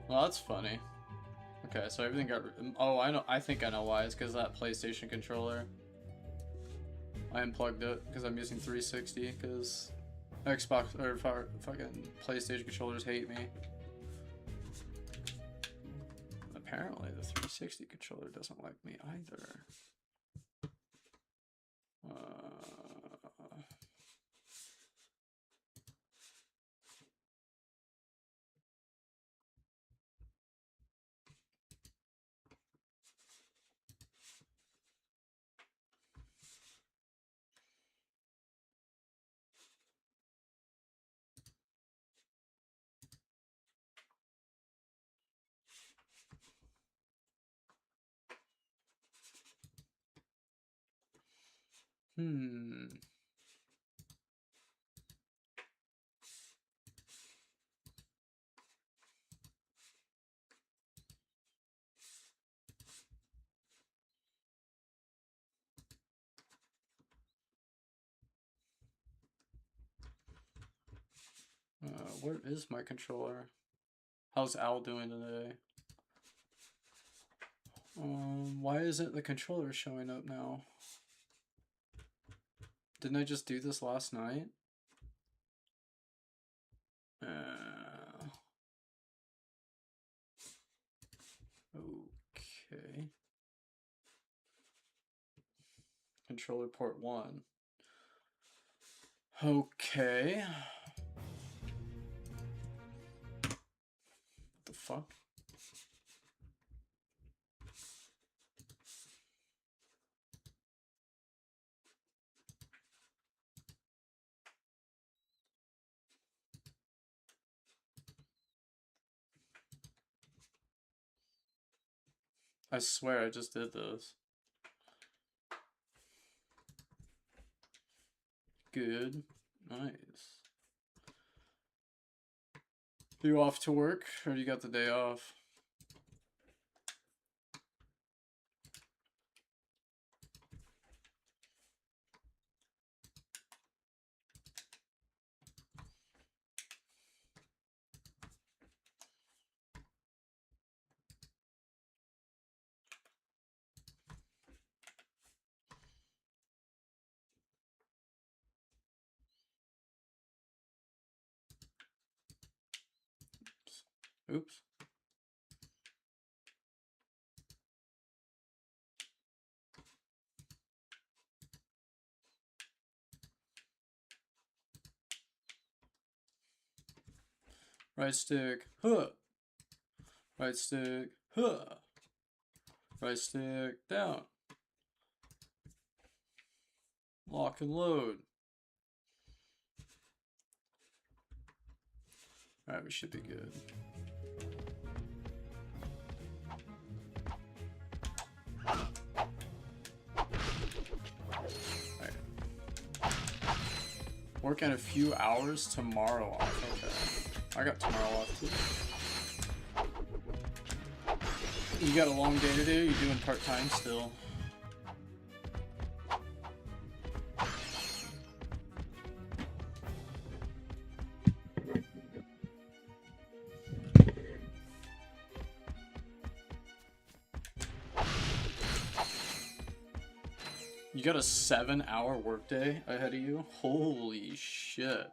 Well, that's funny. Okay, so everything got... Oh, I know. I think I know why. It's because of that PlayStation controller. I unplugged it because I'm using 360 because Xbox or fucking PlayStation controllers hate me. Apparently the 360 controller doesn't like me either. Where is my controller? How's Al doing today? Why isn't the controller showing up now? Didn't I just do this last night? Okay. Controller port 1. Okay. What the fuck? I swear I just did this. Good. Nice. You off to work or you got the day off? Oops. Right stick, huh. Right stick, huh. Right stick, down. Lock and load. Alright, we should be good. Alright. Working a few hours tomorrow off. Okay. I got tomorrow off too. You got a long day to do? You're doing part-time still. You got a 7-hour workday ahead of you? Holy shit.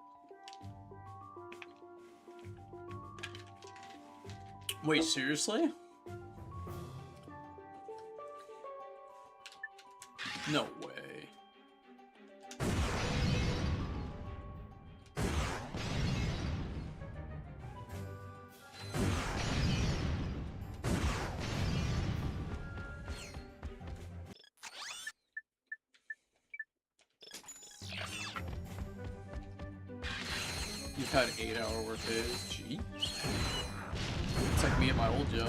Wait, seriously? No way. You've had 8-hour workdays? Jeez. It's like me at my old job.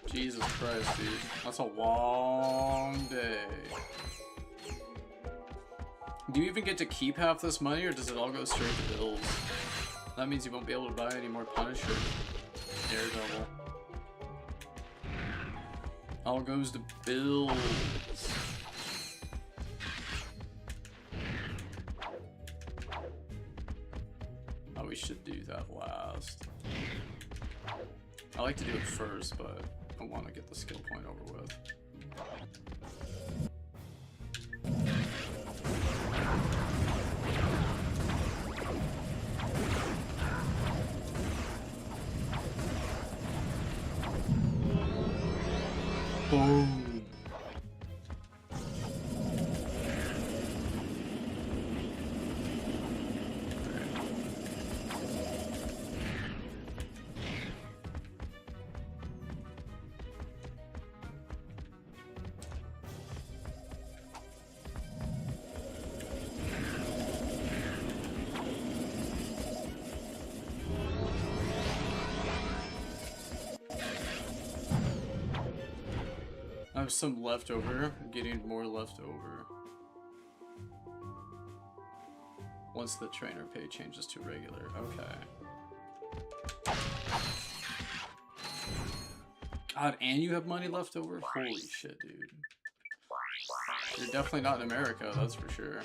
Jesus Christ, dude. That's a long day. Do you even get to keep half this money, or does it all go straight to bills? That means you won't be able to buy any more Punisher. Daredevil. All goes to bills. we should do that last. I like to do it first, but I want to get the skill point over with. Boom. I have some leftover. I'm getting more leftover. Once the trainer pay changes to regular. Okay. God, and you have money left over? Holy shit, dude. You're definitely not in America, that's for sure.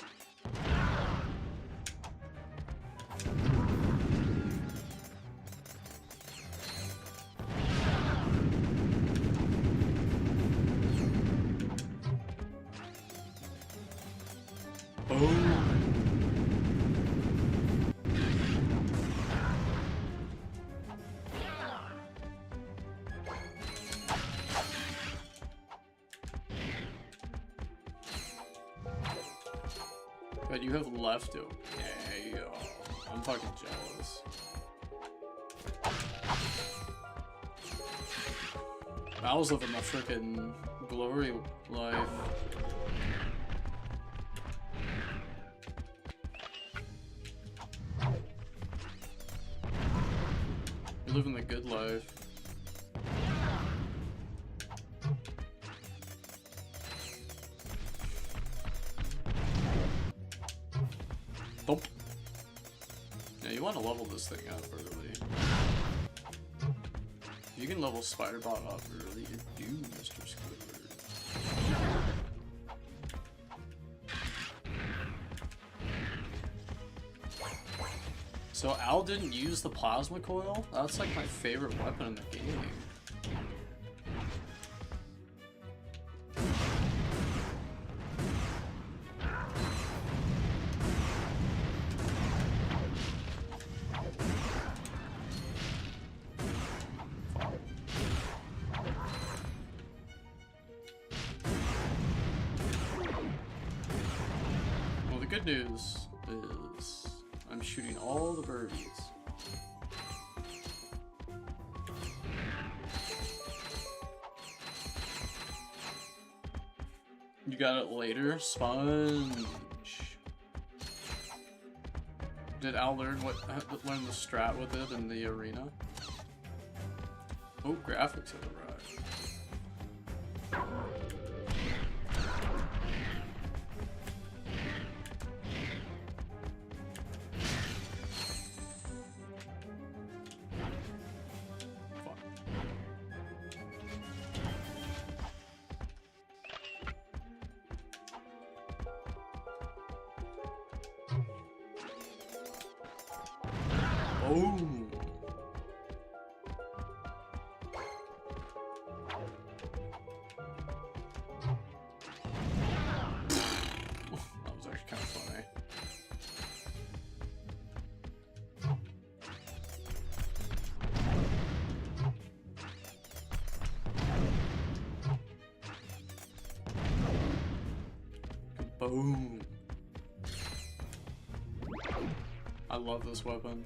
But you have leftover. Yeah, I'm fucking jealous. I was living my freaking glory life. You're living the good life. Bump. Yeah, you want to level this thing up early. You can level Spiderbot up early. You do, Mr. Squidward. So Al didn't use the plasma coil? That's like my favorite weapon in the game. Well, the good news is I'm shooting all the birdies. You got it later, Sponge. Did Al learn learn the strat with it in the arena? Oh, graphics have arrived. Oh. That was actually kind of funny. Boom. I love this weapon.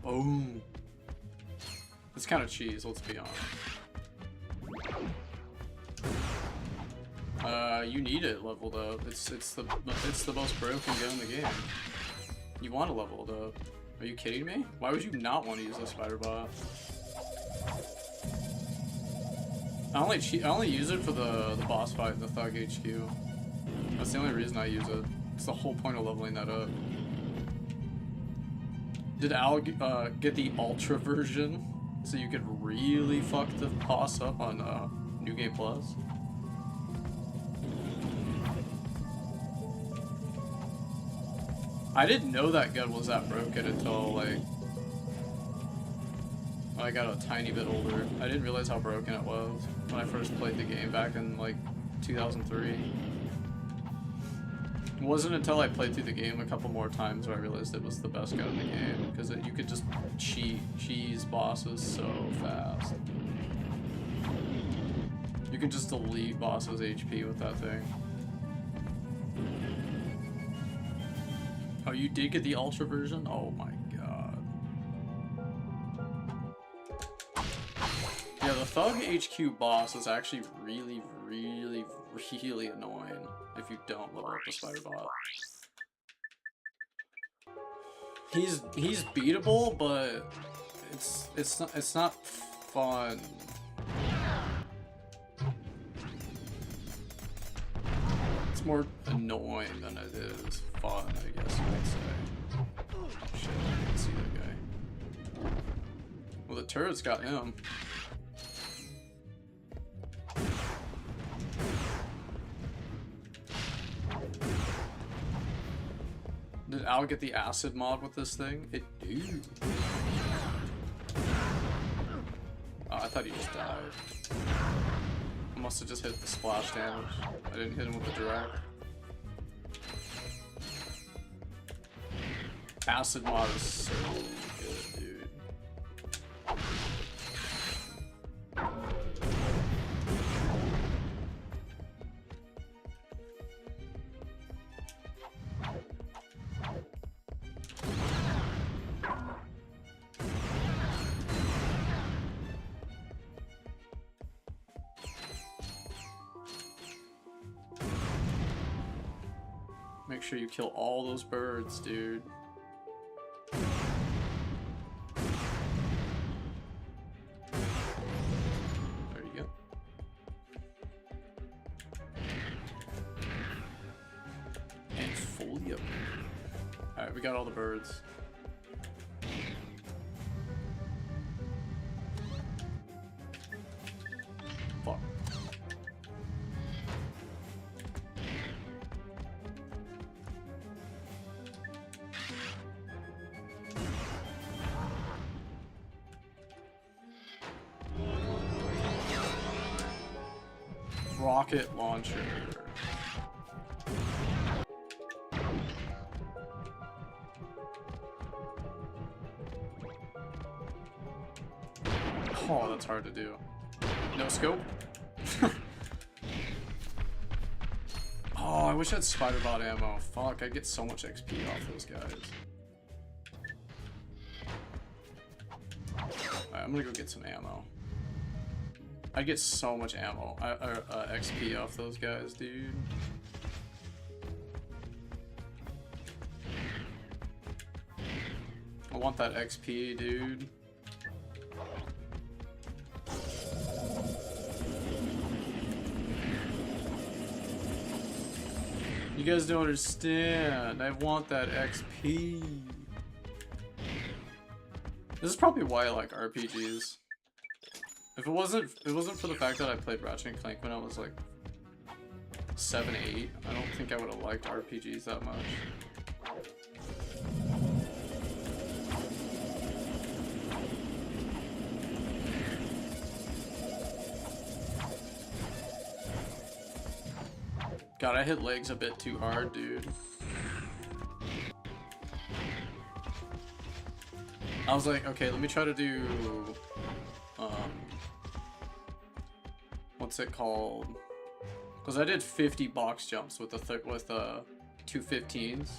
Boom. It's kind of cheese, let's be honest. You need it leveled up. It's the most broken gun in the game. You want to level it up. Are you kidding me? Why would you not want to use a spider bot? I only use it for the boss fight in the Thug HQ. That's the only reason I use it. It's the whole point of leveling that up. Did Al get the ultra version so you could really fuck the boss up on New Game Plus. I didn't know that gun was that broken until like when I got a tiny bit older. I didn't realize how broken it was when I first played the game back in like 2003. It wasn't until I played through the game a couple more times where I realized it was the best gun in the game, because you could just cheese bosses so fast. You can just delete bosses' HP with that thing. Oh, you did get the Ultra version? Oh my god. Yeah, the Thug HQ boss is actually really annoying if you don't level up the Spider Bot. He's beatable, but it's not fun. It's more annoying than it is fun, I guess you might say. Oh shit, I didn't see that guy. Well, the turret's got him. Did Al get the acid mod with this thing? It do. Oh, I thought he just died. I must have just hit the splash damage. I didn't hit him with the direct. Acid mod is so good, dude. Make sure you kill all those birds, dude. There you go. And Folio. Alright, we got all the birds. Fuck. Rocket launcher. Oh, that's hard to do. No scope? Oh, I wish I had spider bot ammo. Fuck, I'd get so much XP off those guys. Alright, I'm gonna go get some ammo. I get so much ammo, XP off those guys, dude. I want that XP, dude. You guys don't understand. I want that XP. This is probably why I like RPGs. If it wasn't for the fact that I played Ratchet & Clank when I was like 7, 8, I don't think I would have liked RPGs that much. God, I hit legs a bit too hard, dude. I was like, okay, let me try to do what's it called? Because I did 50 box jumps with the 215s.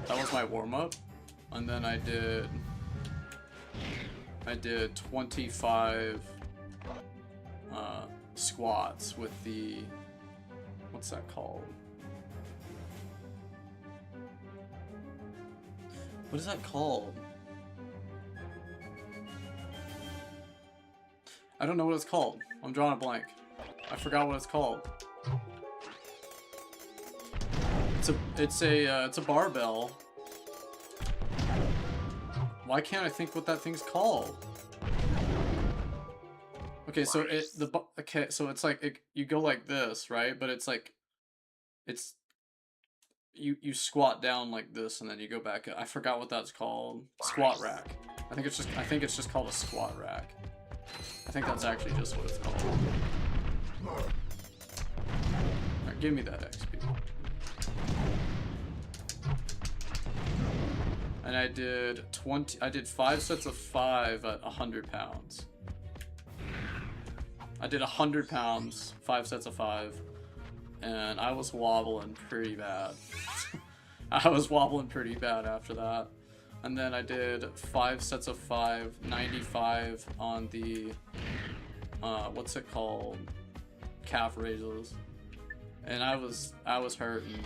That was my warm up, and then I did 25 squats with the, what's that called? What is that called? I don't know what it's called. I'm drawing a blank. I forgot what it's called. It's a barbell. Why can't I think what that thing's called? Okay, so okay, so it's like you go like this, right? But it's like it's you squat down like this and then you go back. I forgot what that's called. Squat rack. I think it's just called a squat rack. I think that's actually just what it's called. Alright, give me that XP. And I did 5 sets of 5 at 100 pounds. I did 100 pounds, 5 sets of 5, and I was wobbling pretty bad. I was wobbling pretty bad after that. And then I did 5 sets of 5, 95 on the, what's it called? Calf raises. And I was hurting.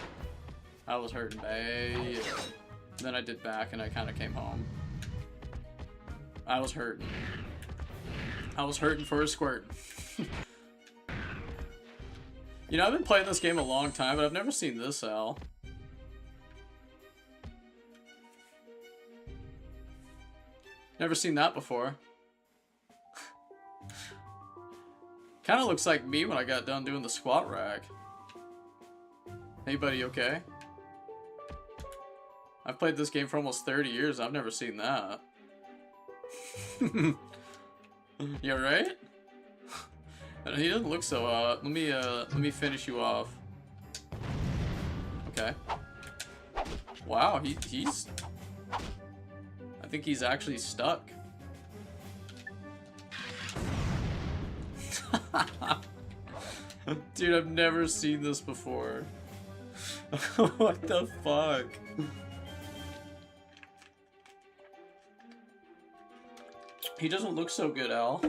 I was hurting bad. Then I did back and I kind of came home. I was hurting. I was hurting for a squirt. You know, I've been playing this game a long time, but I've never seen this, Al. Never seen that before. Kind of looks like me when I got done doing the squat rack. Hey, buddy, okay? I've played this game for almost 30 years. I've never seen that. You alright? He doesn't look so, let me finish you off. Okay. Wow, he's... I think he's actually stuck. Dude, I've never seen this before. What the fuck? He doesn't look so good, Al.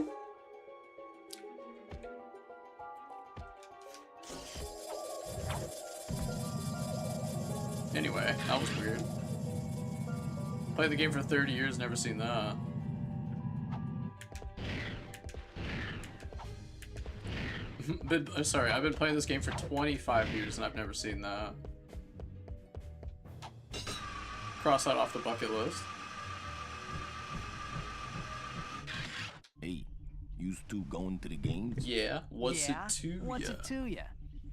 Anyway, that was weird. Played the game for 30 years, never seen that. Sorry, I've been playing this game for 25 years and I've never seen that. Cross that off the bucket list. Hey, you two going to the games? Yeah, what's it to ya? What's it to ya?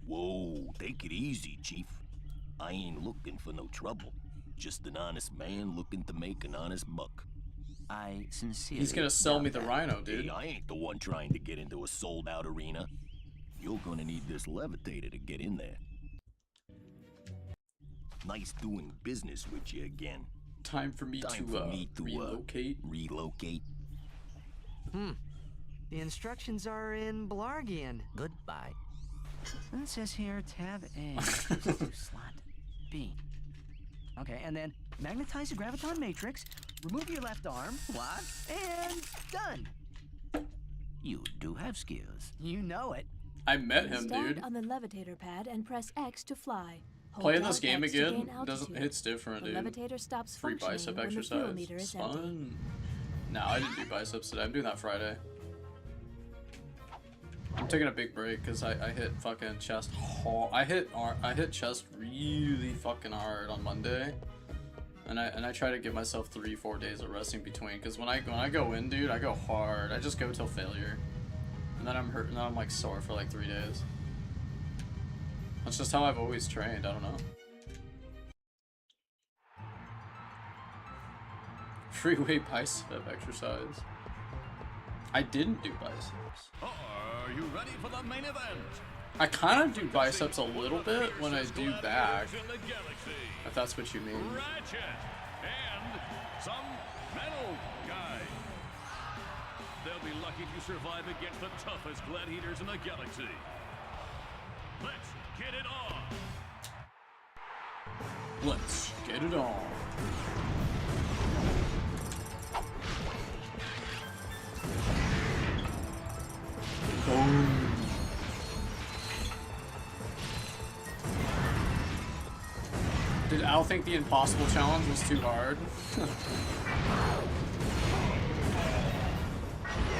Whoa, take it easy, Chief. I ain't looking for no trouble. Just an honest man looking to make an honest buck. I sincerely... He's gonna sell me the rhino, dude. Hey, I ain't the one trying to get into a sold-out arena. You're gonna need this levitator to get in there. Nice doing business with you again. Time for me to relocate. Relocate? The instructions are in Blargian. Goodbye. And it says here, tab A, to slot B. Okay, and then magnetize the graviton matrix, remove your left arm, what? And done. You do have skills. You know it. I met him, dude. Start on the levitator pad and press X to fly. Hold Playing down this game X to again gain altitude. doesn't hits different, The dude. levitator stops Free functioning bicep when the fuel exercise. meter is It's empty. fun. No, I didn't do biceps today. I'm doing that Friday. I'm taking a big break because I hit fucking chest hard. I hit chest really fucking hard on Monday, and I try to give myself 3-4 days of resting between. Because when I go in, dude, I go hard. I just go till failure, and then I'm hurt, and then I'm like sore for like 3 days. That's just how I've always trained. I don't know. Freeway bicep exercise. I didn't do biceps. Are you ready for the main event? I kind of do biceps a little bit when I do back, if that's what you mean. Ratchet and some metal guy. They'll be lucky to survive against the toughest glad eaters in the galaxy. Let's get it on. Let's get it on. Boom. Did Al think the impossible challenge was too hard?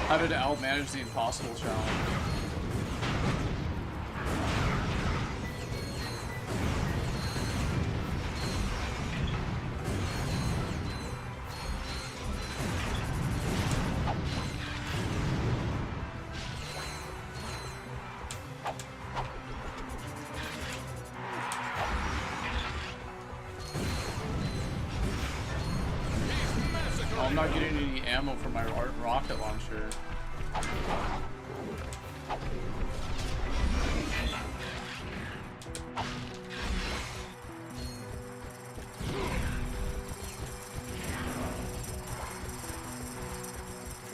How did Al manage the impossible challenge? I'm not getting any ammo for my rocket launcher.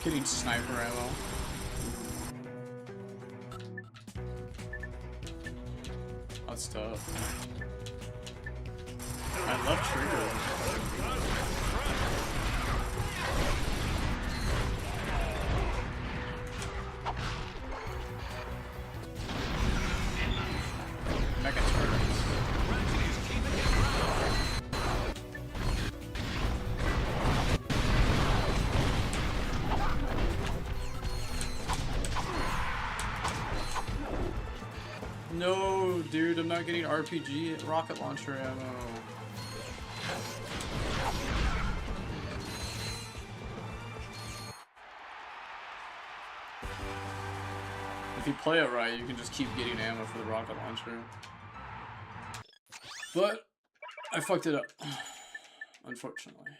Getting sniper ammo. That's tough. I love triggers. Mega turrets. No, dude, I'm not getting RPG rocket launcher ammo. If you play it right, you can just keep getting ammo for the rocket launcher. But I fucked it up, unfortunately.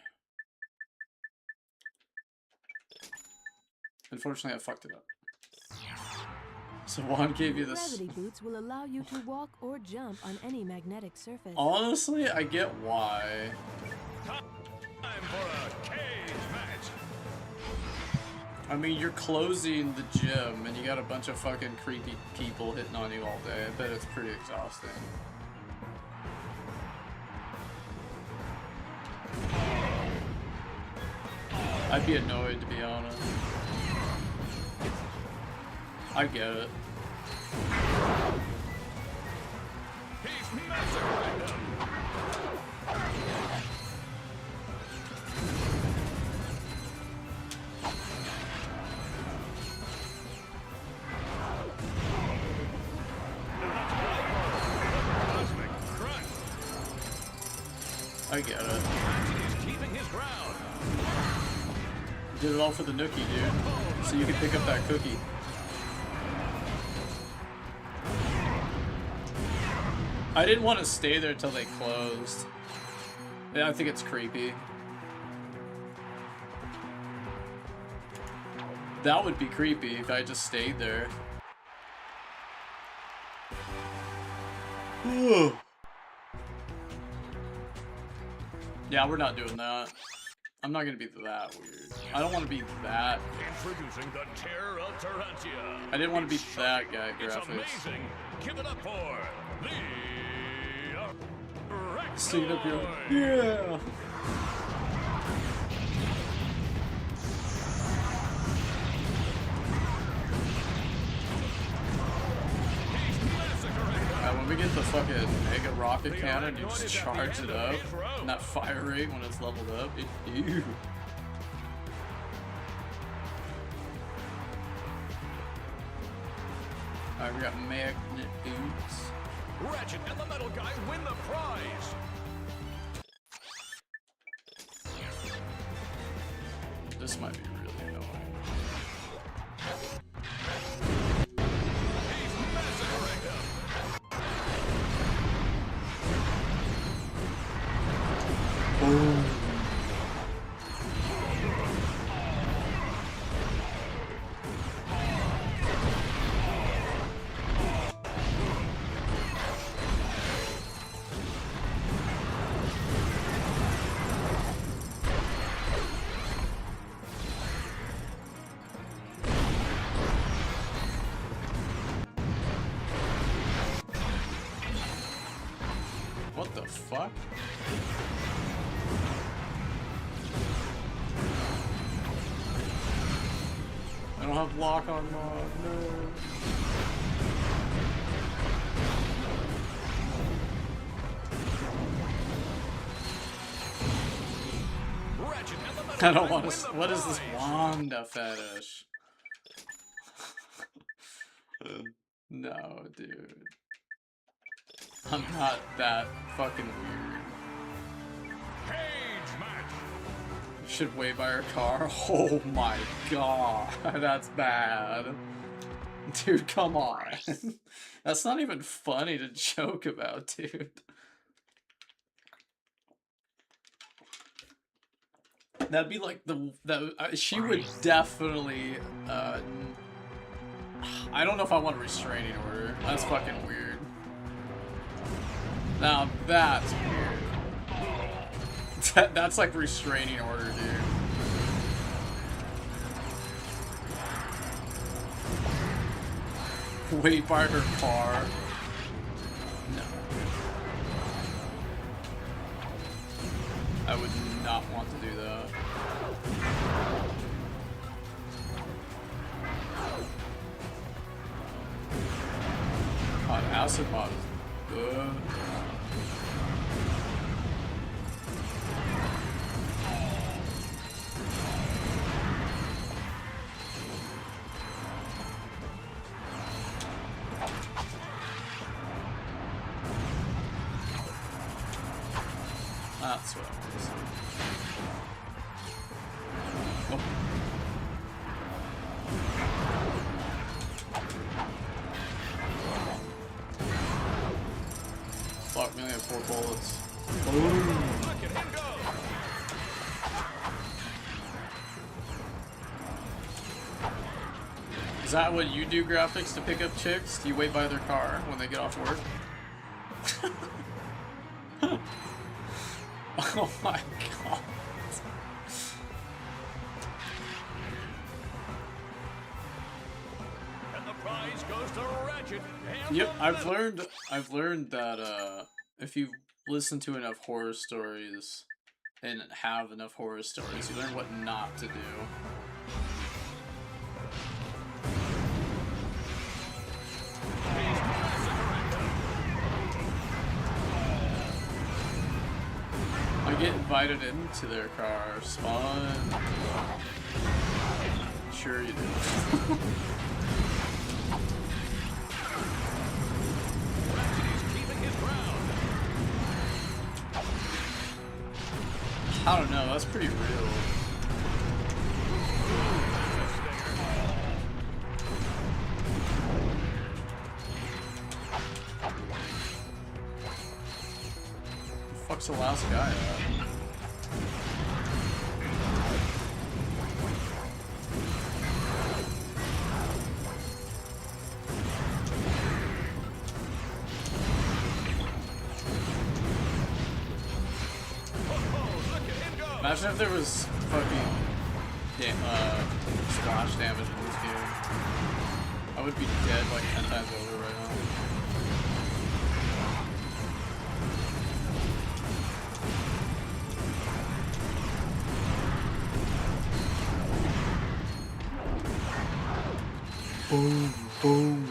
Unfortunately, I fucked it up. So Juan gave you this. Gravity boots will allow you to walk or jump on any magnetic surface. Honestly, I get why. Time for a cage match. I mean, you're closing the gym and you got a bunch of fucking creepy people hitting on you all day. I bet it's pretty exhausting. I'd be annoyed, to be honest. I get it. He's massacring them. Cosmic crunch. I get it. He's keeping his ground. Did it all for the nookie, dude. So you can pick up that cookie. I didn't want to stay there till they closed. Yeah, I think it's creepy. That would be creepy if I just stayed there. Yeah, we're not doing that. I'm not gonna be that weird. I don't want to be that. Introducing the terror of Tarantia. I didn't want to be that guy It's graphics. amazing. Give it up for the Stick it up here. Rexoid. Yeah. When we get the fucking mega rocket cannon, you just charge it up, and that fire rate when it's leveled up, ew. Alright, we got magnet boots. Ratchet and the metal guy win the prize. This might be really annoying. He's massacring them. Boom. What the fuck? I don't have lock on mod, no. Ratchet and the metal I don't guy want win to. the What is this prize. Wanda fetish? No, dude. I'm not that fucking weird. Cage match. You should wait by her car. Oh my god, that's bad. Dude, come on. That's not even funny to joke about, dude. That'd be like she would definitely. I don't know if I want a restraining order. That's fucking weird. Now that's weird. That's like restraining order, dude. Wait by her car. No. I would not want to do that. God, acid mod is good. That's what I want to say. Oh. Fuck, we only have 4 bullets. Boom. Look at him go! Is that what you do, graphics, to pick up chicks? Do you wait by their car when they get off work? Oh my god. And the prize goes to Ratchet. And Yep, the I've learned that if you listen to enough horror stories and have enough horror stories, you learn what not to do. I get invited into their car. Spawn. Sure you do. I don't know, that's pretty real. Who the fuck's the last guy at? Imagine if there was fucking splash damage in this game. I would be dead like 10 times over right now. Boom, boom.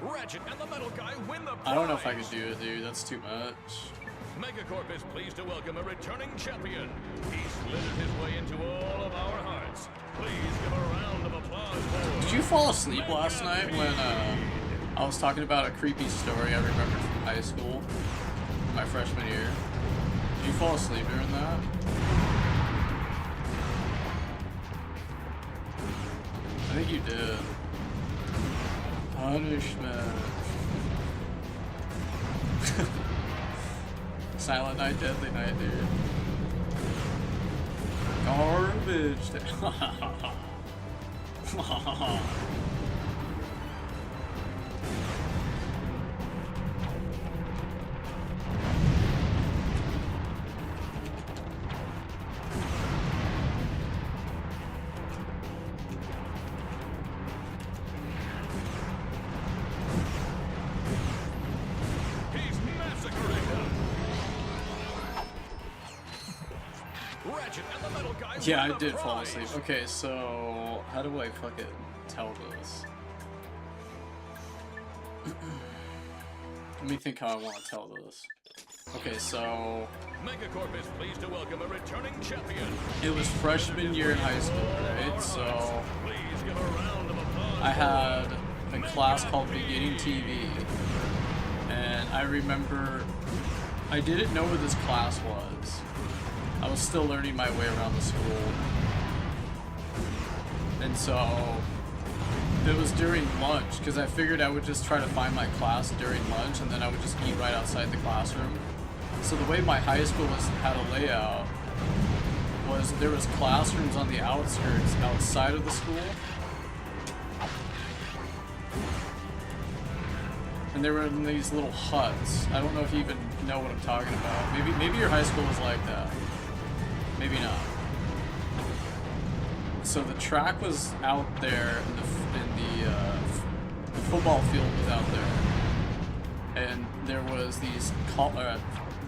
Ratchet and the metal guy win the prize. I don't know if I could do it, dude. That's too much. Megacorp is pleased to welcome a returning champion. He slithered his way into all of our hearts. Please give a round of applause for... Did you fall asleep last night when I was talking about a creepy story I remember from high school, my freshman year? Did you fall asleep during that? I think you did. Punishment. Silent night, deadly night, dude. Garbage. He's massacring them. Ratchet and the metal guy Yeah, win I the did fall prize. asleep. Okay, so how do I fucking tell this? Let me think how I want to tell this. Okay, so Megacorp is pleased to welcome a returning champion. it was freshman year in high school, right? So Please give a round of applause. I had a class called Beginning TV, and I remember I didn't know what this class was. I was still learning my way around the school, and so it was during lunch because I figured I would just try to find my class during lunch, and then I would just eat right outside the classroom. So the way my high school had a layout was there was classrooms on the outskirts, outside of the school. And they were in these little huts. I don't know if you even know what I'm talking about. Maybe your high school was like that. Maybe not. So the track was out there, and the football field was out there, and there was these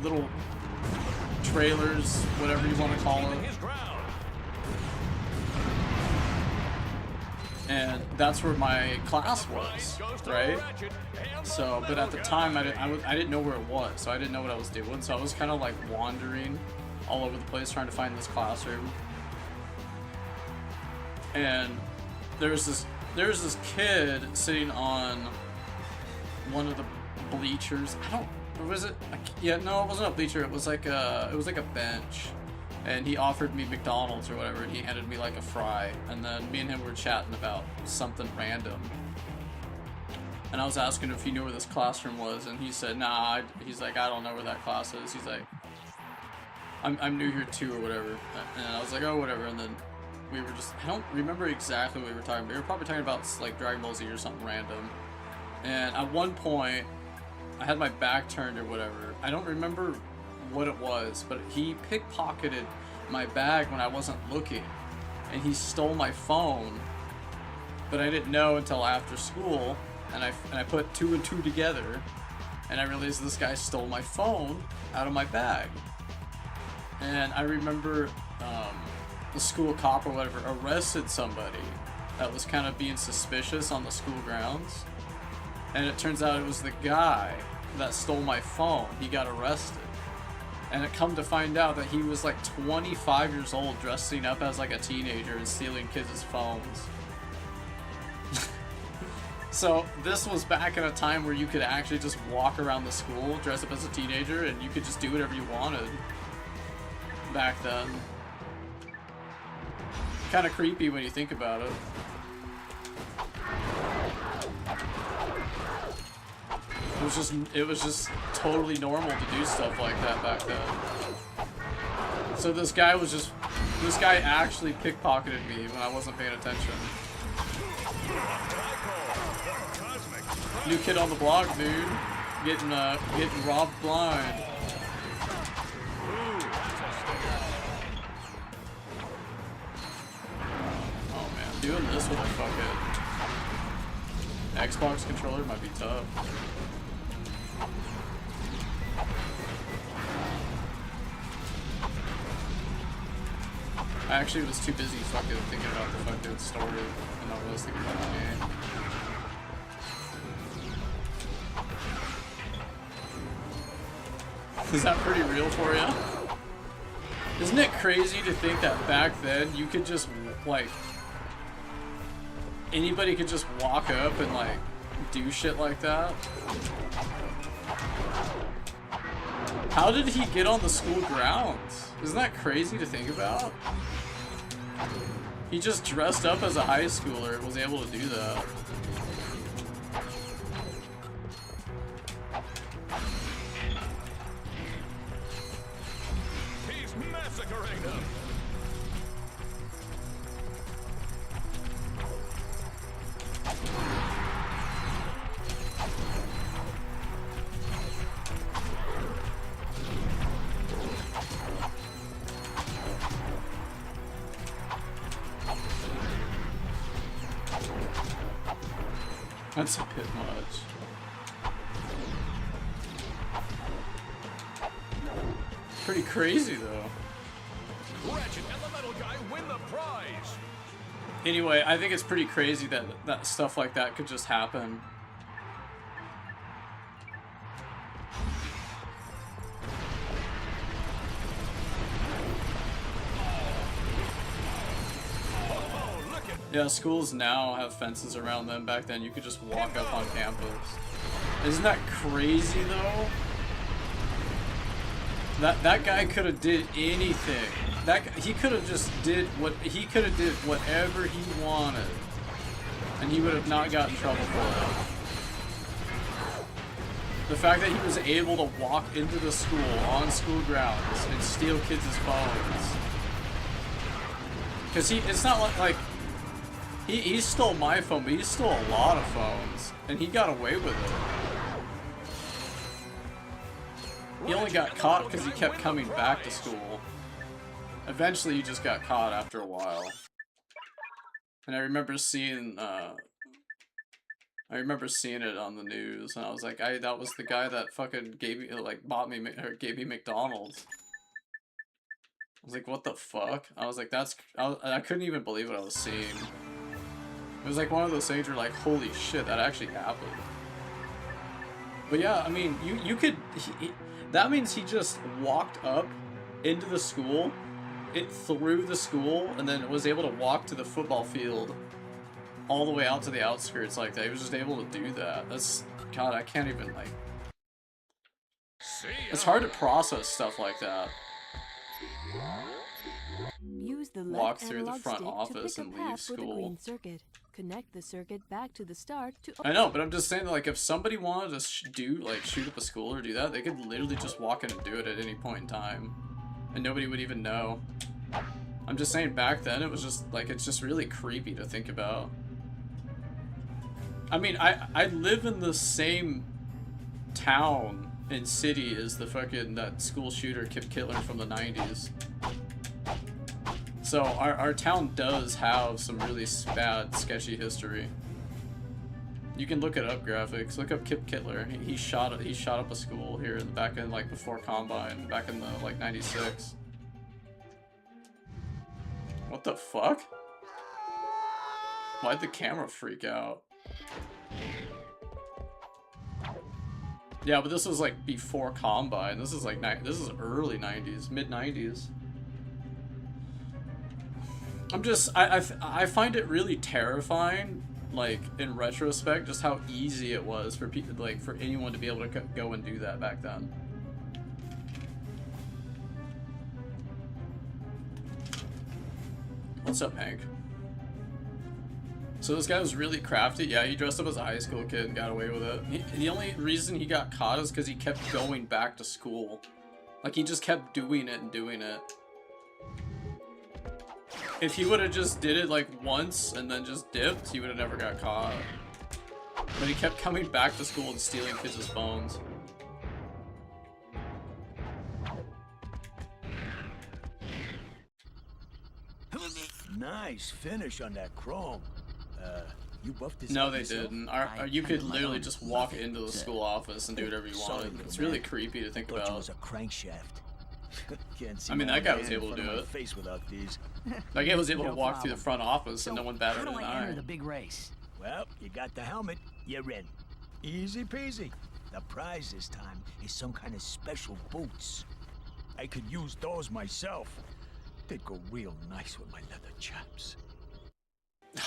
little trailers, whatever you want to call it. And that's where my class was, right? So, but at the time, I didn't know where it was, so I didn't know what I was doing. So I was kind of like wandering all over the place trying to find this classroom. And there was this kid sitting on one of the bleachers. Was it? Yeah, no, it wasn't a bleacher. It was like a bench. And he offered me McDonald's or whatever, and he handed me like a fry. And then me and him were chatting about something random. And I was asking him if he knew where this classroom was, and he said, nah. He's like, I don't know where that class is. He's like, I'm new here too, or whatever. And I was like, oh, whatever. And then we were just, I don't remember exactly what we were talking about. We were probably talking about like Dragon Ball Z or something random. And at one point, I had my back turned or whatever. I don't remember what it was, but he pickpocketed my bag when I wasn't looking, and he stole my phone, but I didn't know until after school, and I put two and two together, and I realized this guy stole my phone out of my bag. And I remember the school cop or whatever arrested somebody that was kind of being suspicious on the school grounds, and it turns out it was the guy that stole my phone. He got arrested. And it come to find out that he was like 25 years old, dressing up as like a teenager and stealing kids' phones. So this was back in a time where you could actually just walk around the school, dress up as a teenager, and you could just do whatever you wanted back then. Kind of creepy when you think about it. It was just totally normal to do stuff like that back then. So this guy actually pickpocketed me when I wasn't paying attention. New kid on the block, dude. Getting robbed blind. Oh man, doing this with a fucking Xbox controller might be tough. I actually was too busy fucking thinking about the fucking story and I was thinking about the game. Is that pretty real for you? Isn't it crazy to think that back then you could just, like, anybody could just walk up and, like, do shit like that? How did he get on the school grounds? Isn't that crazy to think about? He just dressed up as a high schooler and was able to do that. He's massacring them. That's a bit much. Pretty crazy though. Ratchet and the metal guy win the prize. Anyway, I think it's pretty crazy that stuff like that could just happen. Yeah, schools now have fences around them. Back then, you could just walk up on campus. Isn't that crazy, though? That guy could have did anything. He could have just did whatever he wanted, and he would have not gotten in trouble for it. The fact that he was able to walk into the school on school grounds and steal kids' phones Because it's not like he stole my phone, but he stole a lot of phones, and he got away with it. He only got caught because he kept coming back to school. Eventually, he just got caught after a while. And I remember seeing it on the news, and I was like, that was the guy that fucking gave me, like, gave me McDonald's. I was like, what the fuck? I was like, I couldn't even believe what I was seeing. It was like one of those things where like, holy shit, that actually happened. But yeah, I mean, you could, that means he just walked up into the school, through the school, and then was able to walk to the football field all the way out to the outskirts like that. He was just able to do that. That's, God, I can't even, like, it's hard to process stuff like that. Use the Walk left through the analog front stick office to and pick a leave path with a school. green circuit. Connect the circuit back to the start to. I know, but I'm just saying that, like, if somebody wanted to shoot up a school or do that, they could literally just walk in and do it at any point in time, and nobody would even know. I'm just saying, back then it was just like, it's just really creepy to think about. I mean, I live in the same town and city as the fucking that school shooter Kip Kittler from the 90s. So our town does have some really bad, sketchy history. You can look it up, graphics. Look up Kip Kittler. He shot up a school here back in, like, before Combine, back in the, like, 96. What the fuck? Why'd the camera freak out? Yeah, but this was like before Combine. This is like this is early 90s, mid 90s. I'm just I find it really terrifying, like, in retrospect, just how easy it was for people, like, for anyone to be able to go and do that back then. What's up, Hank? So this guy was really crafty. Yeah, he dressed up as a high school kid and got away with it. The only reason he got caught is because he kept going back to school. Like, he just kept doing it and doing it. If he would have just did it, like, once and then just dipped, he would have never got caught. But he kept coming back to school and stealing kids' phones. Nice finish on that chrome. You buffed this. No, they didn't. You could literally just walk into the school office and do whatever you wanted. It's really creepy to think Thought you about. was a crankshaft. Can't see I mean, my that guy was hand in able to front of do my it. Face without these. That guy was able to No walk through the problem. front office and So, no one batted how an do I enter eye. the big race? Well, you got the helmet. You're in. Easy peasy. The prize this time is some kind of special boots. I could use those myself. They'd go real nice with my leather chaps.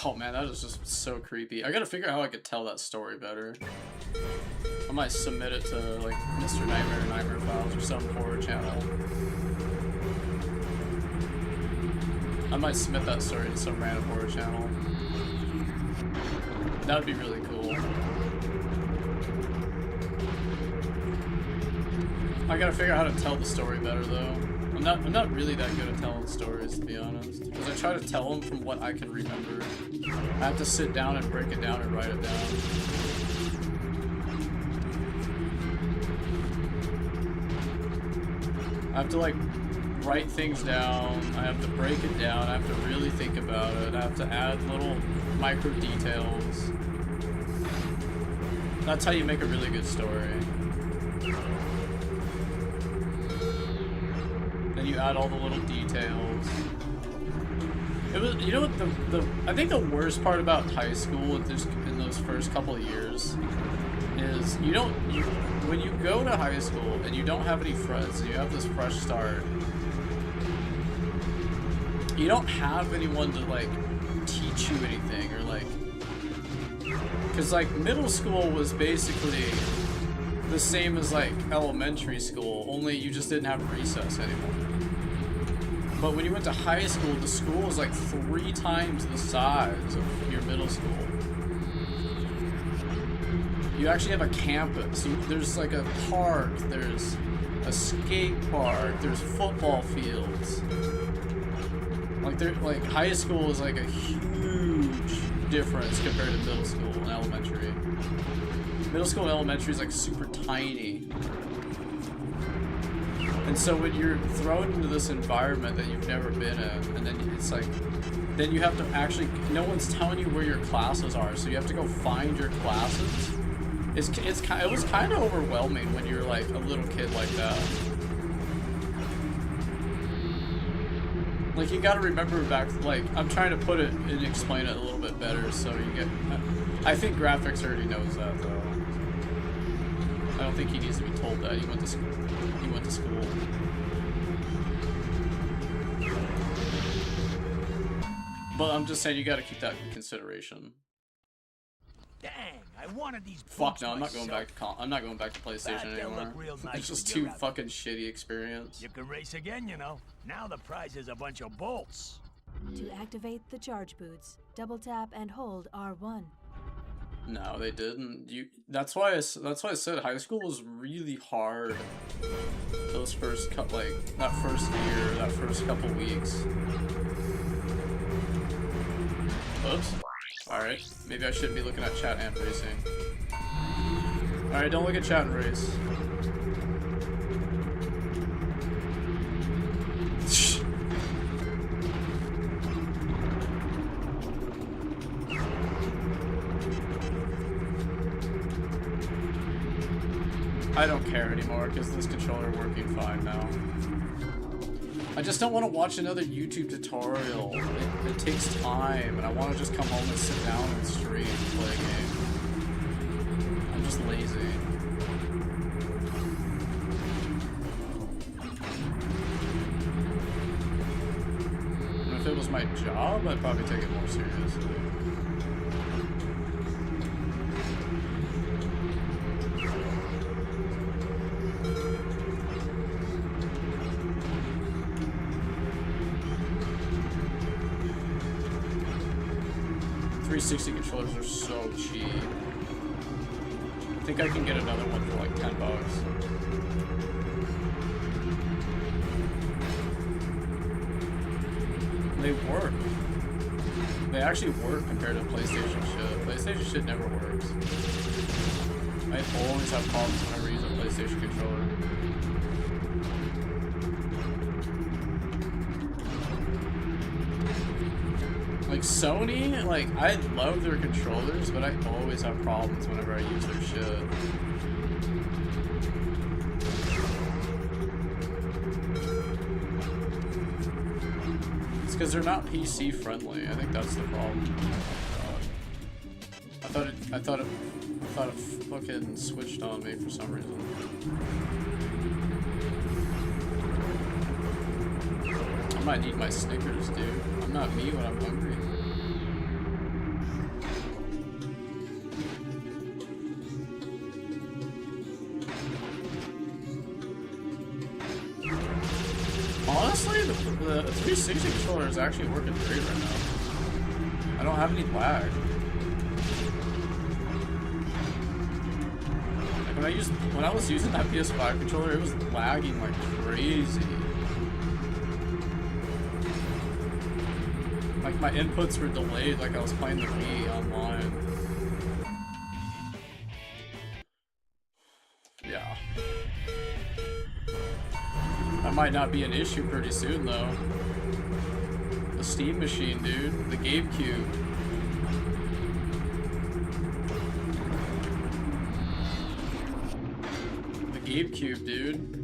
Oh man, that is just so creepy. I gotta figure out how I could tell that story better. I might submit it to, like, Mr. Nightmare or Nightmare Files or some horror channel. I might submit that story to some random horror channel. That would be really cool. I gotta figure out how to tell the story better though. I'm not really that good at telling stories, to be honest. Because I try to tell them from what I can remember. I have to sit down and break it down and write it down. I have to, like, write things down. I have to break it down. I have to really think about it. I have to add little micro details. That's how you make a really good story. Then you add all the little details. It was, you know what, I think the worst part about high school in those first couple of years is when you go to high school and you don't have any friends and you have this fresh start, you don't have anyone to, like, teach you anything, or, like, because, like, middle school was basically the same as, like, elementary school, only you just didn't have recess anymore. But when you went to high school, the school was like 3 times the size of your middle school. You actually have a campus. There's like a park, there's a skate park, there's football fields. Like high school is like a huge difference compared to middle school and elementary. Middle school and elementary is like super tiny. And so when you're thrown into this environment that you've never been in, and then it's like, then you have to actually, no one's telling you where your classes are, so you have to go find your classes. It was kind of overwhelming when you're like a little kid like that. Like, you gotta remember back, like, I'm trying to put it and explain it a little bit better so you get, I think Graphics already knows that though. I don't think he needs to be told that. He went to school. But I'm just saying you gotta keep that in consideration. Dang, I wanted these. Fuck no, I'm not going back to I'm not going back to PlayStation anymore. Nice, it's just too fucking shitty experience. You can race again, you know. Now the prize is a bunch of bolts. To activate the charge boots, double tap and hold R1. No, they didn't. That's why I said high school was really hard. Those first that first year, that first couple weeks. Oops. Alright, maybe I shouldn't be looking at chat and racing. Alright, don't look at chat and race. I don't care anymore because this controller is working fine now. I just don't want to watch another YouTube tutorial. It takes time, and I want to just come home and sit down and stream and play a game. I'm just lazy. And if it was my job, I'd probably take it more seriously. .360 controllers are so cheap. I think I can get another one for like $10. They work. They actually work compared to PlayStation shit. PlayStation shit never works. I always have problems whenever I use a PlayStation controller. Like Sony, like I love their controllers, but I always have problems whenever I use their shit. It's because they're not PC friendly. I think that's the problem. I thought it fucking switched on me for some reason. I might need my Snickers, dude. I'm not me when I'm hungry. Honestly, the 360 controller is actually working great right now. I don't have any lag. Like when I was using that PS5 controller, it was lagging like crazy. Like my inputs were delayed, like I was playing the Wii online. Yeah. That might not be an issue pretty soon though. The Steam machine, dude. The GameCube. The GameCube, dude.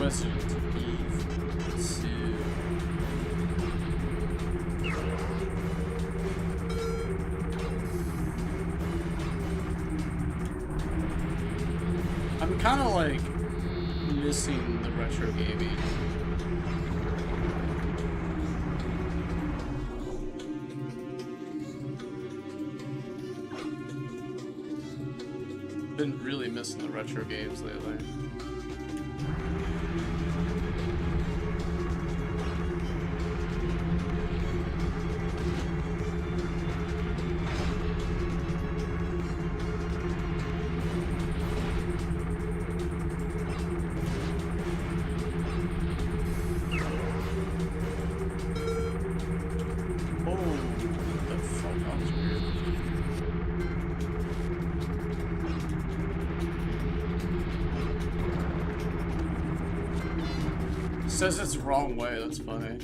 Resident Evil 2. I'm kind of like missing the retro gaming. Been really missing the retro games lately. says it's the wrong way, that's funny.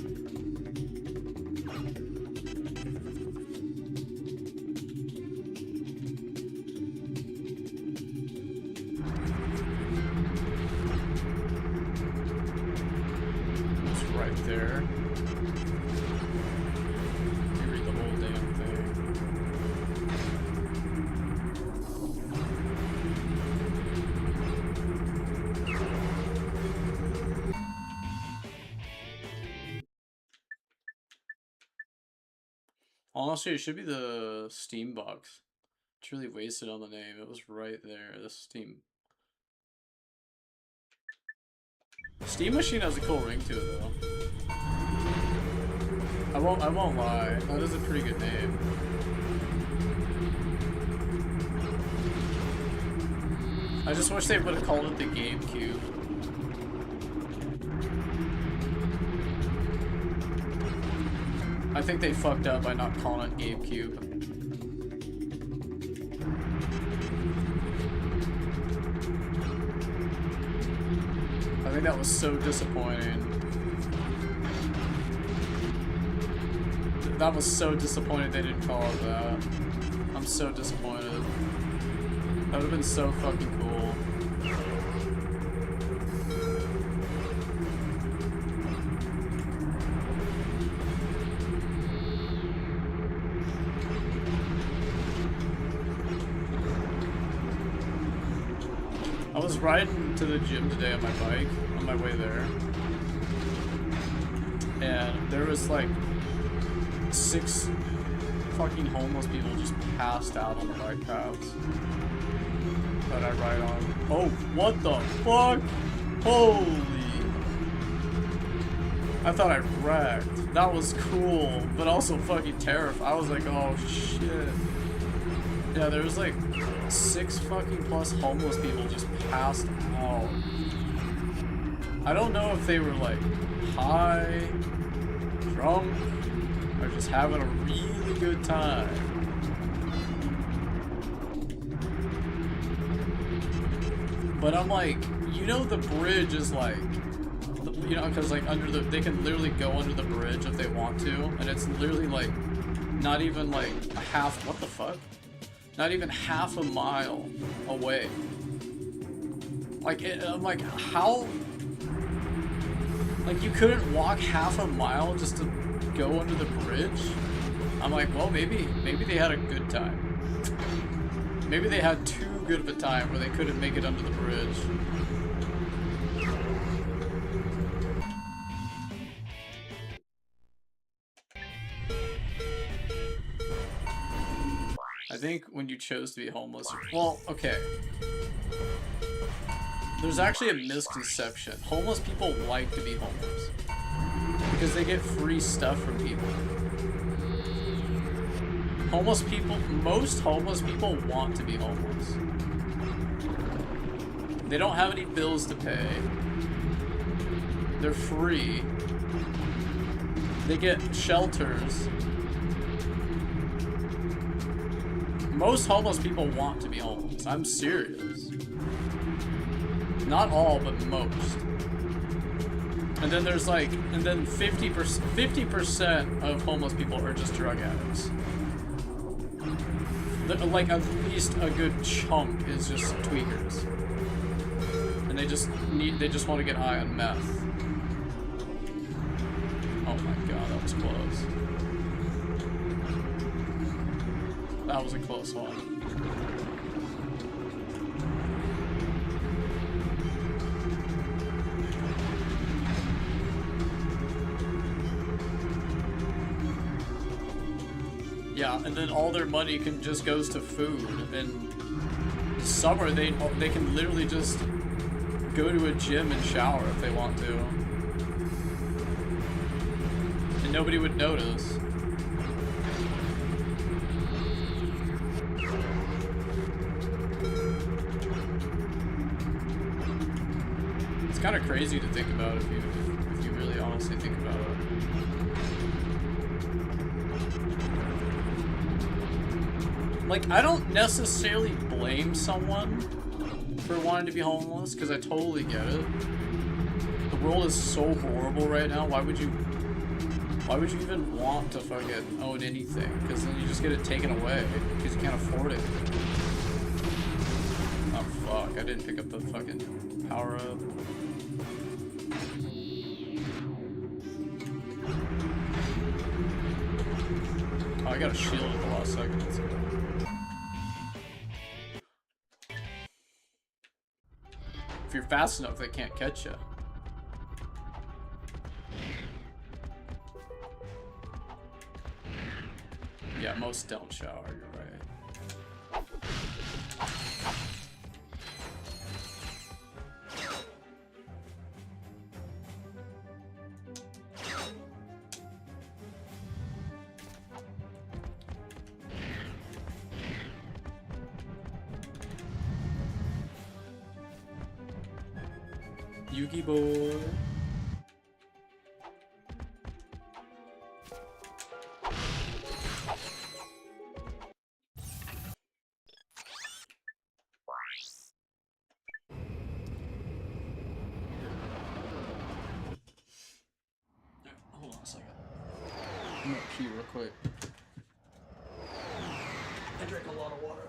It's right there. Let me read the whole damn thing. Honestly, it should be the Steam box. It's really wasted on the name. It was right there. The Steam. Steam Machine has a cool ring to it, though. I won't lie. That is a pretty good name. I just wish they would have called it the GameCube. I think they fucked up by not calling it GameCube. I think that was so disappointing. That was so disappointing they didn't call it that. I'm so disappointed. That would have been so fucking cool. I was riding to the gym today on my bike, on my way there, and there was like 6 fucking homeless people just passed out on the bike paths that I ride on. Oh, what the fuck? Holy! I thought I wrecked. That was cool, but also fucking terrifying. I was like, oh shit. Yeah, there was like 6 fucking plus homeless people just passed out. I don't know if they were like high, drunk, or just having a really good time. But I'm like, you know, the bridge is like, you know, because like under the, they can literally go under the bridge if they want to, and it's literally like not even like a half, what the fuck? Not even half a mile away. Like, I'm like, how? Like, you couldn't walk half a mile just to go under the bridge? I'm like, well, maybe they had a good time. Maybe they had too good of a time where they couldn't make it under the bridge. I think when you chose to be homeless, well, okay. There's actually a misconception. Homeless people like to be homeless because they get free stuff from people. Homeless people, most homeless people want to be homeless. They don't have any bills to pay. They're free. They get shelters. Most homeless people want to be homeless. I'm serious. Not all, but most. And then there's like, and then 50% of homeless people are just drug addicts. Like at least a good chunk is just tweakers. And they just want to get high on meth. Oh my god, that was close. That was a close one. Yeah, and then all their money just goes to food. And summer, they can literally just go to a gym and shower if they want to. And nobody would notice. It's kind of crazy to think about if you really honestly think about it. Like, I don't necessarily blame someone for wanting to be homeless, because I totally get it. The world is so horrible right now. Why would you even want to fucking own anything? Because then you just get it taken away because you can't afford it. Oh fuck! I didn't pick up the fucking power up. Oh, I got a shield at the last second. That's good. If you're fast enough, they can't catch you. Yeah, most don't shower, you're right. Yugi boy. Hold on a second. I'm gonna pee real quick. I drank a lot of water.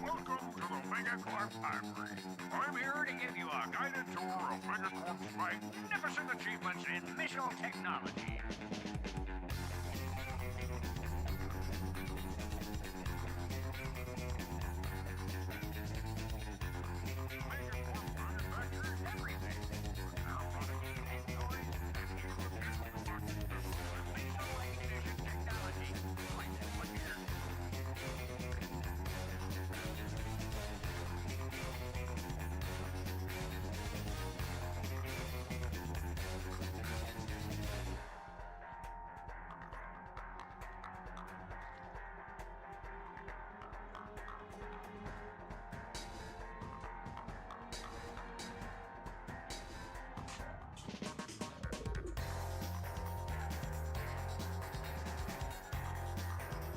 Welcome to the Megacorp Library. I'm here to give you a guided tour of Megacorp's magnificent achievements in missile technology. Megacorp manufactures everything. Now products you enjoy and you will get to watch missile ignition technology like this one here.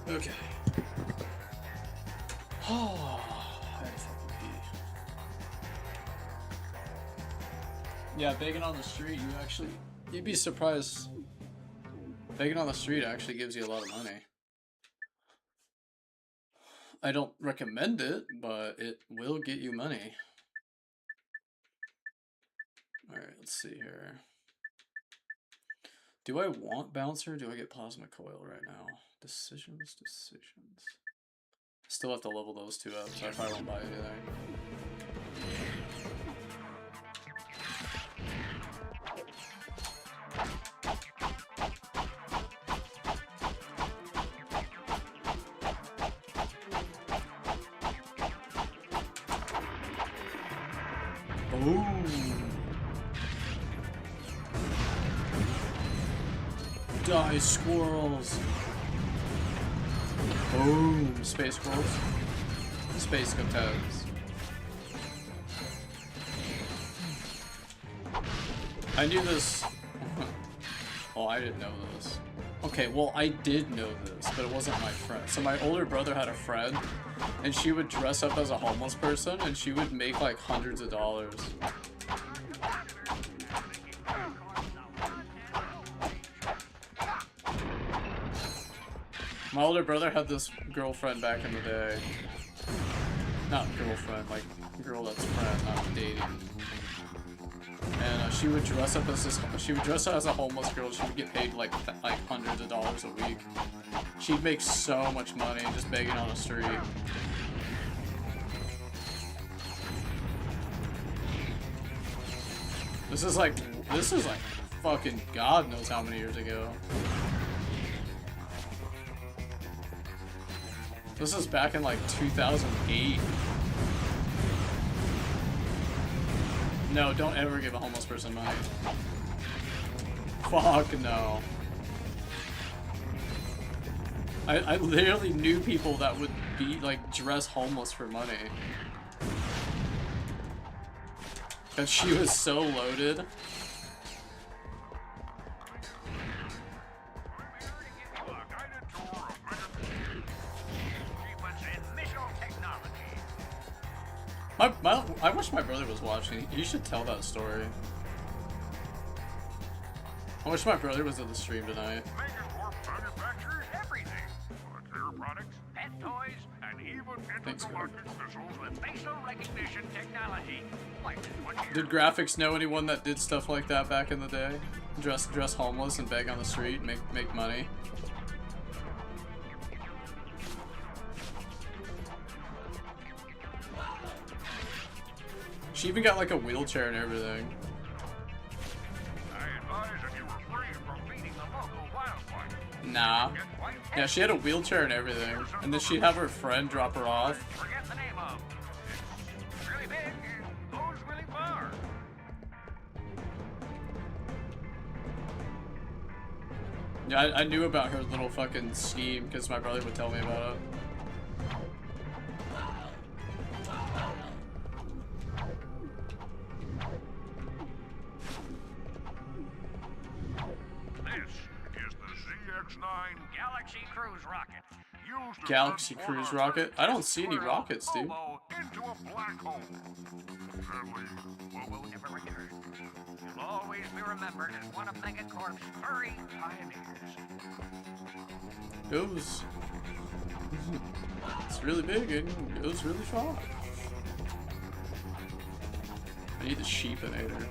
Okay. Oh, I had to fucking pee. Yeah, begging on the street, you'd be surprised. Begging on the street actually gives you a lot of money. I don't recommend it, but it will get you money. Alright, let's see here. Do I want bouncer or do I get plasma coil right now? Decisions. Still have to level those two up, so I probably won't buy anything. Boom! Die, squirrels! Boom! Space squirrels. Space gotags. I knew this. Oh, I didn't know this. Okay, well, I did know this, but it wasn't my friend. So my older brother had a friend, and she would dress up as a homeless person, and she would make like hundreds of dollars. My older brother had this girlfriend back in the day. Not girlfriend, like girl that's friend, not dating. And she would dress up as this. She would dress up as a homeless girl. She would get paid like hundreds of dollars a week. She'd make so much money just begging on the street. This is like fucking God knows how many years ago. This is back in like 2008. No, don't ever give a homeless person money. Fuck no. I literally knew people that would be like dress homeless for money. Cause she was so loaded. I wish my brother was watching. You should tell that story. I wish my brother was at the stream tonight. Megacorp manufactures everything. Nuclear products, pet toys, and even intergalactic missiles with facial recognition technology. Like this one here. Did Graphics know anyone that did stuff like that back in the day? Dress homeless and beg on the street, make money. She even got like a wheelchair and everything. I advise that you refrain from feeding the local wildlife. Nah. Yeah, she had a wheelchair and everything. And then she'd have her friend drop her off. Forget the name of. It's really big and goes really far. Yeah, I knew about her little fucking scheme because my brother would tell me about it. This is the ZX-9 Galaxy Cruise Rocket. Used to Galaxy transport Cruise our rocket? I don't see any squirrel rockets, dude. Bobo into a black hole. Sadly, Bobo never returned. He'll always be remembered as one of Megacorp's furry pioneers. Goes. It's really big and goes really far. I need the sheepinator.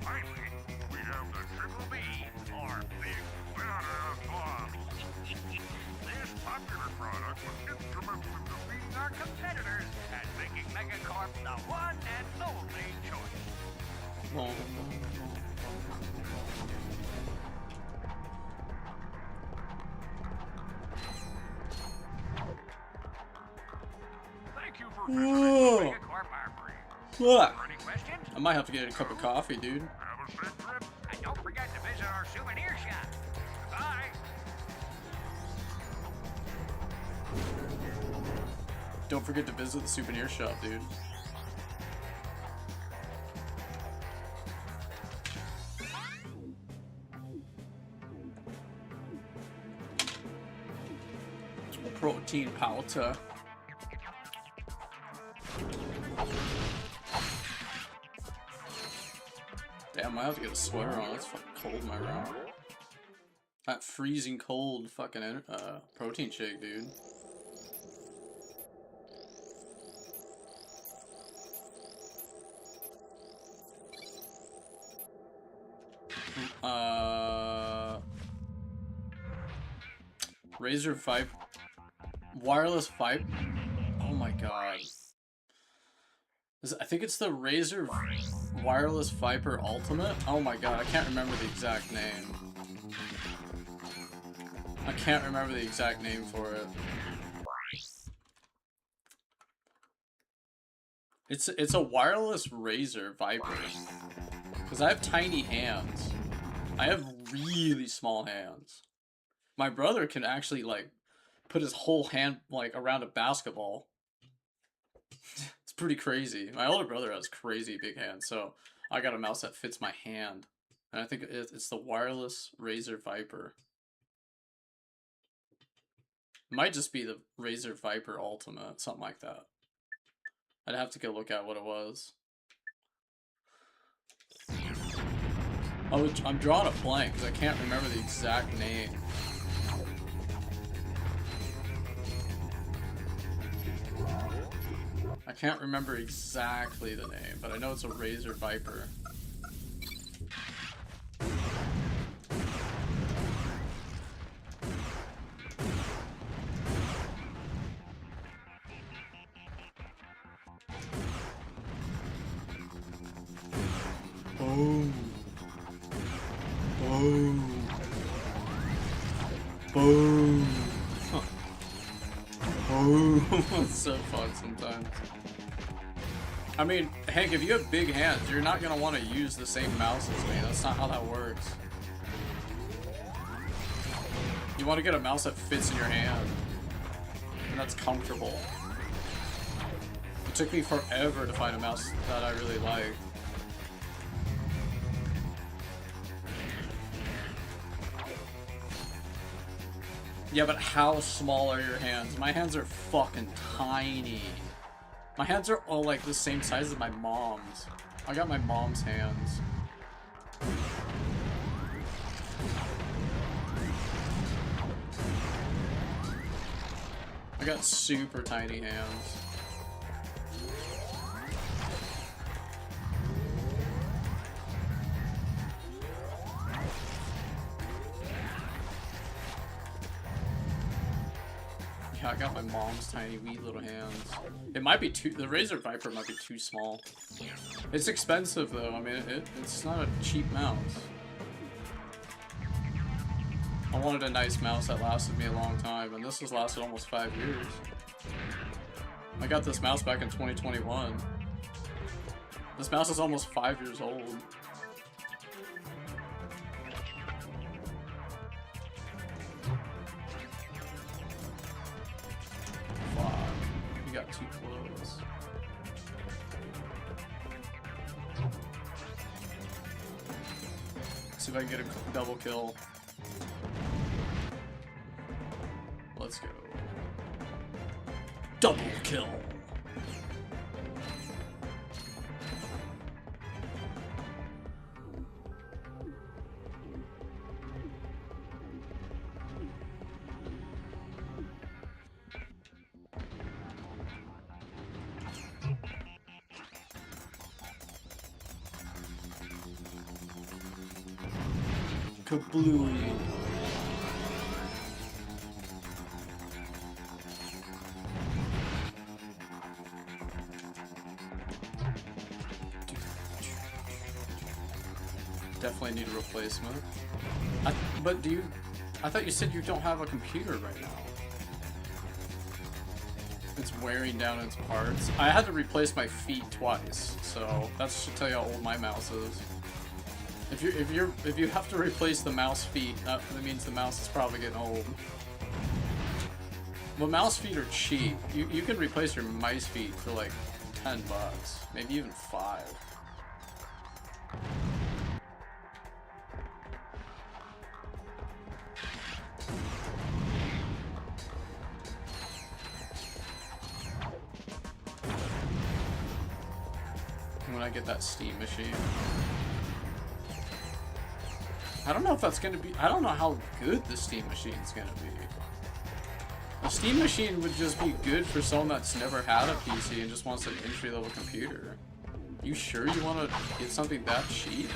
Finally, we have the Triple B, or Big Banana Club. This popular product was instrumental in defeating our competitors and making Megacorp the one and only choice. Thank you for visiting Megacorp Armory. Fuck. Any questions? I might have to get a cup of coffee, dude. Have a safe trip. And don't forget to visit our souvenir shop. Bye. Don't forget to visit the souvenir shop, dude. Protein powder. Damn, I have to get a sweater on. It's fucking cold in my room. That freezing cold fucking protein shake, dude. Razer Viper. Wireless Viper. Oh my god. I think it's the Razer Wireless Viper Ultimate. Oh my god, I can't remember the exact name. I can't remember the exact name for it. It's a wireless Razer Viper. Because I have tiny hands. I have really small hands. My brother can actually like put his whole hand like around a basketball. It's pretty crazy. My older brother has crazy big hands, so I got a mouse that fits my hand. And I think it's the wireless Razer Viper. It might just be the Razer Viper Ultimate, something like that. I'd have to go look at what it was. I'm drawing a blank because I can't remember the exact name. I can't remember exactly the name, but I know it's a Razer Viper. Boom. Boom. Boom. Boom. It's so fun sometimes. I mean, Hank, if you have big hands, you're not gonna want to use the same mouse as me. That's not how that works. You want to get a mouse that fits in your hand. And that's comfortable. It took me forever to find a mouse that I really like. Yeah, but how small are your hands? My hands are fucking tiny. My hands are all like the same size as my mom's. I got my mom's hands. I got super tiny hands. Yeah, I got my mom's tiny wee little hands. It might be too, the Razer Viper might be too small. It's expensive though, I mean, it's not a cheap mouse. I wanted a nice mouse that lasted me a long time, and this has lasted almost 5 years. I got this mouse back in 2021. This mouse is almost 5 years old. Fuck, you got too close. See if I can get a double kill. Let's go. Double kill. Kablooey. Definitely need a replacement. But do you... I thought you said you don't have a computer right now. It's wearing down its parts. I had to replace my feet twice, so that should tell you how old my mouse is. If you have to replace the mouse feet, that means the mouse is probably getting old. But mouse feet are cheap. You can replace your mice feet for like $10, maybe even $5. When I get that Steam machine. I don't know if that's gonna be, I don't know how good the Steam machine's gonna be. The Steam machine would just be good for someone that's never had a PC and just wants an entry-level computer. You sure you want to get something that cheap?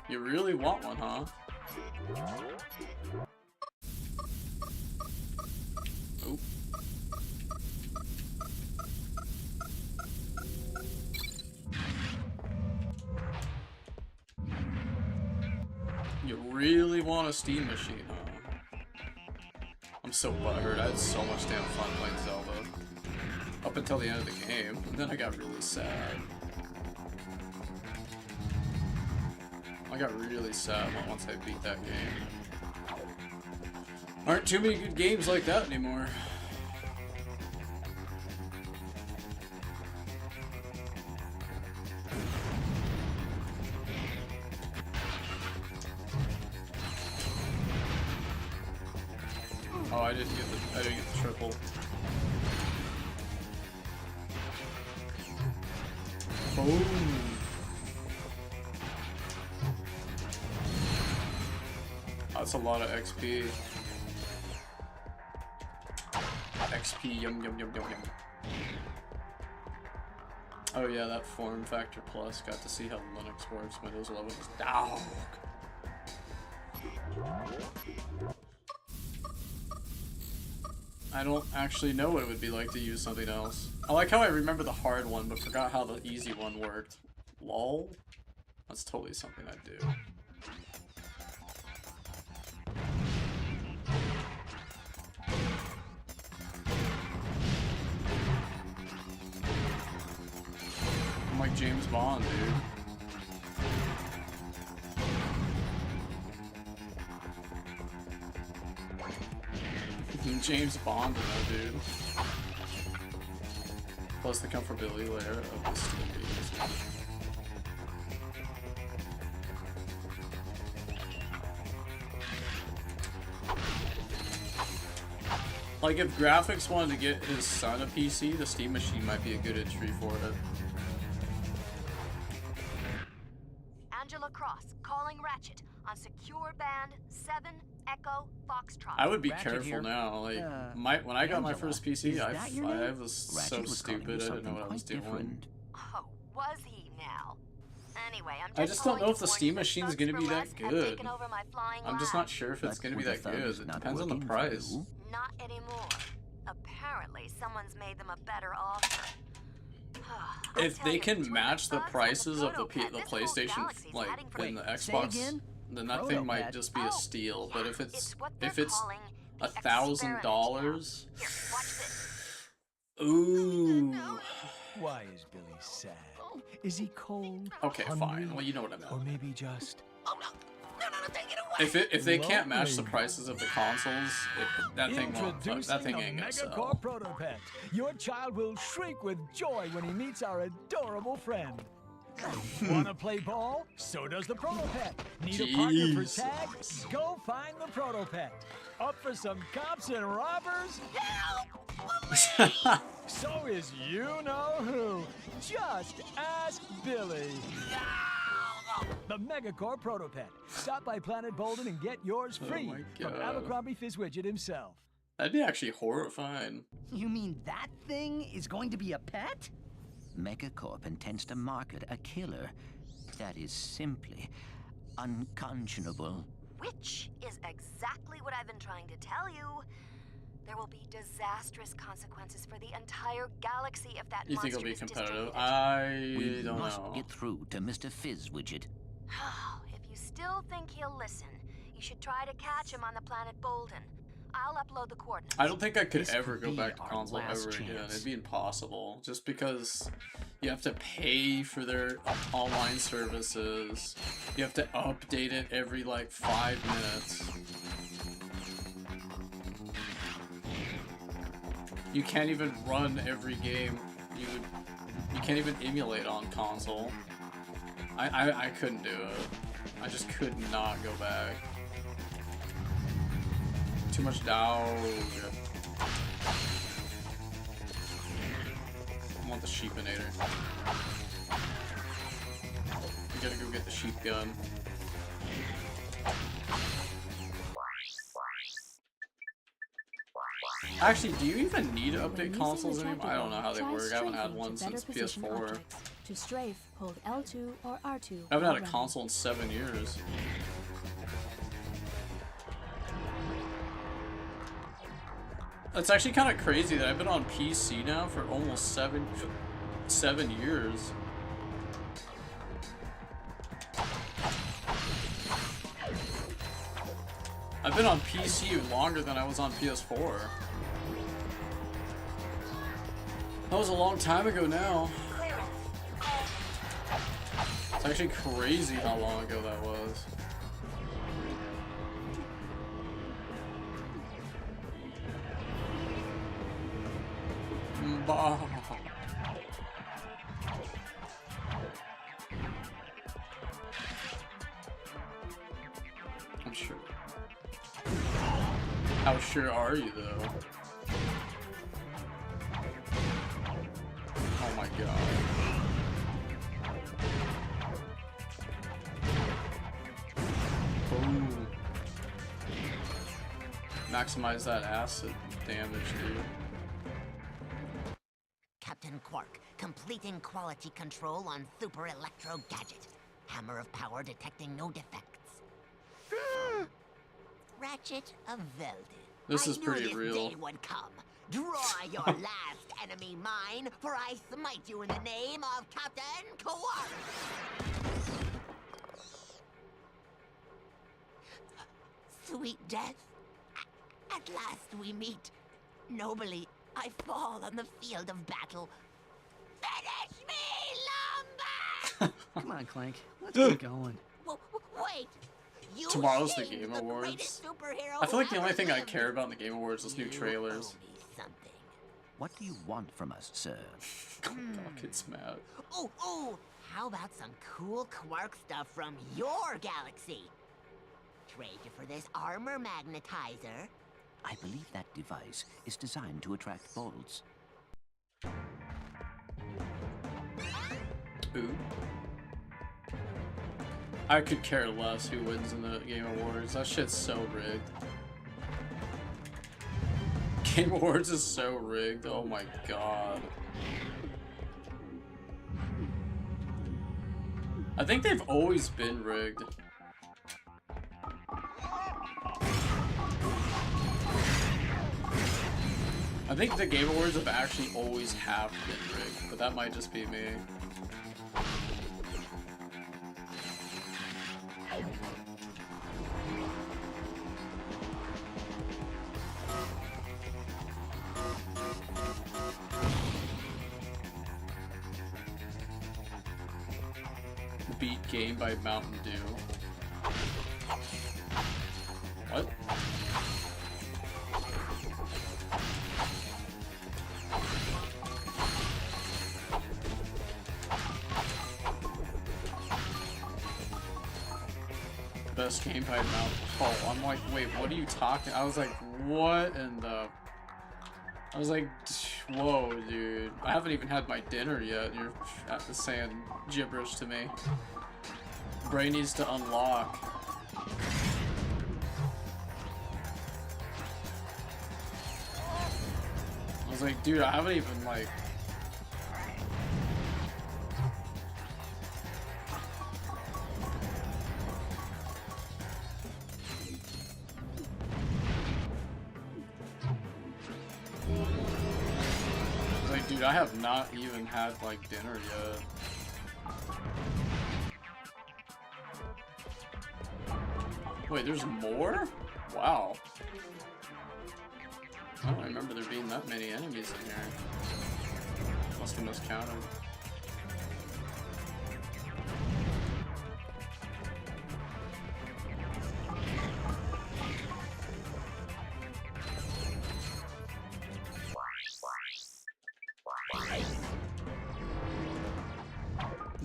You really want one, huh? Oh. You really want a Steam machine, huh? I'm so butthurt. I had so much damn fun playing Zelda. Up until the end of the game, and then I got really sad. I got really sad once I beat that game. Aren't too many good games like that anymore. Oh, I didn't get the triple. Boom. That's a lot of XP. XP, yum yum yum yum yum. Oh yeah, that Form Factor Plus. Got to see how Linux works. Windows 11 is dog. I don't actually know what it would be like to use something else. I like how I remember the hard one, but forgot how the easy one worked. Lol? That's totally something I'd do. I'm like James Bond, dude. James Bond, dude. Plus the comfortability layer of the Steam base. Like, if Graphics wanted to get his son a PC, the Steam Machine might be a good entry for it. Angela Cross, calling Ratchet on secure band 7 Echo Foxtrot. I would be Ratchet careful here. now. Like, when I got my Angela, first PC, is that your name? I was so Ratchet was calling stupid, you I didn't know what I something was quite doing. different. Oh, was he now? Anyway, I'm just I just don't calling know to if the warn Steam you that Machine's folks gonna for be that less have good. taken over my flying I'm just lab. not sure if it's But gonna be with that the good. thumbs It not depends on the working for price. you. Not anymore. Apparently, someone's made them a better offer. I'll If tell they you, can between match the bugs and prices of the Protopet, this whole PlayStation, galaxy's like heading for in the Say Xbox, again? then that thing might Protopet? just be a steal. But if it's what it's they're calling the $1,000, Here, watch this. ooh. Why is Billy sad? Is he cold? Okay, hungry, fine. Well, you know what I Or meant. maybe just... If they can't match the Lovely. prices of the consoles, that thing won't. Introducing That thing the ain't gonna Megacore sell. Protopet. Your child will shriek with joy when he meets our adorable friend. Wanna play ball? So does the Protopet. Need a partner for Jeez. tag? Go find the Protopet. Up for some cops and robbers? So is you know who. Just ask Billy. The Megacore Protopet. Stop by Planet Bolden and get yours free my from God. Abercrombie Fizzwidget himself. That'd be actually horrifying. You mean that thing is going to be a pet? Megacorp intends to market a killer that is simply unconscionable. Which is exactly what I've been trying to tell you. There will be disastrous consequences for the entire galaxy if that You think monster it'll be is competitive? distributed. I We don't must know. get through to Mr. Fizzwidget. If you still think he'll listen, you should try to catch him on the planet Bolden. I'll upload the coordinates. I don't think I could This ever could go be back to our console last ever again. chance. It'd be impossible. Just because you have to pay for their online services. You have to update it every like 5 minutes. You can't even run every game. You can't even emulate on console. I couldn't do it. I just could not go back. Too much dog. I want the sheepinator. You gotta go get the sheep gun. Actually, do you even need to When update using consoles the anymore? I don't know how they try work. I haven't had strafing one to better since position PS4. objects. To strafe, hold L2 or R2. I haven't had while a running. console in 7 years. It's actually kind of crazy that I've been on PC now for almost seven years. I've been on PC longer than I was on PS4. That was a long time ago now. It's actually crazy how long ago that was. Bah. I'm sure. How sure are you, though? Oh my god. Boom. Maximize that acid damage, dude. Captain Quark, completing quality control on Super Electro Gadget. Hammer of power detecting no defects. Ratchet of Velden. This is pretty I knew real. this day would come. Draw your last enemy mine, for I smite you in the name of Captain Quark. Sweet death. At last we meet. Nobly, I fall on the field of battle. Finish me, Lumber! Come on, Clank. Let's get going. Wait! You Tomorrow's the shamed Game the Awards. greatest superhero I feel like the only ever thing I lived. care about in the Game Awards is new You trailers. owe me something. What do you want from us, sir? God, it's mad. Ooh, how about some cool quark stuff from your galaxy? Trade you for this armor magnetizer. I believe that device is designed to attract bolts. Ooh. I could care less who wins in the Game Awards. That shit's so rigged. Game Awards is so rigged. Oh my god. I think they've always been rigged. I think the Game Awards have actually always have been rigged, but that might just be me. Beat game by Mountain Dew. What? Best game by Mountain. Oh, I'm like, wait, what are you talking? I was like, what in the? I was like, whoa, dude. I haven't even had my dinner yet. You're saying gibberish to me. Brain needs to unlock. I was like, dude, I haven't even like. Like, dude, I have not even had like dinner yet. Wait, there's more? Wow. I don't remember there being that many enemies in here. Must have miscounted.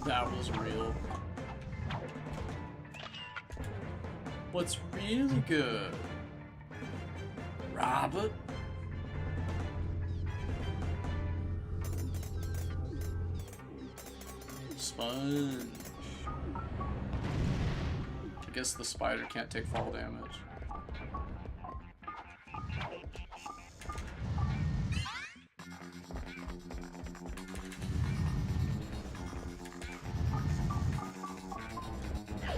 That was real. What's really good? Robert? Sponge. I guess the spider can't take fall damage.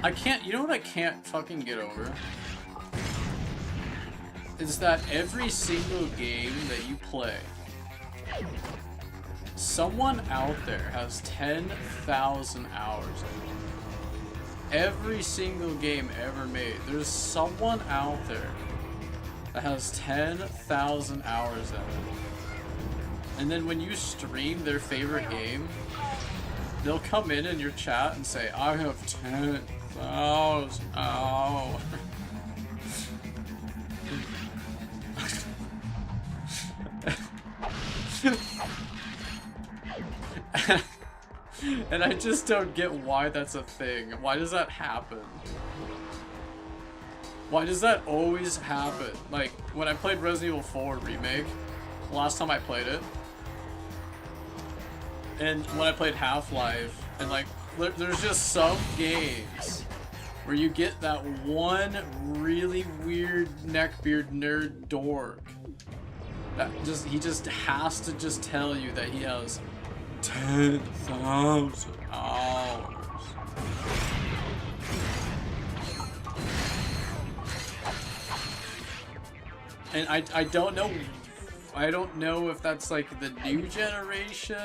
I can't, you know what I can't fucking get over? Is that every single game that you play, someone out there has 10,000 hours of it. Every single game ever made, there's someone out there that has 10,000 hours of it. And then when you stream their favorite game, they'll come in your chat and say, I have 10,000 hours. And I just don't get why that's a thing. Why does that happen? Why does that always happen? Like, when I played Resident Evil 4 Remake, last time I played it, and when I played Half-Life, and like, there's just some games where you get that one really weird neckbeard nerd dork that he just has to just tell you that he has 10,000 hours. And I don't know. I don't know if that's like the new generation.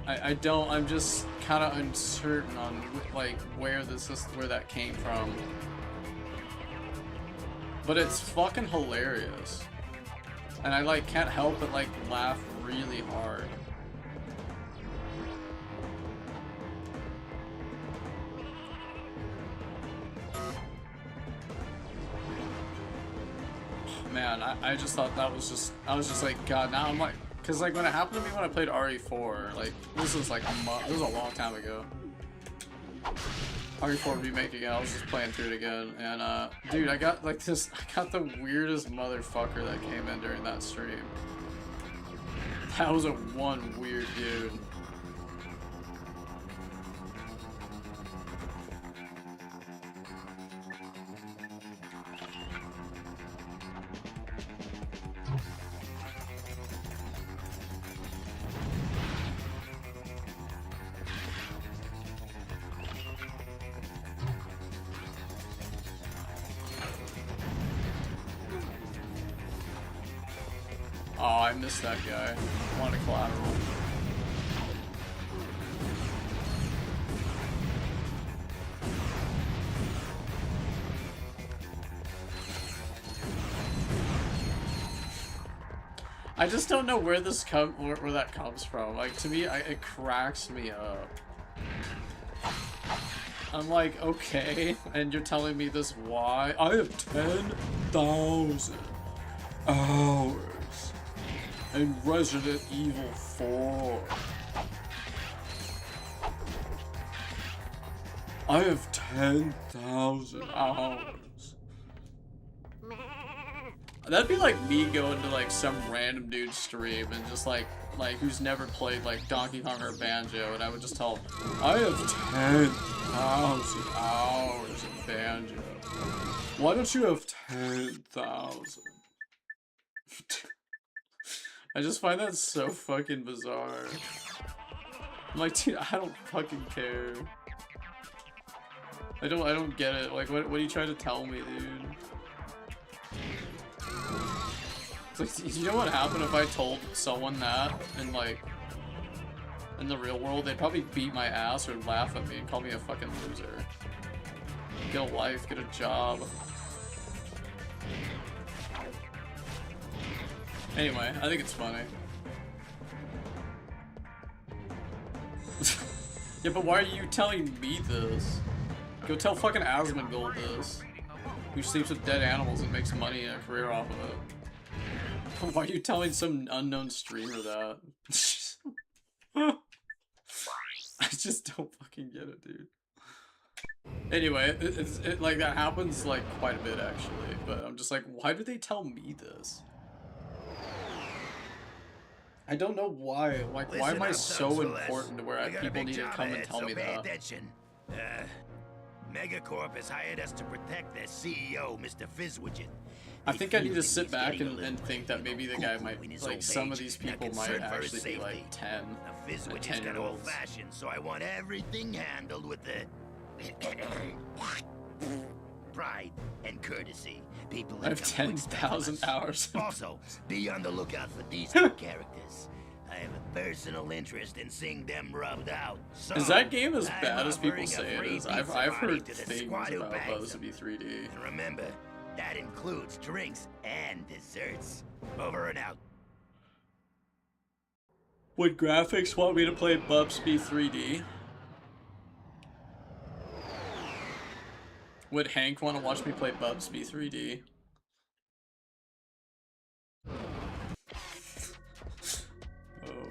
I'm just kind of uncertain on like where that came from. But it's fucking hilarious. And I like can't help but like laugh really hard. Man, I just thought that was just, I was just like, God, now I'm like, cause like when it happened to me when I played RE4, like, this was like this was a long time ago. RE4 remake again, I was just playing through it again, and dude, I got like this, I got the weirdest motherfucker that came in during that stream. That was a one weird dude. Oh, I missed that guy. Wanted collateral. I just don't know where this where that comes from. Like, to me, it cracks me up. I'm like, okay, and you're telling me this why? I have 10,000 hours in Resident Evil 4. I have 10,000 hours. That'd be like me going to like some random dude's stream and just like who's never played like Donkey Kong or Banjo, and I would just tell him, I have 10,000 hours in Banjo. Why don't you have 10,000? I just find that so fucking bizarre. I'm like, dude, I don't fucking care. I don't get it. Like, what are you trying to tell me, dude? It's like, you know what happened if I told someone that and like in the real world? They'd probably beat my ass or laugh at me and call me a fucking loser. Get a life, get a job. Anyway, I think it's funny. Yeah, but why are you telling me this? Go tell fucking Asmongold this. Who sleeps with dead animals and makes money and a career off of it. Why are you telling some unknown streamer that? I just don't fucking get it, dude. Anyway, it like that happens like quite a bit actually, but I'm just like, why do they tell me this? I don't know why. Like, why am I so important to where people need to come and tell me that? Megacorp has hired us to protect their CEO, Mr. Fizzwidget. I think I need to sit back and think that maybe the guy might, like, some of these people might actually be like 10. The Fizzwidget's got old-fashioned, so I want everything handled with the pride and courtesy. People I have 10,000 hours. Also, be on the lookout for these two characters. I have a personal interest in seeing them rubbed out. So is that game as bad as people say it is? I've heard things about Bubs to be 3D. And remember, that includes drinks and desserts. Over and out. Would graphics want me to play Bubs be 3D? Would Hank want to watch me play Bubs be 3D? Oh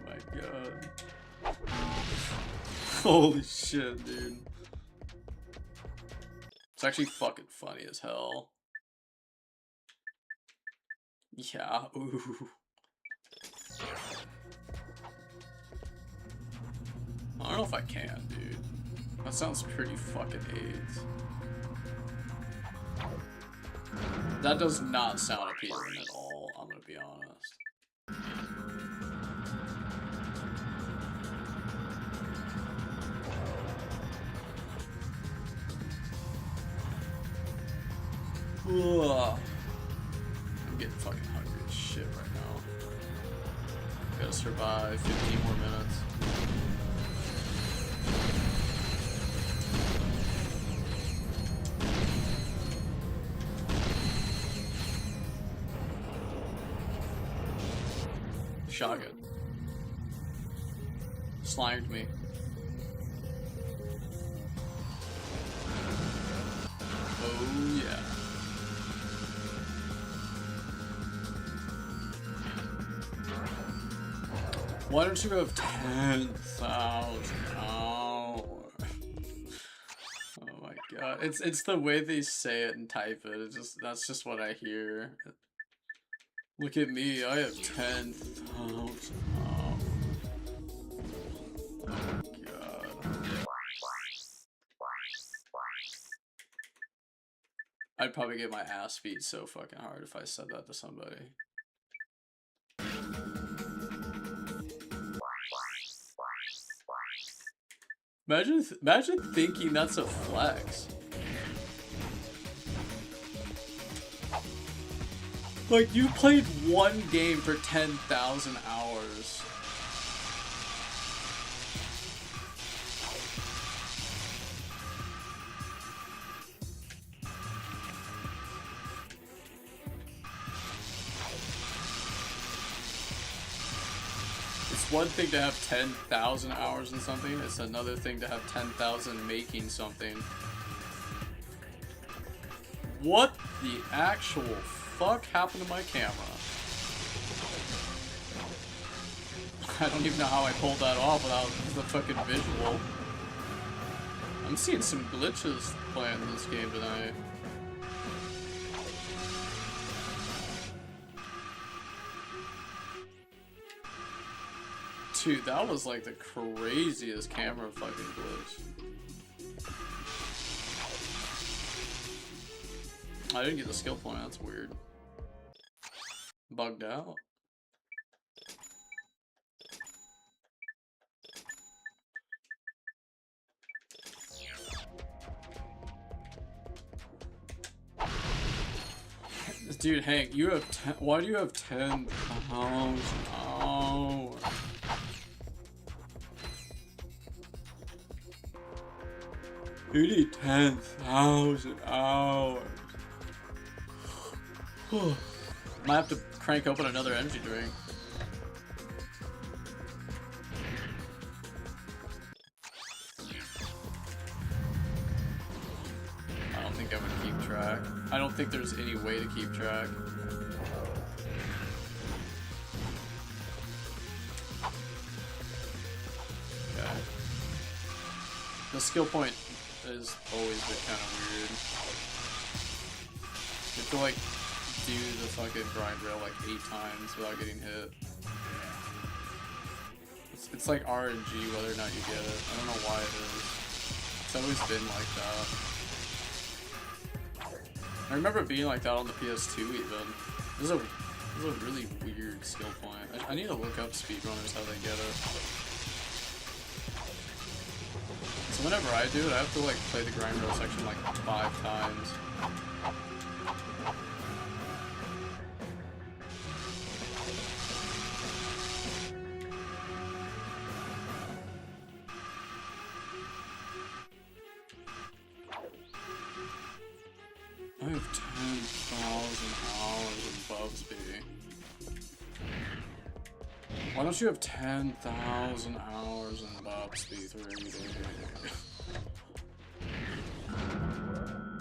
my god. Holy shit, dude. It's actually fucking funny as hell. Yeah, ooh. I don't know if I can, dude. That sounds pretty fucking AIDS. That does not sound appealing at all, I'm gonna be honest. Ugh. I'm getting fucking hungry as shit right now. Gotta survive 15 more minutes. Shotgun. Slimed me. Oh yeah. Why don't you have 10,000 hours? Oh my god. It's the way they say it and type it. It's just that's just what I hear. Look at me, I have 10,000 hours. Oh god. I'd probably get my ass beat so fucking hard if I said that to somebody. Imagine thinking that's a flex. Like, you played one game for 10,000 hours. It's one thing to have 10,000 hours in something, it's another thing to have 10,000 making something. What the actual fuck happened to my camera? I don't even know how I pulled that off without the fucking visual. I'm seeing some glitches playing this game tonight. Dude, that was like the craziest camera fucking glitch. I didn't get the skill point, that's weird. Bugged out. Dude, Hank, you have why do you have 10,000 hours? You need 10,000 hours. Might have to crank open another energy drink. I don't think I'm gonna keep track. I don't think there's any way to keep track. Okay. The skill point has always been kind of weird. You have to like do the fucking grind rail like 8 times without getting hit. It's like RNG whether or not you get it. I don't know why it is. It's always been like that. I remember it being like that on the PS2 even. This is a really weird skill point. I need to look up speedrunners how they get it. So whenever I do it, I have to like play the grind rail section like 5 times. I have 10,000 hours in Bubsby. Why don't you have 10,000 hours in Bubsby 3D?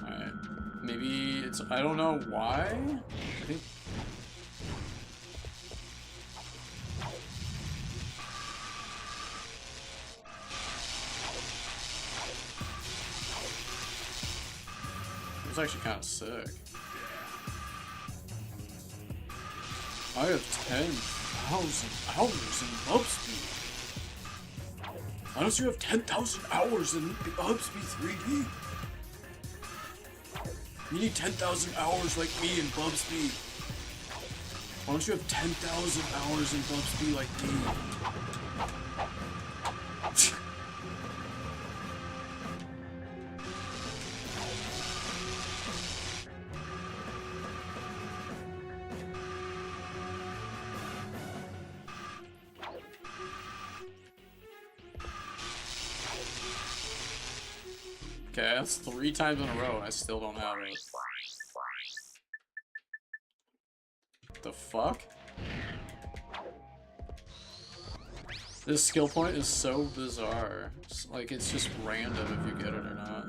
Alright. Maybe it's... I don't know why? I think... It's actually kind of sick. I have 10,000 hours in Bubsby. Why don't you have 10,000 hours in Bubsby 3D? You need 10,000 hours like me in Bubsby. Why don't you have 10,000 hours in Bubsby like me? Okay, that's 3 times in a row and I still don't have it. The fuck? This skill point is so bizarre. Like, it's just random if you get it or not.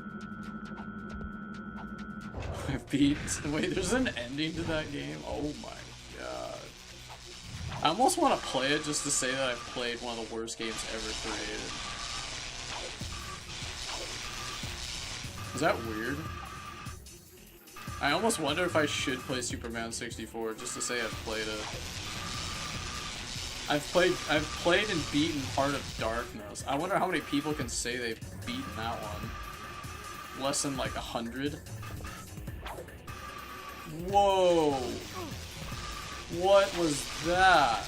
I beat... Wait, there's an ending to that game? Oh my god. I almost want to play it just to say that I've played one of the worst games ever created. Is that weird? I almost wonder if I should play Superman 64 just to say I've played it. I've played and beaten Heart of Darkness. I wonder how many people can say they've beaten that one. Less than like 100? Whoa! What was that?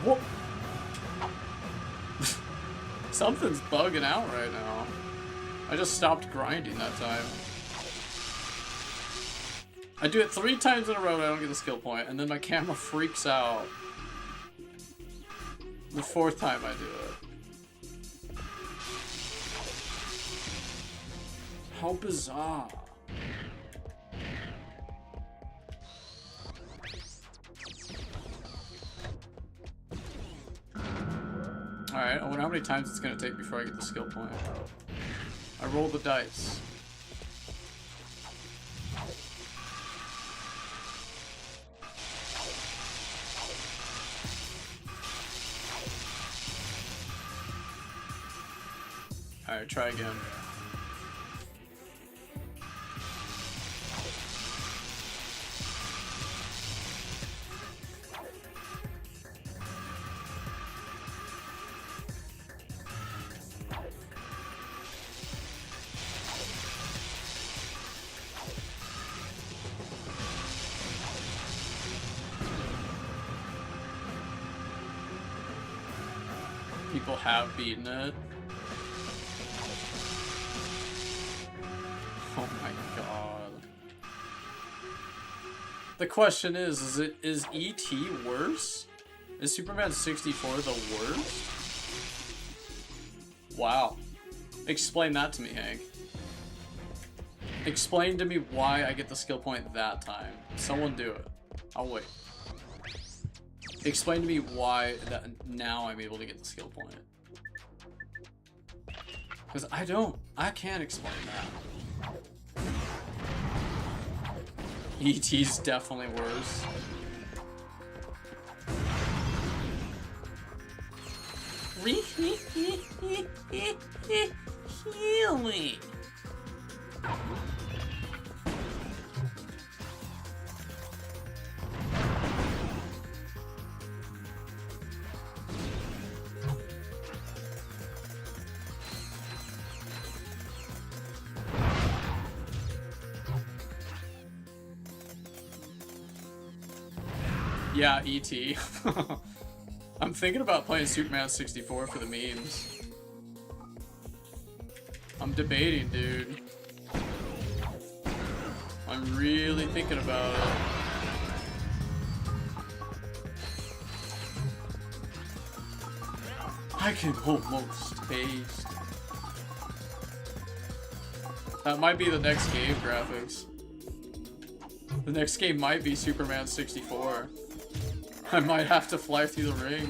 What? Something's bugging out right now. I just stopped grinding that time. I do it 3 times in a row and I don't get the skill point, and then my camera freaks out. The 4th time I do it. How bizarre. Alright, I wonder how many times it's gonna take before I get the skill point. I roll the dice. Alright, try again. People have beaten it. Oh my god. The question is E.T. worse? Is Superman 64 the worst? Wow. Explain that to me, Hank. Explain to me why I get the skill point that time. Someone do it. I'll wait. Explain to me why that now I'm able to get the skill point. Because I can't explain that. E.T.'s definitely worse. Healing. Yeah, E.T. I'm thinking about playing Superman 64 for the memes. I'm debating, dude. I'm really thinking about it. I can almost taste. That might be the next game, graphics. The next game might be Superman 64. I might have to fly through the rings.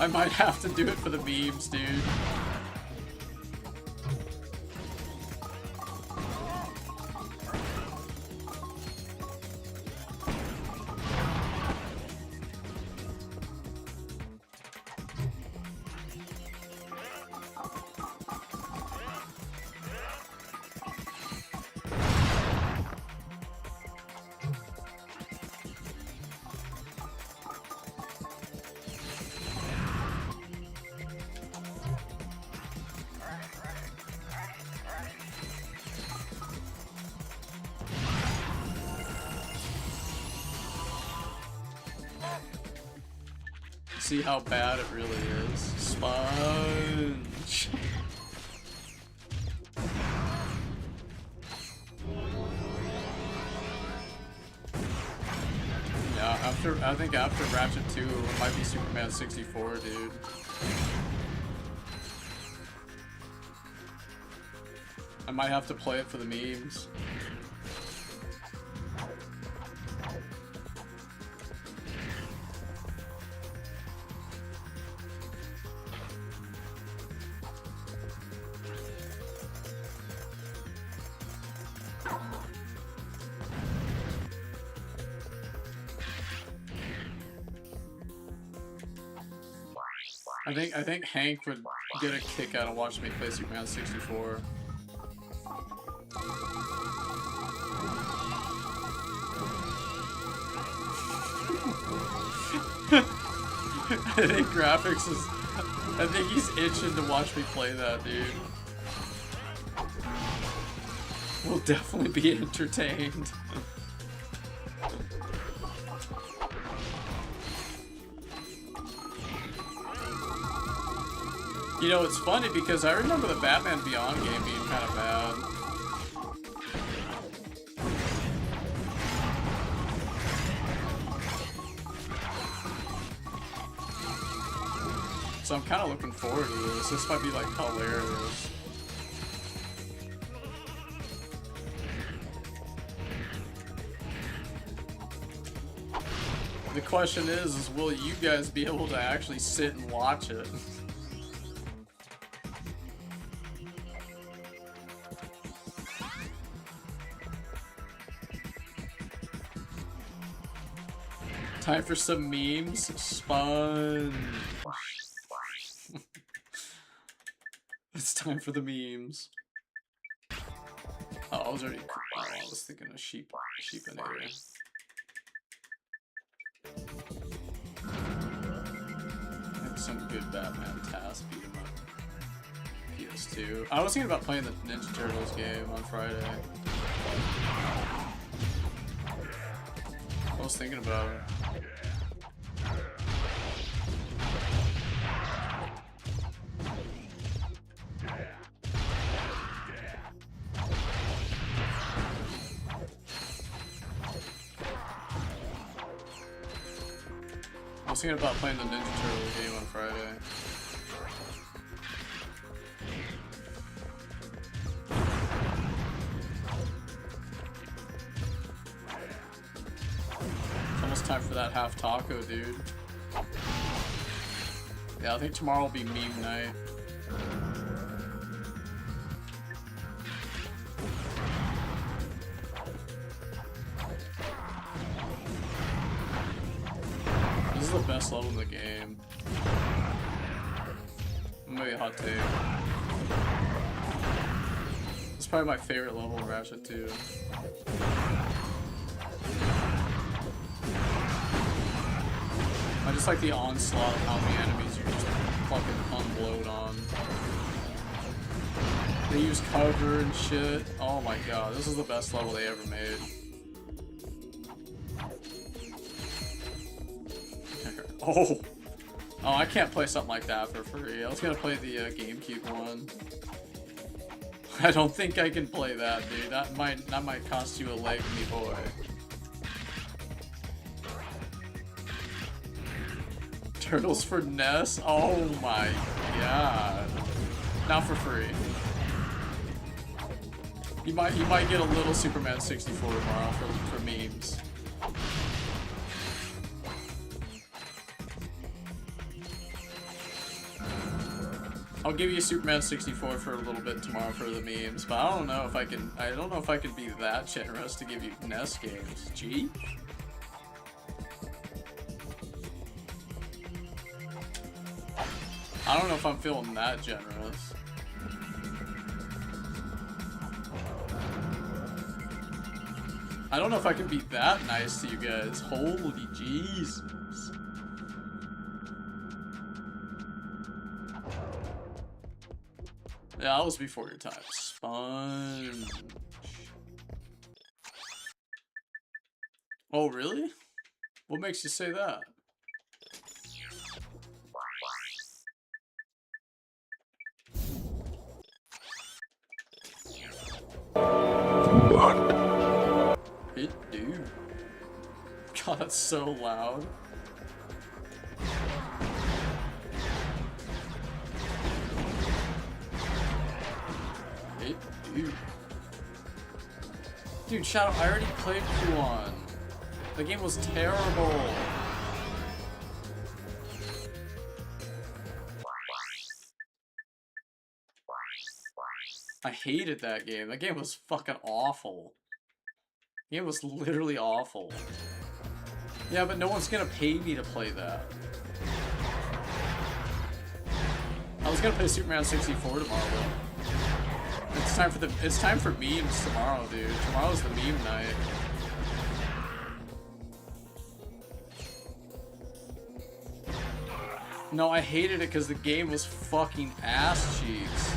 I might have to do it for the memes, dude. See how bad it really is. Sponge. Yeah, I think after Ratchet 2, it might be Superman 64, dude. I might have to play it for the memes. I think Hank would get a kick out of watching me play Superman 64. I think graphics is... I think he's itching to watch me play that, dude. We'll definitely be entertained. You know, it's funny because I remember the Batman Beyond game being kind of bad. So I'm kind of looking forward to this. This might be like hilarious. The question is will you guys be able to actually sit and watch it? Time for some memes. Sponge. It's time for the memes. Oh, I was already. Oh, I was thinking of sheepinator. Some good Batman task beat 'em up. PS2. I was thinking about playing the Ninja Turtles game on Friday. I was thinking about it. I was thinking about playing the Ninja Turtles game on Friday. It's almost time for that half taco, dude. Yeah, I think tomorrow will be meme night. This is the best level in the game. Maybe a hot take. It's probably my favorite level in Ratchet 2. I just like the onslaught of how many enemies you just fucking unload on. They use cover and shit. Oh my god, this is the best level they ever made. Oh! Oh, I can't play something like that for free. I was gonna play the GameCube one. I don't think I can play that, dude. That might cost you a leg, me boy. Turtles for NES? Oh my god. Not for free. You might get a little Superman 64 tomorrow for memes. I'll give you Superman 64 for a little bit tomorrow for the memes, but I don't know if I can be that generous to give you NES games. Gee? I don't know if I'm feeling that generous. I don't know if I can be that nice to you guys. Holy Jesus. Yeah, that was before your time. Sponge. Oh, really? What makes you say that? What? It do. God, that's so loud. It do. Dude, Shadow, I already played Q1. The game was terrible. I hated that game. That game was fucking awful. The game was literally awful. Yeah, but no one's gonna pay me to play that. was gonna play Superman 64 tomorrow though. It's time for memes tomorrow, dude. Tomorrow's the meme night. No, I hated it because the game was fucking ass cheeks.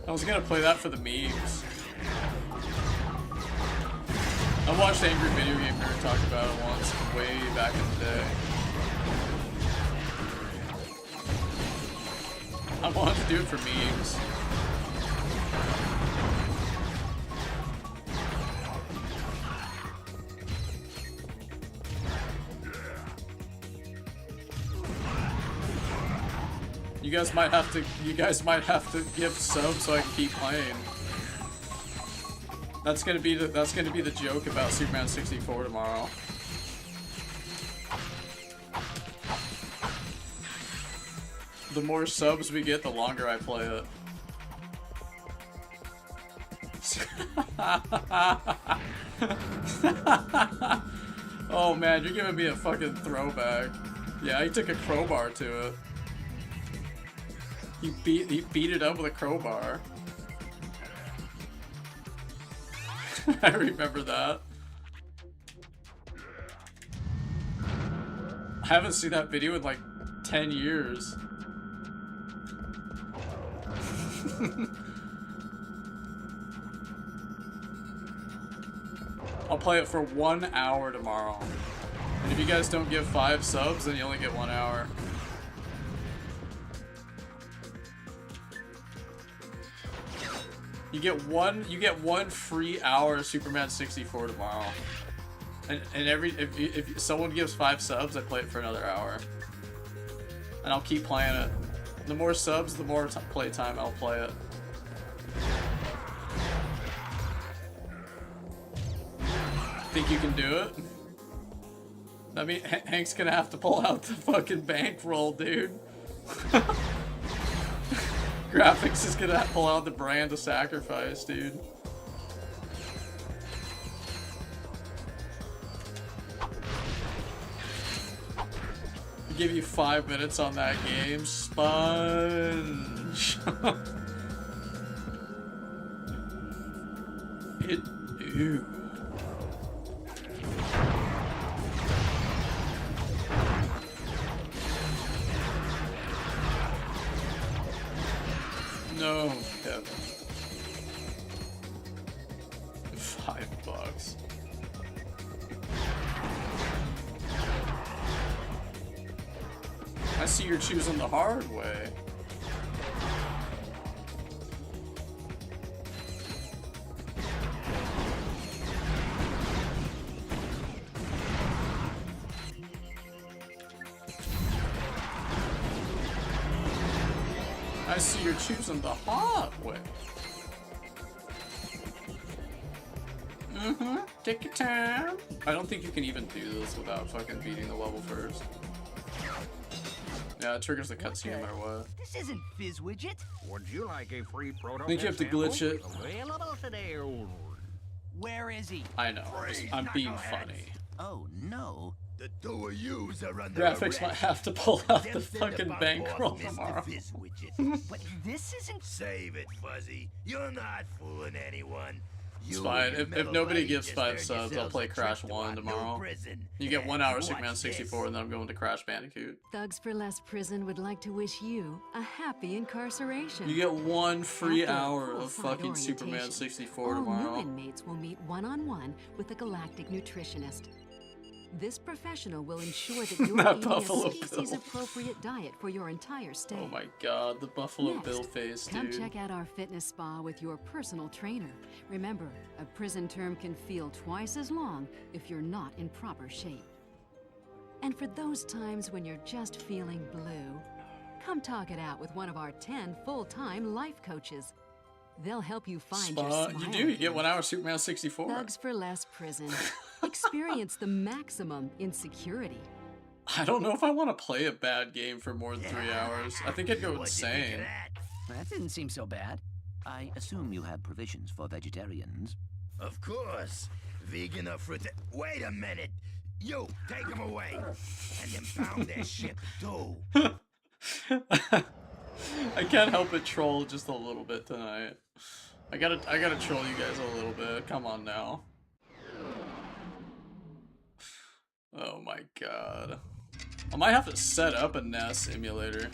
I was gonna play that for the memes. I watched Angry Video Game Nerd talk about it once, way back in the day. I wanted to do it for memes. You guys might have to give subs so I can keep playing. That's gonna be the joke about Superman 64 tomorrow. The more subs we get, the longer I play it. Oh man, you're giving me a fucking throwback. Yeah, he took a crowbar to it. He beat it up with a crowbar. I remember that. I haven't seen that video in like 10 years. I'll play it for 1 hour tomorrow. And if you guys don't give 5 subs, then you only get 1 hour. You get one free hour of Superman 64 tomorrow. And if someone gives 5 subs, I play it for another hour. And I'll keep playing it. The more subs, the more play time I'll play it. Think you can do it? I mean, Hank's gonna have to pull out the fucking bankroll, dude. Graphics is gonna pull out the brand of sacrifice, dude. I'll give you 5 minutes on that game, sponge. Ew. No, Kevin. $5. I see you're choosing the hard way. I see you're choosing the hard way. Take your time. I don't think you can even do this without fucking beating the level first. Yeah, it triggers the cutscene no matter what. This isn't Fizz Widget. Would you like a free prototype? I think you have to glitch it. Available today. Where is he? I know. I'm being funny. Oh no. The two of yous are under Graphics might have to pull out the fucking bankroll tomorrow. But this isn't. Save it, Fuzzy. You're not fooling anyone. It's fine. If nobody gives 5 subs, I'll play Crash 1 tomorrow. You get 1 hour Superman 64, and then I'm going to Crash Bandicoot. Thugs for Less Prison would like to wish you a happy incarceration. You get 1 free After a hour of full-side fucking Superman orientation, 64 all tomorrow. new inmates will meet one-on-one with a galactic nutritionist. This professional will ensure that you're That eating Buffalo a species-appropriate Bill. diet for your entire stay. Oh my god, the Buffalo Next, Bill face, come dude. check out our fitness spa with your personal trainer. Remember, a prison term can feel twice as long if you're not in proper shape. And for those times when you're just feeling blue, come talk it out with one of our 10 full-time life coaches. They'll help you find your smile. You do. You get 1 hour Superman 64. Thugs for Less Prison. Experience the maximum in security. I don't know if I want to play a bad game for more than 3 hours. I think I'd go insane. That didn't seem so bad. I assume you have provisions for vegetarians. Of course. Vegan or fruit. Wait a minute. You, take them away. And impound their shit, too. I can't help but troll just a little bit tonight. I gotta troll you guys a little bit. Come on now. Oh my god. I might have to set up a NES emulator.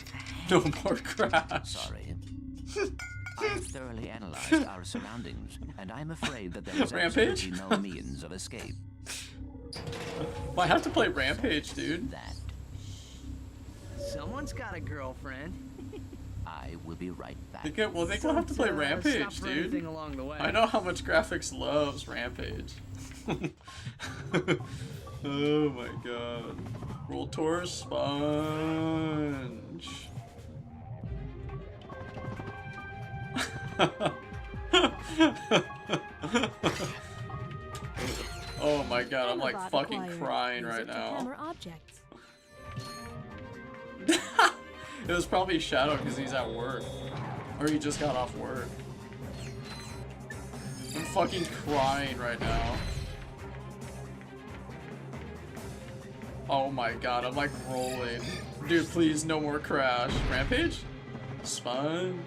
No more crash. Sorry. I have thoroughly analyzed our surroundings, and I'm afraid that there is Rampage? absolutely no means of escape. Might have to play Rampage, dude. That Someone's got a girlfriend. I will be right back. They will have to play Rampage, stop for dude. anything along the way. I know how much graphics loves Rampage. Oh my god. World Tour Sponge. Oh my god, I'm like fucking crying right now. Objects. It was probably Shadow because he's at work. Or he just got off work. I'm fucking crying right now. Oh my god, I'm like rolling. Dude, please, no more crash. Rampage? Sponge?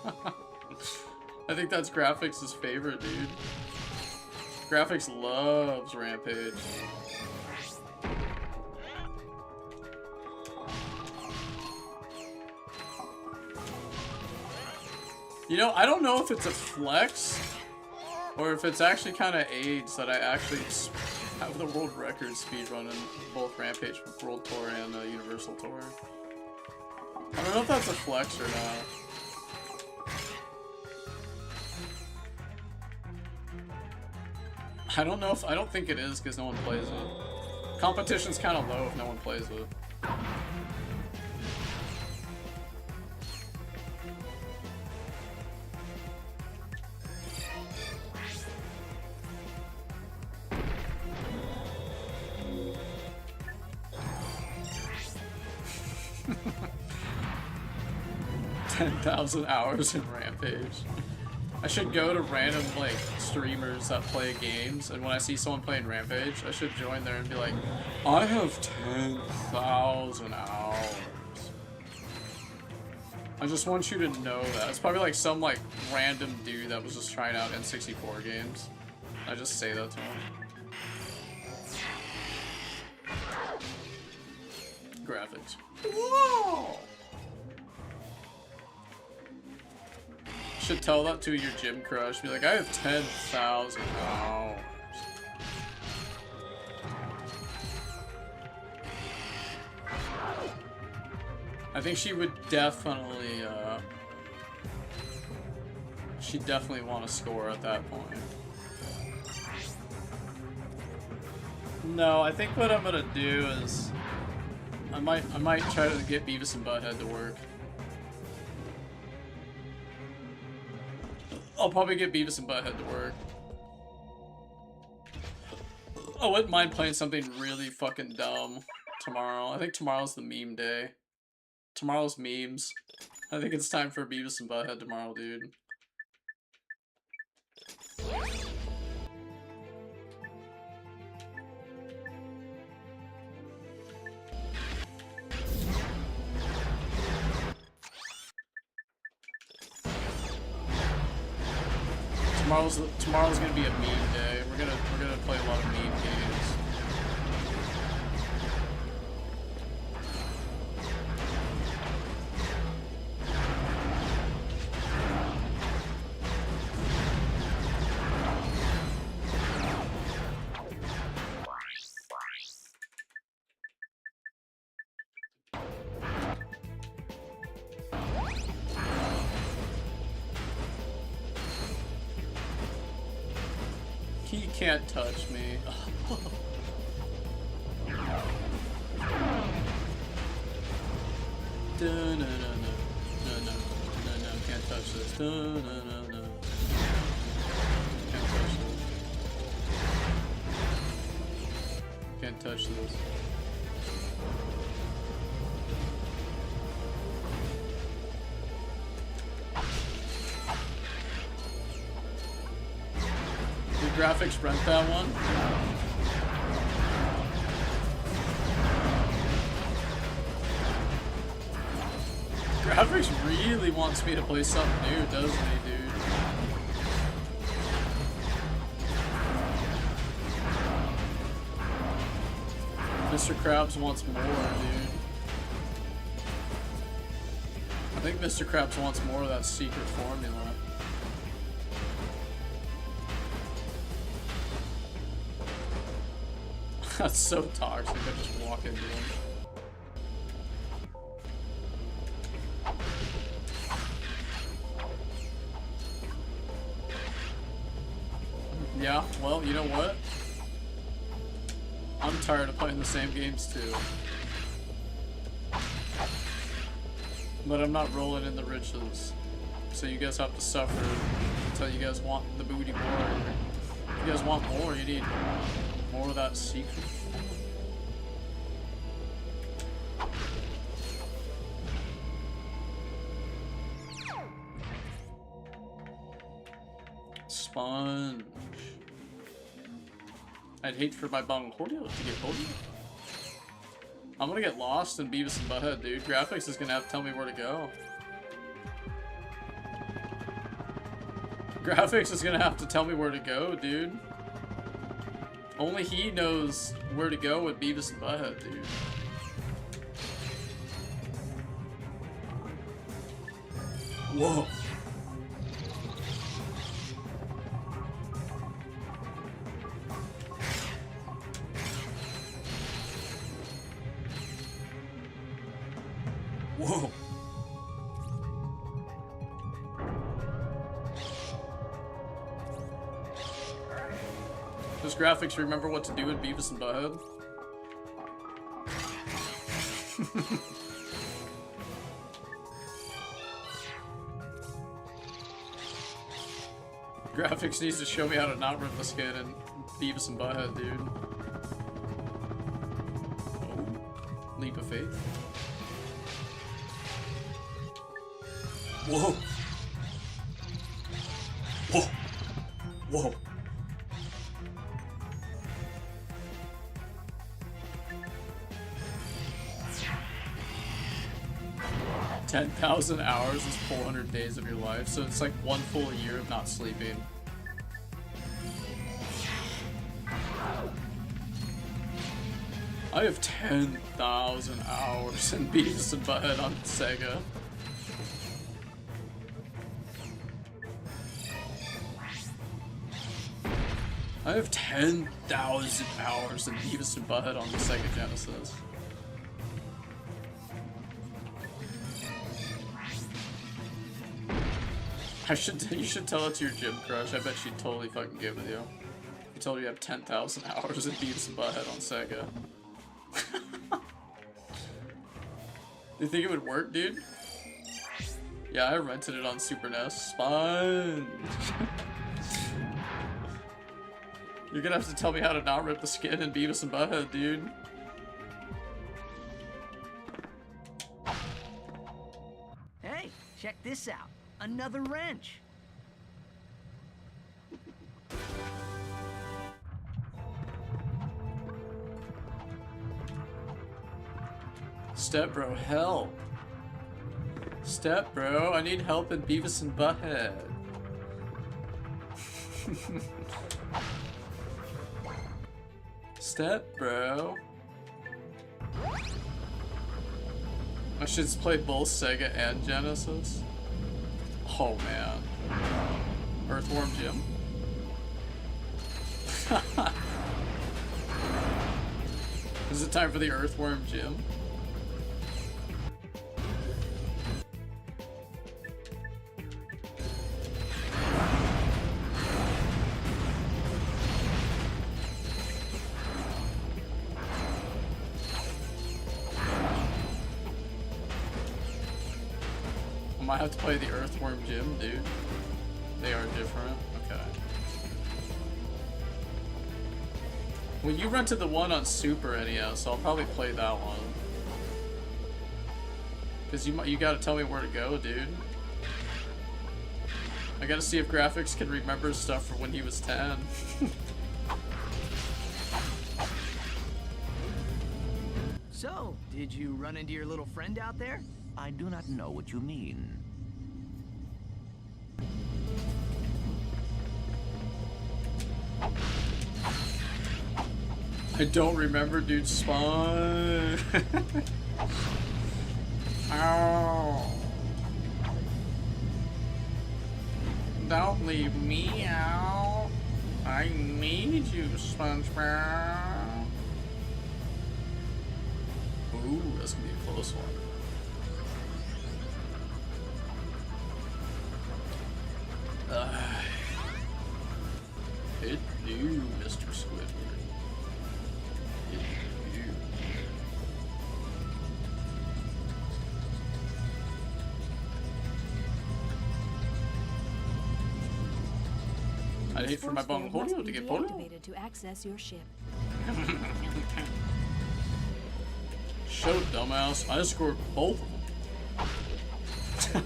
I think that's Graphics' favorite, dude. Graphics loves Rampage. You know, I don't know if it's a flex or if it's actually kind of AIDS that I actually have the world record speedrun in both Rampage World Tour and Universal Tour. I don't know if that's a flex or not. I don't think it is because no one plays it. Competition's kind of low if no one plays it. $10,000 hours in Rampage. I should go to random like streamers that play games, and when I see someone playing Rampage, I should join there and be like, I have 10,000 hours. I just want you to know that. It's probably like some like random dude that was just trying out N64 games. I just say that to him. Graphics. Whoa! Should tell that to your gym crush. Be like, I have 10,000 hours. I think she would definitely, she'd definitely want to score at that point. No, I think what I'm gonna do is, I might try to get Beavis and Butthead to work. I'll probably get Beavis and Butthead to work. I wouldn't mind playing something really fucking dumb tomorrow. I think tomorrow's the meme day. Tomorrow's memes. I think it's time for Beavis and Butthead tomorrow, dude. Tomorrow's gonna be a meme day. We're gonna play a lot of meme games. He can't touch me. No, can't touch this. No. Can't touch this. Can't touch this. Graphics rent that one? Graphics really wants me to play something new, doesn't he, dude? Mr. Krabs wants more, dude. I think Mr. Krabs wants more of that secret formula. That's so toxic, I just walk into him. Yeah, well, you know what? I'm tired of playing the same games too. But I'm not rolling in the riches. So you guys have to suffer until you guys want the booty more. If you guys want more, you need more of that secret. Sponge. I'd hate for my Bongorio to get bullied. I'm gonna get lost in Beavis and Butthead, dude. Graphics is gonna have to tell me where to go. Graphics is gonna have to tell me where to go, dude. Only he knows where to go with Beavis and Butthead, dude. Whoa. Whoa. Does Graphics remember what to do in Beavis and Butthead? Graphics needs to show me how to not rip the skin in Beavis and Butthead, dude. Oh. Leap of faith. Whoa! Whoa! Whoa! $10,000 hours is 400 days of your life, so it's like 1 full year of not sleeping. I have 10,000 hours in Beavis and Butthead on Sega. I have 10,000 hours in Beavis and Butthead on the Sega Genesis. You should tell it to your gym crush. I bet she'd totally fucking give with you. You told her you have 10,000 hours in Beavis and Butthead on Sega. You think it would work, dude? Yeah, I rented it on Super NES. Sponge. You're gonna have to tell me how to not rip the skin in Beavis and Butthead, dude. Hey, check this out. Another wrench. Step bro, help. Step bro, I need help in Beavis and Butthead. Step bro. I should play both Sega and Genesis. Oh man. Earthworm Jim. Is it time for the Earthworm Jim? I might have to play the Earthworm Jim, dude. They are different. Okay. Well, you rented the one on Super NES, so I'll probably play that one. Cause you gotta tell me where to go, dude. I gotta see if graphics can remember stuff from when he was 10. So, did you run into your little friend out there? I do not know what you mean. I don't remember dude's spawn. Ow. Don't leave me out. I need you, SpongeBob. Ooh, that's gonna be a close one. Hit you, Mr. Squidward. Hit you. I'd hate for my Bongholio to get polio. To access your ship. Show, dumbass. I scored both of them.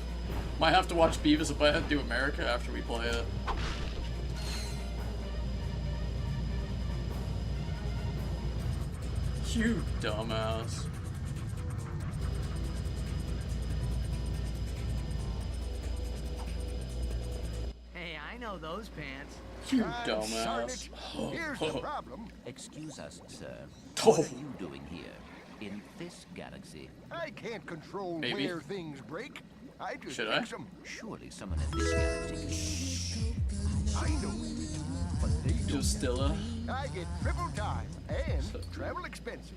Might have to watch Beavis and Butthead do America after we play it. You dumbass. Hey, I know those pants. You dumbass. Here's the problem. Excuse us, sir. Oh. What are you doing here? In this galaxy? I can't control Maybe. where things break. I just Should I? fix them. Surely someone in this galaxy I know, but they don't. Justilla. I get triple time and travel expenses.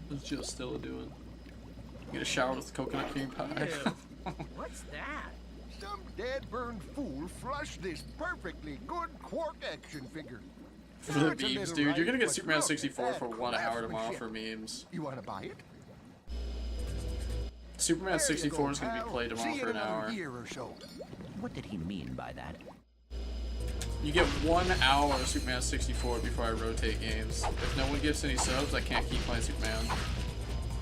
What's Justilla doing? Get a shower with coconut cream pie. What's that? Some dead-burned fool flushed this perfectly good Quark action figure. For the It's a memes, little dude. You're gonna light, get but Superman look 64 at for that 1 hour tomorrow for craftsmanship. memes. You want to buy it? Superman There you 64 go, is gonna be pal. played tomorrow See for you an in another hour. year or so. What did he mean by that? You get 1 hour of Superman 64 before I rotate games. If no one gives any subs, I can't keep playing Superman.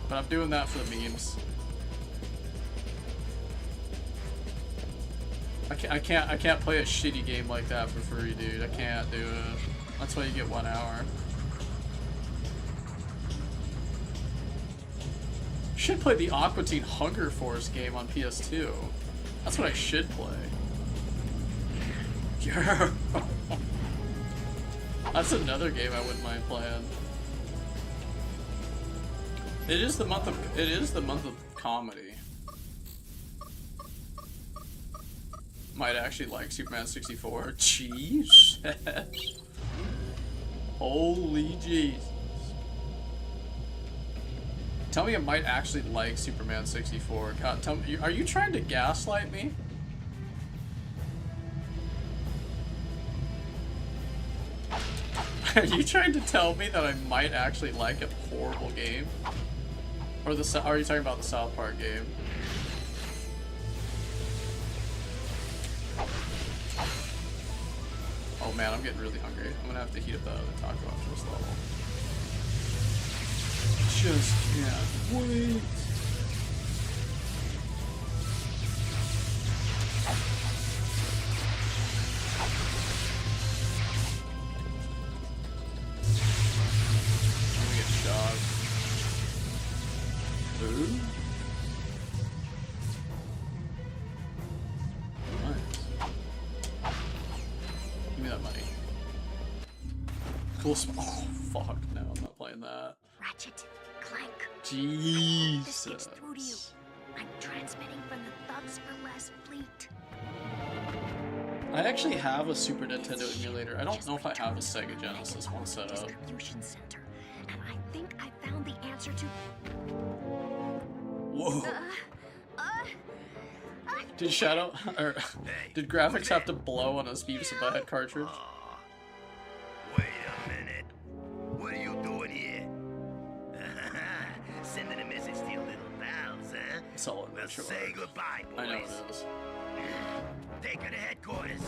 But I'm doing that for the memes. I can't play a shitty game like that for free, dude. I can't do it. That's why you get 1 hour. Should play the Aqua Teen Hunger Force game on PS2. That's what I should play. Yeah. That's another game I wouldn't mind playing. It is the month of comedy. Might actually like Superman 64. Jesus. Holy Jesus. Tell me I might actually like Superman 64. God, tell me, are you trying to gaslight me? Are you trying to tell me that I might actually like a horrible game? Or are you talking about the South Park game? Oh man, I'm getting really hungry. I'm gonna have to heat up the other taco after this level. Just can't wait. I'm gonna get shot. Ooh. Nice. Give me that money. Cool. Oh fuck! No, I'm not playing that. Ratchet, Clank. Jesus. This gets through to you. I'm transmitting from the Thugs for Less fleet. I actually have a Super Nintendo emulator. I don't know if I have a Sega Genesis one set up. Distribution center, and I think I found the answer to. Whoa. Did Shadow or did graphics have to blow on a Beavis and Butthead cartridge? Wait a minute. What are you doing here? Sending a message to your little pals, huh? Solid Well, retro say art. goodbye, boys. I know it is. Take her to headquarters.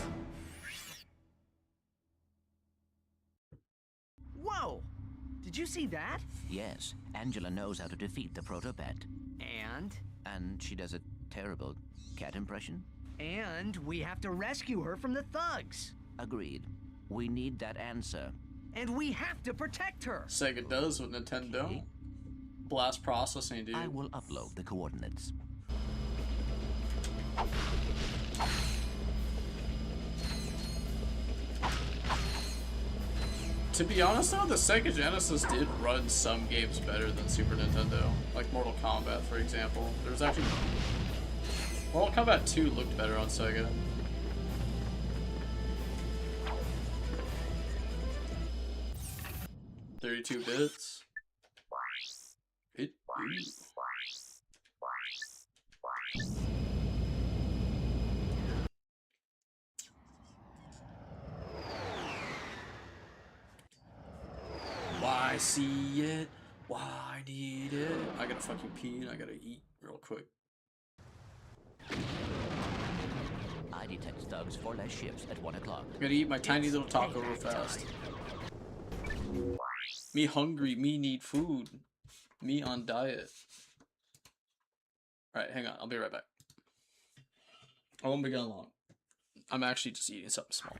Whoa! Did you see that? Yes, Angela knows how to defeat the Protopet. And? And she does a terrible cat impression. And we have to rescue her from the thugs. Agreed. We need that answer. And we have to protect her. Sega does what Nintendo don't. Okay. Blast processing, dude. I will upload the coordinates. To be honest though, the Sega Genesis did run some games better than Super Nintendo. Like Mortal Kombat, for example. There's actually... Mortal Kombat 2 looked better on Sega. $32 bits. Why see it? Why need it? I gotta fucking pee and I gotta eat real quick. I detect thugs for less ships at 1 o'clock. I gotta eat my tiny little taco real fast. Me hungry, me need food. Me on diet. Alright, hang on, I'll be right back. I won't be gone long. I'm actually just eating something small.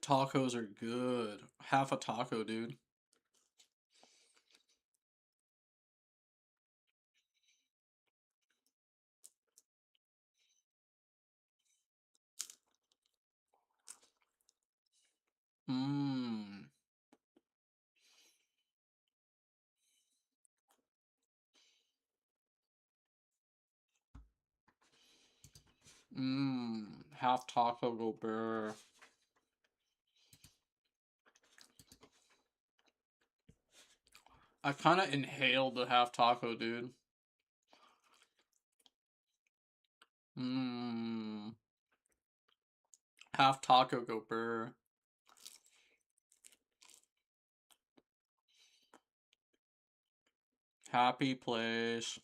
tacos are good. Half a taco, dude. Mmm. Mmm. Half taco go burr. I kind of inhaled the half taco, dude. Mmm. Half taco go burr. Happy place.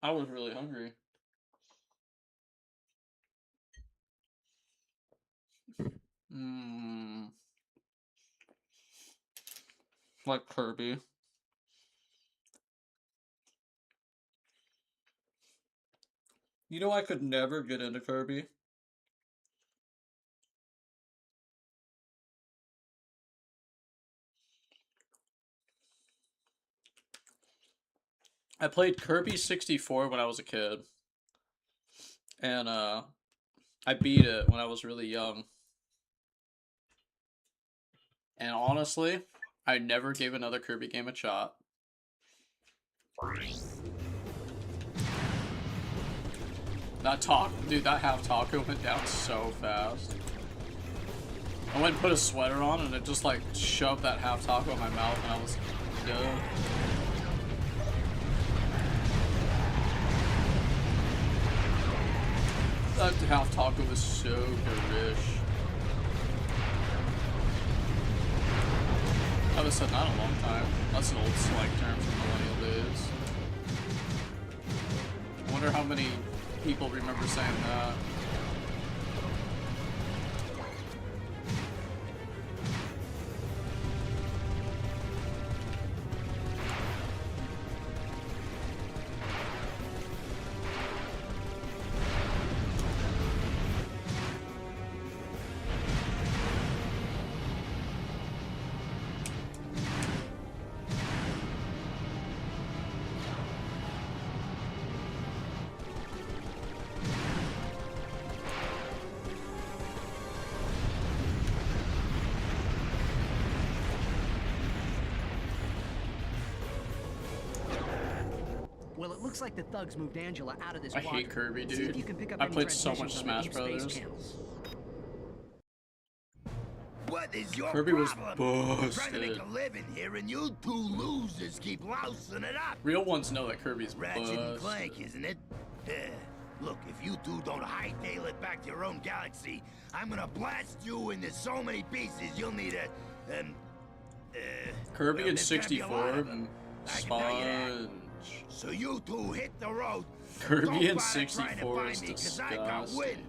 I was really hungry. Mmm. Like Kirby. You know I could never get into Kirby. I played Kirby 64 when I was a kid. And I beat it when I was really young. And honestly, I never gave another Kirby game a shot. Dude, that half taco went down so fast. I went and put a sweater on and it just like shoved that half taco in my mouth and I was done. That half taco was so delish. I haven't said that in a long time. That's an old slang term from Millennial days. I wonder how many people remember saying that. Well, it looks like the thugs moved Angela out of this I walker. hate Kirby, See if dude. you can pick up I any played so much transmissions on the Smash deep space Brothers. channels. What is your Kirby was problem? I'm trying to make busted. a living here, and you two losers keep lousing it up. Real ones know that Kirby's Ratchet and busted. Clank, isn't it? Look, if you two don't hightail it back to your own galaxy, I'm gonna blast you into so many pieces you'll need a, Kirby well, and there's gonna be a 64 lot of 'em. and I can tell you that. Sponge. So you two hit the road. Kirby Don't and bother trying to 64 find is me, 'cause I got disgusting. wind.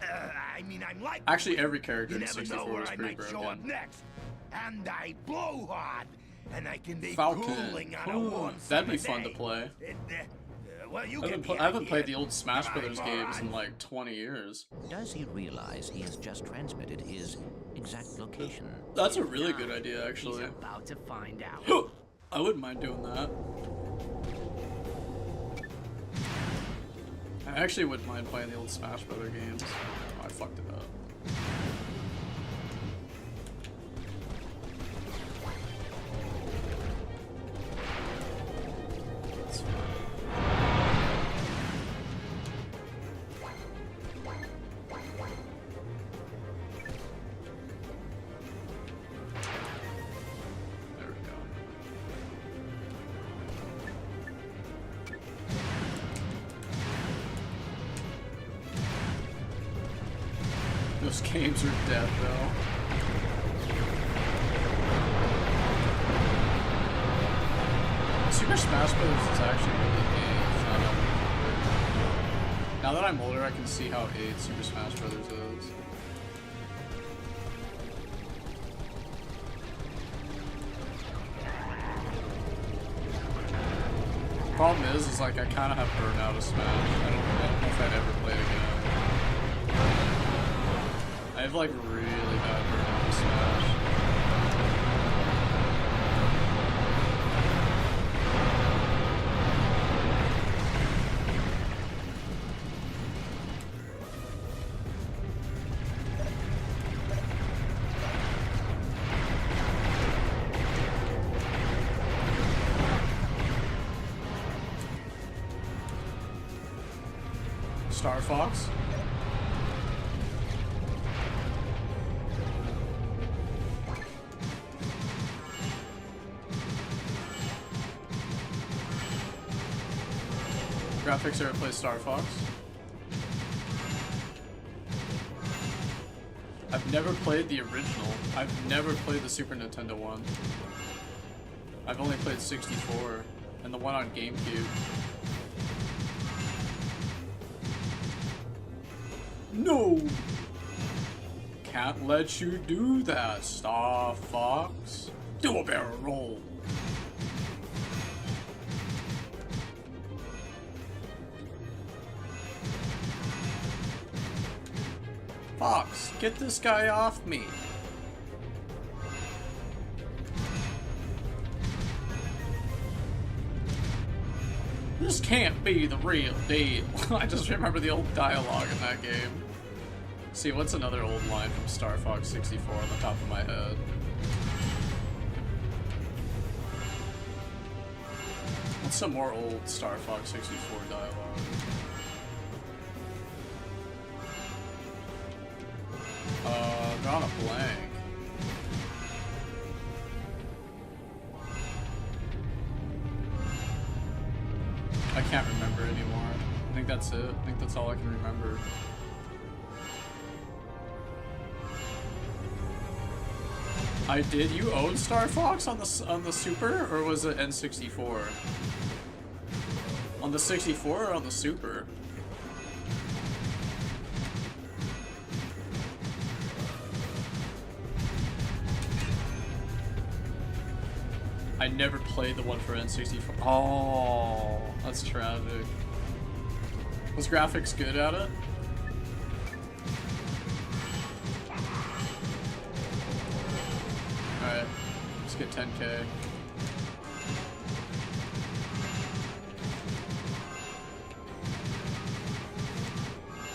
I mean, I'm like Actually, every character you in never know 64 where is I pretty might show up broken. next. And I blow hard, and I can be Falcon. cooling on a Ooh, warm that'd be summer fun to day. play. Well, you I get haven't, the I haven't idea. played the old Smash Come on, Brothers games in boys. like 20 years. Does he realize he has just transmitted his exact location? That's a really good idea, actually. He's about to find out. I wouldn't mind doing that. I actually wouldn't mind playing the old Smash Brothers games. Oh, I fucked it up. That's fine. There we go. Those games are dead, though. Super Smash Bros. Is actually really aged. Now that I'm older, I can see how aged Super Smash Bros. Is. Problem is like I kind of have burnt out of Smash. I don't know if I'd ever play it again. have like really bad burnout with Smash. Star Fox. Graphics ever play Star Fox? I've never played the original. I've never played the Super Nintendo one. I've only played 64 and the one on GameCube. No! Can't let you do that, Star Fox. Do a barrel roll. Fox, get this guy off me. This can't be the real deal. I just remember the old dialogue in that game. See, what's another old line from Star Fox 64 on the top of my head? What's some more old Star Fox 64 dialogue? Drawing a blank. I can't remember anymore. I think that's it. I think that's all I can remember. I did. You own Star Fox on the Super, or was it N64? On the 64 or on the Super? I never played the one for N64. Oh, that's tragic. Was graphics good at it? Alright, let's get 10K.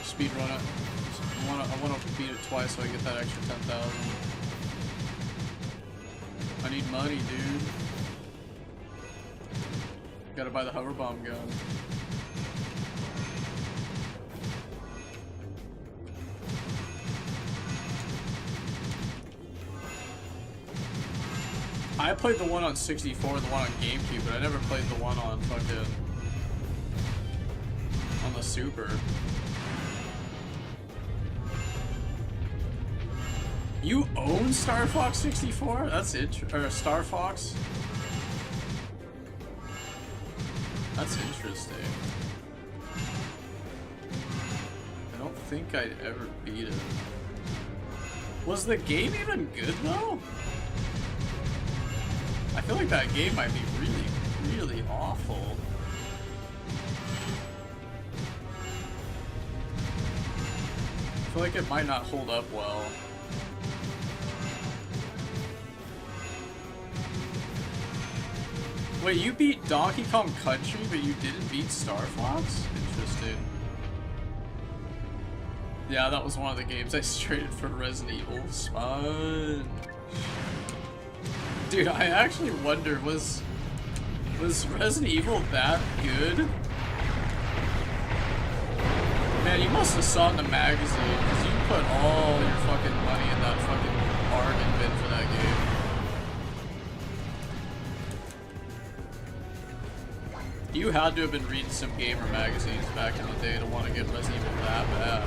Speed run it. I wanna beat it twice so I get that extra 10,000. I need money, dude. Gotta buy the hover bomb gun. I played the one on 64 and the one on GameCube, but I never played the one on fucking on the Super. You own Star Fox 64? That's or Star Fox? That's interesting. I don't think I'd ever beat it. Was the game even good though? I feel like that game might be really, really awful. I feel like it might not hold up well. Wait, you beat Donkey Kong Country, but you didn't beat Star Fox? Interesting. Yeah, that was one of the games I traded for Resident Evil. Fun. Dude, I actually wonder, was Resident Evil that good? Man, you must have saw it in the magazine, because you put all your fucking money in that fucking bargain bin for that game. You had to have been reading some gamer magazines back in the day to want to get Resident Evil that bad.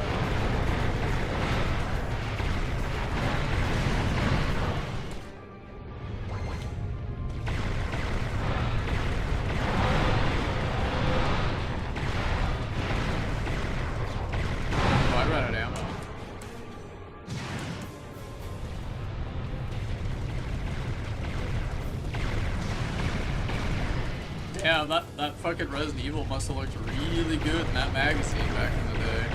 Oh, I ran out of ammo. Yeah, that fucking Resident Evil must have looked really good in that magazine back in the day.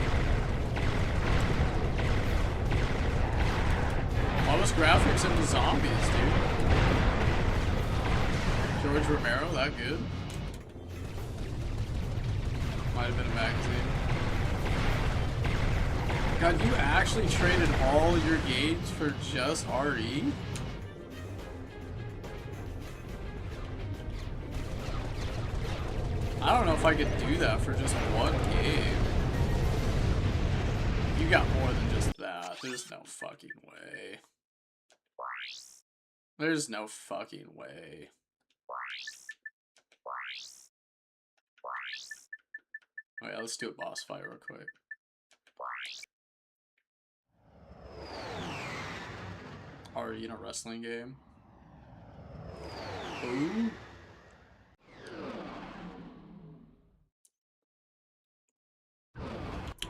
most graphics into zombies, dude. George Romero, that good? Might have been a magazine. God, you actually traded all your games for just RE? I don't know if I could do that for just one game. You got more than just that. There's no fucking way. There's no fucking way. Oh yeah, let's do a boss fight real quick. Are you in a wrestling game? Ooh.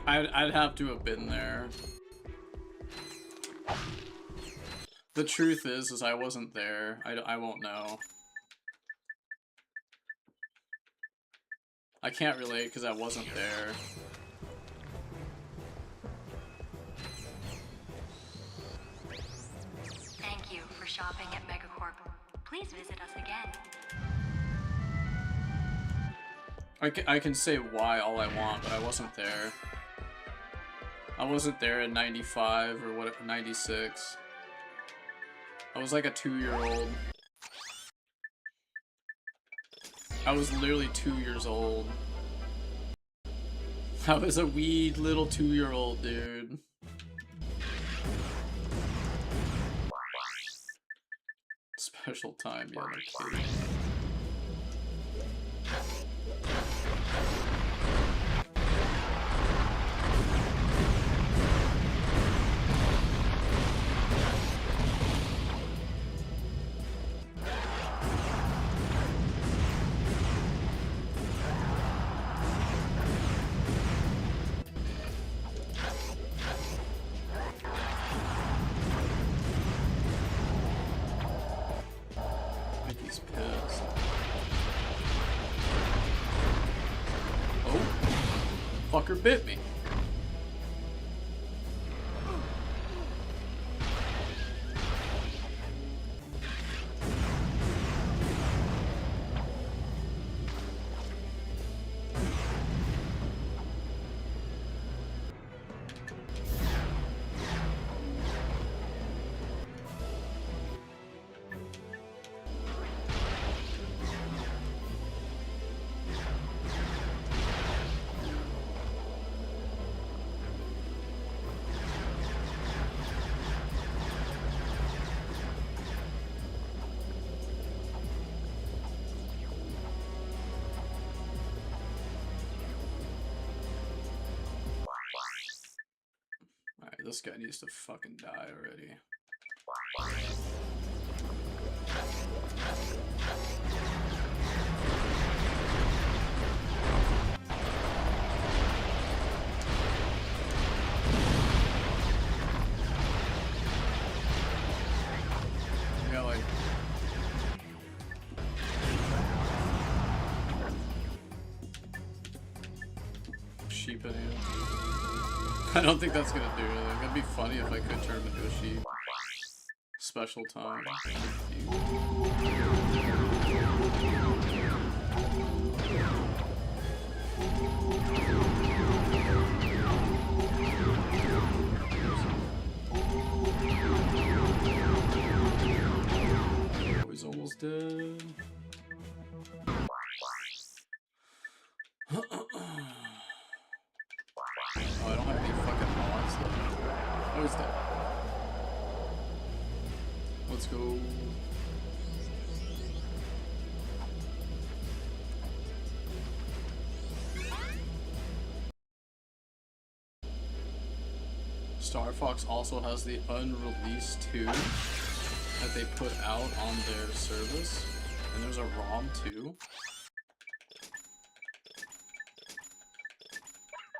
I'd have to have been there. The truth is I wasn't there. I won't know. I can't relate because I wasn't there. Thank you for shopping at Megacorp. Please visit us again. I can say why all I want, but I wasn't there. I wasn't there in 95 or what, 96. I was like a 2-year-old. I was literally 2 years old. I was a wee little 2-year-old, dude. Special time, yeah, no kidding. He's pissed. Oh, fucker bit me. This guy needs to fucking die already. I got like... sheep in here. I don't think that's gonna do anything. It'd be funny if I could turn him into a sheep. Special time. Oh, he's almost dead. Oh, I don't have any fucking mods though. Oh, he's dead. Let's go. Star Fox also has the unreleased 2 that they put out on their service. And there's a ROM too.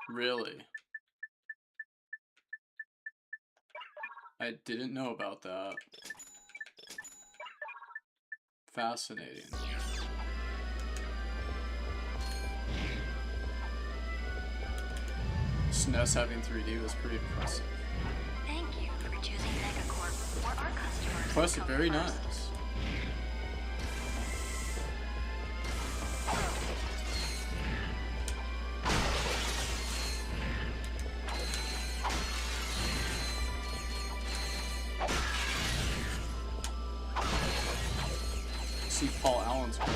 Really? I didn't know about that. Fascinating. SNES having 3D was pretty impressive. Thank you for choosing Megacorp. We're requested. Very nice. See Paul Allen's card.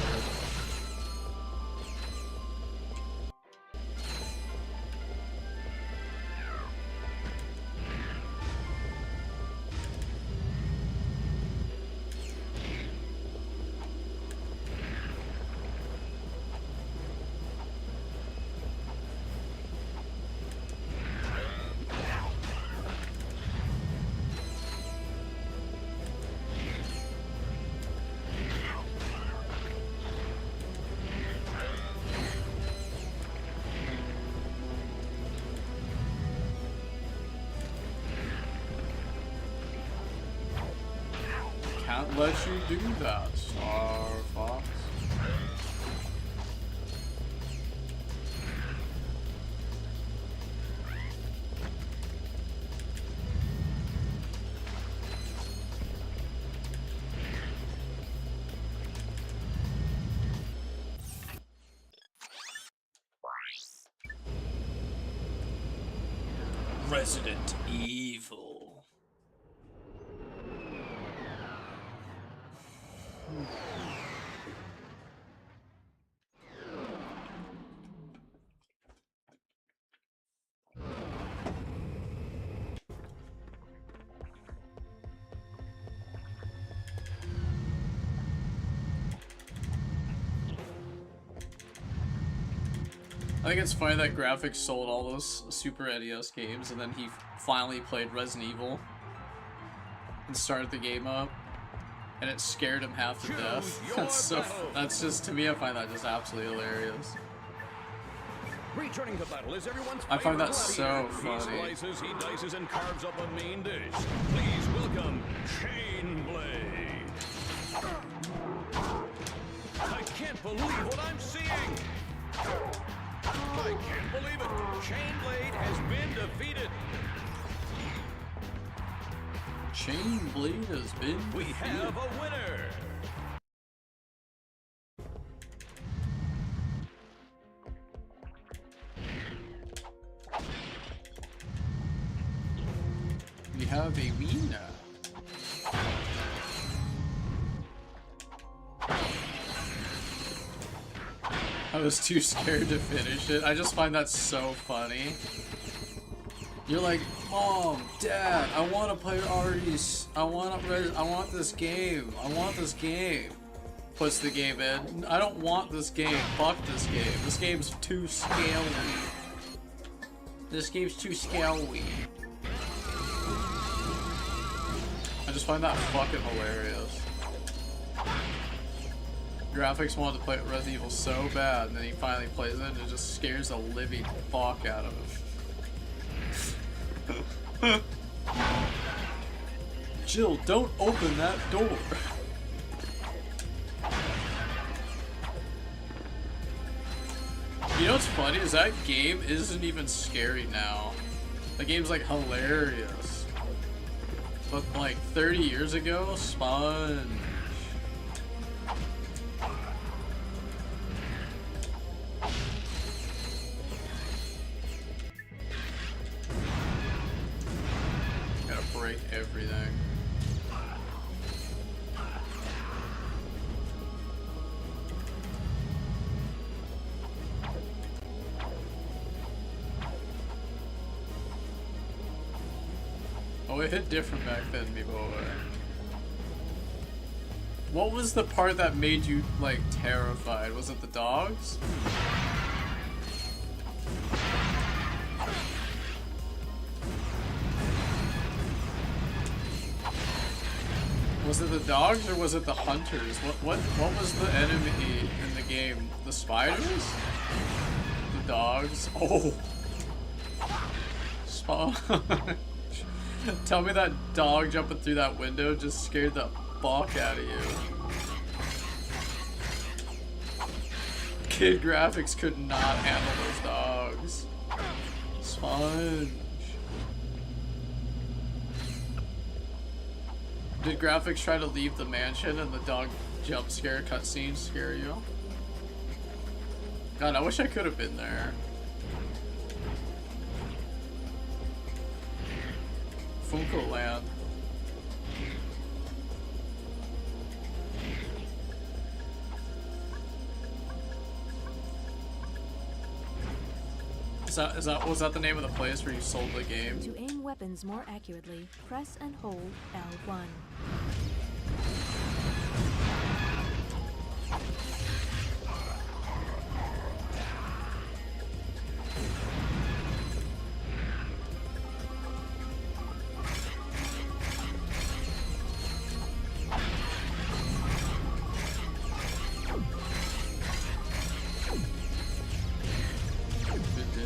Can't let you do that, Star Fox. Resident Evil. I think it's funny that Graphics sold all those Super NES games and then he finally played Resident Evil and started the game up and it scared him half to death. That's just, to me, I find that just absolutely hilarious. Returning to battle is everyone's I find that favorite so gladiator. funny. He slices, he dices, and carves up a mean dish. Please welcome Chainblade. I can't believe what I'm seeing. I can't believe it. Chainblade has been defeated. Chainblade has been defeated. We have a winner. We have a winner. I was too scared to finish it. I just find that so funny. You're like, Mom, Dad, I want to play Artie's. I want this game. I want this game. Puts the game in. I don't want this game. Fuck this game. This game's too scary. This game's too scary. I just find that fucking hilarious. Graphics wanted to play Resident Evil so bad, and then he finally plays it, and it just scares the living fuck out of him. Jill, don't open that door. You know what's funny is that game isn't even scary now. The game's like hilarious. But like 30 years ago, Sponge. Gotta break everything. Oh, it hit different back then, me boy. What was the part that made you, like, terrified? Was it the dogs? Was it the dogs or was it the hunters? What was the enemy in the game? The spiders? The dogs? Oh. Spawn. Tell me that dog jumping through that window just scared the fuck out of you. Kid Graphics could not handle those dogs. Sponge. Did graphics try to leave the mansion and the dog jump scare cutscene scare you? God, I wish I could have been there. Funko Land. Was that the name of the place where you sold the game? To aim weapons more accurately, press and hold L1.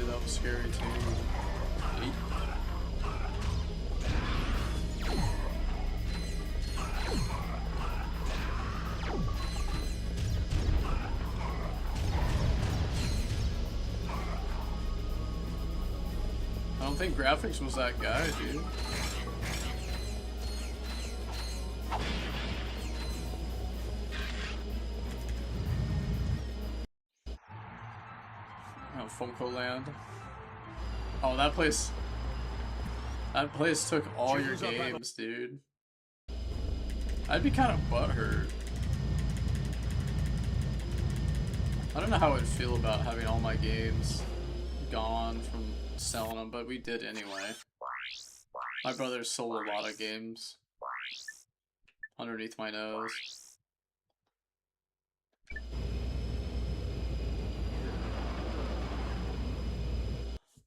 That was scary too. I don't think graphics was that guy, dude. Oh, Funko Land. Oh, that place took all your games, dude. I'd be kind of butthurt. I don't know how I'd feel about having all my games gone from selling them, but we did anyway. My brother sold a lot of games underneath my nose.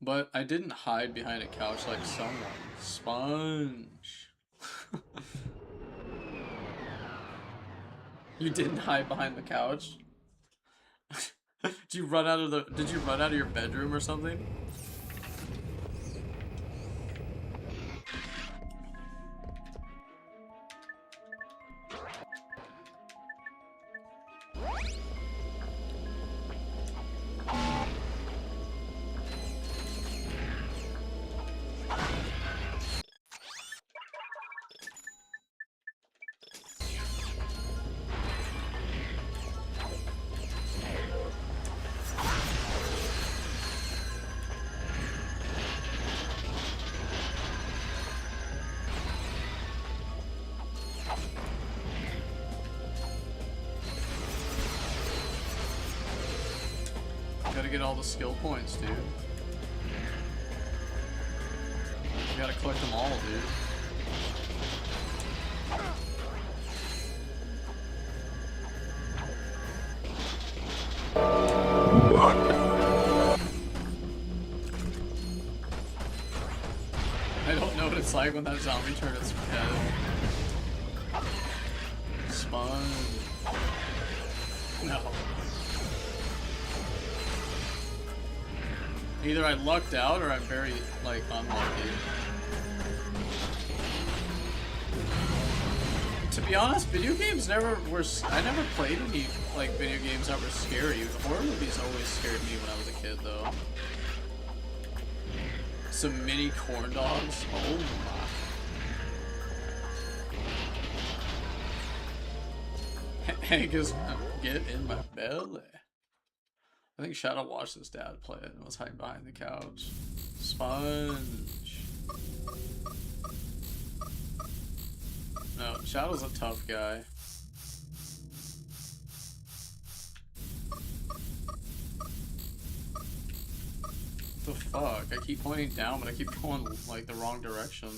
But I didn't hide behind a couch like someone. Sponge. You didn't hide behind the couch? Did you run out of your bedroom or something? Gotta get all the skill points, dude. You gotta collect them all, dude. I don't know what it's like when that zombie turned its head. Spawn. No. Either I lucked out or I'm very, like, unlucky. To be honest, video games never were. I never played any, like, video games that were scary. Horror movies always scared me when I was a kid, though. Some mini corn dogs. Oh my. Hank is get in my belly. I think Shadow watched his dad play it and was hiding behind the couch. Sponge. No, Shadow's a tough guy. What the fuck? I keep pointing down, but I keep going, like, the wrong direction.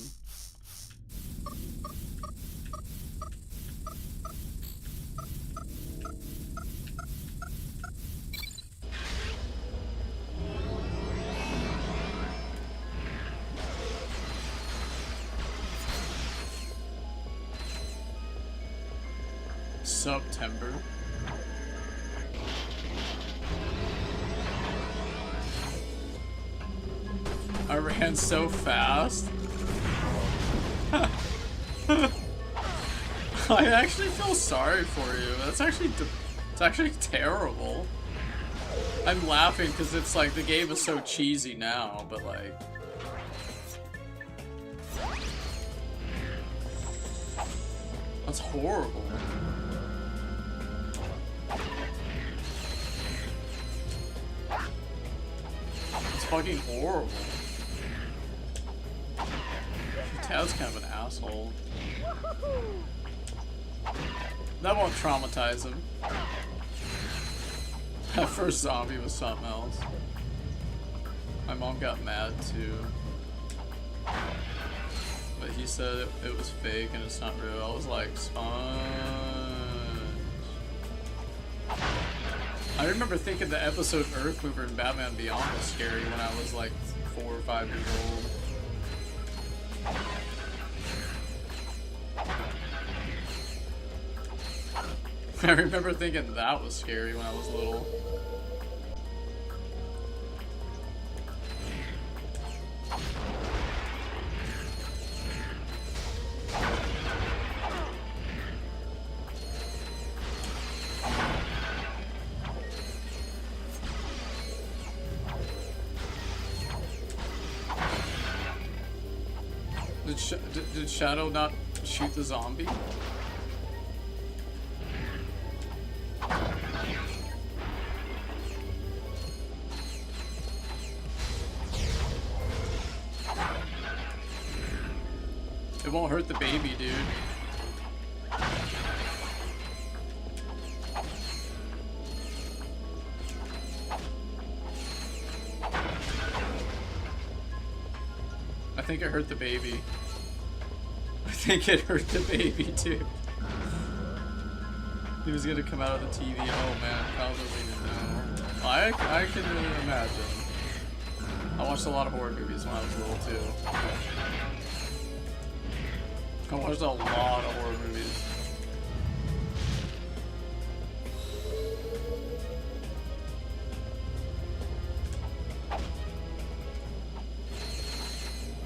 September. I ran so fast. I actually feel sorry for you. It's actually terrible. I'm laughing because it's like the game is so cheesy now, but like. That's horrible. It's fucking horrible. Tad's kind of an asshole. That won't traumatize him. That first zombie was something else. My mom got mad too. But he said it was fake and it's not real. I was like, sponge. I remember thinking the episode Earth Mover in Batman Beyond was scary when I was like 4 or 5 years old. I remember thinking that was scary when I was little. Did Shadow not shoot the zombie? It won't hurt the baby, dude. I think it hurt the baby. I think it hurt the baby too. He was gonna come out of the TV. Oh man, Kyle doesn't even know. I can imagine. I watched a lot of horror movies when I was little too. I watched a lot of horror movies.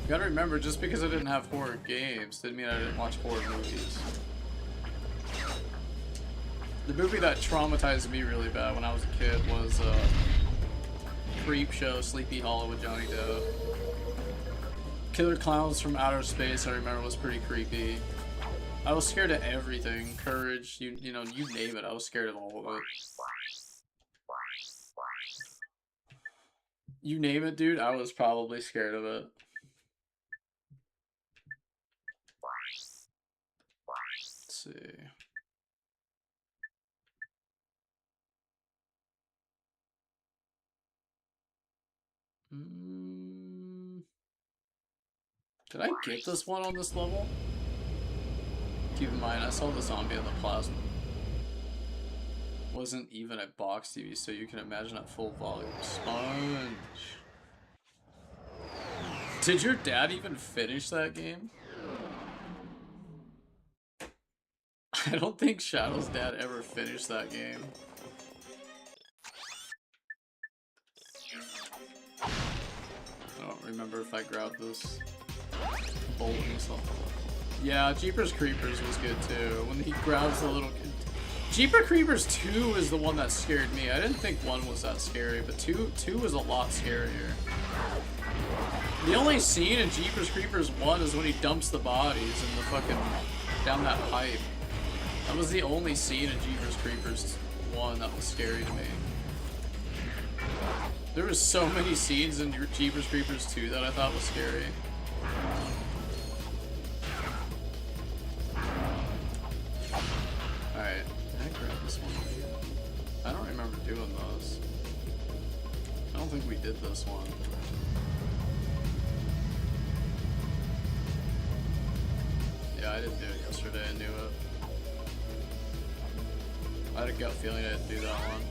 You gotta remember, just because I didn't have horror games didn't mean I didn't watch horror movies. The movie that traumatized me really bad when I was a kid was Creep Show, Sleepy Hollow with Johnny Depp. Killer Clowns from Outer Space, I remember, was pretty creepy. I was scared of everything. Courage, you know, you name it, I was scared of all of it. You name it, dude, I was probably scared of it. Let's see. Did I get this one on this level? Keep in mind, I saw the zombie in the plasma. Wasn't even a box TV, so you can imagine at full volume. Sponge. Did your dad even finish that game? I don't think Shadow's dad ever finished that game. I don't remember if I grabbed this bolt and stuff. Yeah, Jeepers Creepers was good too. When he grabs the little kid. Jeepers Creepers 2 is the one that scared me. I didn't think 1 was that scary, but 2 was a lot scarier. The only scene in Jeepers Creepers 1 is when he dumps the bodies in the fucking down that pipe. That was the only scene in Jeepers Creepers 1 that was scary to me. There was so many scenes in Jeepers Creepers 2 that I thought was scary. Alright, did I grab this one? I don't remember doing those. I don't think we did this one. Yeah, I didn't do it yesterday, I knew it. I had a gut feeling I didn't do that one.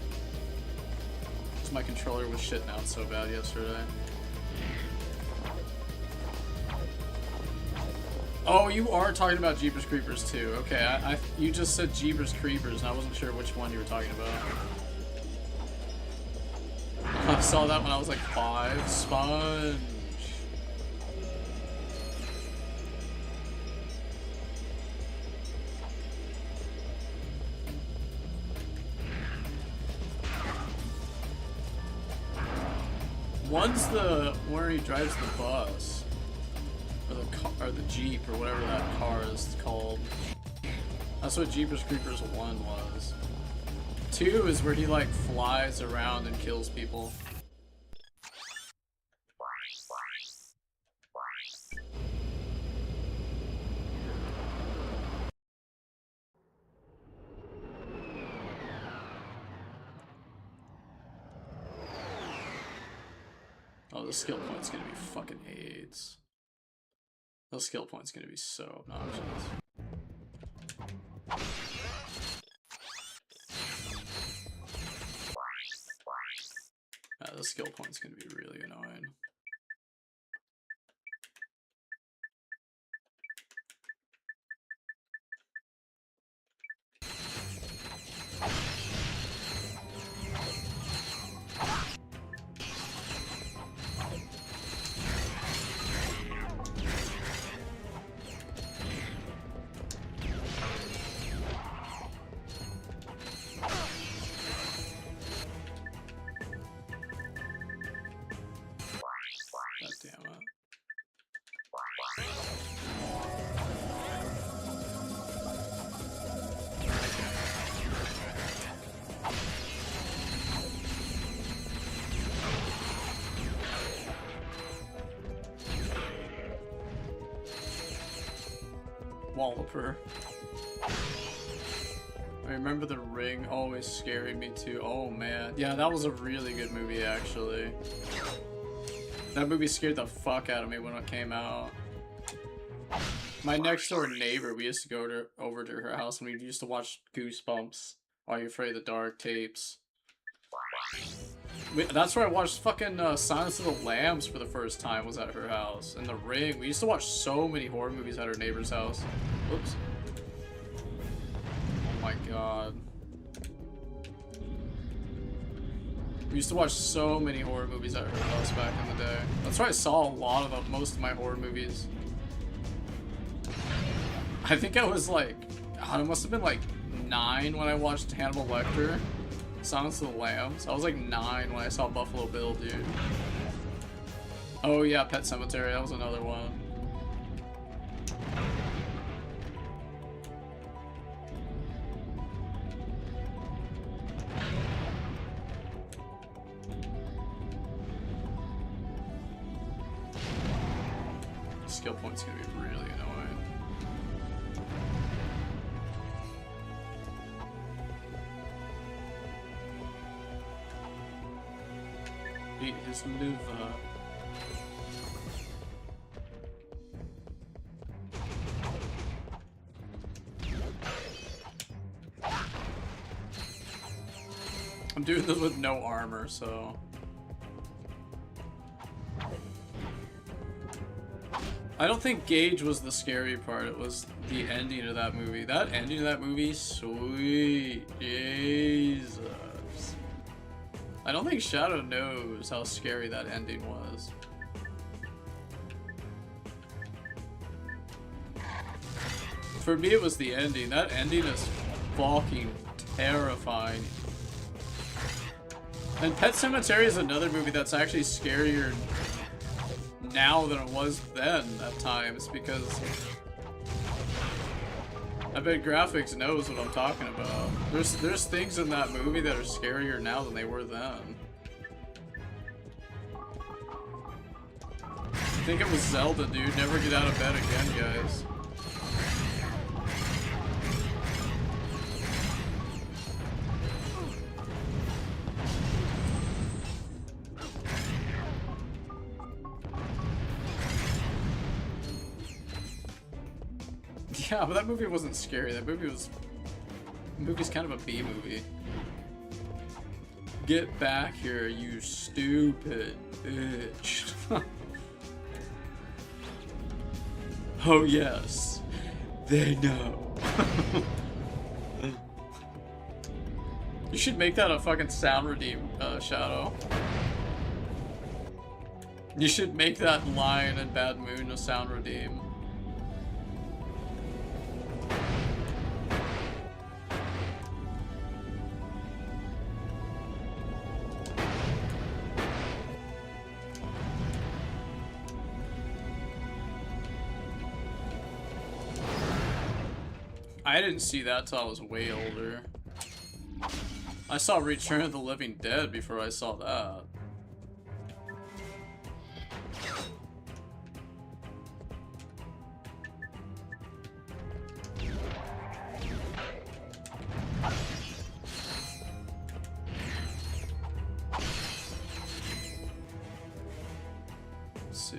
Because my controller was shitting out so bad yesterday. Oh, you are talking about Jeepers Creepers 2. Okay, you just said Jeepers Creepers and I wasn't sure which one you were talking about. I saw that when I was like 5. Sponge. One's the where he drives the bus, or the car, or the Jeep, or whatever that car is called. That's what Jeepers Creepers 1 was. 2 is where he like flies around and kills people. Oh, the skill point's gonna be fucking AIDS. The skill point's gonna be so obnoxious. The skill point's gonna be really annoying. Walloper. I remember The Ring always scaring me too. Oh man. Yeah, that was a really good movie actually. That movie scared the fuck out of me when it came out. My next door neighbor, we used to go over to her house and we used to watch Goosebumps, Are You Afraid of the Dark tapes. That's where I watched fucking Silence of the Lambs for the first time, was at her house. And The Ring. We used to watch so many horror movies at her neighbor's house. Whoops. Oh my god. We used to watch so many horror movies at her house back in the day. That's where I saw a lot of them, most of my horror movies. I think I was like, God, it must have been like 9 when I watched Hannibal Lecter. Silence of the Lambs. I was like 9 when I saw Buffalo Bill, dude. Oh yeah, Pet Sematary, that was another one. Skill point's gonna be really annoying. Eat his liver. I'm doing this with no armor, so... I don't think Gage was the scary part, it was the ending of that movie. That ending of that movie, sweet Jesus. I don't think Shadow knows how scary that ending was. For me, it was the ending. That ending is fucking terrifying. And Pet Sematary is another movie that's actually scarier now than it was then at times, because I bet Graphics knows what I'm talking about. There's things in that movie that are scarier now than they were then. I think it was Zelda, dude. Never get out of bed again, guys. Yeah, but that movie wasn't scary. That movie was... The movie's kind of a B movie. Get back here, you stupid bitch. Oh yes, they know. You should make that a fucking sound redeem, Shadow. You should make that line in Bad Moon a sound redeem. I didn't see that till I was way older. I saw Return of the Living Dead before I saw that. Let's see.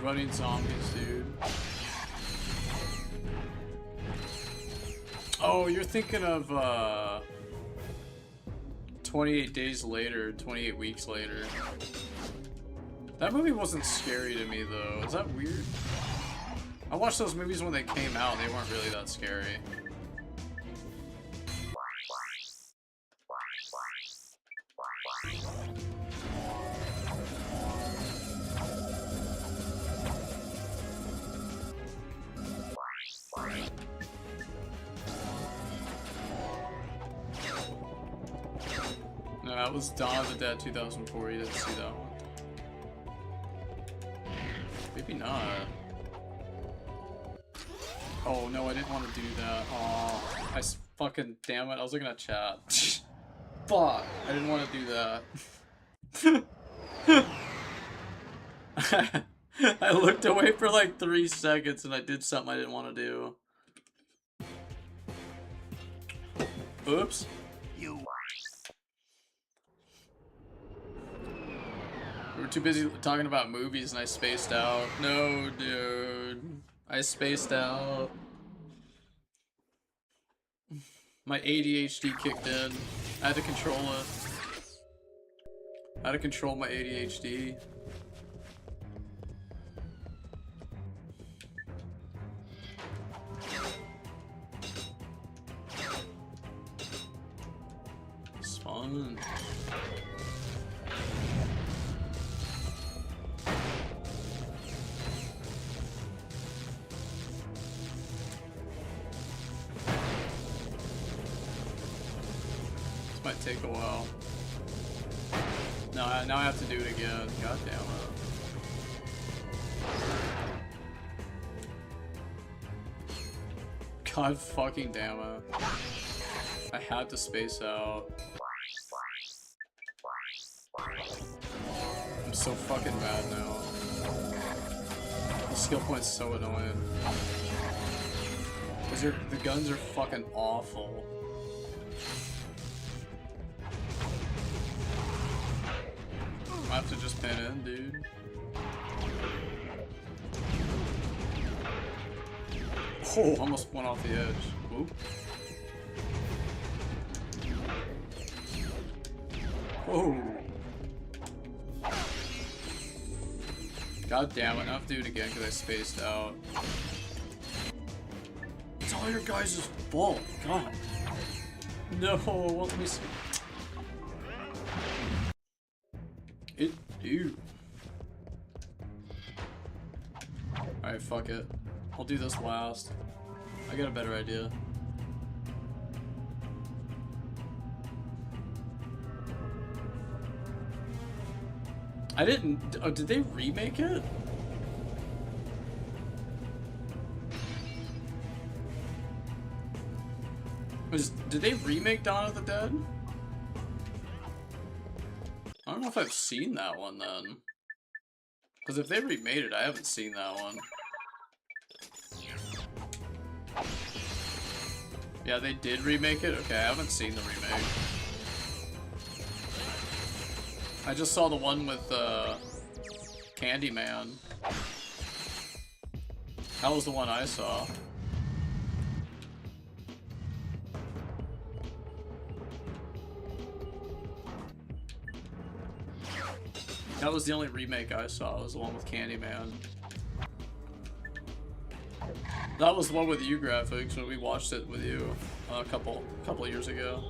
Running zombies, dude. Oh, you're thinking of 28 Days Later, 28 Weeks Later. That movie wasn't scary to me though. Is that weird? I watched those movies when they came out and they weren't really that scary. No, that was Dawn of the Dead 2004. You didn't see that one. Maybe not. Oh no, I didn't want to do that. Oh, fucking damn it! I was looking at chat. Fuck! I didn't want to do that. I looked away for like 3 seconds and I did something I didn't want to do. Oops. You. We were too busy talking about movies and I spaced out. No, dude. I spaced out. My ADHD kicked in. I had to control it. I had to control my ADHD. It's fun. This might take a while. No, now I have to do it again. God damn it. God fucking damn it. I had to space out. I'm so fucking mad now. The skill point's so annoying. Cause the guns are fucking awful. I have to just pin in, dude. Oh, almost went off the edge. Oop. Oh. God damn it, I have to do it again because I spaced out. It's all your guys' fault. God. No, let me see. It do. Alright, fuck it. I'll do this last. I got a better idea. I didn't. Oh, did they remake it? Did they remake Dawn of the Dead? I don't know if I've seen that one then. Because if they remade it, I haven't seen that one. Yeah, they did remake it? Okay, I haven't seen the remake. I just saw the one with Candyman. That was the one I saw. That was the only remake I saw, was the one with Candyman. That was the one with you graphics when we watched it with you a couple years ago.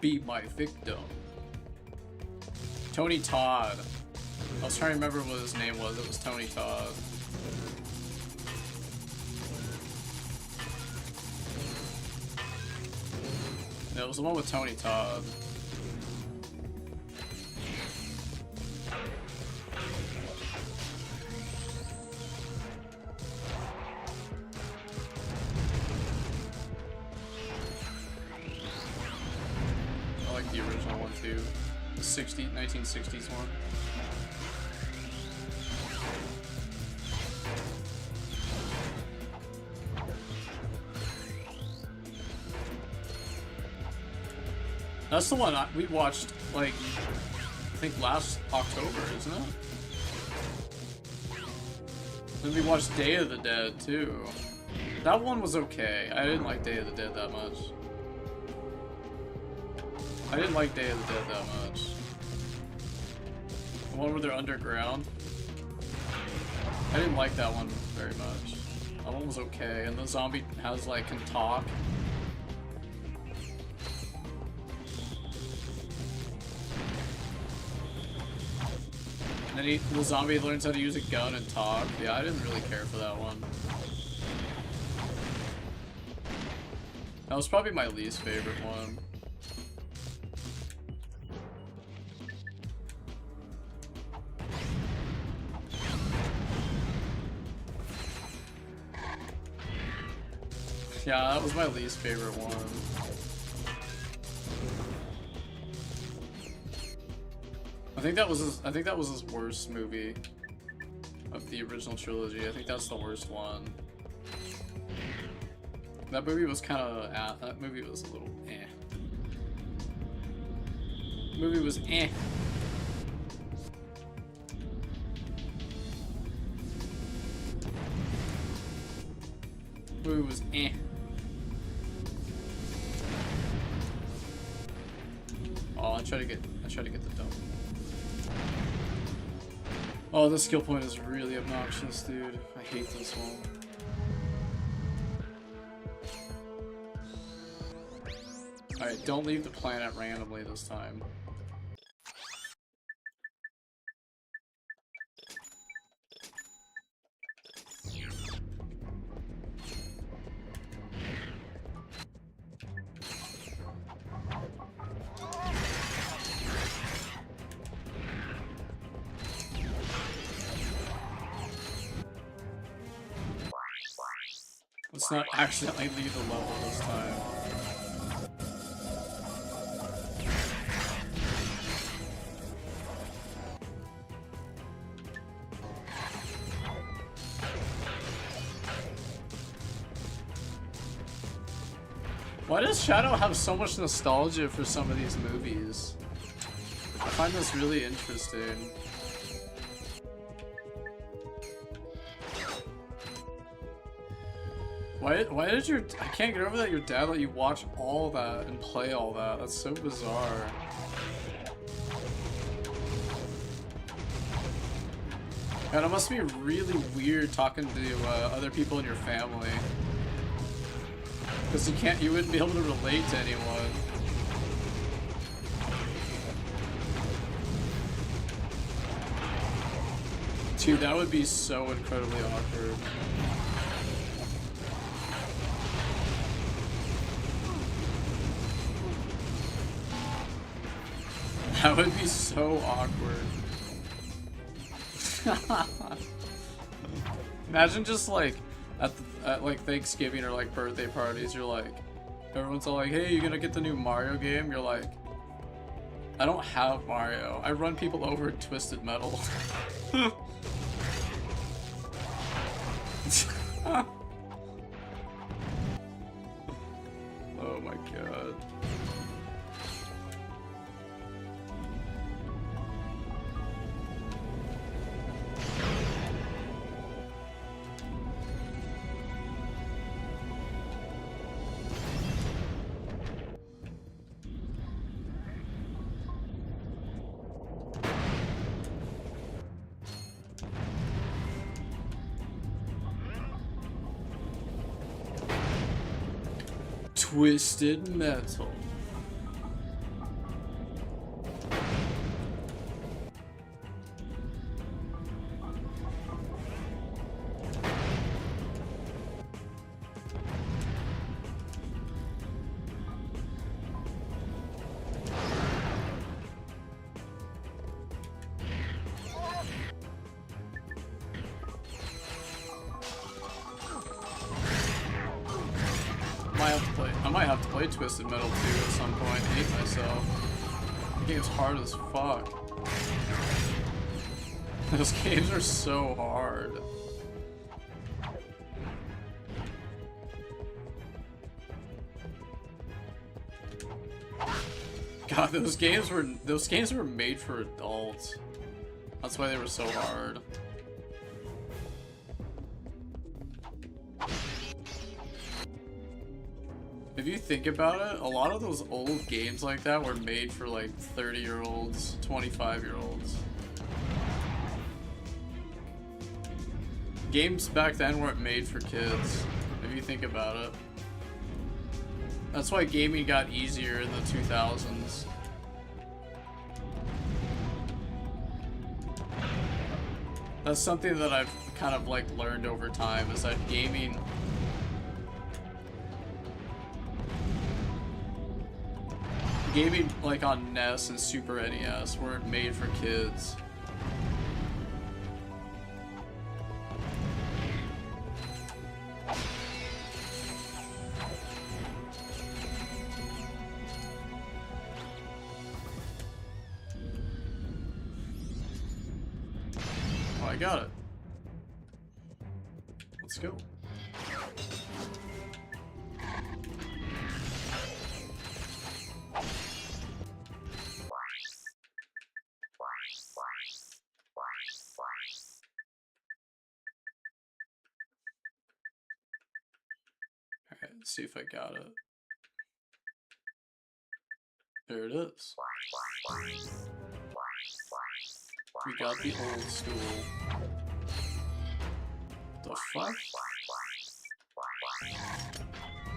Be my victim. Tony Todd. I was trying to remember what his name was. It was Tony Todd. Yeah, it was the one with Tony Todd. I like the original one too. The 1960s one. That's the one we watched, like, I think last October, isn't it? Then we watched Day of the Dead, too. That one was okay. I didn't like Day of the Dead that much. I didn't like Day of the Dead that much. The one where they're underground. I didn't like that one very much. That one was okay, and the zombie has, like, can talk. And then the zombie learns how to use a gun and talk. Yeah, I didn't really care for that one. That was probably my least favorite one. Yeah, that was my least favorite one. I think that was his worst movie of the original trilogy. I think that's the worst one. That movie was kind of that movie was a little eh. Movie was eh. Movie was eh. Oh, I try to get the dump. Oh, this skill point is really obnoxious, dude. I hate this one. Alright, don't leave the planet randomly this time. Let's not accidentally leave the level this time. Why does Shadow have so much nostalgia for some of these movies? I find this really interesting. Why did your... I can't get over that your dad let you watch all that and play all that. That's so bizarre. God, it must be really weird talking to other people in your family. Because you wouldn't be able to relate to anyone. Dude, that would be so incredibly awkward. That would be so awkward. Imagine just like at like Thanksgiving or like birthday parties, you're like, everyone's all like, hey, you gonna get the new Mario game? You're like, I don't have Mario. I run people over in Twisted Metal. Oh my god. Twisted Metal. I might have to play Twisted Metal 2 at some point. I hate myself. The game's hard as fuck. Those games are so hard. God, those games were made for adults. That's why they were so hard. If you think about it, a lot of those old games like that were made for like 30-year-olds, 25-year-olds. Games back then weren't made for kids, if you think about it. That's why gaming got easier in the 2000s. That's something that I've kind of like learned over time, is that gaming like on NES and Super NES weren't made for kids. Oh, I got it. Let's go. Let's see if I got it. There it is. We got the old school. The fuck?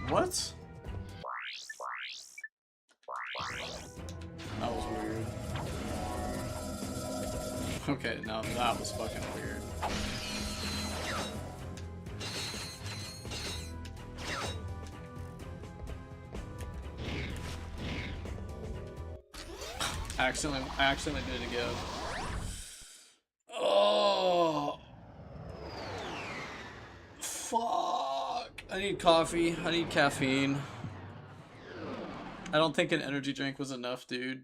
What? That was weird. Okay, now that was fucking weird. Accidentally did it again. Oh, fuck! I need coffee. I need caffeine. I don't think an energy drink was enough, dude.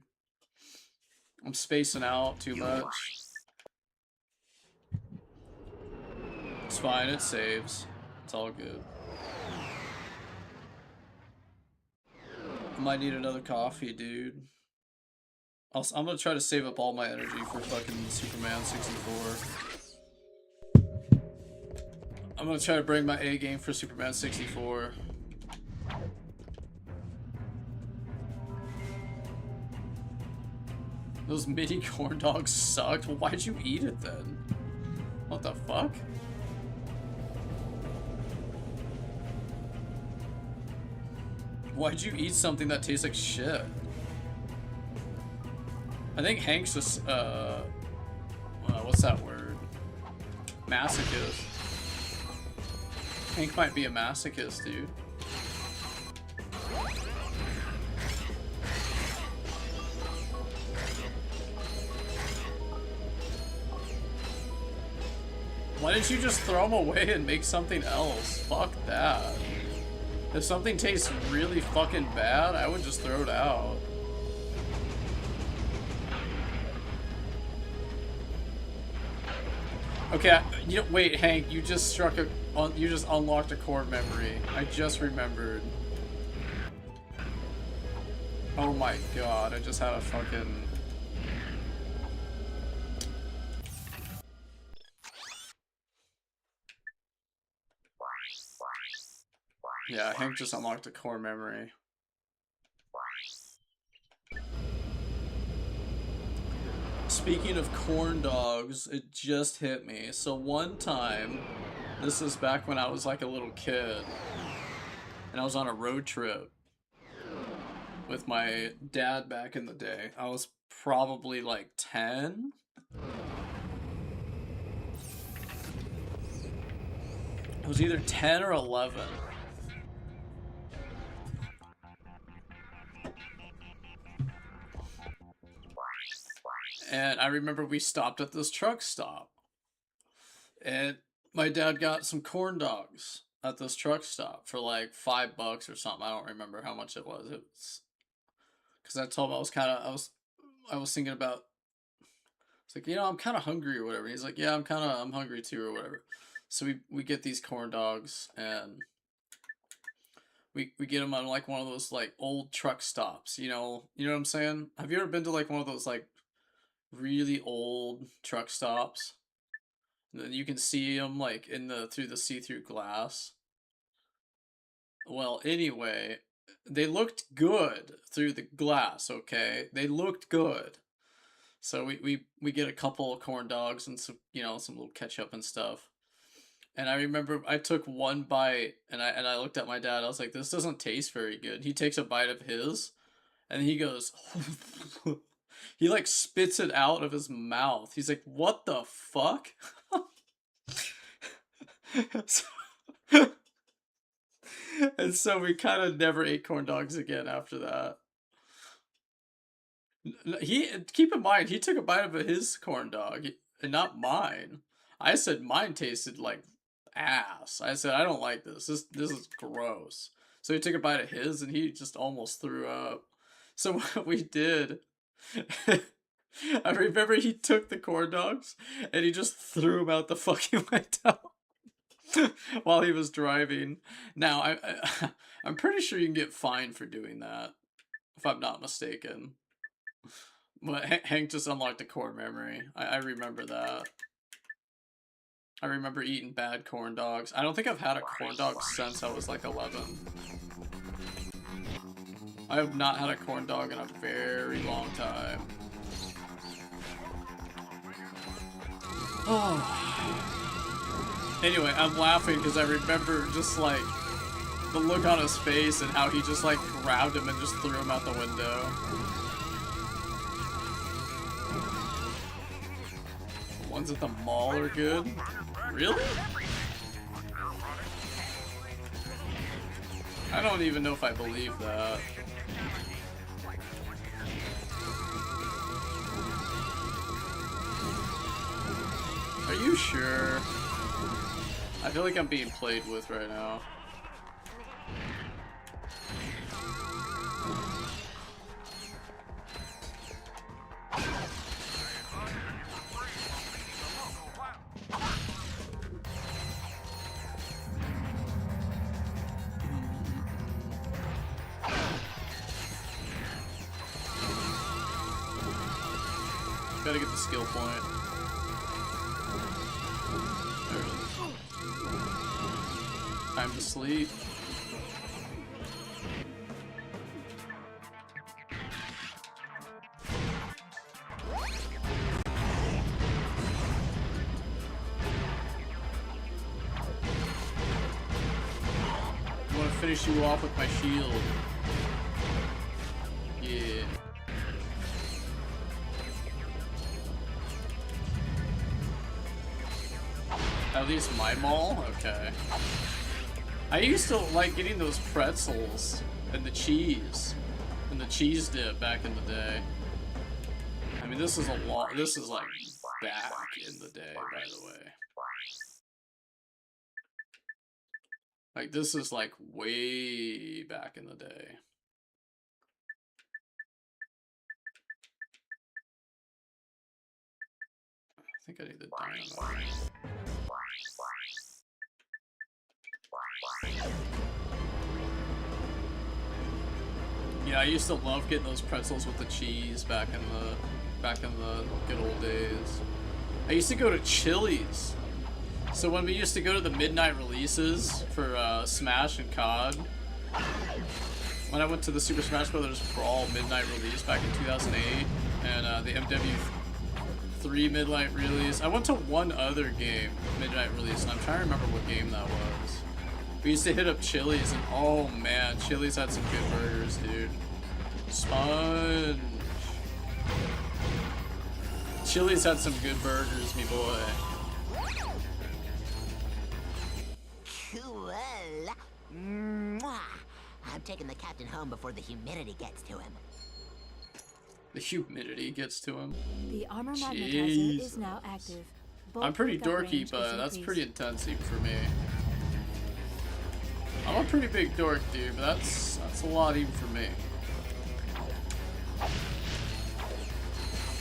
I'm spacing out too much. It's fine. It saves. It's all good. I might need another coffee, dude. I'm gonna try to save up all my energy for fucking Superman 64. I'm gonna try to bring my A game for Superman 64. Those mini corn dogs sucked. Well, why'd you eat it then? What the fuck? Why'd you eat something that tastes like shit? I think Hank's just, what's that word? Masochist. Hank might be a masochist, dude. Why didn't you just throw them away and make something else? Fuck that. If something tastes really fucking bad, I would just throw it out. Okay, you know, wait, Hank, you just you just unlocked a core memory. I just remembered. Oh my god, I just had a fucking... Yeah, Hank just unlocked a core memory. Speaking of corn dogs, it just hit me. So one time, this is back when I was like a little kid, and I was on a road trip, with my dad back in the day. I was probably like 10. It was either 10 or 11. And I remember we stopped at this truck stop. And my dad got some corn dogs at this truck stop for like $5 or something. I don't remember how much it was. It's because I told him I was thinking about. It's like, you know, I'm kind of hungry or whatever. He's like, yeah, I'm hungry too or whatever. So we get these corn dogs and we get them on like one of those like old truck stops. You know what I'm saying? Have you ever been to like one of those like really old truck stops? And you can see them like through the see-through glass. Well, anyway, they looked good through the glass, okay? They looked good. So we get a couple of corn dogs and some, you know, some little ketchup and stuff. And I remember I took one bite and I looked at my dad. I was like, this doesn't taste very good. He takes a bite of his and he goes, he like spits it out of his mouth. He's like, what the fuck? And so we kind of never ate corn dogs again after that. Keep in mind, he took a bite of his corn dog and not mine. I said mine tasted like ass. I said, I don't like this. This is gross. So he took a bite of his and he just almost threw up. So what we did, I remember he took the corn dogs and he just threw them out the fucking window while he was driving. Now, I'm pretty sure you can get fined for doing that, if I'm not mistaken. But Hank just unlocked a core memory. I remember that. I remember eating bad corn dogs. I don't think I've had a corn dog since I was like 11. I have not had a corn dog in a very long time. Oh. Anyway, I'm laughing because I remember just like the look on his face and how he just like grabbed him and just threw him out the window. The ones at the mall are good? Really? I don't even know if I believe that. Are you sure? I feel like I'm being played with right now. Gotta get the skill point. There it is. Time to sleep. I want to finish you off with my shield. Yeah. At least my mall? Okay. I used to like getting those pretzels and the cheese dip back in the day. I mean, this is a lot. This is like back in the day, by the way. Like, this is like way back in the day. I think I need the dynamite. Yeah, I used to love getting those pretzels with the cheese back in the good old days. I used to go to Chili's. So when we used to go to the midnight releases for Smash and COD, when I went to the Super Smash Bros. Brawl midnight release back in 2008, and the MW3 midnight release, I went to one other game midnight release, and I'm trying to remember what game that was. We used to hit up Chili's, and oh man, Chili's had some good burgers, dude. Sponge. Chili's had some good burgers, me boy. Cool. Mwah. I'm taking the captain home before the humidity gets to him. The humidity gets to him. The armor magnetizer is now active. I'm pretty dorky, but that's pretty intense even for me. I'm a pretty big dork, dude, but that's a lot even for me.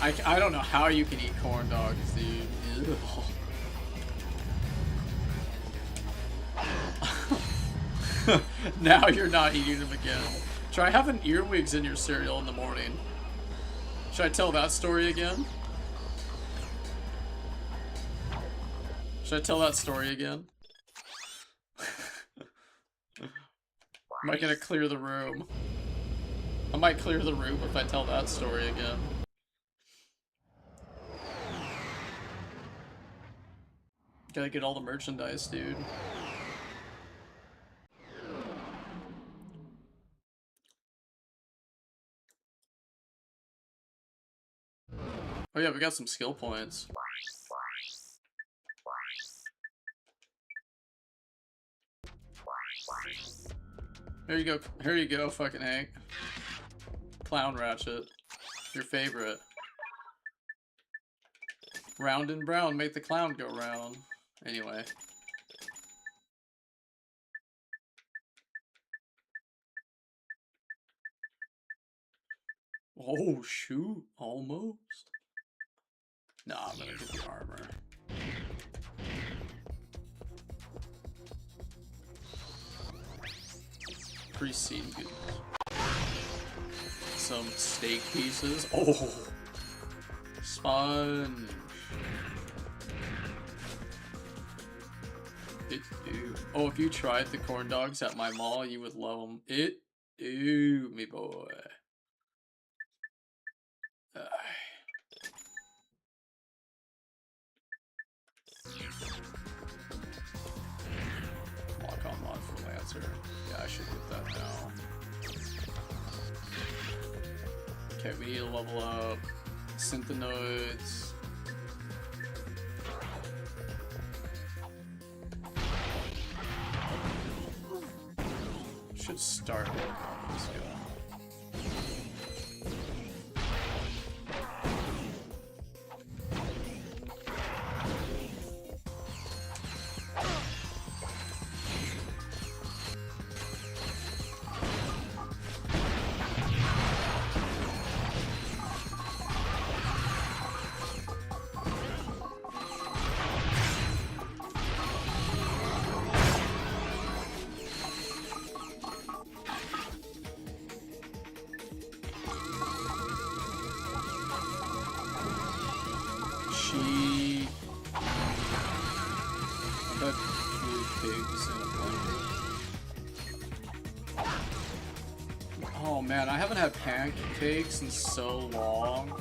I don't know how you can eat corn dogs, dude. Ew. Now you're not eating them again. Try having earwigs in your cereal in the morning. Should I tell that story again? Should I tell that story again? Am I gonna clear the room? I might clear the room if I tell that story again. Gotta get all the merchandise, dude. Oh yeah, we got some skill points. Here you go, fucking Hank. Clown Ratchet. Your favorite. Round and brown, make the clown go round. Anyway. Oh, shoot. Almost. Nah, I'm gonna get the armor. Preceding good. Some steak pieces. Oh! Sponge. Oh, if you tried the corn dogs at my mall, you would love them. Me boy. Lock on mod for Lancer. Yeah, I should get that now. Okay, we need to level up Synthenoids. Should start working on this guy. Oh man, I haven't had pancakes in so long.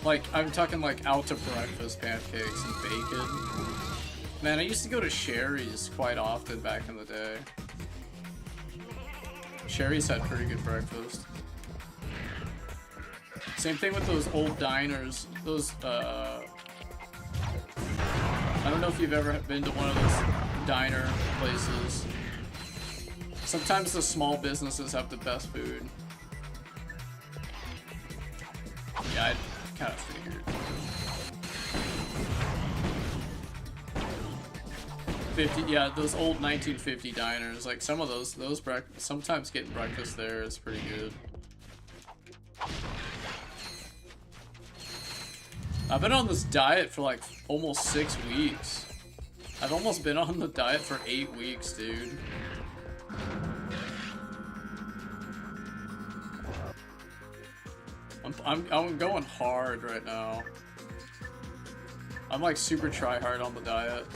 Like, I'm talking like out to breakfast pancakes and bacon. Man, I used to go to Sherry's quite often back in the day. Sherry's had pretty good breakfast. Same thing with those old diners. Those, I don't know if you've ever been to one of those diner places. Sometimes the small businesses have the best food. Yeah, I kind of figured. 50, yeah, those old 1950 diners, like some of those sometimes getting breakfast there is pretty good. I've been on this diet for like almost 6 weeks. I've almost been on the diet for 8 weeks, dude. I'm going hard right now. I'm like super try hard on the diet.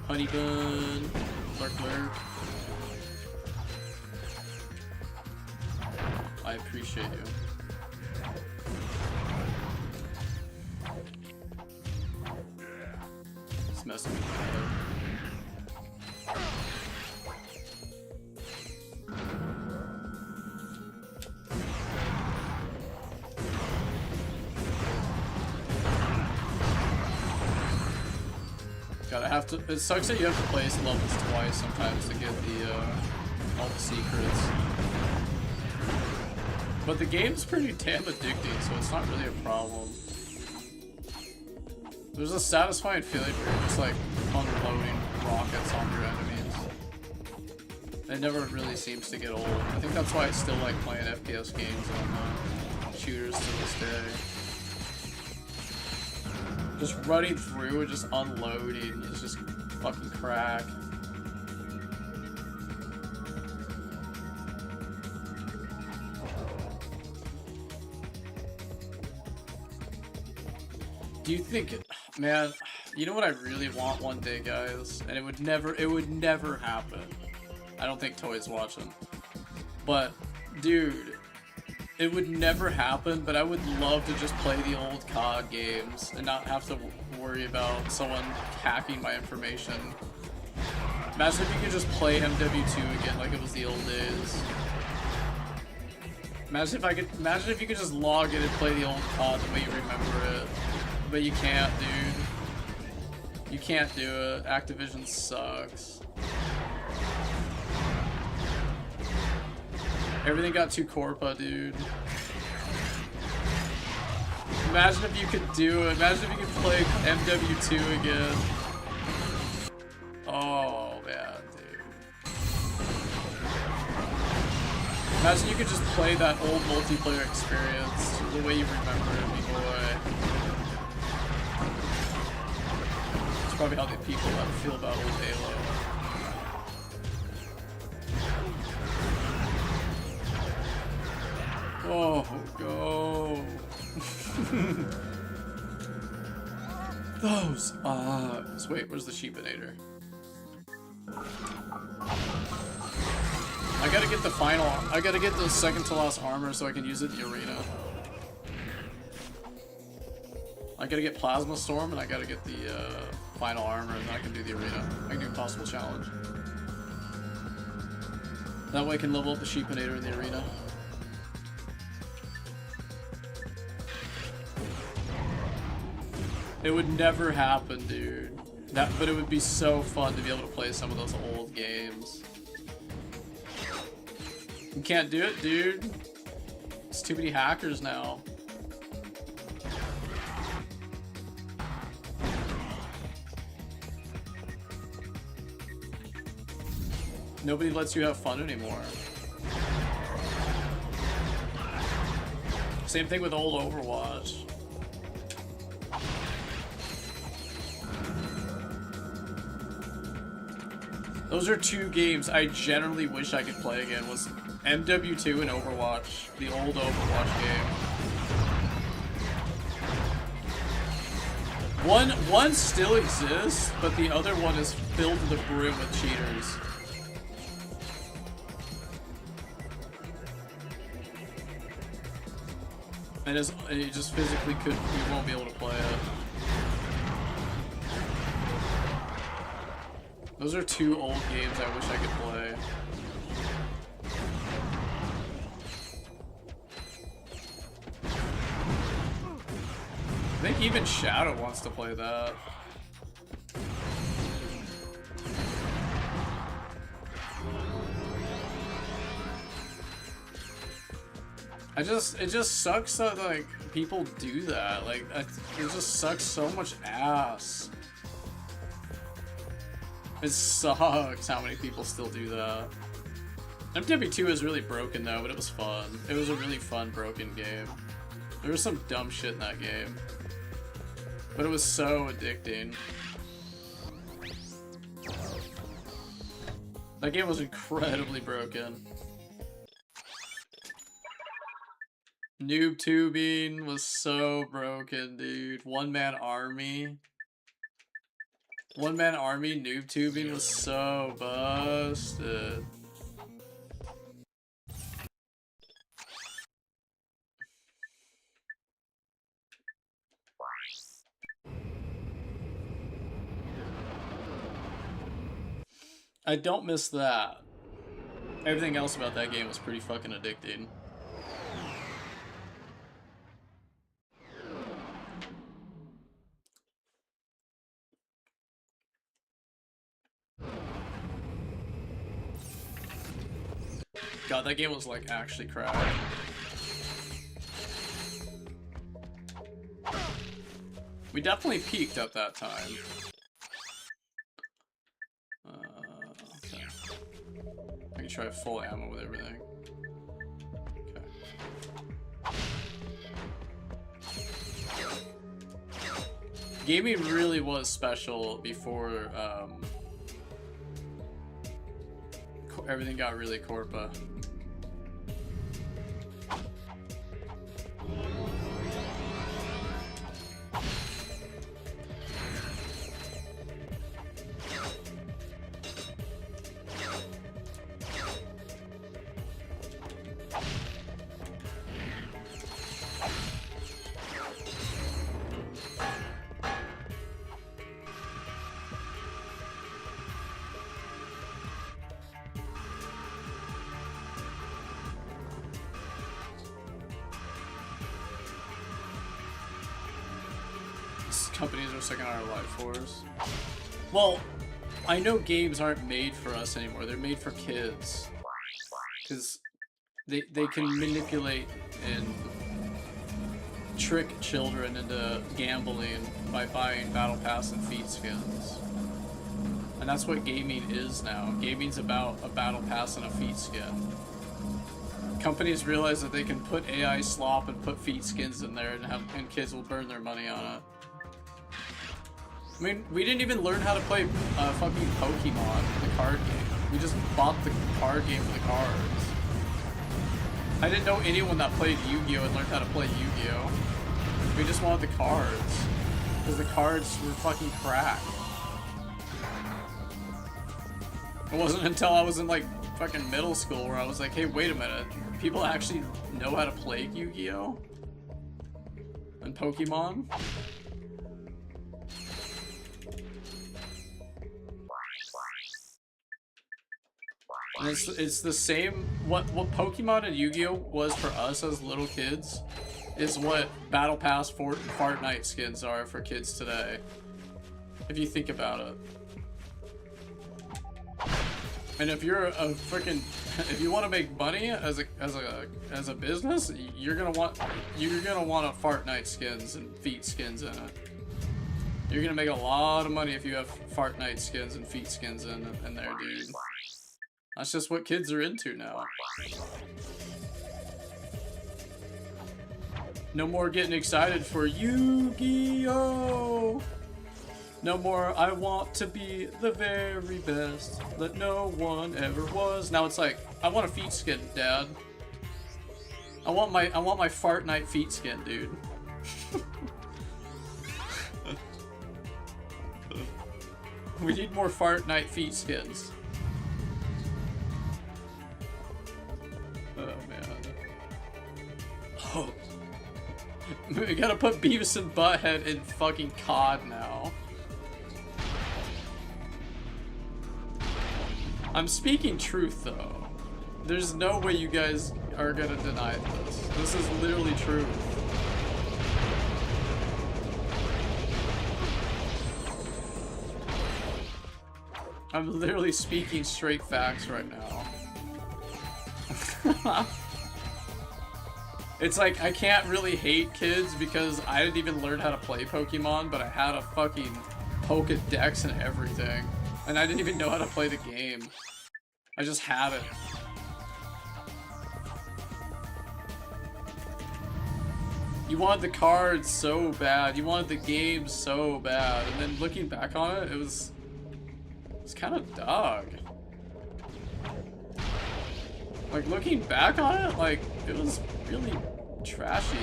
Honey bun, lurk. I appreciate you. It's messing with my head. Gotta have to. It sucks that you have to place levels twice sometimes to get the all the secrets. But the game's pretty damn addicting, so it's not really a problem. There's a satisfying feeling where you're just like unloading rockets on your enemies. It never really seems to get old. I think that's why I still like playing FPS games on shooters to this day. Just running through and just unloading is just fucking crack. Do you think, man, you know what I really want one day, guys? And it would never happen. I don't think Toy's watching. But, dude, it would never happen, but I would love to just play the old COD games and not have to worry about someone hacking my information. Imagine if you could just play MW2 again like it was the old days. Imagine if you could just log in and play the old COD the way you remember it. But you can't, dude. You can't do it. Activision sucks. Everything got too corpa, dude. Imagine if you could do it. Imagine if you could play MW2 again. Oh, man, dude. Imagine you could just play that old multiplayer experience the way you remember it, me boy. It's probably how the people that feel about old Halo. Oh, go. Those eyes. Wait, where's the sheepinator? I gotta get the I gotta get the second to last armor so I can use it in the arena. I gotta get Plasma Storm and I gotta get the final armor and then I can do the arena. I can do Impossible Challenge. That way I can level up the sheepinator in the arena. It would never happen, dude. But it would be so fun to be able to play some of those old games. You can't do it, dude. It's too many hackers now. Nobody lets you have fun anymore. Same thing with old Overwatch. Those are two games I generally wish I could play again, was MW2 and Overwatch, the old Overwatch game. One still exists, but the other one is filled to the brim with cheaters. And you just physically you won't be able to play it. Those are two old games I wish I could play. I think even Shadow wants to play that. It just sucks that like people do that. Like it just sucks so much ass. It sucks how many people still do that. MW2 is really broken though, but it was fun. It was a really fun broken game. There was some dumb shit in that game, but it was so addicting. That game was incredibly broken. Noob tubing was so broken, dude. One-man army. One-man army noob tubing was so busted. I don't miss that. Everything else about that game was pretty fucking addicting. that game was like actually cracked. We definitely peaked at that time. Okay. I can try full ammo with everything. Gaming really was special before everything got really corpa. Companies are sucking our life force. Well, I know games aren't made for us anymore. They're made for kids. Because they can manipulate and trick children into gambling by buying battle pass and feat skins. And that's what gaming is now. Gaming's about a battle pass and a feat skin. Companies realize that they can put AI slop and put feat skins in there and kids will burn their money on it. I mean, we didn't even learn how to play fucking Pokemon, the card game. We just bought the card game for the cards. I didn't know anyone that played Yu-Gi-Oh! And learned how to play Yu-Gi-Oh! We just wanted the cards. Because the cards were fucking crack. It wasn't until I was in like fucking middle school where I was like, hey, wait a minute. People actually know how to play Yu-Gi-Oh! And Pokemon? And it's the same, what Pokemon and Yu-Gi-Oh! Was for us as little kids is what Battle Pass Fortnite skins are for kids today. If you think about it. And if you're a freaking, if you want to make money as a business, you're gonna want a Fortnite skins and feat skins in it. You're gonna make a lot of money if you have Fortnite skins and feat skins in there, dude. That's just what kids are into now. No more getting excited for Yu-Gi-Oh! No more, I want to be the very best that no one ever was. Now it's like, I want a feat skin, Dad. I want my Fortnite feat skin, dude. We need more Fortnite feat skins. Oh man. Oh. We gotta put Beavis and Butthead in fucking COD now. I'm speaking truth though. There's no way you guys are gonna deny this. This is literally true. I'm literally speaking straight facts right now. It's like, I can't really hate kids because I didn't even learn how to play Pokemon, but I had a fucking Pokedex and everything. And I didn't even know how to play the game. I just had it. You wanted the cards so bad, you wanted the game so bad, and then looking back on it, it's kind of dog. Like, looking back on it, like, it was really trashy.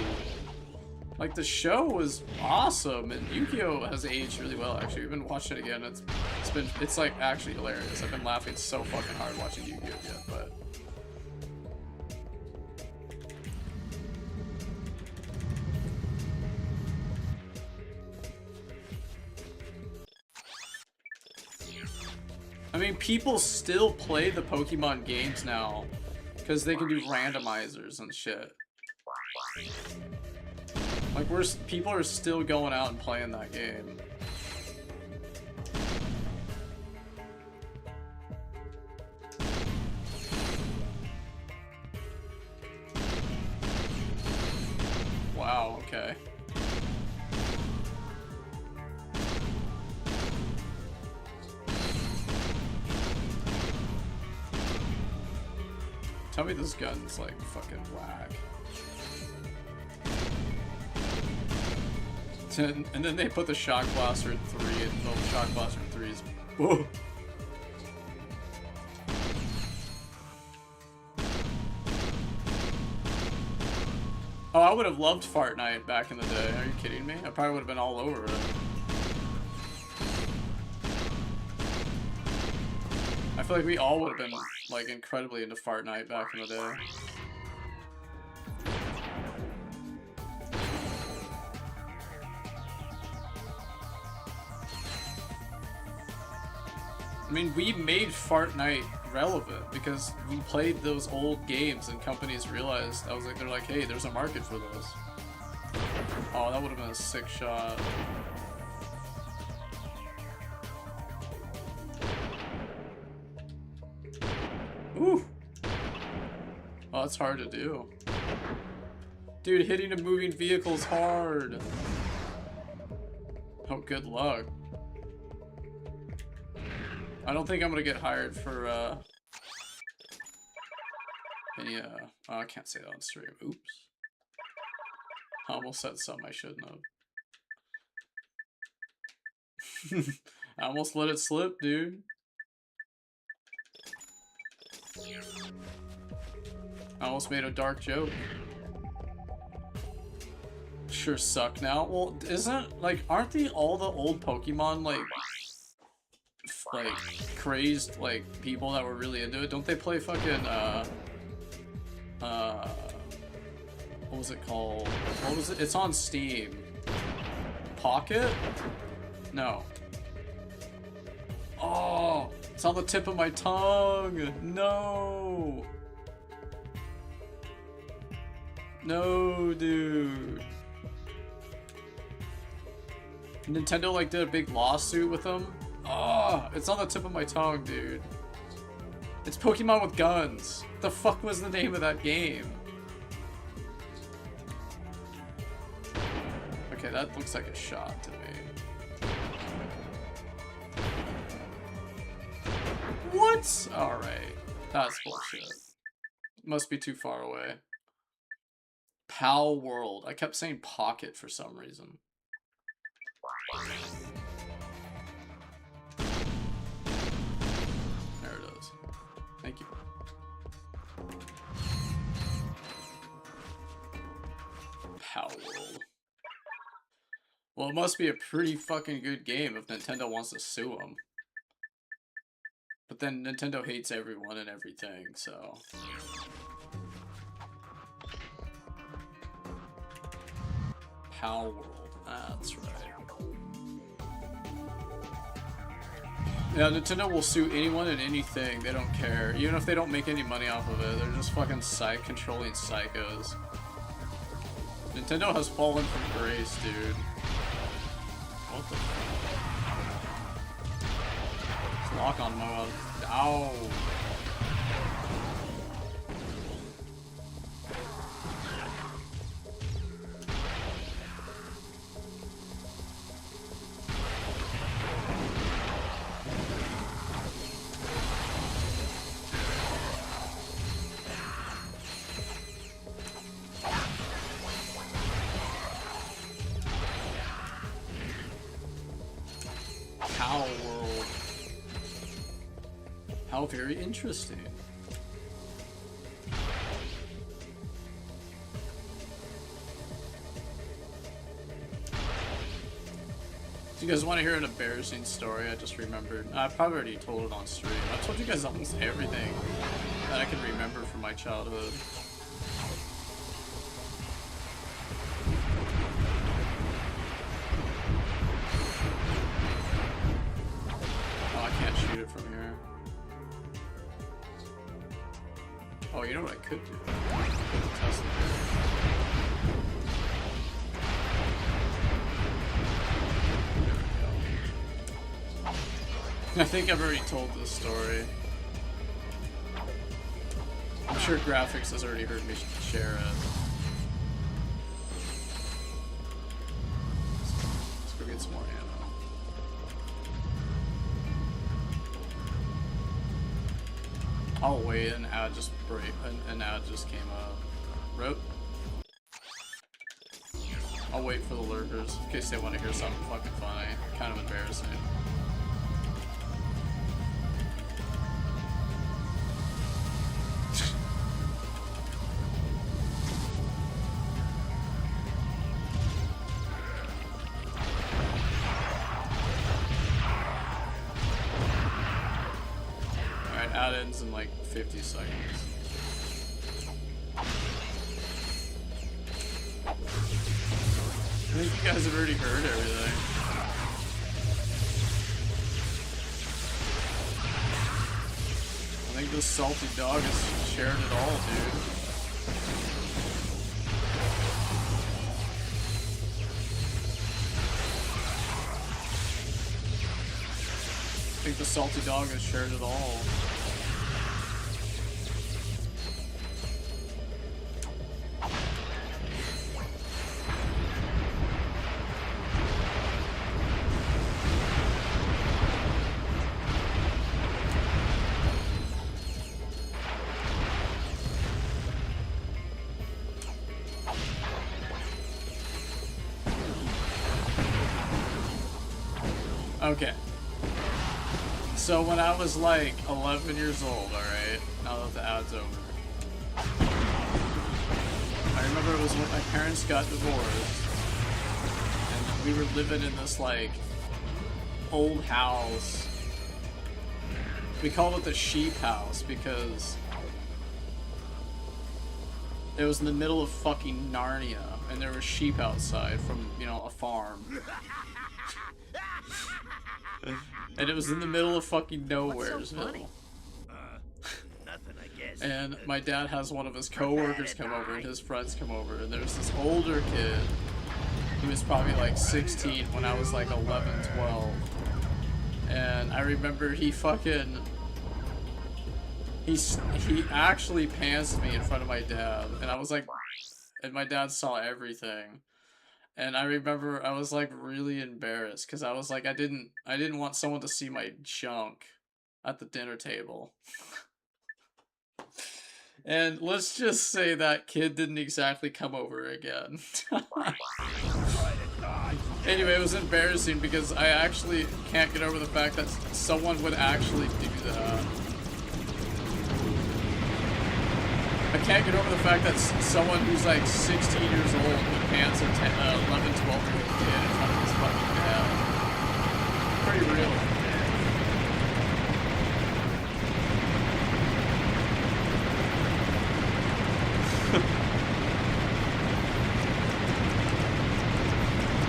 Like, the show was awesome, and Yu-Gi-Oh! Has aged really well, actually. We've been watching it again, it's like, actually hilarious. I've been laughing so fucking hard watching Yu-Gi-Oh! Again, but... I mean, people still play the Pokemon games now, because they can do randomizers and shit. Like, people are still going out and playing that game. wow, okay. Tell me this gun's like fucking whack. And then they put the shock blaster in 3, and the shock blaster in 3 is. Whoa. Oh, I would have loved Fart Night back in the day. Are you kidding me? I probably would have been all over it. I feel like we all would have been like incredibly into Fart Night back in the day. I mean, we made Fart Night relevant because we played those old games and companies realized, they're like, hey, there's a market for this. Oh, that would have been a sick shot. Ooh. Oh, that's hard to do. Dude, hitting a moving vehicle is hard. Oh, good luck. I don't think I'm gonna get hired for, any, oh, I can't say that on stream. Oops. I almost said something I shouldn't have. I almost let it slip, dude. I almost made a dark joke. Sure suck now. Well, isn't, like, aren't all the old Pokemon, like crazed, like, people that were really into it? Don't they play fucking, what was it called? What was it? It's on Steam. Pocket? No. Oh, it's on the tip of my tongue. No. No, dude. Nintendo like did a big lawsuit with them. Oh, it's on the tip of my tongue, dude. It's Pokemon with guns. What the fuck was the name of that game? Okay, that looks like a shot to me. What? Alright. That's bullshit. Must be too far away. Pal World. I kept saying Pocket for some reason. There it is. Thank you. Pal World. Well, it must be a pretty fucking good game if Nintendo wants to sue them. But then Nintendo hates everyone and everything, so... Pal World. That's right. Yeah, Nintendo will sue anyone and anything. They don't care. Even if they don't make any money off of it. They're just fucking controlling psychos. Nintendo has fallen from grace, dude. What the fuck? It's lock on mode. Ow. World. How very interesting. Do you guys want to hear an embarrassing story? I just remembered. I probably already told it on stream. I told you guys almost everything that I can remember from my childhood. Shoot it from here. Oh, you know what I could do? Test it. There we go. I think I've already told this story. I'm sure Graphics has already heard me share it. some more ammo. I'll wait, an ad just an ad just came up. Rope. I'll wait for the lurkers in case they want to hear something fucking funny. Kind of embarrassing. Alright, ad ends in like 50 seconds. I think you guys have already heard everything. I think this salty dog has shared it all, dude. I think the salty dog has shared it all. Okay. So when I was like 11 years old, alright, now that the ad's over, I remember it was when my parents got divorced, and we were living in this like old house. We called it the sheep house because it was in the middle of fucking Narnia, and there were sheep outside from, you know, a farm. And it was in the middle of fucking Nowheresville. Nothing, I guess. And my dad has one of his coworkers come over, and his friends come over, and there's this older kid who was probably like 16 when I was like 11, 12. And I remember he fucking... He actually pantsed me in front of my dad, and I was like... And my dad saw everything. And I remember I was like really embarrassed because I was like I didn't want someone to see my junk at the dinner table. And let's just say that kid didn't exactly come over again. Anyway, it was embarrassing because I actually can't get over the fact that someone would actually do that. I can't get over the fact that someone who's like 16 years old would pants a 11, 12-year-old kid in front of his fucking dad. Pretty real.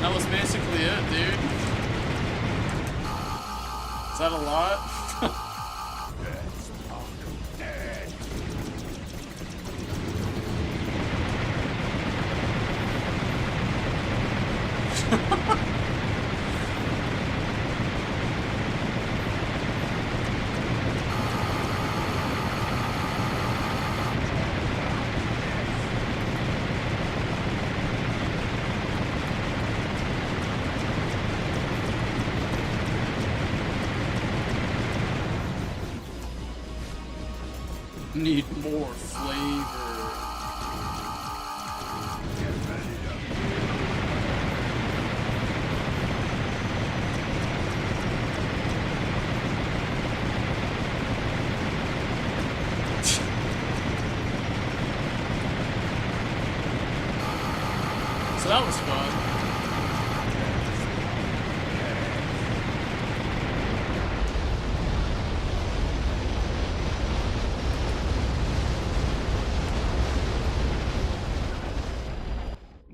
That was basically it, dude. Is that a lot? Need more flavor. So that was fun.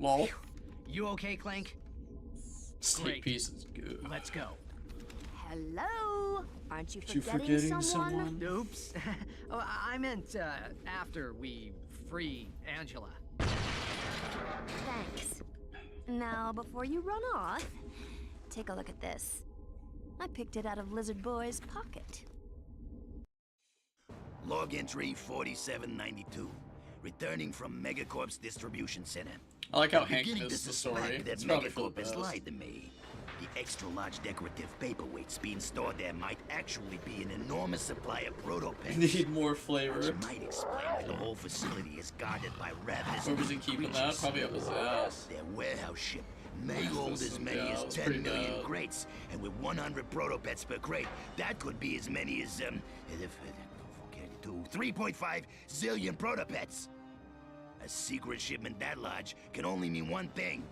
Lol. You okay, Clank? Steak piece is good. Let's go. Hello? Aren't you You forgetting someone? Oops. Oh, I meant after we free Angela. Thanks. Now, before you run off, take a look at this. I picked it out of Lizard Boy's pocket. Log entry 4792. Returning from Megacorp's distribution center. I like how I'm Hank beginning knows to the suspect story. that It's probably for Megacorp the has best. lied to me. The extra-large decorative paperweights being stored there might actually be an enormous supply of proto-pets. Need more flavor. Which might explain why the whole facility is guarded by ravenous Where was he keeping that? Probably up his ass. Their warehouse ship may hold as many as 10 million crates, and with 100 proto-pets per crate, that could be as many as 3.5 zillion proto-pets. A secret shipment that large can only mean one thing.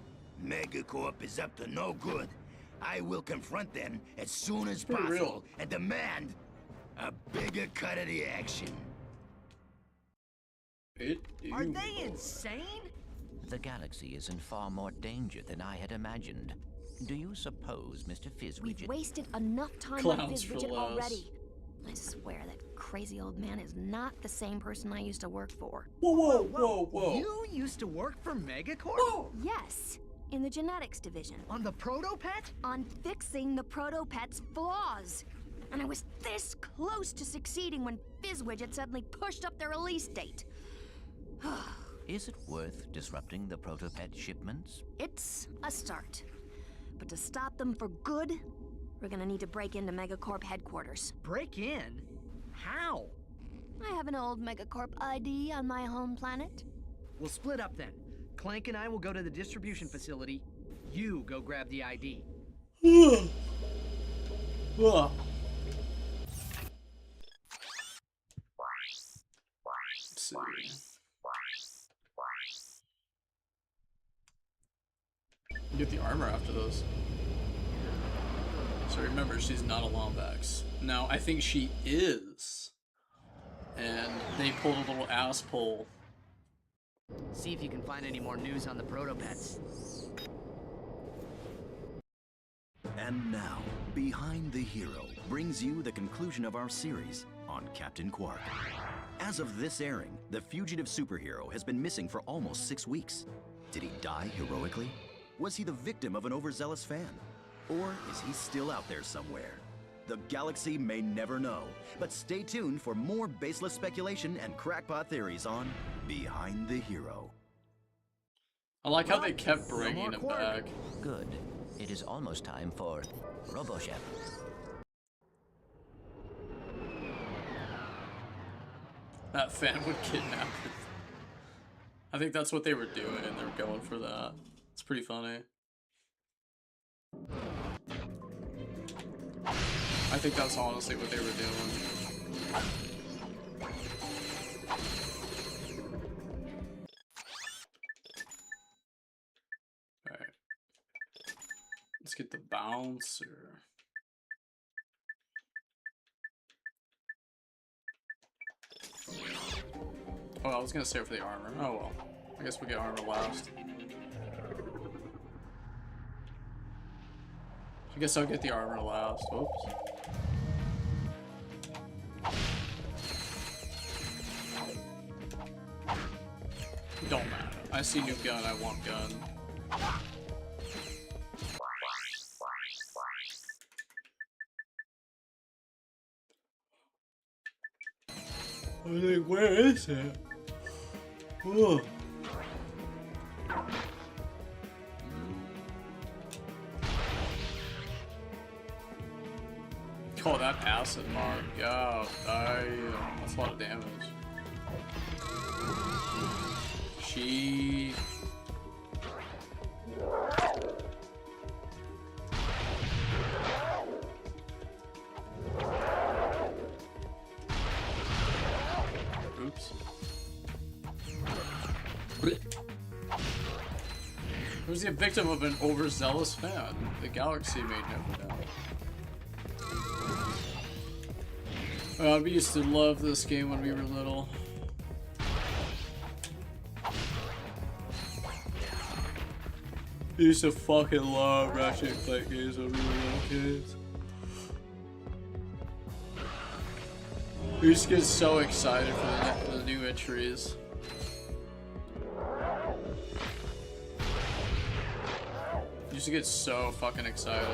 Megacorp is up to no good. I will confront them as soon as possible and demand a bigger cut of the action. Are they insane? The galaxy is in far more danger than I had imagined. Do you suppose, Mr. Fizzwidget? We've wasted enough time on Fizzwidget already. I swear that crazy old man is not the same person I used to work for. Whoa. You used to work for Megacorp? Whoa. Yes, in the genetics division. On the proto-pet? On fixing the proto-pet's flaws. And I was this close to succeeding when Fizzwidget suddenly pushed up their release date. Is it worth disrupting the proto-pet shipments? It's a start. But to stop them for good, we're gonna need to break into Megacorp headquarters. Break in? How? I have an old Megacorp ID on my home planet. We'll split up then. Clank and I will go to the distribution facility. You go grab the ID. Let's see. Get the armor after those. So remember, she's not a Lombax. Now, I think she is. And they pulled a little ass pull. See if you can find any more news on the proto-pets. And now, Behind the Hero brings you the conclusion of our series on Captain Quark. As of this airing, the fugitive superhero has been missing for almost 6 weeks. Did he die heroically? Was he the victim of an overzealous fan? Or is he still out there somewhere? The galaxy may never know, but stay tuned for more baseless speculation and crackpot theories on Behind the Hero. I like how they kept bringing it back. Good. It is almost time for RoboChef. That fan would kidnap her. I think that's what they were doing, and they're going for that. It's pretty funny. I think that's honestly what they were doing. Alright. Let's get the bouncer. Oh, I was gonna save for the armor. Oh well. I guess we'll get armor last. I guess I'll get the armor last. Oops. Don't matter. I see new gun, I want gun. I think, where is it? Whoa. Oh, that acid mark. God, that's a lot of damage. She... Oops. Who's the victim of an overzealous fan? The galaxy may never know. We used to love this game when we were little. We used to fucking love Ratchet and Clank games when we were little kids. We used to get so excited for the new entries. We used to get so fucking excited.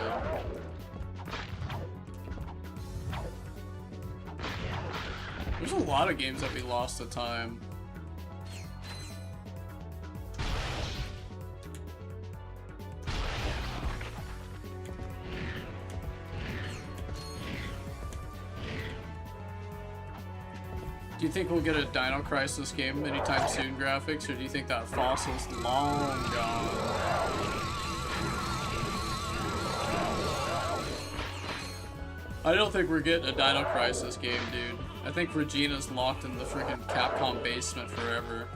There's a lot of games that we lost to time. Do you think we'll get a Dino Crisis game anytime soon, graphics, or do you think that fossil's long gone? I don't think we're getting a Dino Crisis game, dude. I think Regina's locked in the freaking Capcom basement forever.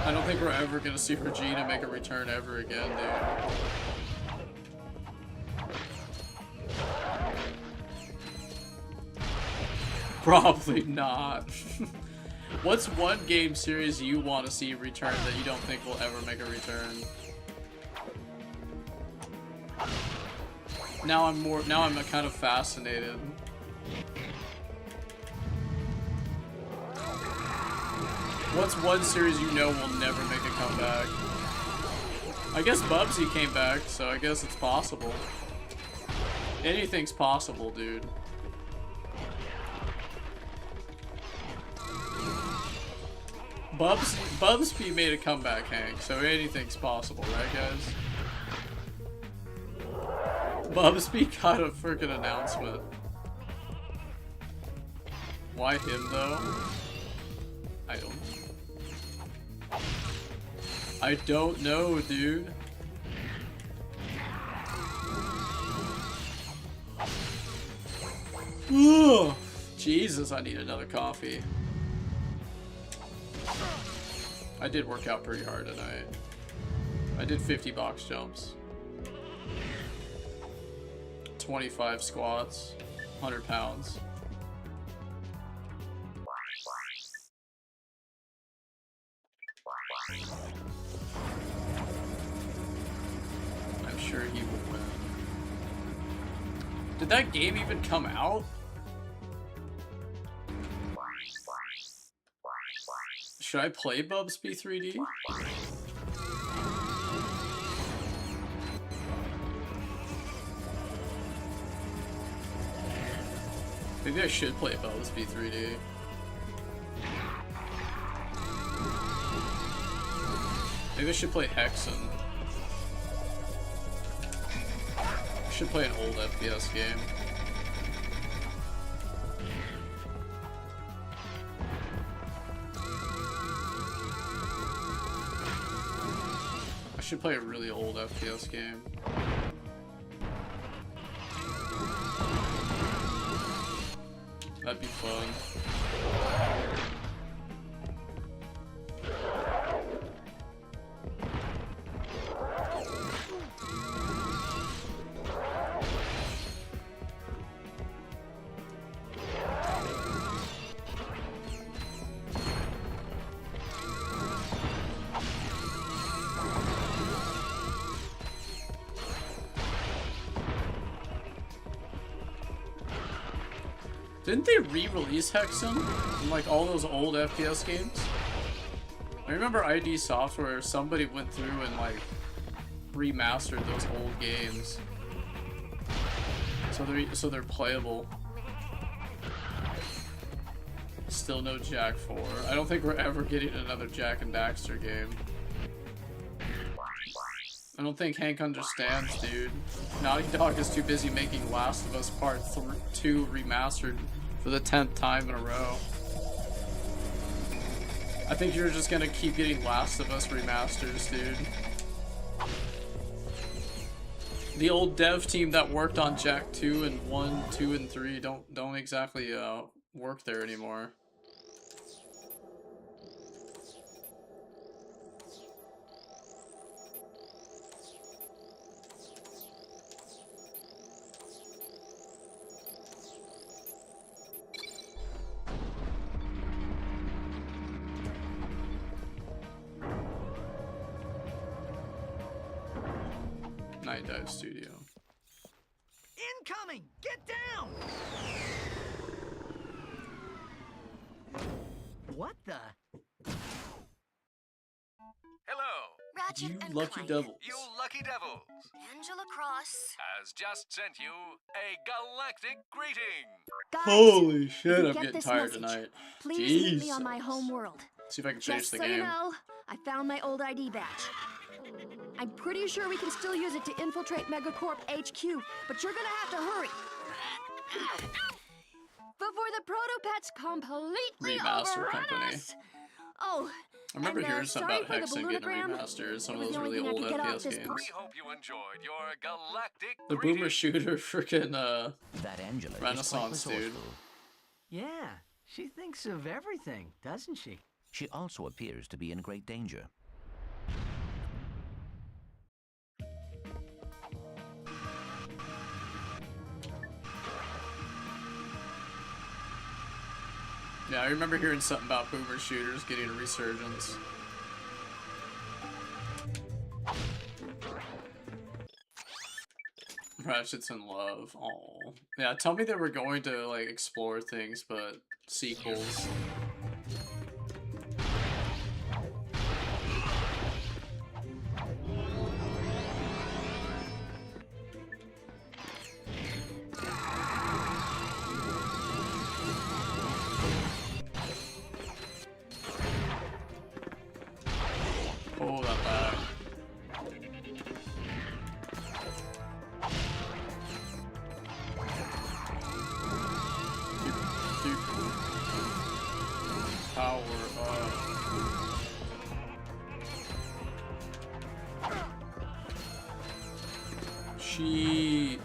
I don't think we're ever gonna see Regina make a return ever again, dude. Probably not. What's one game series you want to see return that you don't think will ever make a return? Now I'm kind of fascinated. What's one series you know will never make a comeback? I guess Bubsy came back, so I guess it's possible. Anything's possible, dude. Bubsy made a comeback, Hank, so anything's possible, right, guys? Bubsby got a freaking announcement. Why him, though? I don't know, dude. Ugh. Jesus, I need another coffee. I did work out pretty hard tonight. I did 50 box jumps. 25 squats, 100 pounds. I'm sure he would win. Did that game even come out? Should I play Bubsby 3D? Maybe I should play Bubsby 3D. Maybe I should play Hexen. I should play an old FPS game. I should play a really old FPS game. That'd be fun. Didn't they re-release Hexen in like all those old FPS games? I remember ID Software, somebody went through and like remastered those old games. So they're playable. Still no Jak 4. I don't think we're ever getting another Jak and Daxter game. I don't think Hank understands, dude. Naughty Dog is too busy making Last of Us Part 2 remastered for the 10th time in a row. I think you're just gonna keep getting Last of Us remasters, dude. The old dev team that worked on Jak 2 and 1, 2, and 3 don't exactly work there anymore. Night Dive Studio. Incoming! Get down! What the? Hello. Ratchet You and lucky Clank. devils. You lucky devils. Angela Cross. Has just sent you a galactic greeting. Guys, Holy if shit, you I'm get getting this tired message, tonight. please meet me Jesus. on my home world. See if I can finish Just the so game. you know, I found my old ID badge. I'm pretty sure we can still use it to infiltrate Megacorp HQ, but you're gonna have to hurry. Before the Protopets completely Remaster overrun company. us. Oh, I remember and, hearing something sorry about for the Hexen getting a balloonogram. remaster, some It of was those the only really thing I old could get off FPS this games. We hope you enjoyed your galactic The boomer shooter freaking That Angela is Renaissance quite dude. resourceful. Yeah, she thinks of everything, doesn't she? She also appears to be in great danger. Yeah, I remember hearing something about boomer shooters getting a resurgence. Ratchet's in love. Oh, yeah. Tell me they were going to like explore things, but sequels. Oh, that lag. Power up. Sheep.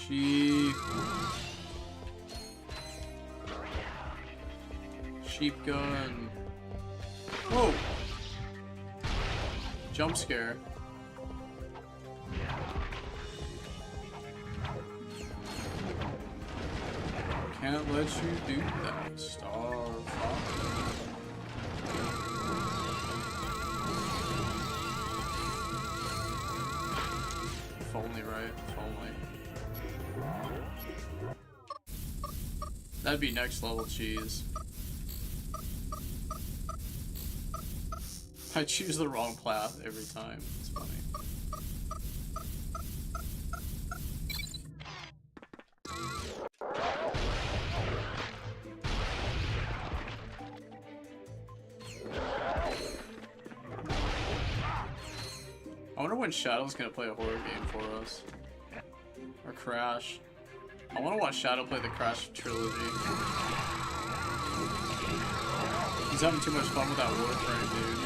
Sheep. Sheep gun. Whoa! Jump scare. Can't let you do that, Star Fox. If only, right? If only. That'd be next level cheese. I choose the wrong path every time. It's funny. I wonder when Shadow's gonna play a horror game for us. Or Crash. I wanna watch Shadow play the Crash trilogy. He's having too much fun with that Warframe, dude.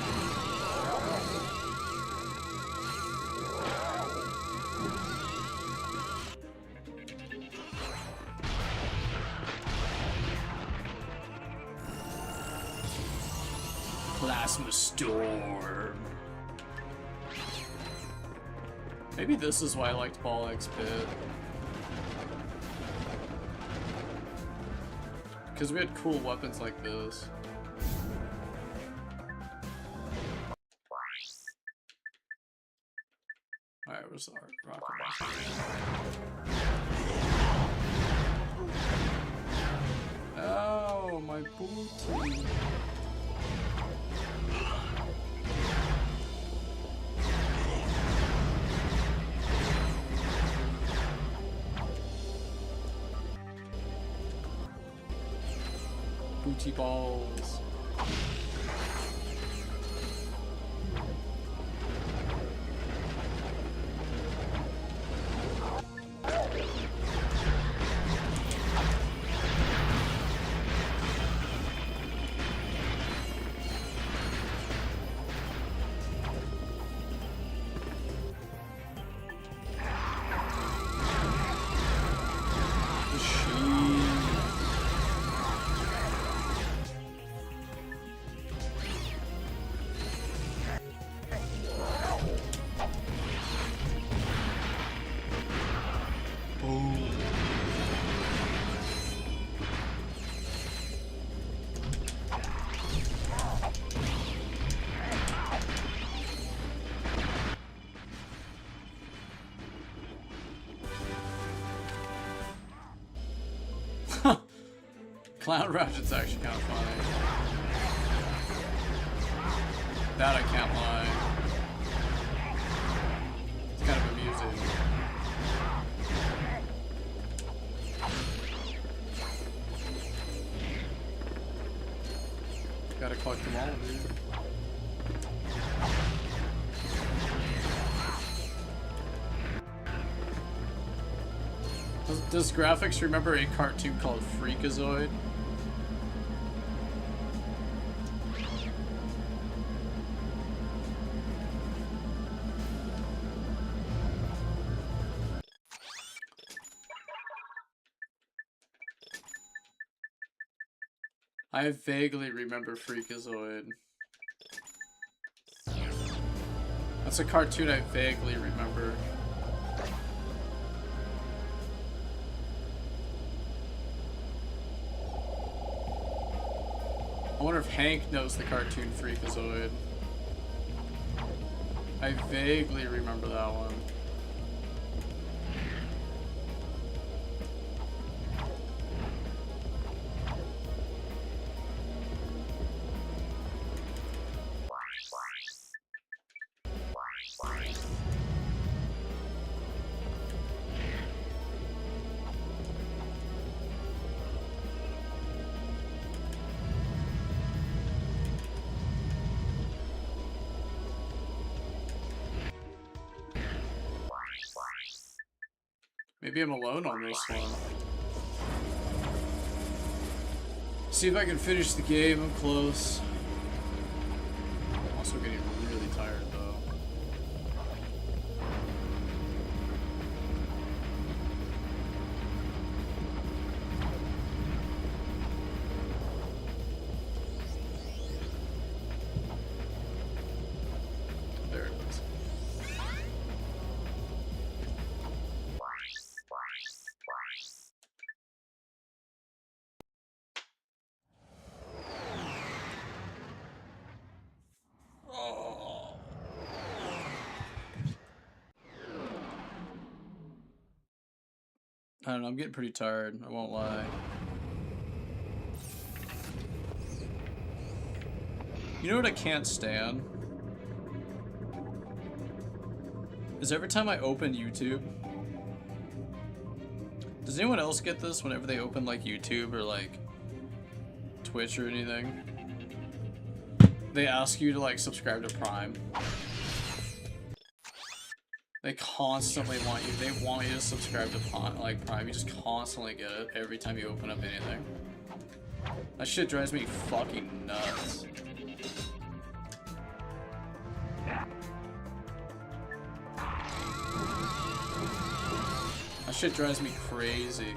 Plasma Storm. Maybe this is why I liked Ball X Pit. Because we had cool weapons like this. Alright, where's the rocket? Oh, my booty. Booty balls. Clown Ratchet's actually kind of funny. That I can't lie. It's kind of amusing. Gotta collect them all, dude. Does Graphics remember a cartoon called Freakazoid? I vaguely remember Freakazoid. That's a cartoon I vaguely remember. I wonder if Hank knows the cartoon Freakazoid. I vaguely remember that one. Maybe I'm alone on this one. See if I can finish the game. I'm close. I'm also getting really tired though. There it is. I don't know, I'm getting pretty tired, I won't lie. You know what I can't stand? Is every time I open YouTube... Does anyone else get this whenever they open like YouTube or like Twitch or anything? They ask you to like subscribe to Prime. They constantly want you, they want you to subscribe to Prime. You just constantly get it every time you open up anything. That shit drives me fucking nuts. That shit drives me crazy.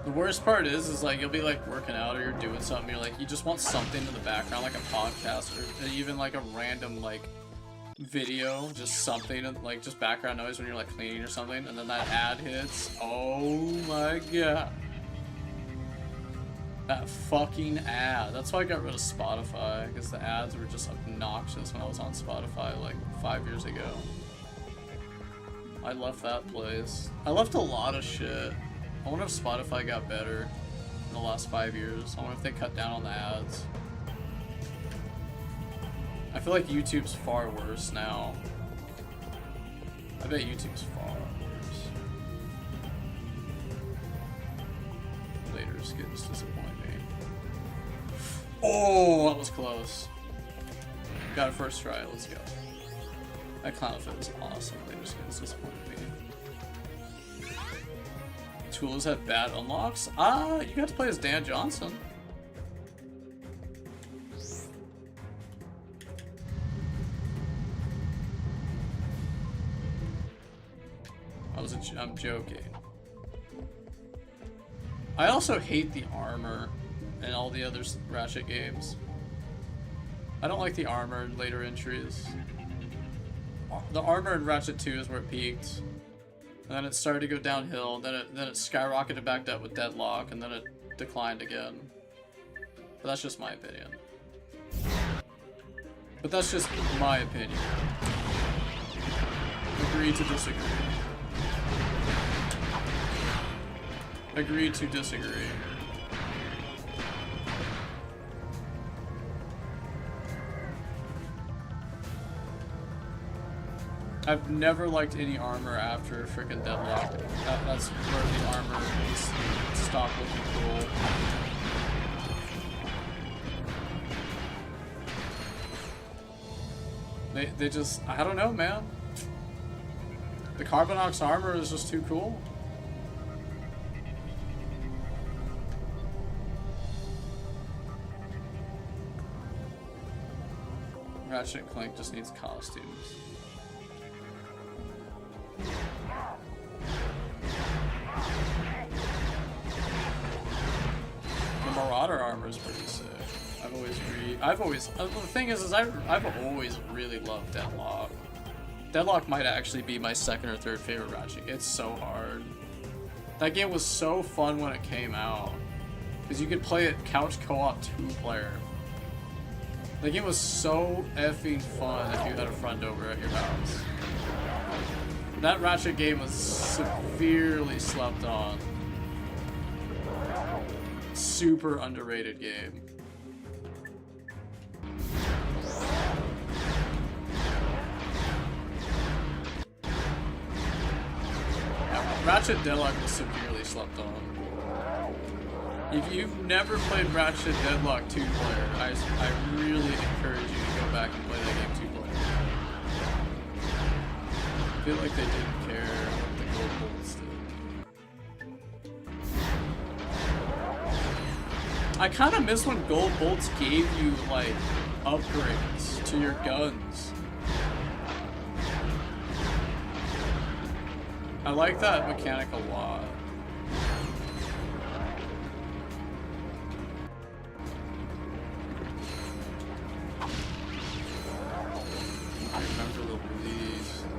The worst part is like you'll be like working out or you're doing something, you're like, you just want something in the background, like a podcast or even like a random like video, just something like just background noise when you're like cleaning or something, and then that ad hits. Oh my god. That fucking ad. That's why I got rid of Spotify, because the ads were just obnoxious when I was on Spotify like 5 years ago. I left that place. I left a lot of shit. I wonder if Spotify got better in the last 5 years. I wonder if they cut down on the ads. I feel like YouTube's far worse now. I bet YouTube's far worse. Later skins disappoint me. Oh, that was close. Got it first try, let's go. That clown fit is awesome. Later skins disappointed me. Tools had bad unlocks? You got to play as Dan Johnson. I'm joking. I also hate the armor in all the other Ratchet games. I don't like the armor in later entries. The armor in Ratchet 2 is where it peaked. And then it started to go downhill, then it skyrocketed back up with Deadlock, and then it declined again. But that's just my opinion. But that's just my opinion. Agree to disagree. Agree to disagree. I've never liked any armor after freaking Deadlock. That's where the armor is stopped looking cool. They just, I don't know, man. The Carbonox armor is just too cool. Ratchet and Clank just needs costumes. The Marauder armor is pretty sick. The thing is I've always really loved Deadlock. Deadlock might actually be my second or third favorite Ratchet. It's so hard. That game was so fun when it came out. Because you could play it couch co-op 2-player. The game was so effing fun if you had a friend over at your house. That Ratchet game was severely slept on. Super underrated game. Ratchet Deadlock was severely slept on. If you've never played Ratchet Deadlock 2-player, I really encourage you to go back and play that game 2-player. I feel like they didn't care what the gold bolts did. I kind of miss when gold bolts gave you, like, upgrades to your guns. I like that mechanic a lot. I remember the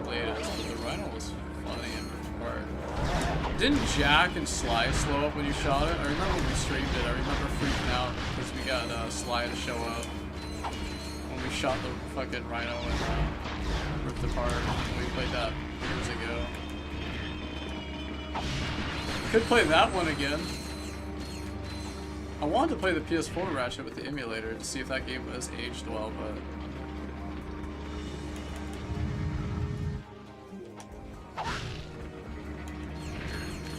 latest, but the Rhino was funny and hard. Didn't Jack and Sly slow up when you shot it? I remember when we streamed it, I remember freaking out because we got Sly to show up when we shot the fucking Rhino and ripped apart when we played that years ago. Could play that one again. I wanted to play the PS4 Ratchet with the emulator to see if that game was aged well, but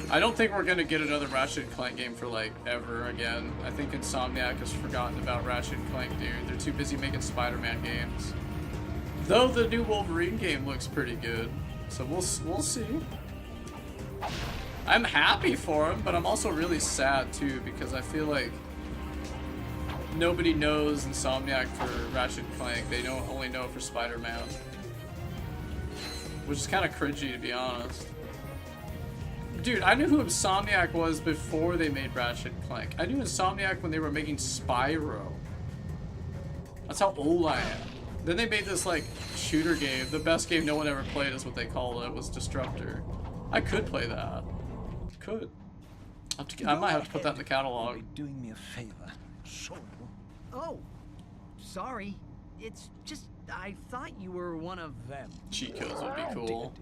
I don't think we're gonna get another Ratchet and Clank game for like ever again. I think Insomniac has forgotten about Ratchet and Clank, dude. They're too busy making Spider-Man games. Though the new Wolverine game looks pretty good, so we'll see. I'm happy for him, but I'm also really sad too because I feel like nobody knows Insomniac for Ratchet and Clank. They only know it for Spider-Man, which is kind of cringy to be honest. Dude, I knew who Insomniac was before they made Ratchet and Clank. I knew Insomniac when they were making Spyro. That's how old I am. Then they made this like shooter game. The best game no one ever played is what they called it, was Destructor. I could play that. Could. I might have to put that in the catalog. You're doing me a favor. Sure. Oh, sorry. It's just I thought you were one of them. Cheat codes would be cool.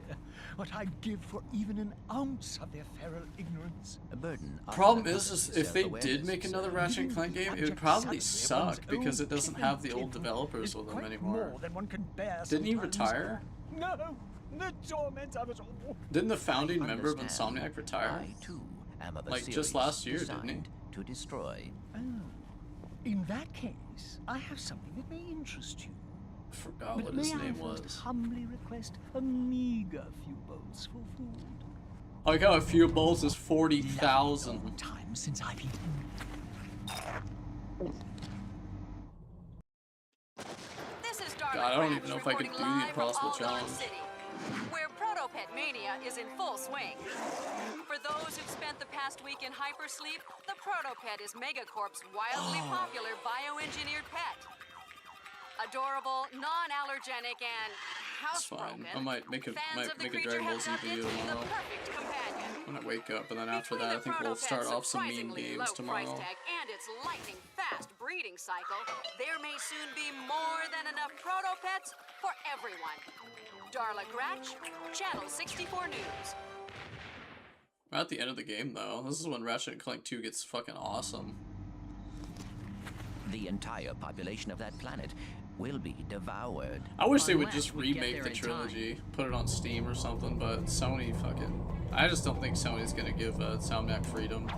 What I'd give for even an ounce of their feral ignorance. A burden. Problem is if they did make another Ratchet and Clank game, it would probably suck because it doesn't have the old developers with them anymore. Didn't he retire? No. The torment of it all. Didn't the founding member of Insomniac retire? I too am of a like just last year, didn't he? To destroy. Oh. In that case, I have something that may interest you. Forgot but what his may name I first was. Humbly request a meager few bolts for food. I got a few bolts is 40,000. Time since I've eaten. This is God, I don't even know if I could do the Impossible Challenge. Where Protopet Mania is in full swing. For those who've spent the past week in hypersleep, the Protopet is Megacorp's wildly popular bioengineered pet. Adorable, non-allergenic, and housebroken. I might make a Dragon Ball Z video tomorrow when I wake up, and then after that I think we'll start off some meme games tomorrow. And its lightning fast breeding cycle, there may soon be more than enough Protopets for everyone. Darla Gratch, Channel 64 News. We're at the end of the game though. This is when Ratchet and Clank 2 gets fucking awesome. The entire population of that planet will be devoured. I wish they would Unless just we get remake there the in trilogy, put it on Steam or something, but Sony fucking... I just don't think Sony's gonna give Soundmac freedom.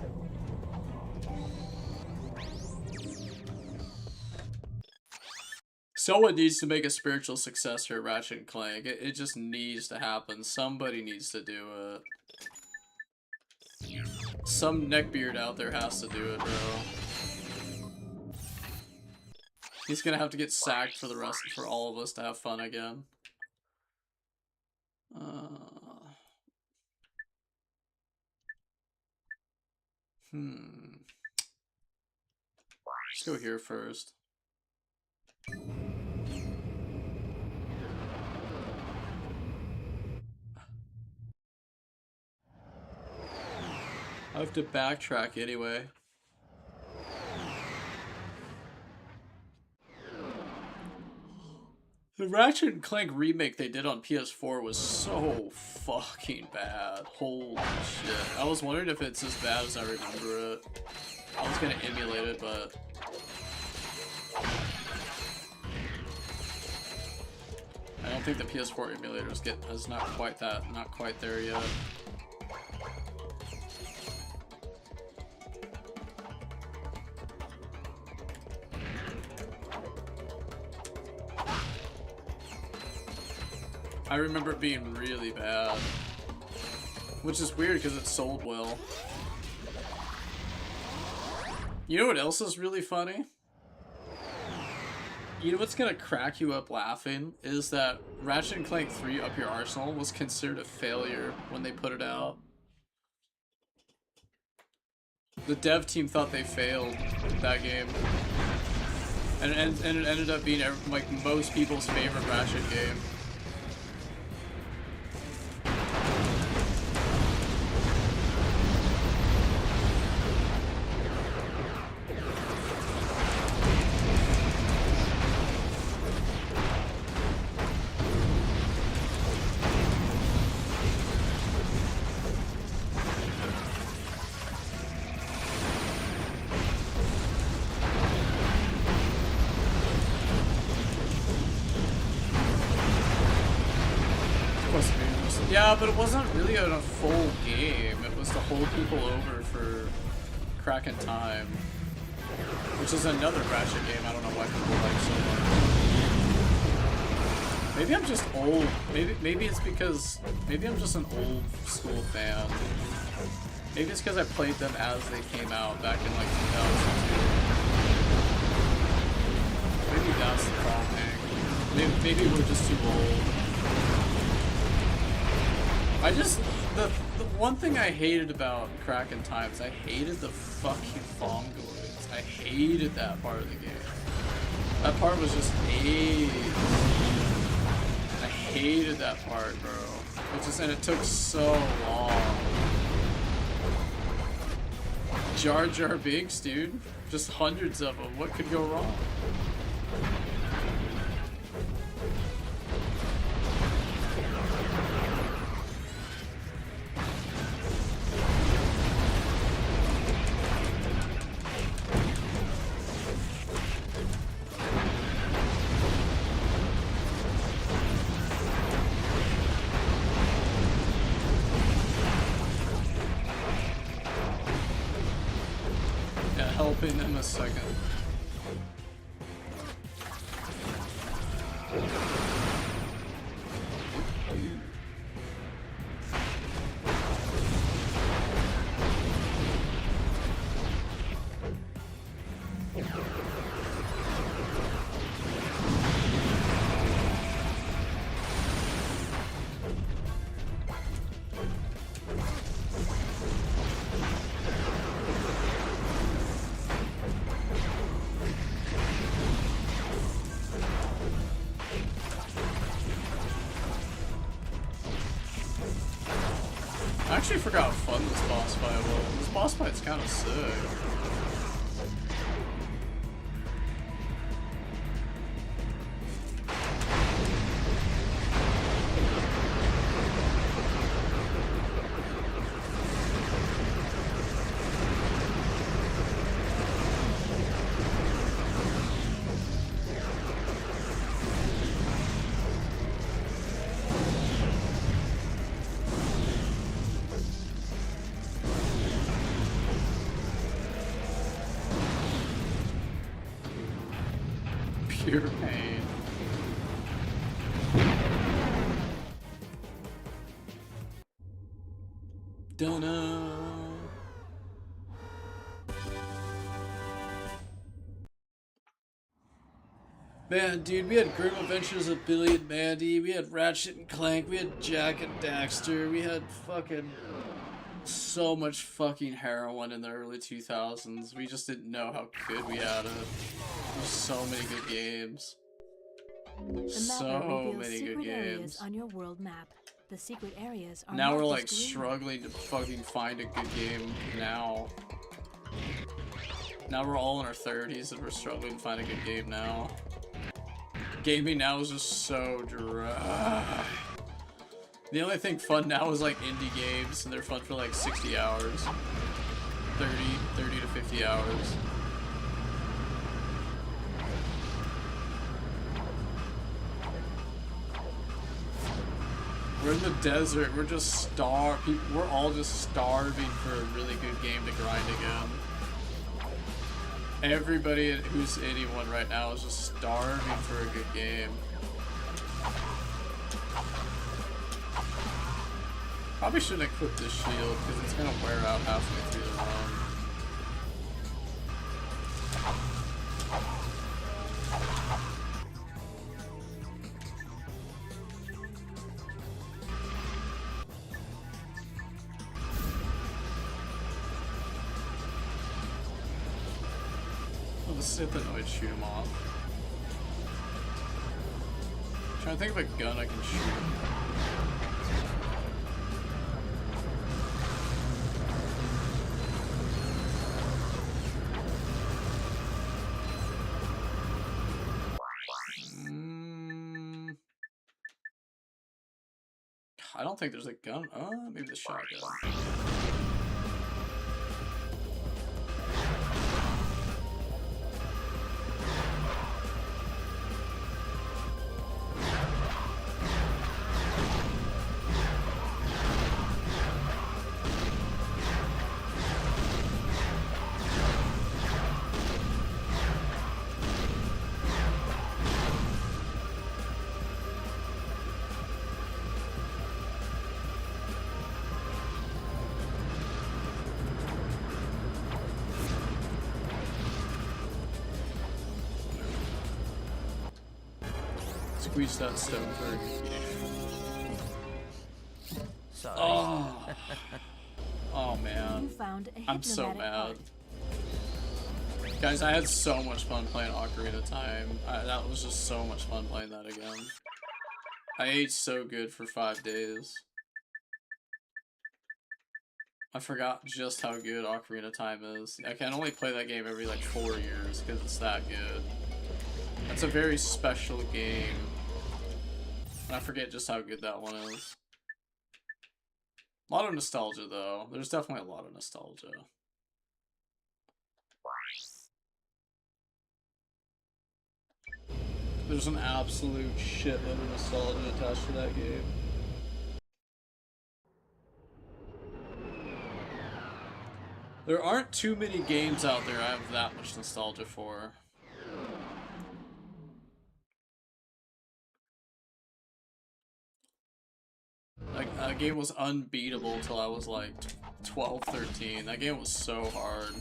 Someone needs to make a spiritual successor of Ratchet & Clank. It just needs to happen. Somebody needs to do it. Some neckbeard out there has to do it, bro. He's gonna have to get sacked for for all of us to have fun again. Let's go here first. I have to backtrack anyway. The Ratchet & Clank remake they did on PS4 was so fucking bad. Holy shit. I was wondering if it's as bad as I remember it. I was gonna emulate it, but... I don't think the PS4 emulators is not quite there yet. I remember it being really bad, which is weird because it sold well. You know what else is really funny? You know what's gonna crack you up laughing is that Ratchet & Clank 3 Up Your Arsenal was considered a failure when they put it out. The dev team thought they failed that game, and it ended up being like most people's favorite Ratchet game. Yeah, but it wasn't really a full game. It was to hold people over for cracking time, which is another Ratchet game I don't know why people like so much. Maybe I'm just old. Maybe it's because I'm just an old school fan. Maybe it's because I played them as they came out back in like 2002. Maybe that's the problem. Maybe we're just too old. The one thing I hated about Kraken Times, I hated the fucking Fongoids. I hated that part of the game. That part was just I hated that part, bro. And it took so long. Jar Jar Binks, dude. Just hundreds of them. What could go wrong? In a second. I actually forgot how fun this boss fight was. This boss fight's kind of sick. Pure pain. Dunno. Man, dude, we had Grim Adventures of Billy and Mandy, we had Ratchet and Clank, we had Jack and Daxter, we had fucking so much fucking heroin in the early 2000s. We just didn't know how good we had it. There's so many good games. So many good games. On your world map. The secret areas are now we're like struggling to fucking find a good game now. Now we're all in our 30s and we're struggling to find a good game now. Gaming now is just so dry. The only thing fun now is like indie games, and they're fun for like 60 hours. 30 to 50 hours. We're in the desert, we're just we're all just starving for a really good game to grind again. Everybody who's anyone right now is just starving for a good game. Probably shouldn't equip this shield because it's gonna wear out halfway through the run. The Sithanoid shoot him off. I'm trying to think of a gun I can shoot. I don't think there's a gun. Maybe the shotgun. Squeeze that stone for a good game. Sorry. Oh. Oh man. You found a I'm so hypnomatic mad. heart. Guys, I had so much fun playing Ocarina of Time. That was just so much fun playing that again. I ate so good for 5 days. I forgot just how good Ocarina of Time is. I can only play that game every like 4 years because it's that good. That's a very special game. And I forget just how good that one is. A lot of nostalgia though. There's definitely a lot of nostalgia. There's an absolute shitload of nostalgia attached to that game. There aren't too many games out there I have that much nostalgia for. Like, that game was unbeatable till I was like 12, 13. That game was so hard.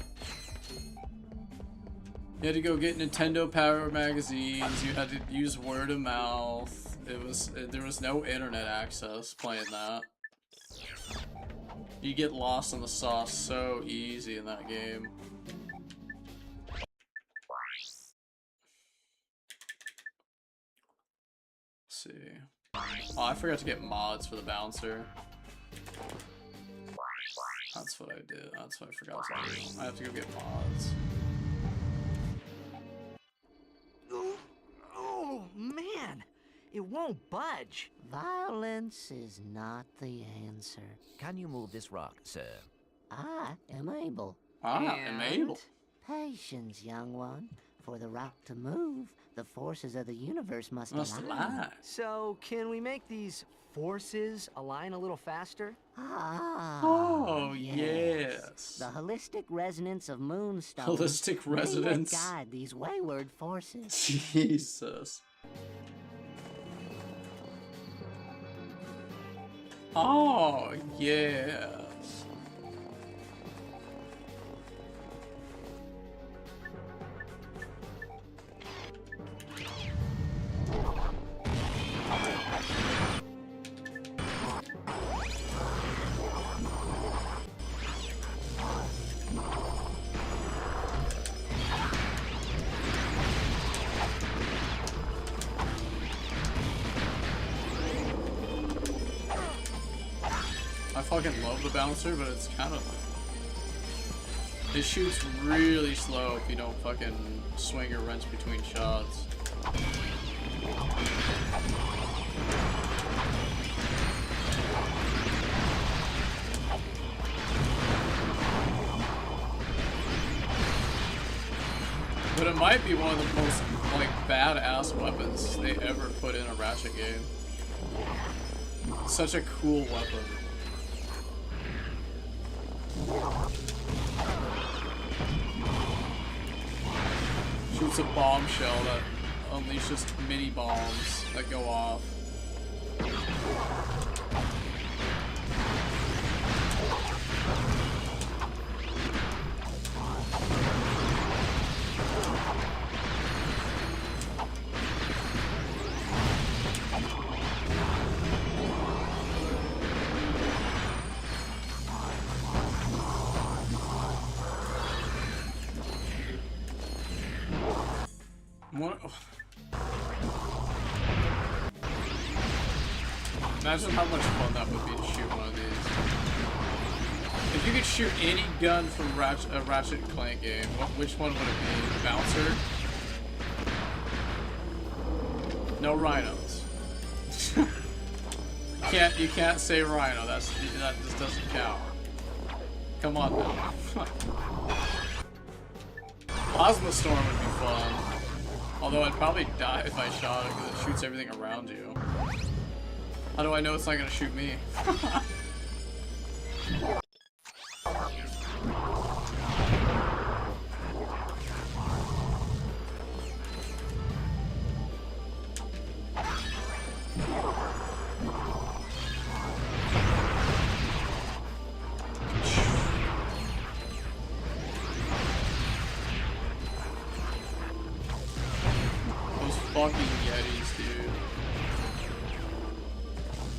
You had to go get Nintendo Power magazines, you had to use word of mouth. There was no internet access playing that. You get lost in the sauce so easy in that game. Let's see. Oh, I forgot to get mods for the bouncer. That's what I did. That's what I forgot to do. I have to go get mods. Oh, man. It won't budge. Violence is not the answer. Can you move this rock, sir? I am able. I'm able. Patience, young one. For the rock to move, the forces of the universe must align. So, can we make these forces align a little faster? Ah. Oh, yes. The holistic resonance of moonstones. Holistic resonance. May guide these wayward forces. Jesus. Oh, yes. I fucking love the bouncer, but it's kind of... It shoots really slow if you don't fucking swing your wrench between shots. But it might be one of the most, like, badass weapons they ever put in a Ratchet game. Such a cool weapon. Shoots a bombshell that unleashes mini bombs that go off. What? Imagine how much fun that would be to shoot one of these. If you could shoot any gun from a Ratchet and Clank game, which one would it be? Bouncer? No rhinos. You can't say rhino. That just doesn't count. Come on now. Plasma Storm would be fun. Although I'd probably die if I shot it because it shoots everything around you. How do I know it's not gonna shoot me? Fucking Yetis, dude.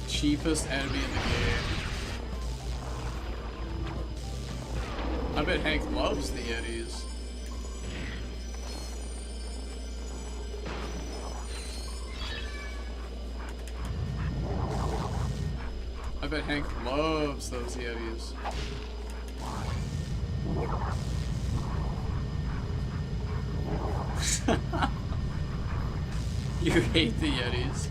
Cheapest enemy in the game. I bet Hank loves the Yetis. I bet Hank loves those Yetis. You hate the Yetis.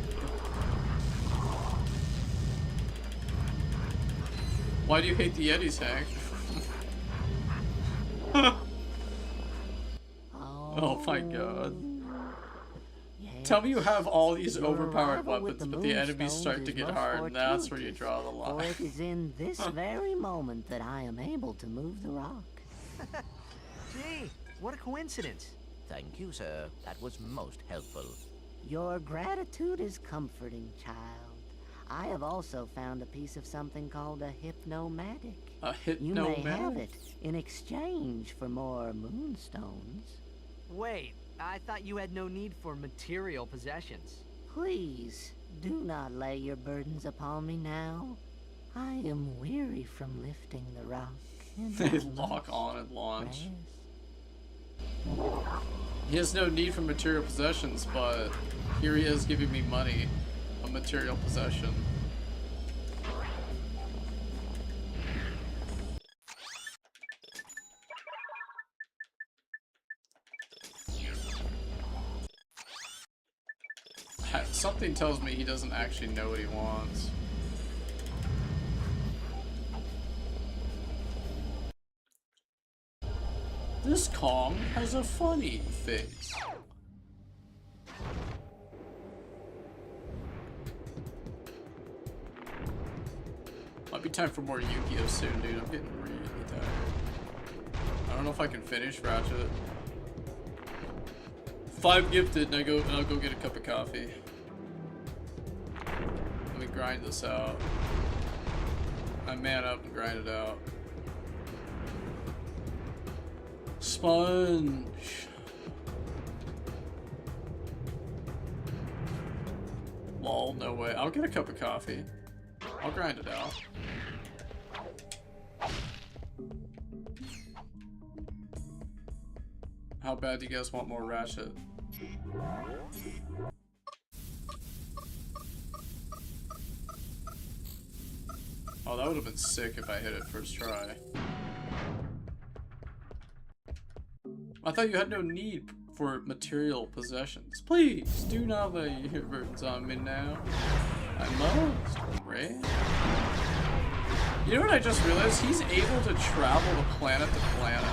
Why do you hate the Yetis, Hank? Oh my god. Tell me you have all these overpowered weapons, but the enemies start to get hard, and that's where you draw the line. For it is in this very moment that I am able to move the rock. Gee, what a coincidence. Thank you, sir. That was most helpful. Your gratitude is comforting, child. I have also found a piece of something called a hypnomatic. A hypnomatic? You may have it in exchange for more moonstones. Wait, I thought you had no need for material possessions. Please, do not lay your burdens upon me now. I am weary from lifting the rock. They lock on and launch. He has no need for material possessions, but here he is giving me money, a material possession. Something tells me he doesn't actually know what he wants. This Kong has a funny face. Might be time for more Yu-Gi-Oh soon, dude. I'm getting really tired. I don't know if I can finish Ratchet. 5 gifted, and I'll go get a cup of coffee. Let me grind this out. I man up and grind it out. Sponge. Lol, no way. I'll get a cup of coffee. I'll grind it out. How bad do you guys want more Ratchet? Oh, that would have been sick if I hit it first try. I thought you had no need for material possessions. Please, do not lay your burdens on me now. I must, right? You know what I just realized? He's able to travel to planet to planet.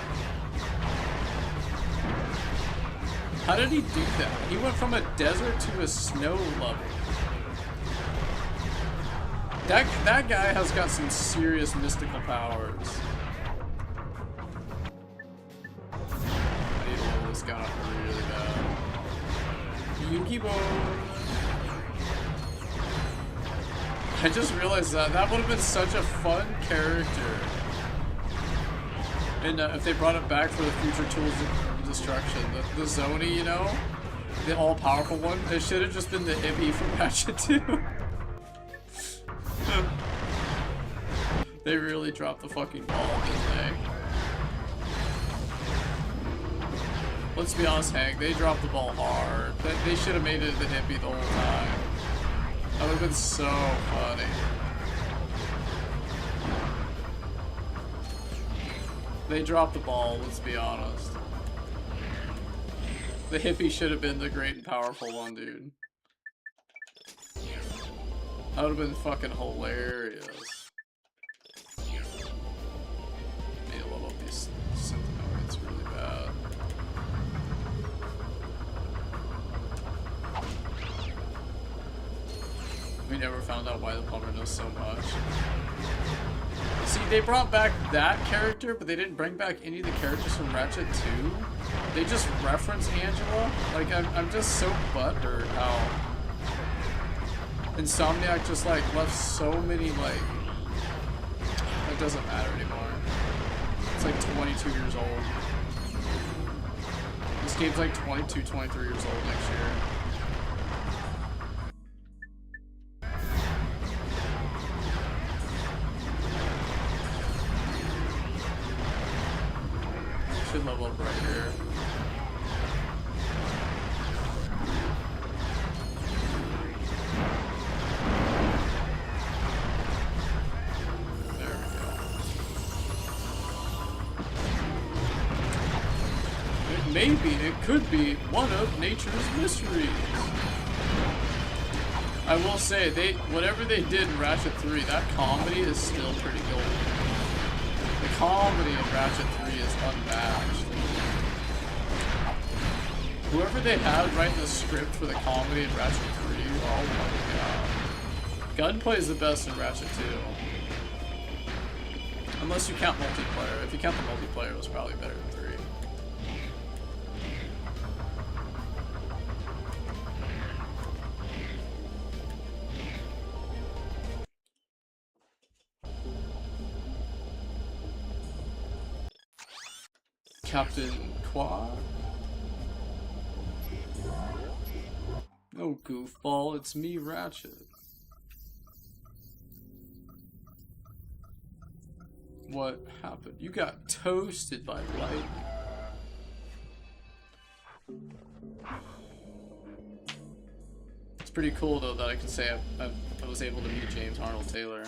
How did he do that? He went from a desert to a snow level. That guy has got some serious mystical powers. I need to level this guy up really bad. Yu-Gi-Oh! I just realized that would have been such a fun character. And if they brought it back for the future Tools of Destruction, the Zoni, you know? The all-powerful one, it should have just been the hippie from Ratchet 2. They really dropped the fucking ball, didn't they? Let's be honest, Hank, they dropped the ball hard. They should have made it the hippie the whole time. That would have been so funny. They dropped the ball, let's be honest. The hippie should have been the great and powerful one, dude. That would have been fucking hilarious. Need to level up these synthenoids really bad. We never found out why the plumber knows so much. See, they brought back that character, but they didn't bring back any of the characters from Ratchet 2. They just reference Angela. Like, I'm just so butthurt how Insomniac just, like, left so many, like... It doesn't matter anymore. It's like 22 years old. This game's like 22, 23 years old next year. Should level up right here. There we go. It could be one of nature's mysteries. I will say, whatever they did in Ratchet 3, that comedy is still pretty gold. The comedy in Ratchet 3 is unmatched. Whoever they had writing the script for the comedy in Ratchet 3, oh my god. Gunplay is the best in Ratchet 2. Unless you count multiplayer. If you count the multiplayer, it was probably better than 3. Captain Quark? Oh, goofball, it's me, Ratchet. What happened? You got toasted by lightning. It's pretty cool, though, that I can say I was able to meet James Arnold Taylor.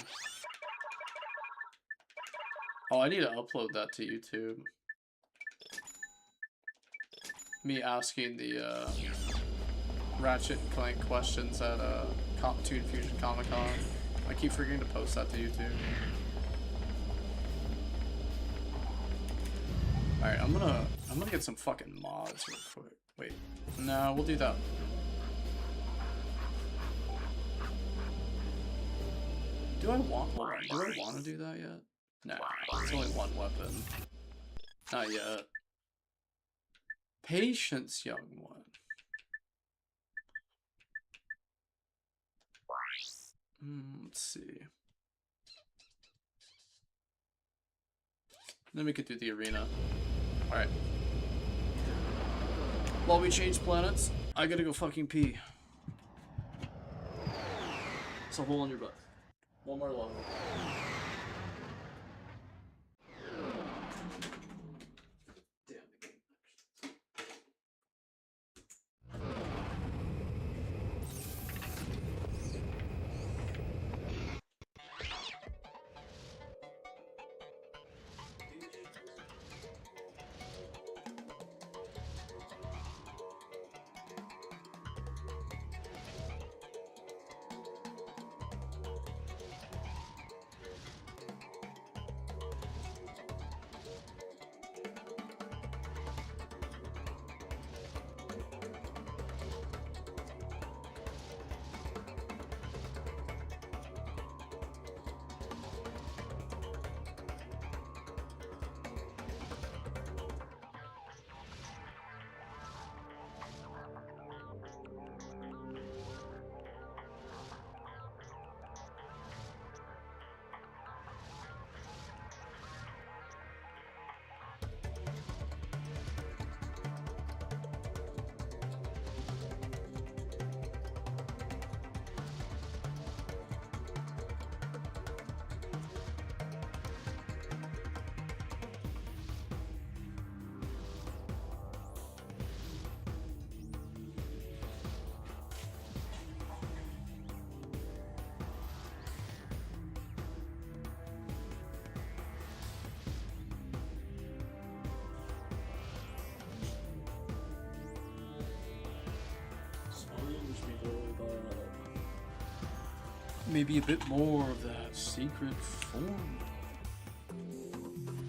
Oh, I need to upload that to YouTube. Me asking the Ratchet and Clank questions at Toon Fusion Comic Con. I keep forgetting to post that to YouTube. Alright, I'm gonna I'm gonna get some fucking mods real quick. Wait, no, we'll do that. Do I want to do that yet? No, it's only one weapon. Not yet. Patience, young one. Let's see. Then we could do the arena. Alright. While we change planets, I gotta go fucking pee. It's a hole in your butt. One more level. Maybe a bit more of that secret form.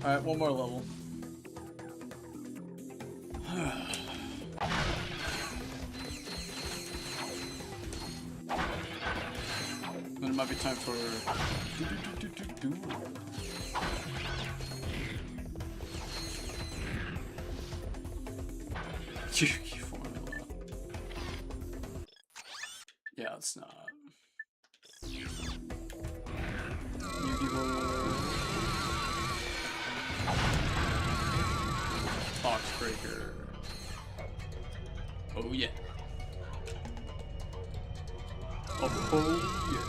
Alright, one more level. Then it might be time for... Yuki formula. Yeah, it's not. Boxbreaker. Oh yeah. Oh yeah.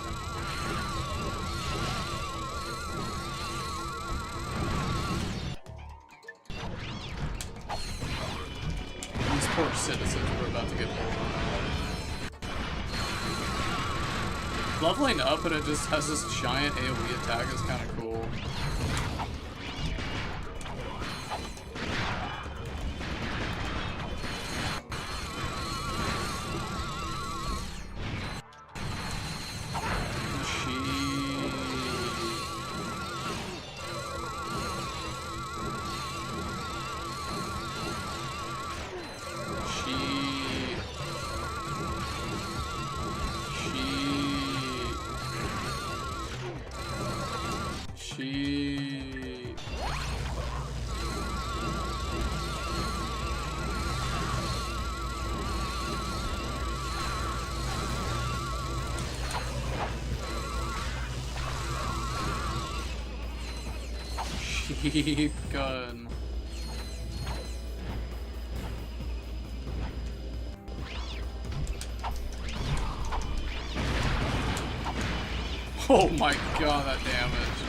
These poor citizens were about to get pulled on. Leveling up and it just has this giant AoE attack is kind of cool. Keep going. Oh my god, that damage.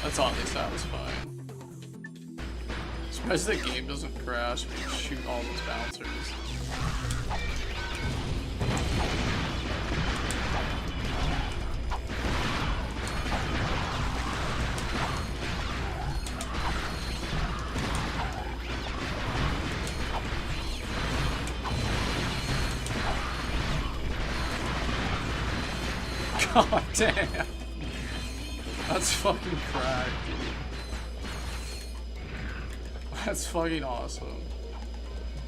That's oddly satisfying. Surprised the game doesn't crash when you shoot all those bouncers. God damn. That's fucking crack, dude. That's fucking awesome.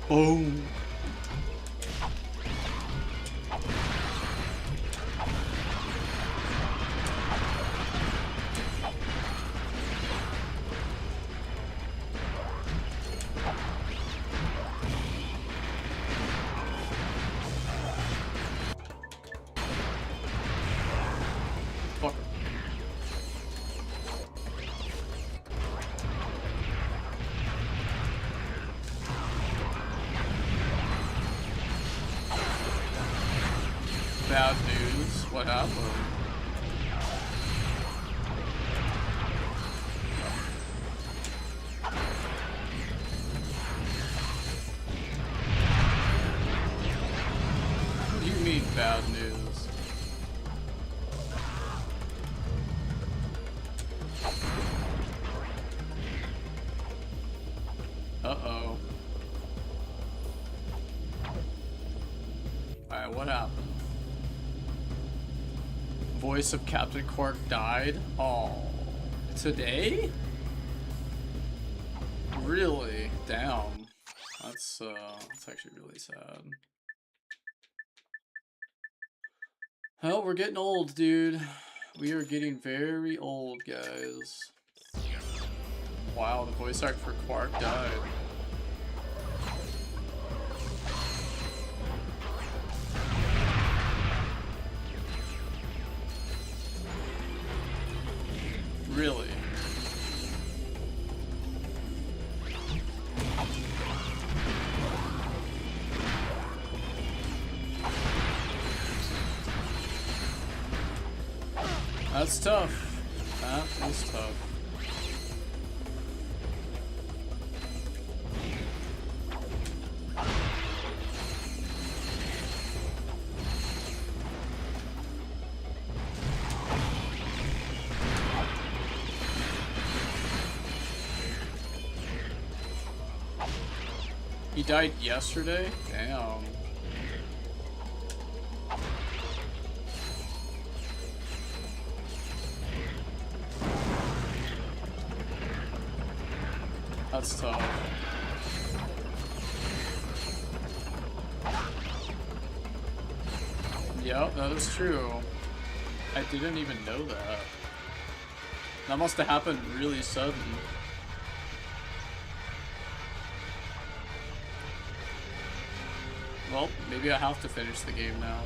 Boom. Bad news. What happened? What do you mean bad news? Uh-oh. Alright, what happened? Voice of Captain Quark died? Oh, today? Really? Damn. That's actually really sad. Well, we're getting old, dude. We are getting very old, guys. Wow, the voice actor for Quark died. Really? That's tough. That is tough. He died yesterday? Damn. That's tough. Yep, that is true. I didn't even know that. That must have happened really sudden. Well, maybe I have to finish the game now.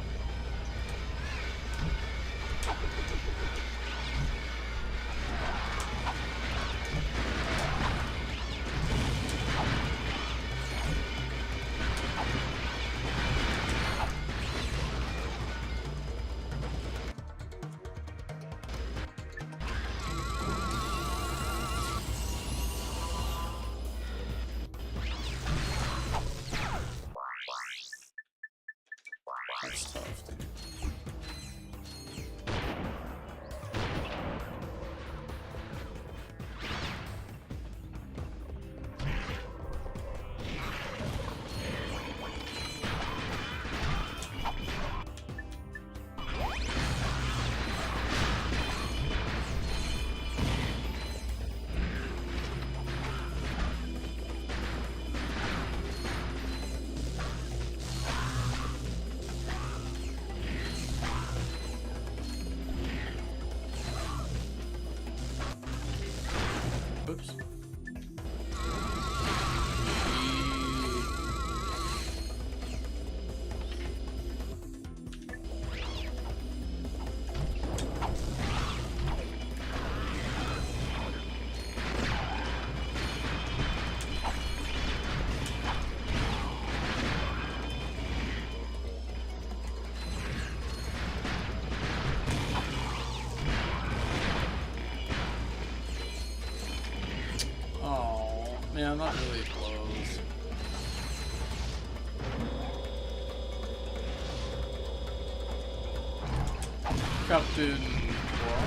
That's tough, dude. Oops. Yeah, not really close. Captain Quark.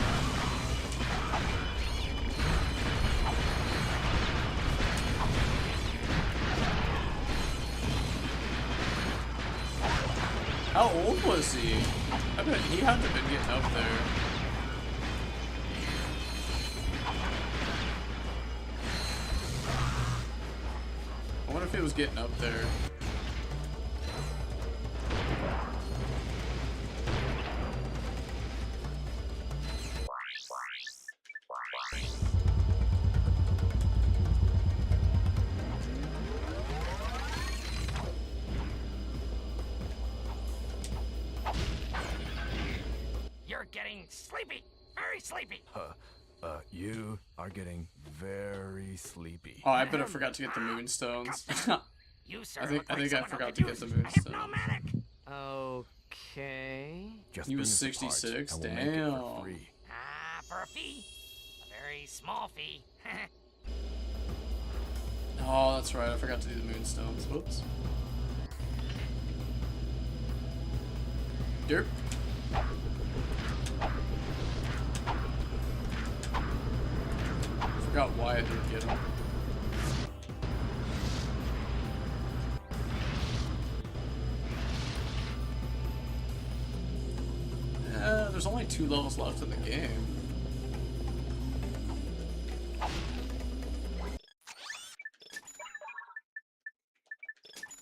How old was he? I bet he had to have been getting up there. if it was getting up there. You're getting sleepy. Very sleepy. You are getting very sleepy. Oh, I bet I forgot to get the moonstones. You, sir, I think I someone forgot who to could get the use moonstones. Okay. Just He was bring us the parts, 66. and we'll make it for Damn. free. For a fee. A very small fee. Oh, that's right. I forgot to do the moonstones. Whoops. Derp. Forgot why I didn't get him. There's only 2 levels left in the game.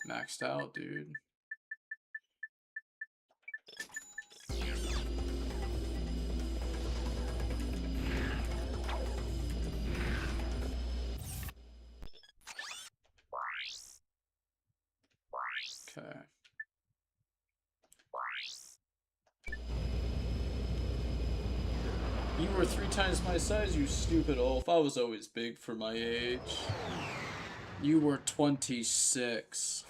Maxed out, dude. Okay. You were 3 times my size, you stupid oaf. I was always big for my age. You were 26.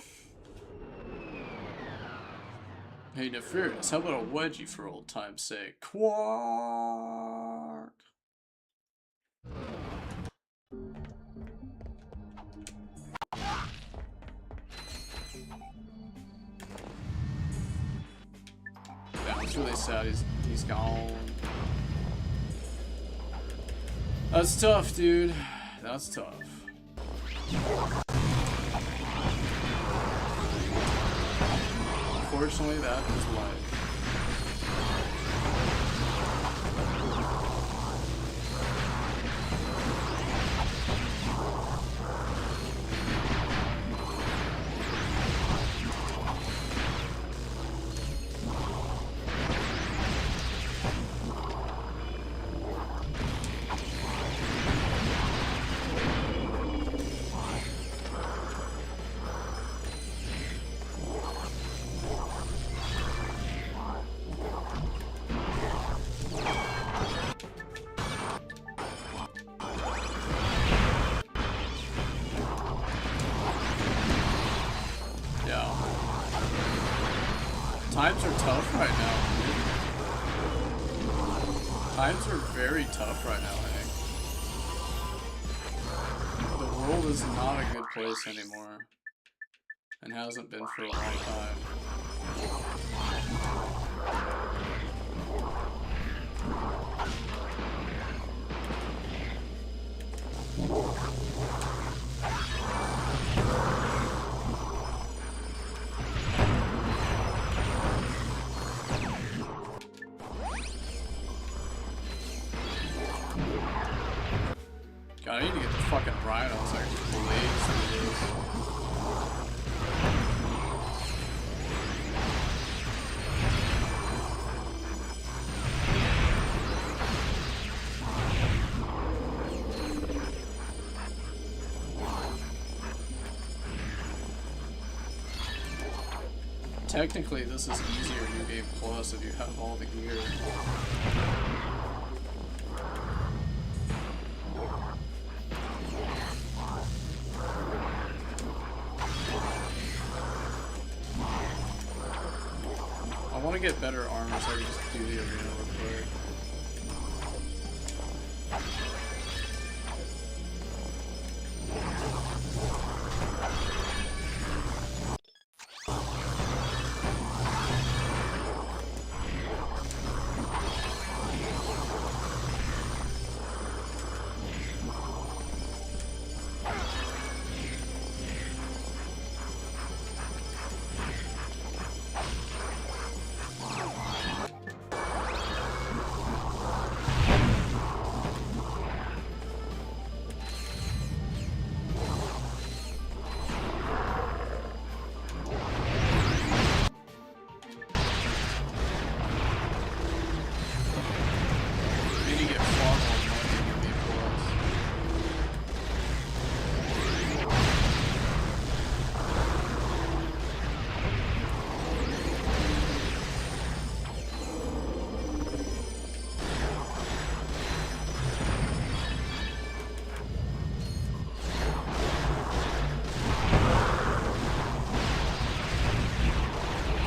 Hey, Nefarious, how about a wedgie for old time's sake? Quark! Yeah, it's really sad he's gone. That's tough, dude. That's tough. Unfortunately, that is life. Times are tough right now, dude. Times are very tough right now, Hank. The world is not a good place anymore. And hasn't been for a long time. God, I need to get the fucking rhinos like blades through this. Technically, this is easier New Game Plus if you have all the gear. I want to get better armor so I can just do the arena real quick.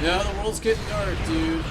Yeah, the world's getting dark, dude.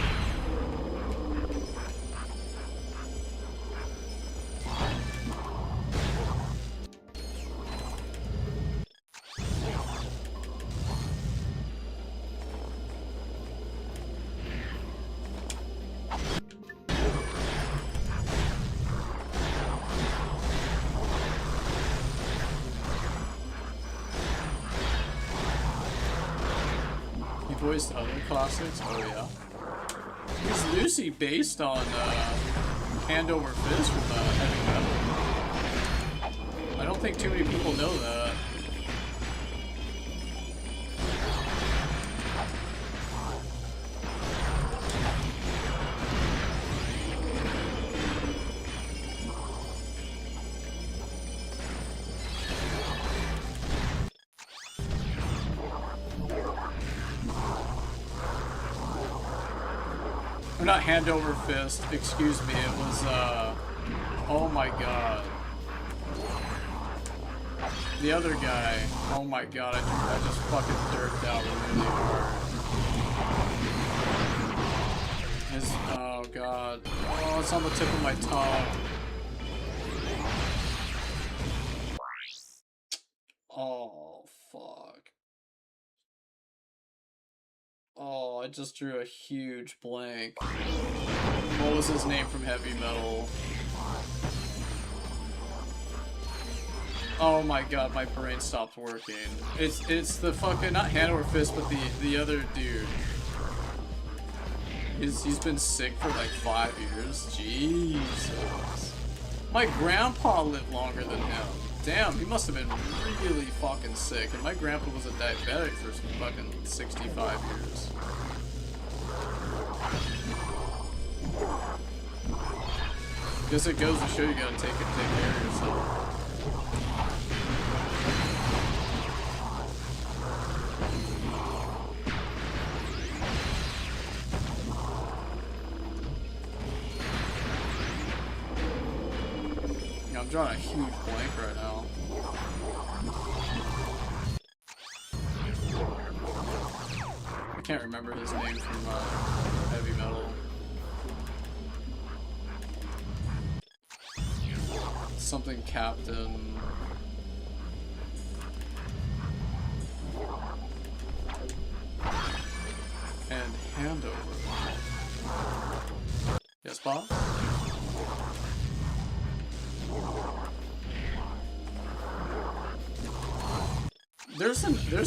He voiced other classics? Oh yeah. Is Lucy based on Hand Over Fist from Heavy Metal? I don't think too many people know that. Or not Hand Over Fist, excuse me, it was, oh my god. The other guy, oh my god, I just fucking derped out really hard. Oh god. Oh, it's on the tip of my tongue. Oh, fuck. Oh, I just drew a huge blank. What was his name from Heavy Metal? Oh my god, my brain stopped working. It's the fucking, not Hand Over Fist, but the other dude. He's been sick for like 5 years. Jesus. My grandpa lived longer than him. Damn, he must have been really fucking sick. And my grandpa was a diabetic for fucking 65 years. Guess it goes to show you gotta take care of yourself. Yeah, I'm drawing a huge blank right now. I can't remember his name from Heavy Metal. Something Captain. And Handover. Yes, Bob? There's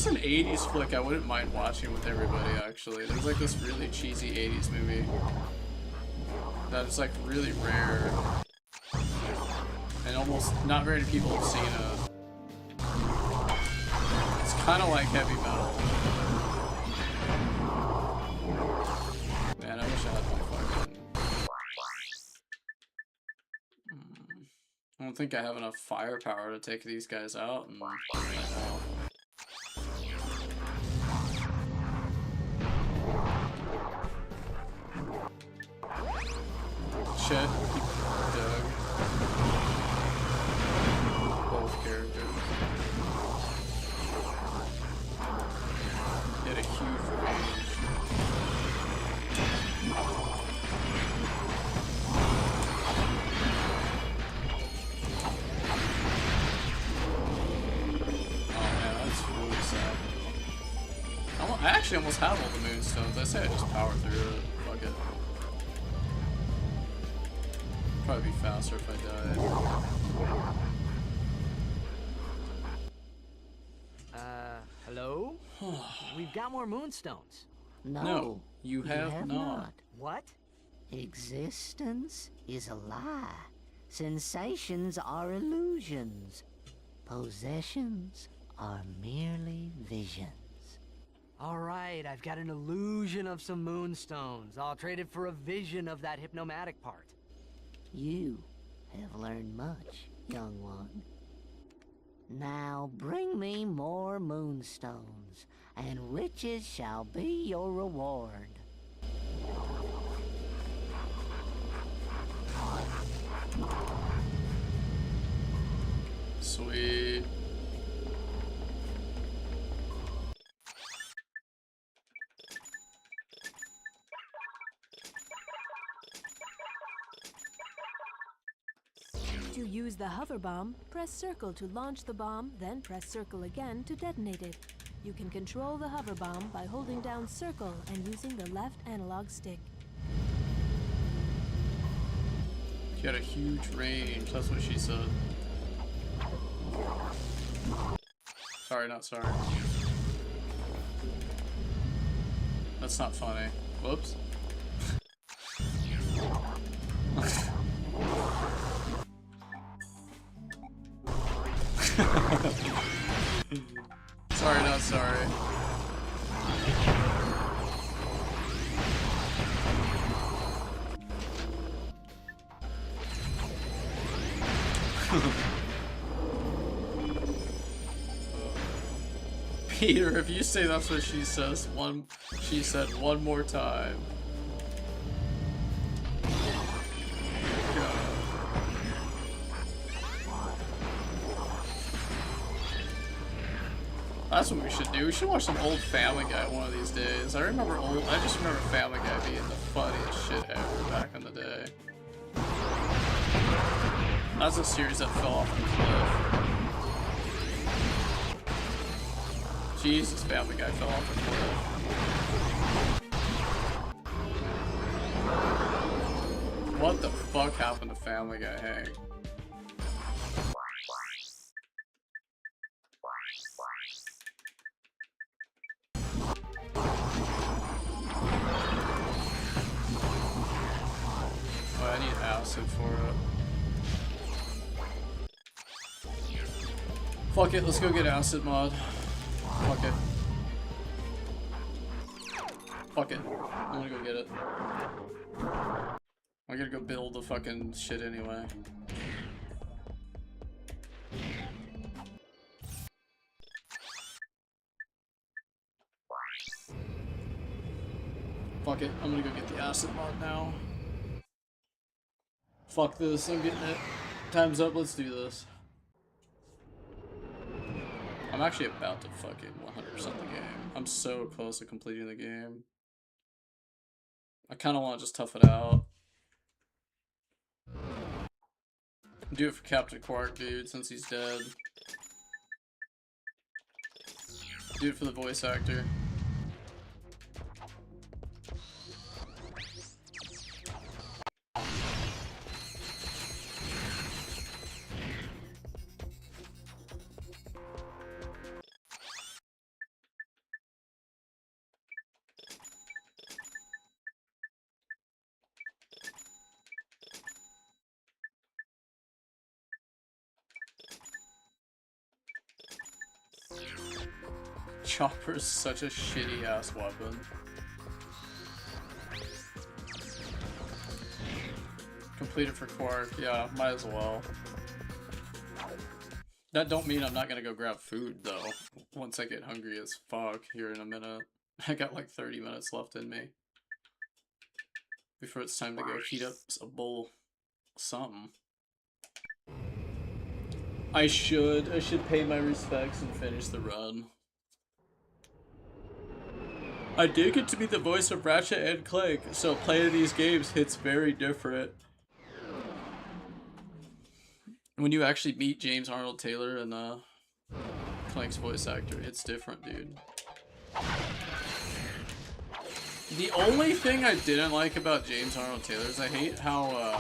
an 80s flick I wouldn't mind watching with everybody, actually. There's like this really cheesy 80s movie that is like really rare. And almost not very many people have seen it. It's kind of like Heavy Metal. Man, I wish I had my fucking... I don't think I have enough firepower to take these guys out. And Shit, Doug. Both characters. Get a huge range. I actually almost have all the moonstones. I say I just power through it. Fuck it. Probably be faster if I died. Hello? We've got more moonstones. No, you have not. What? Existence is a lie. Sensations are illusions. Possessions are merely visions. All right, I've got an illusion of some moonstones. I'll trade it for a vision of that hypnomatic part. You have learned much, young one. Now bring me more moonstones, and riches shall be your reward. Sweet. To use the hover bomb, press circle to launch the bomb, then press circle again to detonate it. You can control the hover bomb by holding down circle and using the left analog stick. She had a huge range, that's what she said. Sorry, not sorry. That's not funny. Whoops. Sorry, not sorry. Peter, if you say that's what she says, she said one more time. That's what we should do. We should watch some old Family Guy one of these days. I just remember Family Guy being the funniest shit ever back in the day. That's a series that fell off the cliff. Jesus, Family Guy fell off the cliff. What the fuck happened to Family Guy, Hank? Oh, I need acid for it. Fuck it, let's go get acid mod. Fuck it. Fuck it. I'm gonna go get it. I'm gonna go build the fucking shit anyway. Fuck it, I'm gonna go get the acid mod now. Fuck this, I'm getting it. Time's up, let's do this. I'm actually about to fucking 100% the game. I'm so close to completing the game. I kinda wanna just tough it out. Do it for Captain Quark, dude, since he's dead. Do it for the voice actor. Chopper's such a shitty ass weapon. Complete it for Quark, yeah, might as well. That don't mean I'm not gonna go grab food though, once I get hungry as fuck here in a minute. I got like 30 minutes left in me. Before it's time to go heat up a bowl of something. I should pay my respects and finish the run. I did get to be the voice of Ratchet and Clank, so playing these games hits very different. When you actually meet James Arnold Taylor and Clank's voice actor, it's different, dude. The only thing I didn't like about James Arnold Taylor is I hate how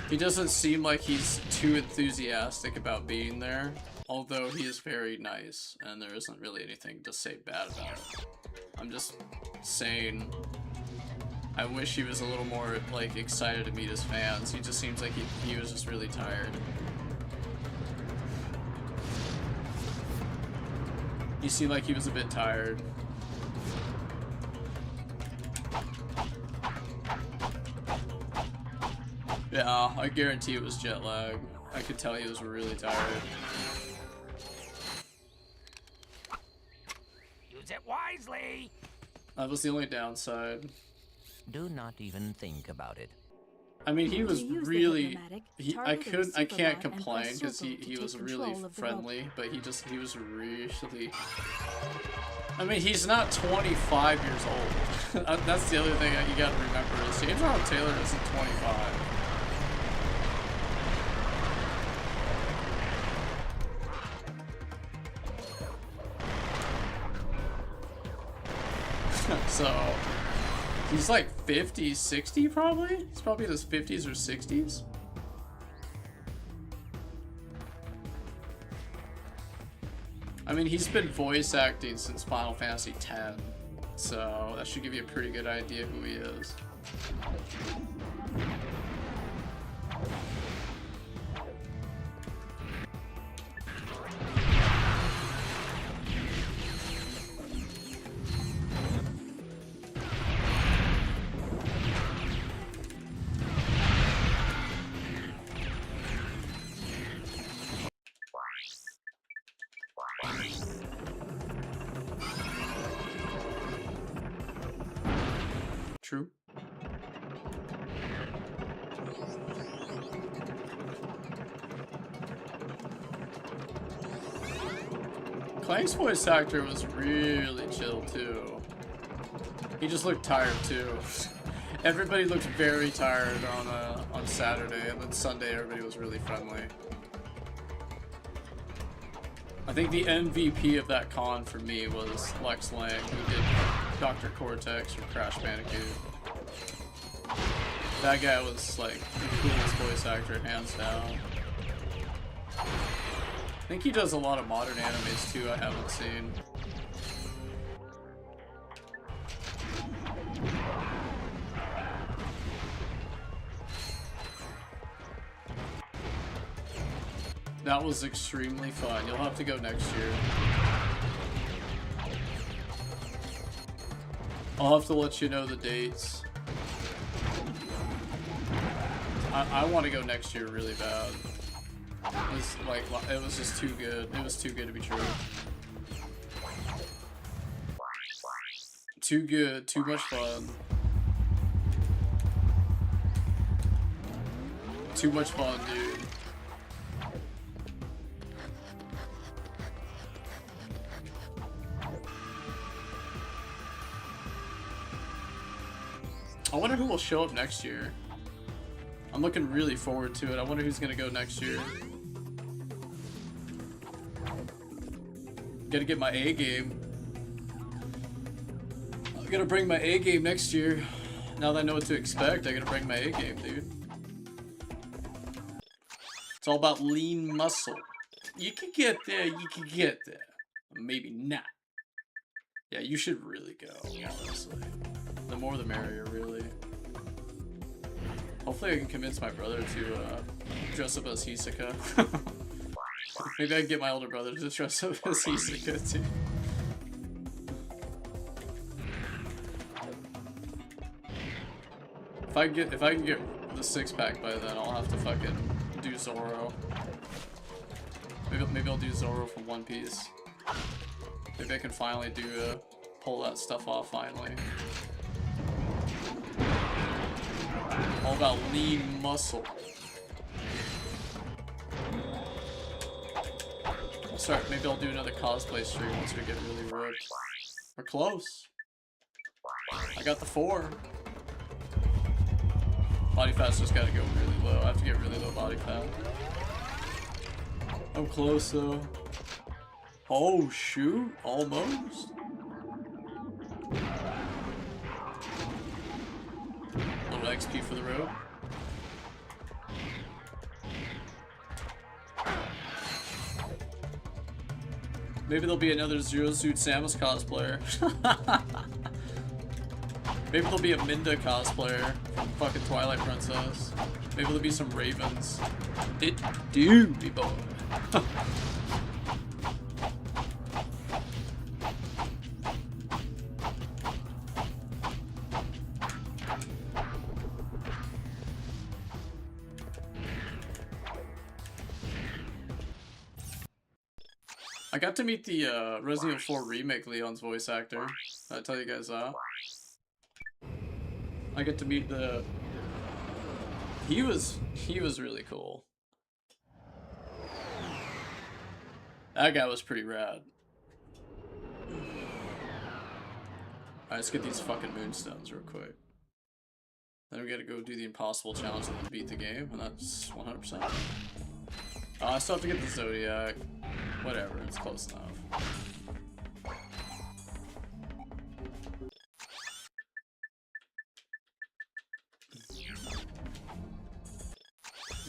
he doesn't seem like he's too enthusiastic about being there. Although he is very nice, and there isn't really anything to say bad about it. I'm just saying, I wish he was a little more, like, excited to meet his fans. He just seems like he was just really tired. He seemed like he was a bit tired. Yeah, I guarantee it was jet lag. I could tell he was really tired. Use it wisely. That was the only downside. Do not even think about it. I mean, he was really. I can't complain because he was really friendly, but he was really. I mean, he's not 25 years old. That's the other thing that you gotta remember is James Arnold Taylor isn't 25. So he's like 50, 60 probably? He's probably in his 50s or 60s. I mean, he's been voice acting since Final Fantasy X, so that should give you a pretty good idea who he is. True. Clank's voice actor was really chill too. He just looked tired too. Everybody looked very tired on Saturday, and then Sunday everybody was really friendly. I think the MVP of that con for me was Lex Lang, who did Dr. Cortex or Crash Bandicoot. That guy was like the coolest voice actor, hands down. I think he does a lot of modern animes too, I haven't seen. That was extremely fun. You'll have to go next year. I'll have to let you know the dates. I want to go next year really bad. It was just too good. It was too good to be true. Too good, too much fun. Too much fun, dude. I wonder who will show up next year. I'm looking really forward to it. I wonder who's gonna go next year. Gotta get my A game. I'm gonna bring my A game next year. Now that I know what to expect, I gotta bring my A game, dude. It's all about lean muscle. You can get there, you can get there. Maybe not. Yeah, you should really go, honestly. The more the merrier, really. Hopefully I can convince my brother to dress up as Hisoka. Maybe I can get my older brother to dress up as Hisoka too. If I can get the 6-pack by then, I'll have to fucking do Zoro. Maybe I'll do Zoro from One Piece. Maybe I can finally pull that stuff off finally. All about lean muscle. Maybe I'll do another cosplay stream once we get really ripped. We're close. I got the 4. Body fat's just gotta go really low. I have to get really low body fat. I'm close though. Oh shoot, almost. Little XP for the road. Maybe there'll be another Zero Suit Samus cosplayer. Maybe there'll be a Minda cosplayer from fucking Twilight Princess. Maybe there'll be some Ravens. It do be boy. I got to meet the Resident Evil 4 Remake Leon's voice actor. Did I tell you guys that? I get to meet the... He was really cool. That guy was pretty rad. Alright, let's get these fucking moonstones real quick. Then we gotta go do the impossible challenge and beat the game, and that's 100%. I still have to get the Zodiac. Whatever, it's close enough.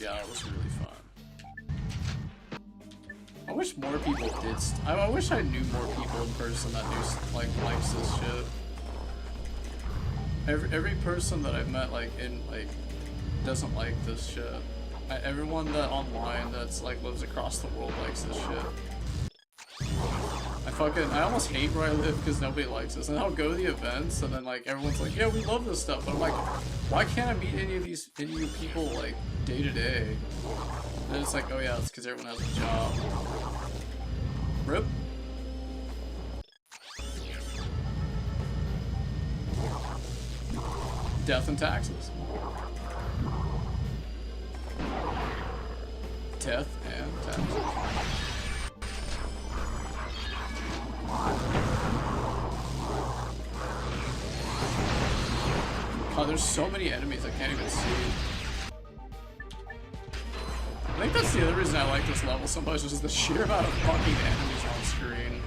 Yeah, that was really fun. I wish more people did. I wish I knew more people in person that likes this shit. Every person that I've met doesn't like this shit. Everyone that online that's lives across the world likes this shit. I almost hate where I live because nobody likes this. And I'll go to the events and then everyone's like, yeah, we love this stuff. But I'm like, why can't I meet any of you people day to day? And it's like, oh yeah, it's because everyone has a job. Rip. Death and taxes. Death and taxes. Oh, there's so many enemies I can't even see. I think that's the other reason I like this level so much, is the sheer amount of fucking enemies on screen.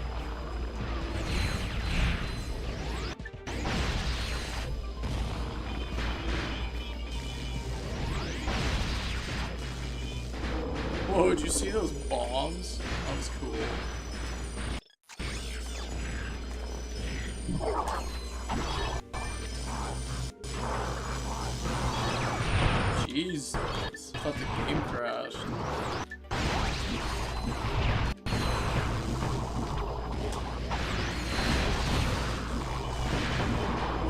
Whoa, did you see those bombs? That was cool. Jesus, I thought the game crashed.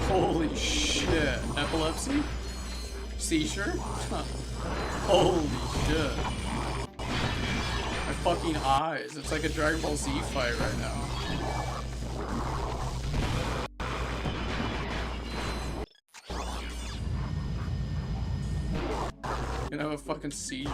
Holy shit. Epilepsy? Seizure? Holy shit. My fucking eyes. It's like a Dragon Ball Z fight right now. I'm gonna have a fucking seizure.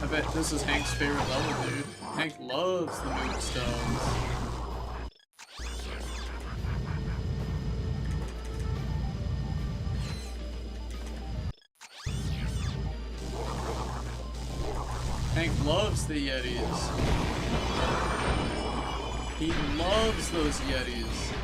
I bet this is Hank's favorite level, dude. Hank loves the moonstones. Hank loves the Yetis. He loves those Yetis.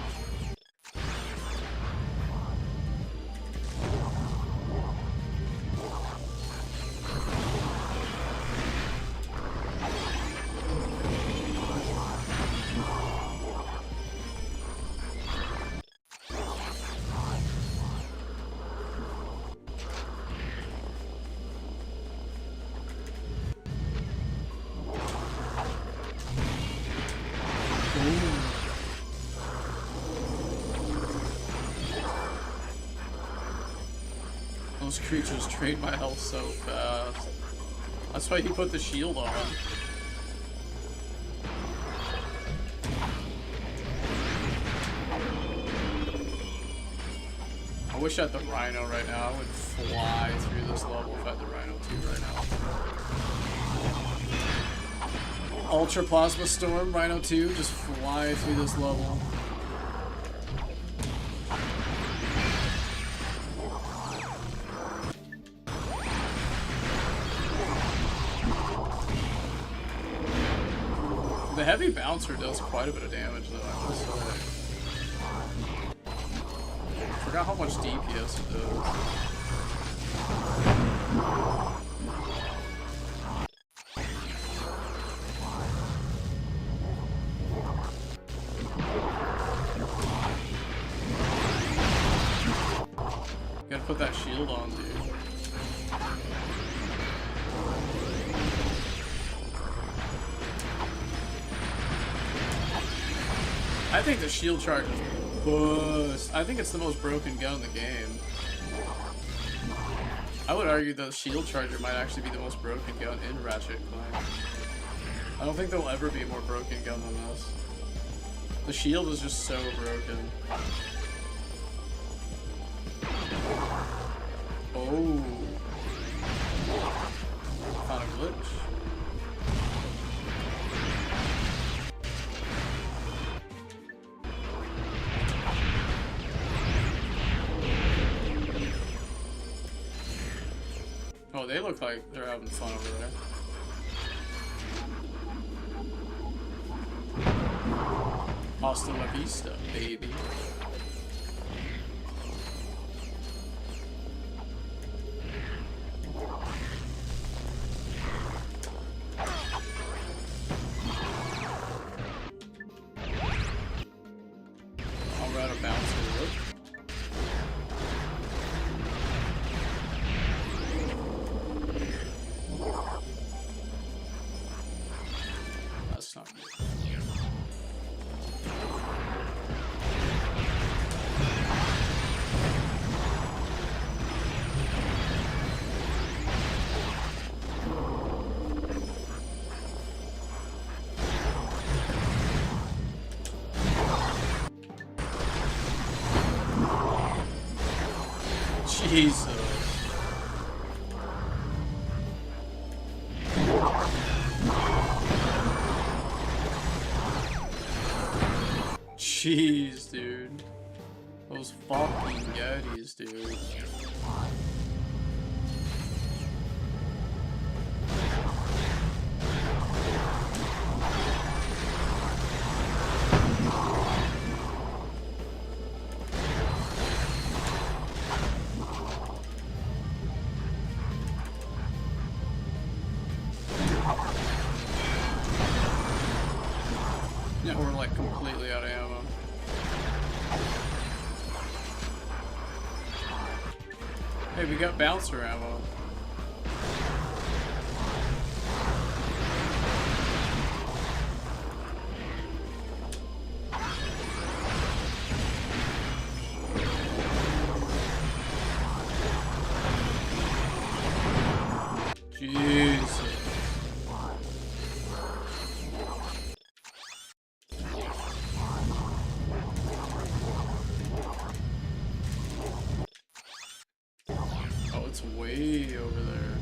Those creatures drain my health so fast. That's why he put the shield on. I wish I had the Rhino right now. I would fly through this level if I had the Rhino 2 right now. Ultra Plasma Storm, Rhino 2, just fly through this level. The heavy bouncer does quite a bit of damage though, I must say. I forgot how much DPS it does. Gotta put that shield on, dude. I think the shield charge is bust. I think it's the most broken gun in the game. I would argue the shield charger might actually be the most broken gun in Ratchet & Clank. I don't think there'll ever be a more broken gun than this. The shield is just so broken. Oh. Found a glitch. Oh, they look like they're having fun over there. Hasta la vista, baby. I'll ride a bouncer. That's not good. Jesus. Jeez, dude. Those fucking Yetis, dude. Yeah, we're like completely out of ammo. Hey, we got bouncer ammo. Jesus. It's way over there.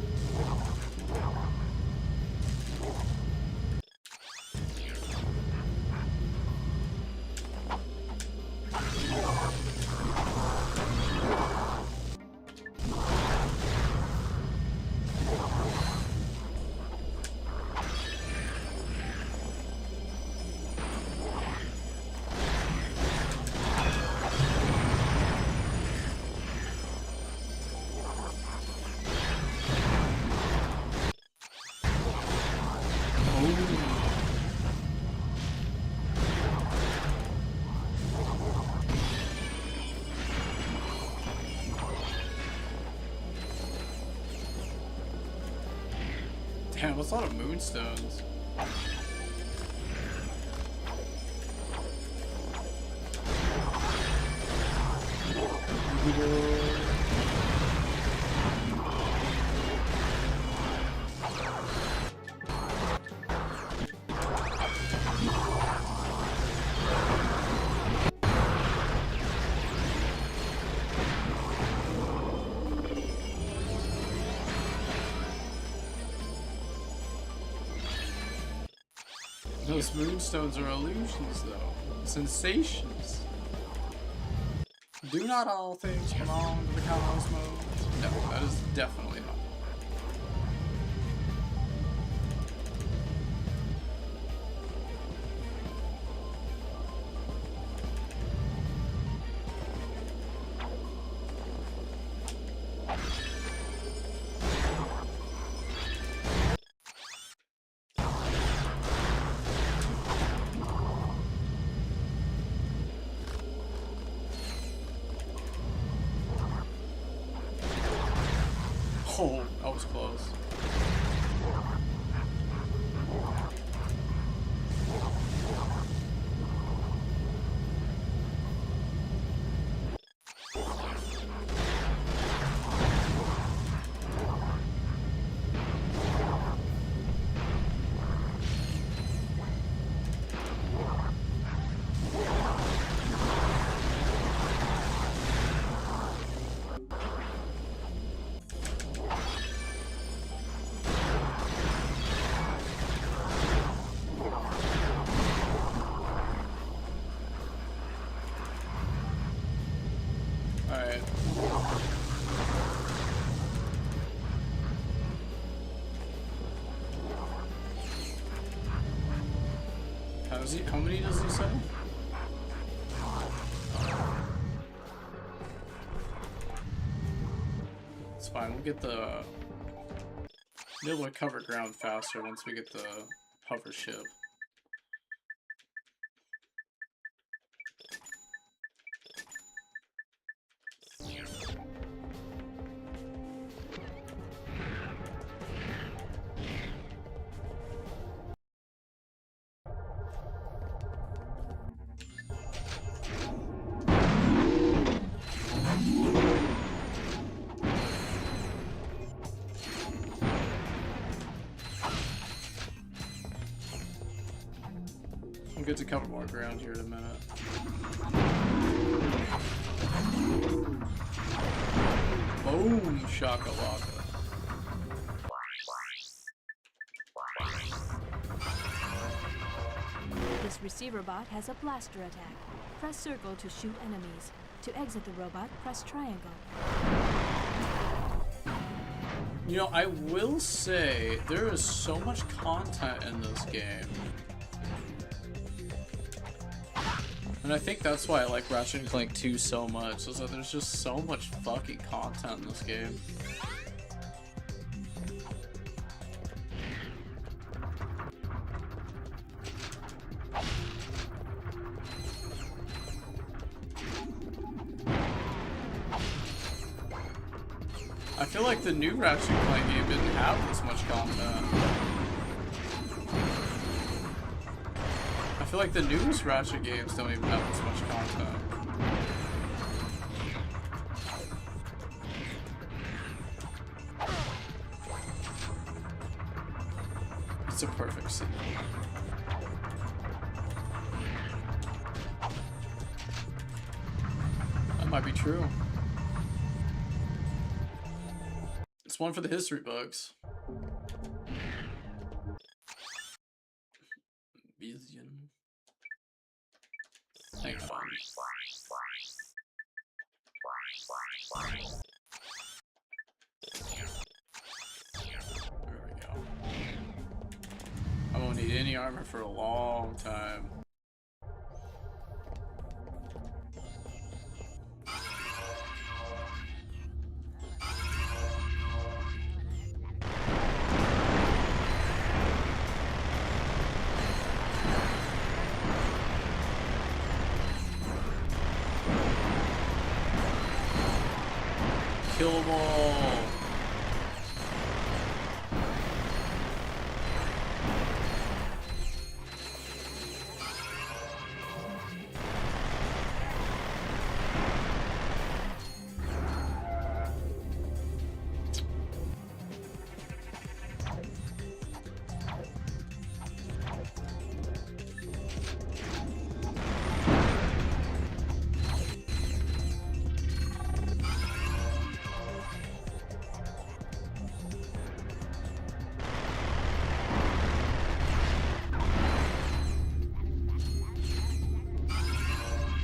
Damn, that's a lot of moonstones. Those moonstones are illusions, though. Sensations. Do not all things belong to the cosmos? No, that is definitely not. Oh, that was close. How many does he say? It's fine. We'll get the. Be able to cover ground faster once we get the hover ship. We'll get to cover more ground here in a minute. Boom, shakalaka. This receiver bot has a blaster attack. Press circle to shoot enemies. To exit the robot, press triangle. You know, I will say there is so much content in this game. And I think that's why I like Ratchet & Clank 2 so much, is that there's just so much fucking content in this game. I feel like the new Ratchet & Clank game didn't have this much content. I feel like the newest Ratchet games don't even have this much content. It's a perfect scene. That might be true. It's one for the history books. Vision. Hang on. There we go. I won't need any armor for a long time. Kill them all.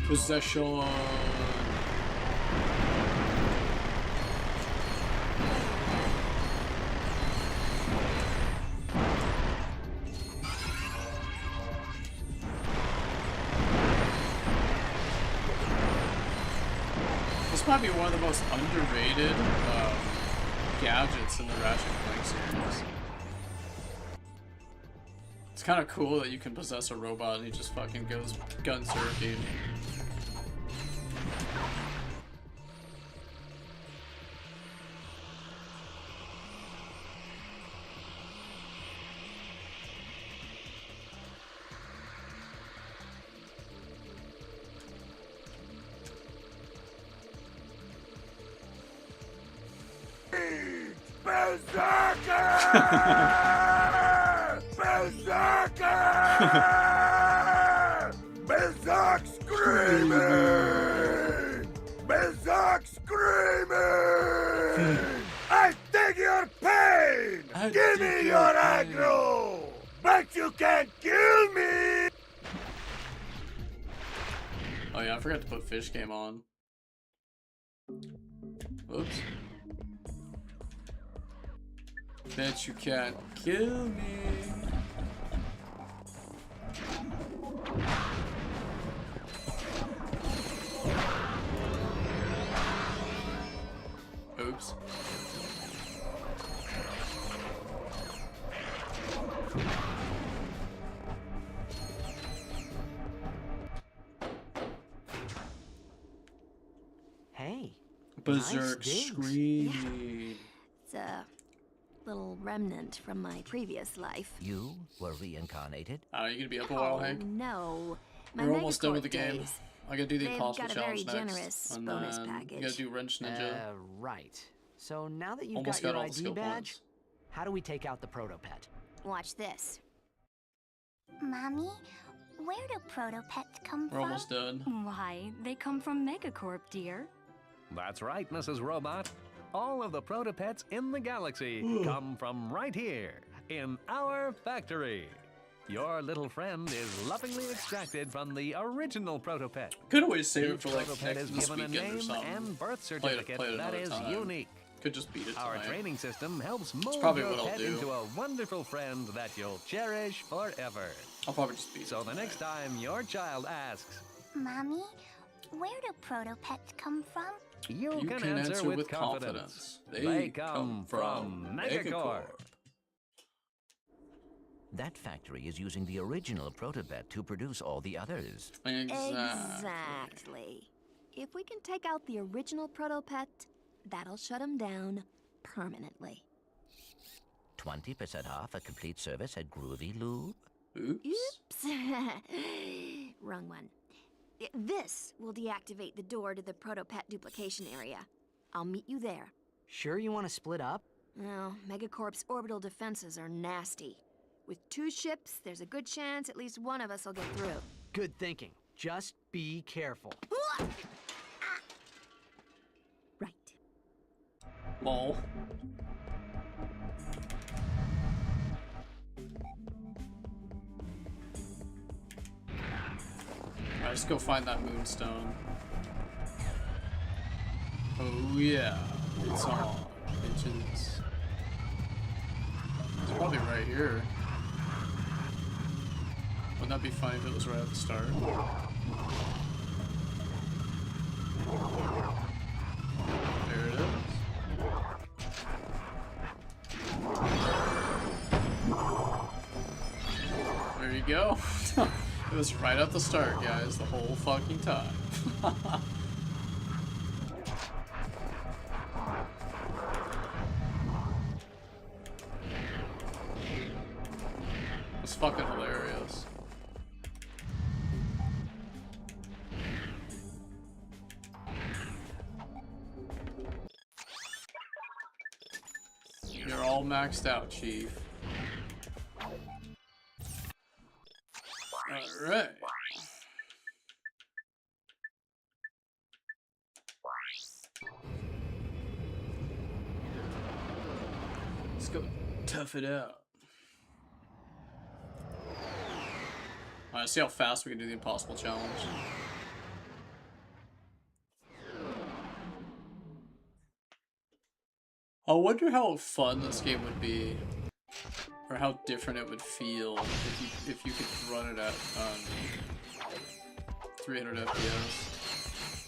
Possession. This might be one of the most underrated gadgets in the Ratchet & Clank series. It's kind of cool that you can possess a robot and he just fucking goes gun turkey. Berserker! Berserker! Berserk screaming! Berserk screaming! I take your pain! Give me your aggro! But you can't kill me! Oh yeah, I forgot to put fish game on. Oops. Bet you can't kill me. Berserk digs. scream. It's a little remnant from my previous life. You were reincarnated? You gonna be up a while, Hank? No. My We're almost done with Megacorp the game. days. I gotta do the They've Impossible got a very Challenge next. generous And bonus then package. you gotta do Wrench Ninja. Right. So now that you've Almost got your got all the ID skill badge, points. how do we take out the protopet? Watch this. Mommy, where do protopets come We're almost done. Why, they come from Megacorp, dear. That's right, Mrs. Robot. All of the protopets in the galaxy come from right here, in our factory. Your little friend is lovingly extracted from the original protopet. Could always save it Each for like protopet is this given a weekend or name something. and birth Play it certificate that another is time. unique. Could just beat it Our tonight. training system helps mold probably your what I'll pet do. into a wonderful friend that you'll cherish forever. I'll probably just beat it. So the next time your child asks, Mommy, where do protopets come from? you can answer with confidence. They come from Megacorp. That factory is using the original protopet to produce all the others. Exactly. If we can take out the original protopet, that'll shut him down permanently. 20% off a complete service at Groovy Lube. Oops. Wrong one. This will deactivate the door to the protopet duplication area. I'll meet you there. Sure you want to split up? Well, Megacorp's orbital defenses are nasty. With 2 ships, there's a good chance at least one of us will get through. Good thinking. Just be careful. Right. Lol. Alright, let's go find that moonstone. Oh yeah, it's on, bitches. It's probably right here. Wouldn't that be funny if it was right at the start? There it is. There you go. It was right at the start, guys, the whole fucking time. It's fucking hilarious. You're all maxed out, Chief. Alright. Let's go tough it out. Alright, see how fast we can do the impossible challenge. I wonder how fun this game would be, or how different it would feel if you could run it at 300 FPS,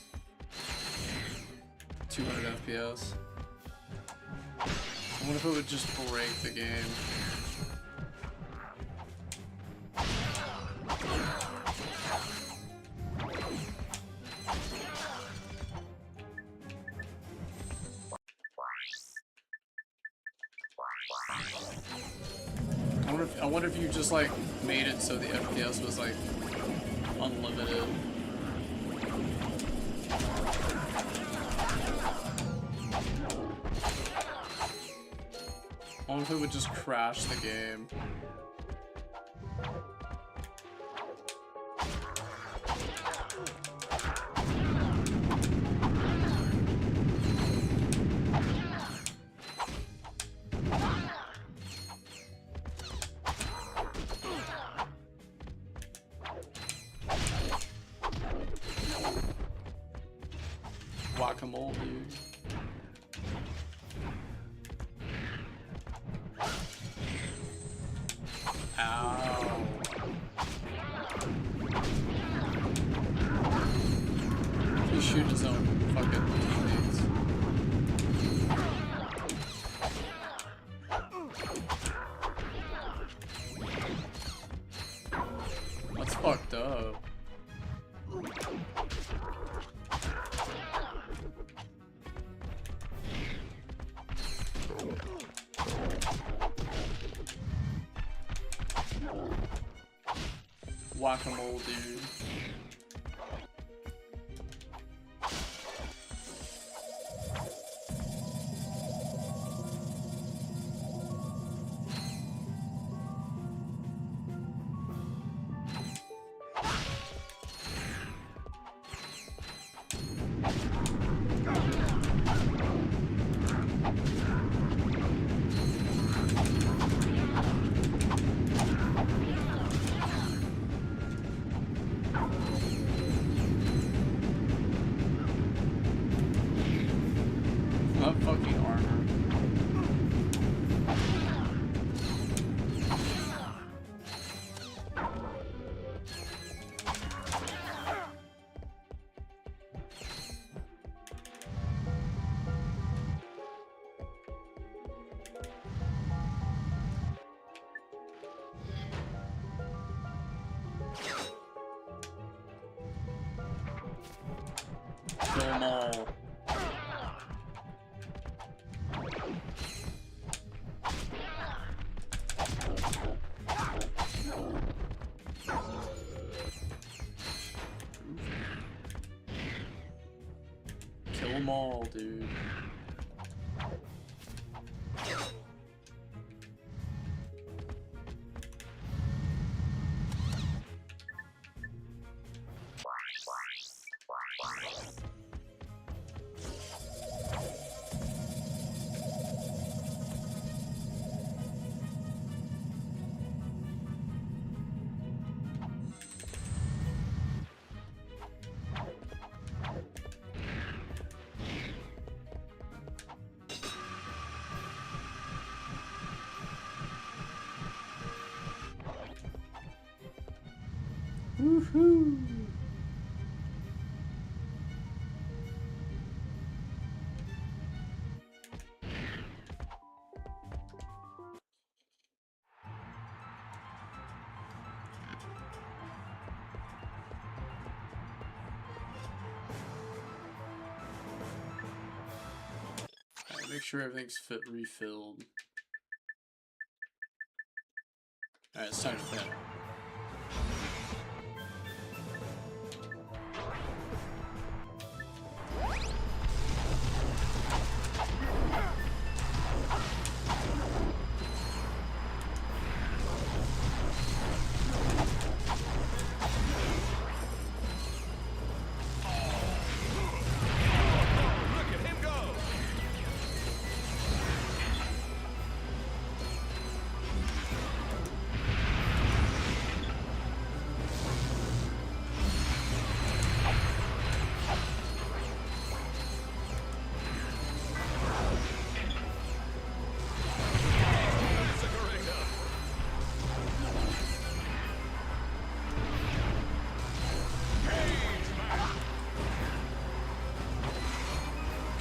200 FPS. I wonder if it would just break the game. I wonder if you just like made it so the FPS was like unlimited. I wonder if it would just crash the game. Guacamole, dude. Ow. He shoot his own fucking teammates. That's fucked up. Whack-a-mole, dude. That fucking armor. Kill 'em all. Kill 'em all, dude. Woohoo! Alright, make sure everything's refilled. Alright, it's time to pet.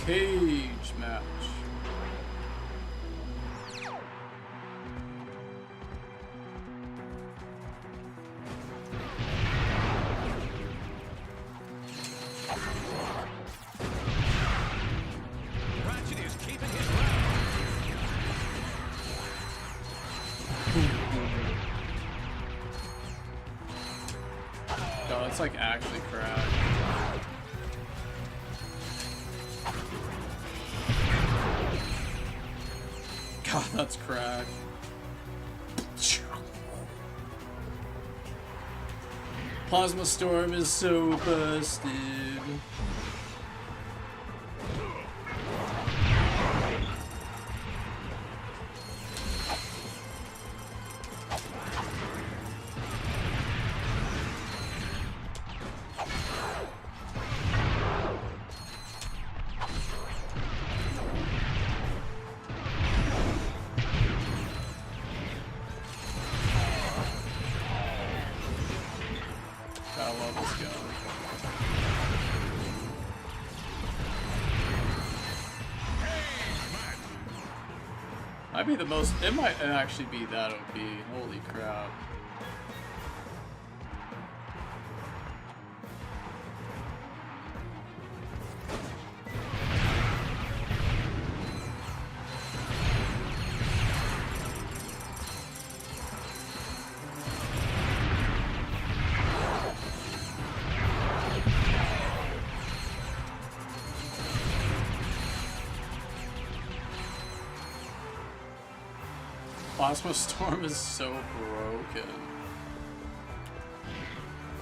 Cage match. Ratchet is keeping his ground. Oh, it's like actually cracked. God, that's crack. Plasma Storm is so busted. I love this gun. Might be the most. It might actually be that OP. Holy crap. Plasma Storm is so broken.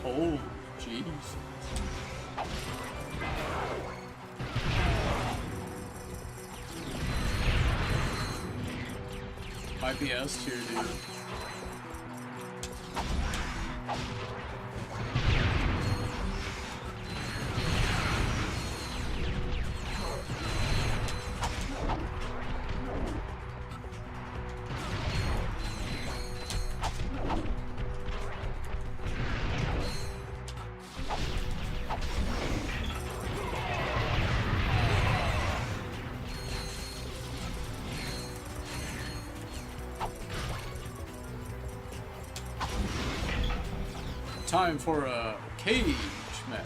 Oh, jeez. Might be S tier, dude. Time for a cage match.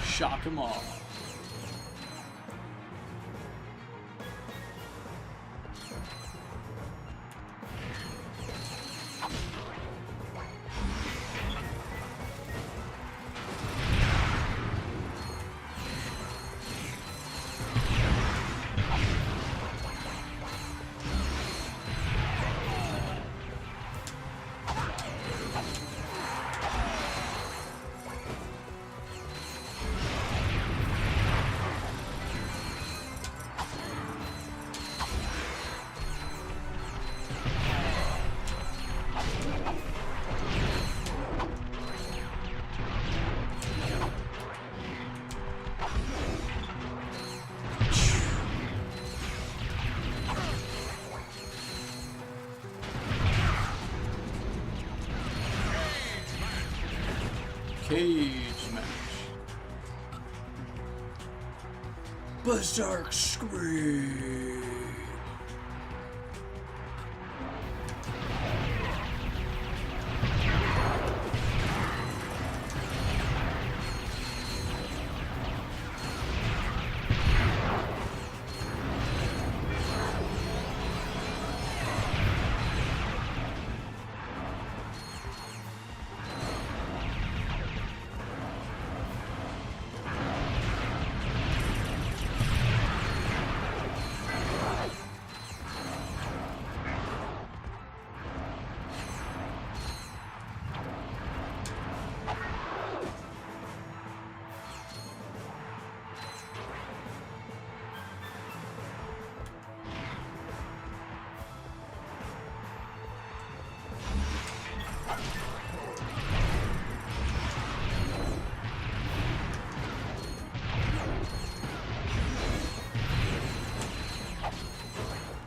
Shock 'em all. Cage match. Berserk Scream.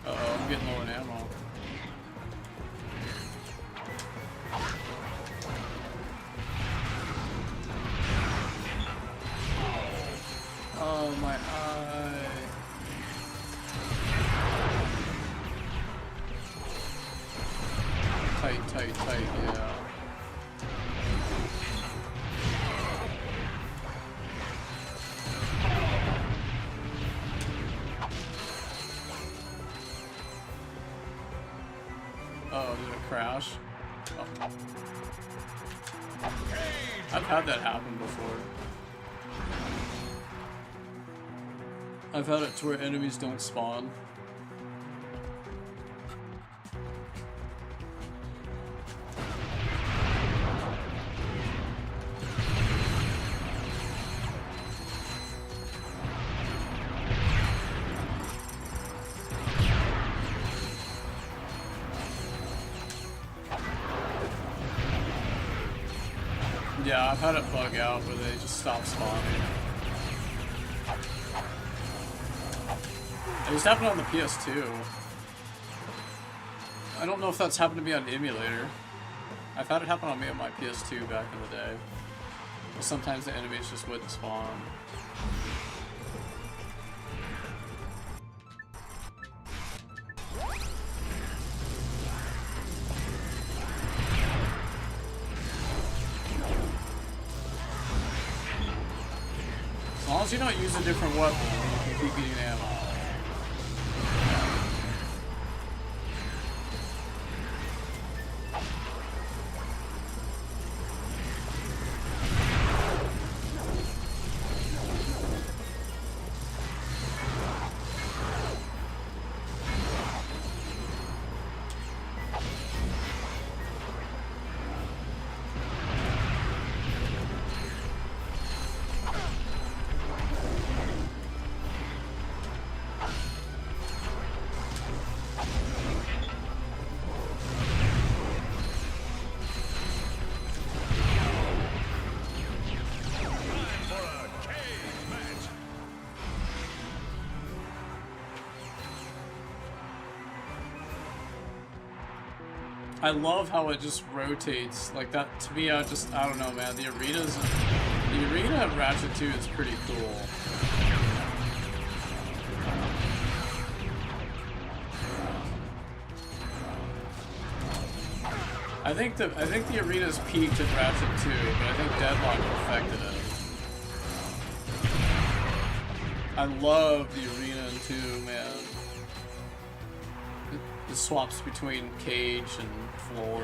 I'm getting low in ammo. Oh, my eye. Tight, yeah. Oh, did it crash? Oh. I've had that happen before. I've had it to where enemies don't spawn. Yeah, I've had it bug out where they just stop spawning. It just happened on the PS2. I don't know if that's happened to me on the emulator. I've had it happen on me on my PS2 back in the day. But sometimes the enemies just wouldn't spawn. you not use a different weapon when you keep getting ammo? I love how it just rotates like that. To me, I don't know, man. The arena at Ratchet 2 is pretty cool. I think the arena's peaked at Ratchet 2, but I think Deadlock perfected it. I love the arena in 2, man. The swaps between cage and floor.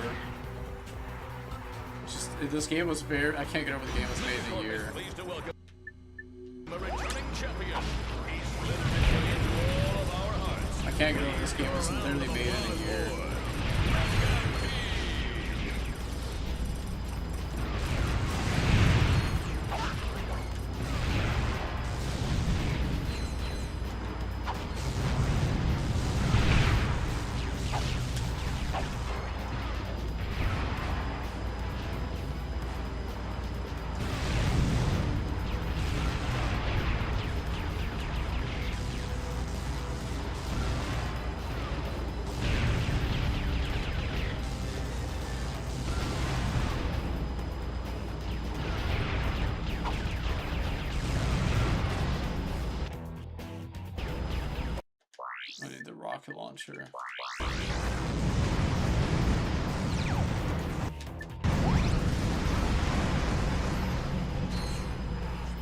Just this game was very. I can't get over the game was made in a year. Pleased to welcome the returning champion. He's literally into all of our hearts. I can't get over this game was literally made in a year. I need the rocket launcher.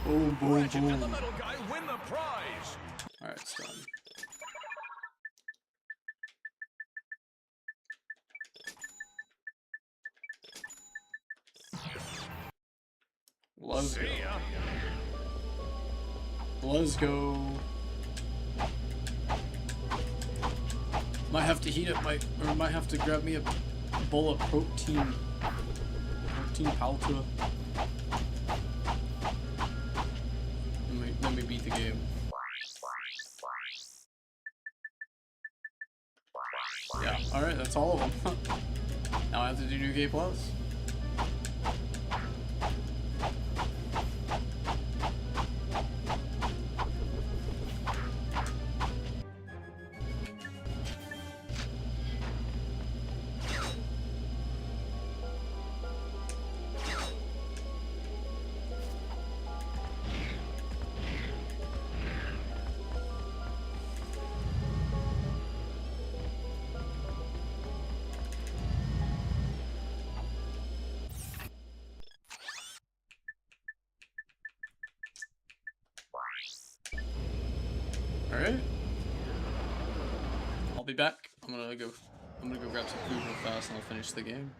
Boom, boom, boom. And the metal guy win the prize. Alright, it's done. Let's go. Let's go. Might have to heat up or might have to grab me a bowl of protein powder. Let me beat the game. Yeah, alright, that's all of them. Now I have to do New Game Plus. Alright. I'll be back. I'm gonna go grab some food real fast and I'll finish the game.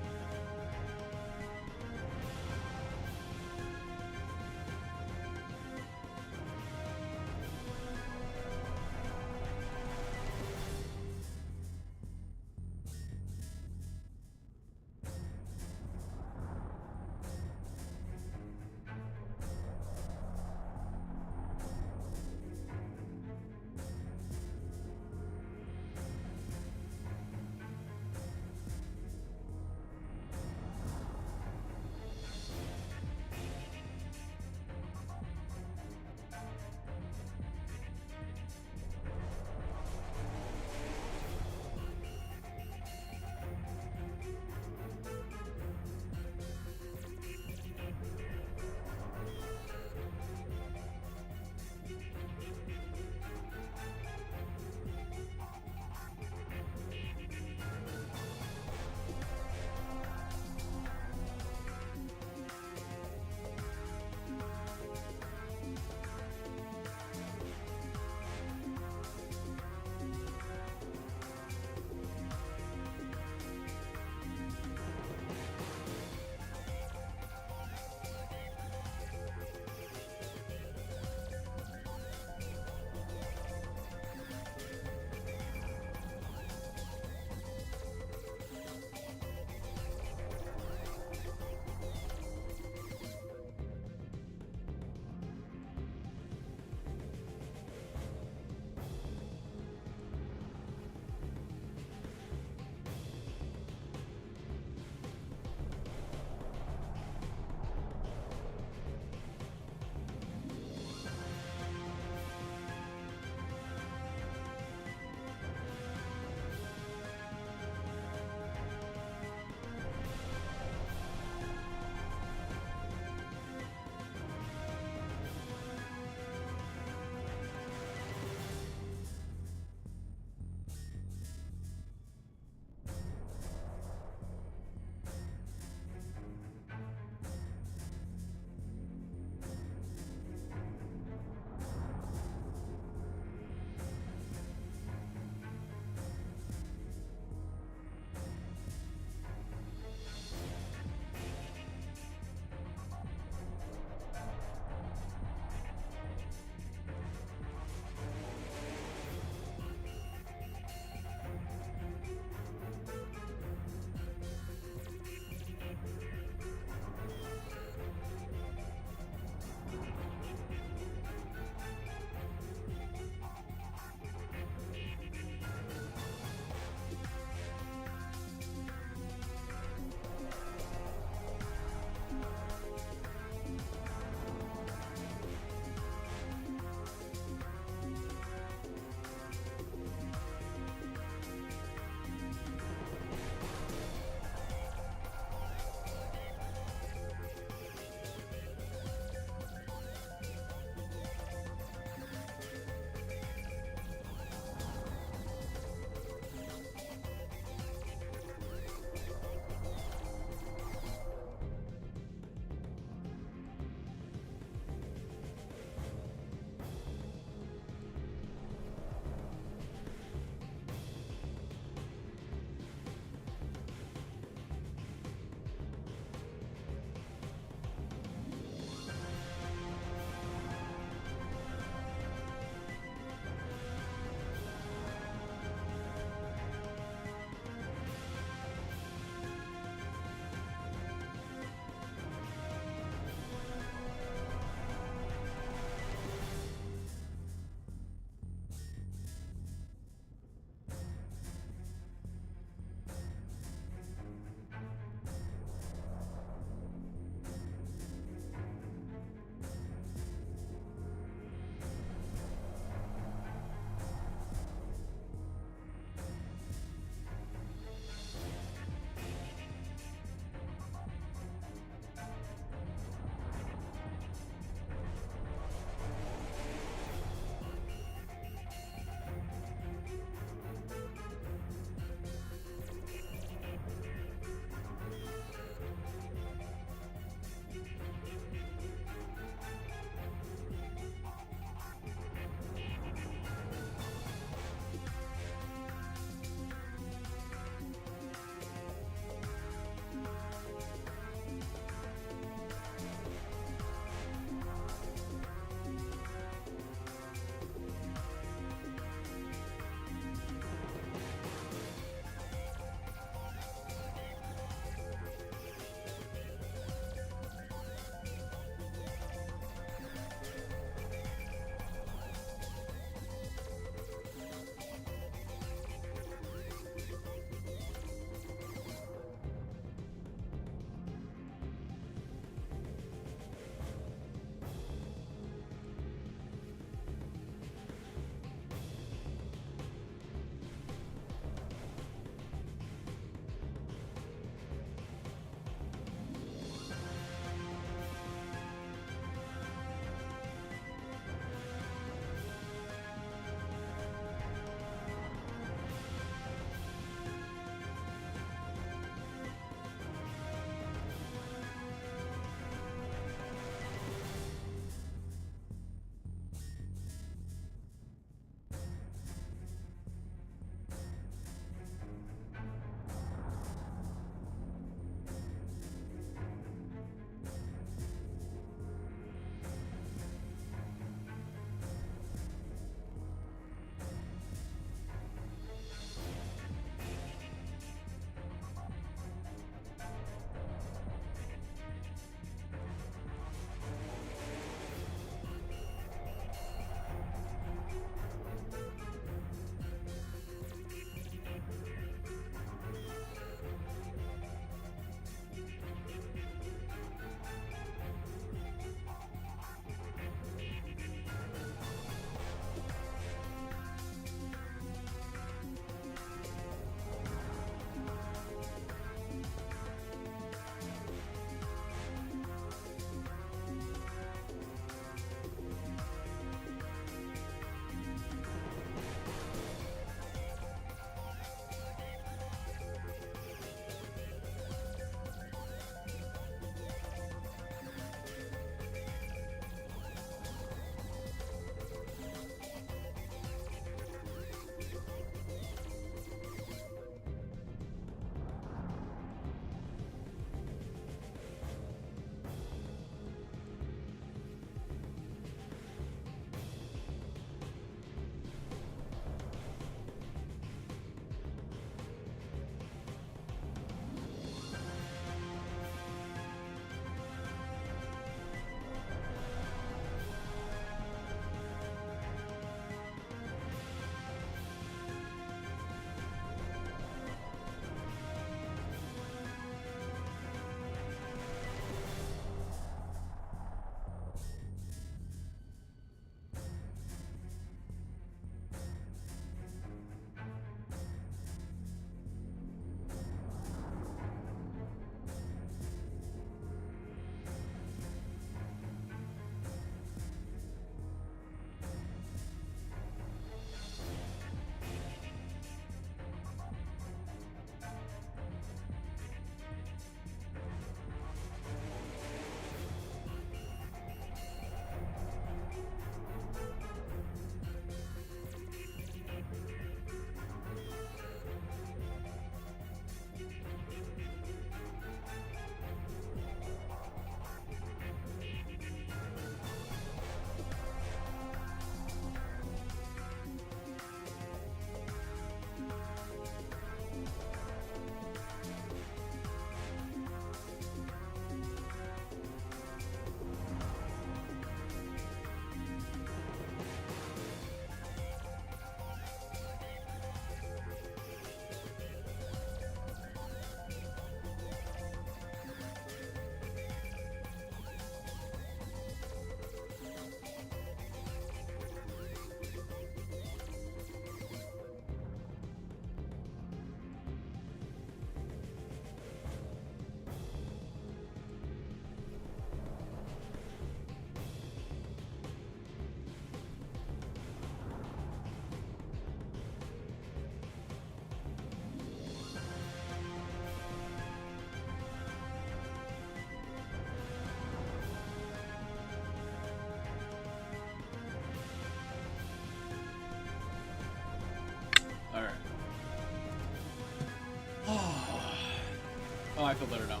feel better now.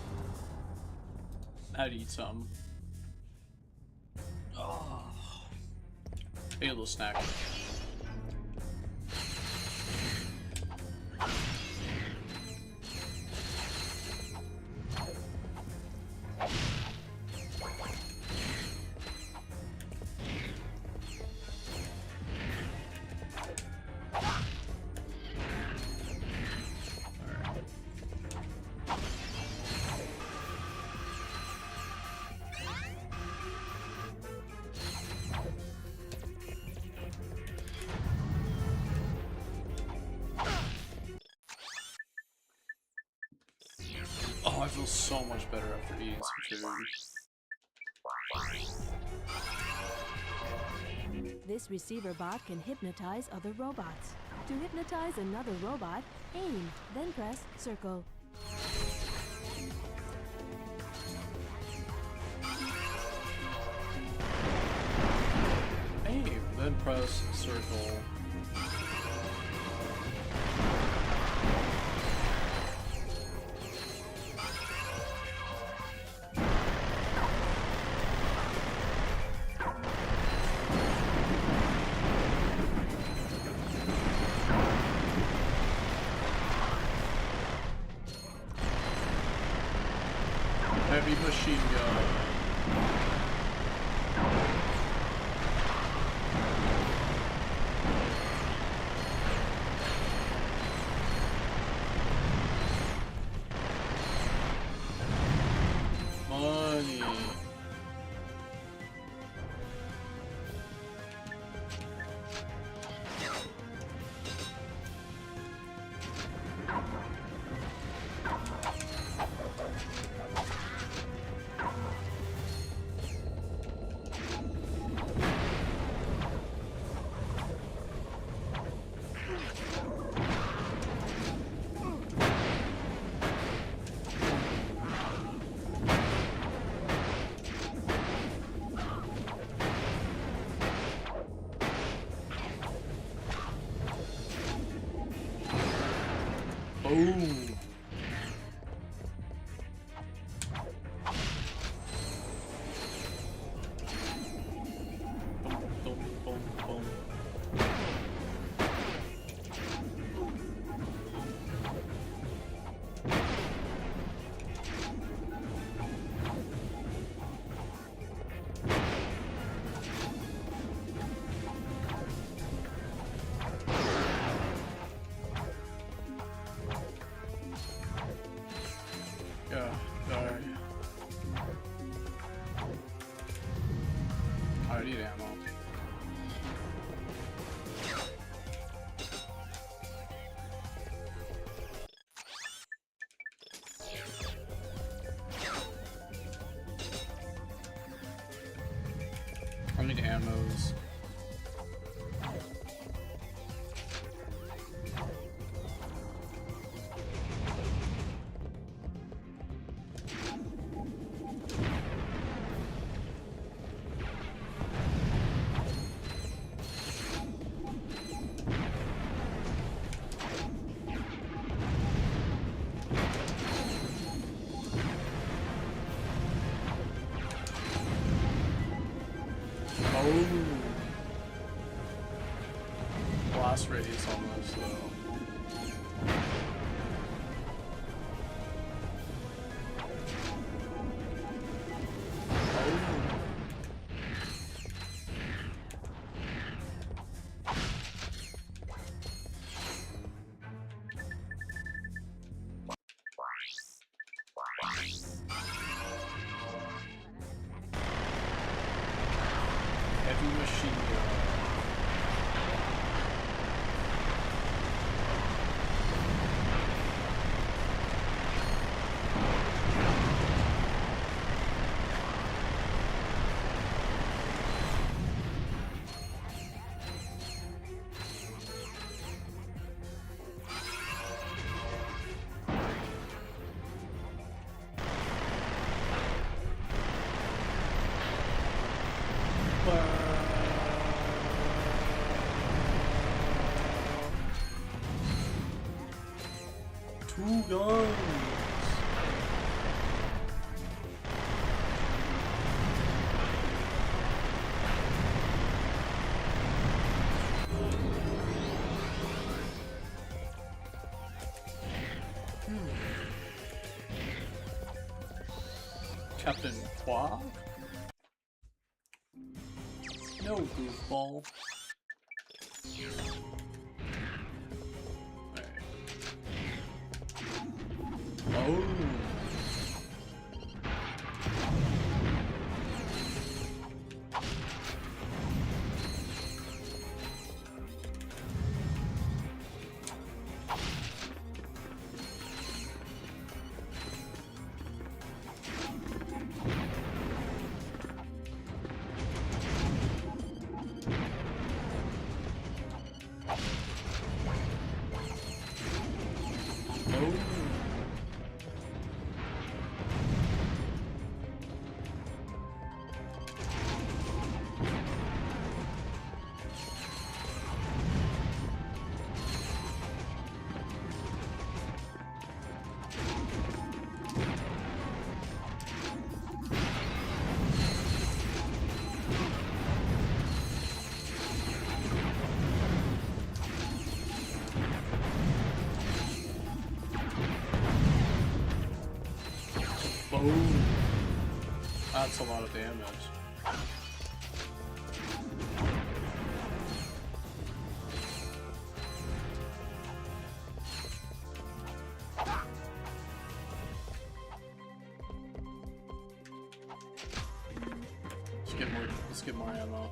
I'd eat some. Oh. Ate a little snack. Oh, I feel so much better after eating some food. This receiver bot can hypnotize other robots. To hypnotize another robot, aim, then press circle. Aim, then press circle. Heavy machine gun. Money. Boom. Boom, boom, boom, boom. Yeah, die. I need ammo. I need ammos. Oh. Blast radius almost though. Heavy machine gun. Two guns. Captain Quark? No, goofball. Right. Oh. Boom. That's a lot of damage. Let's get more ammo.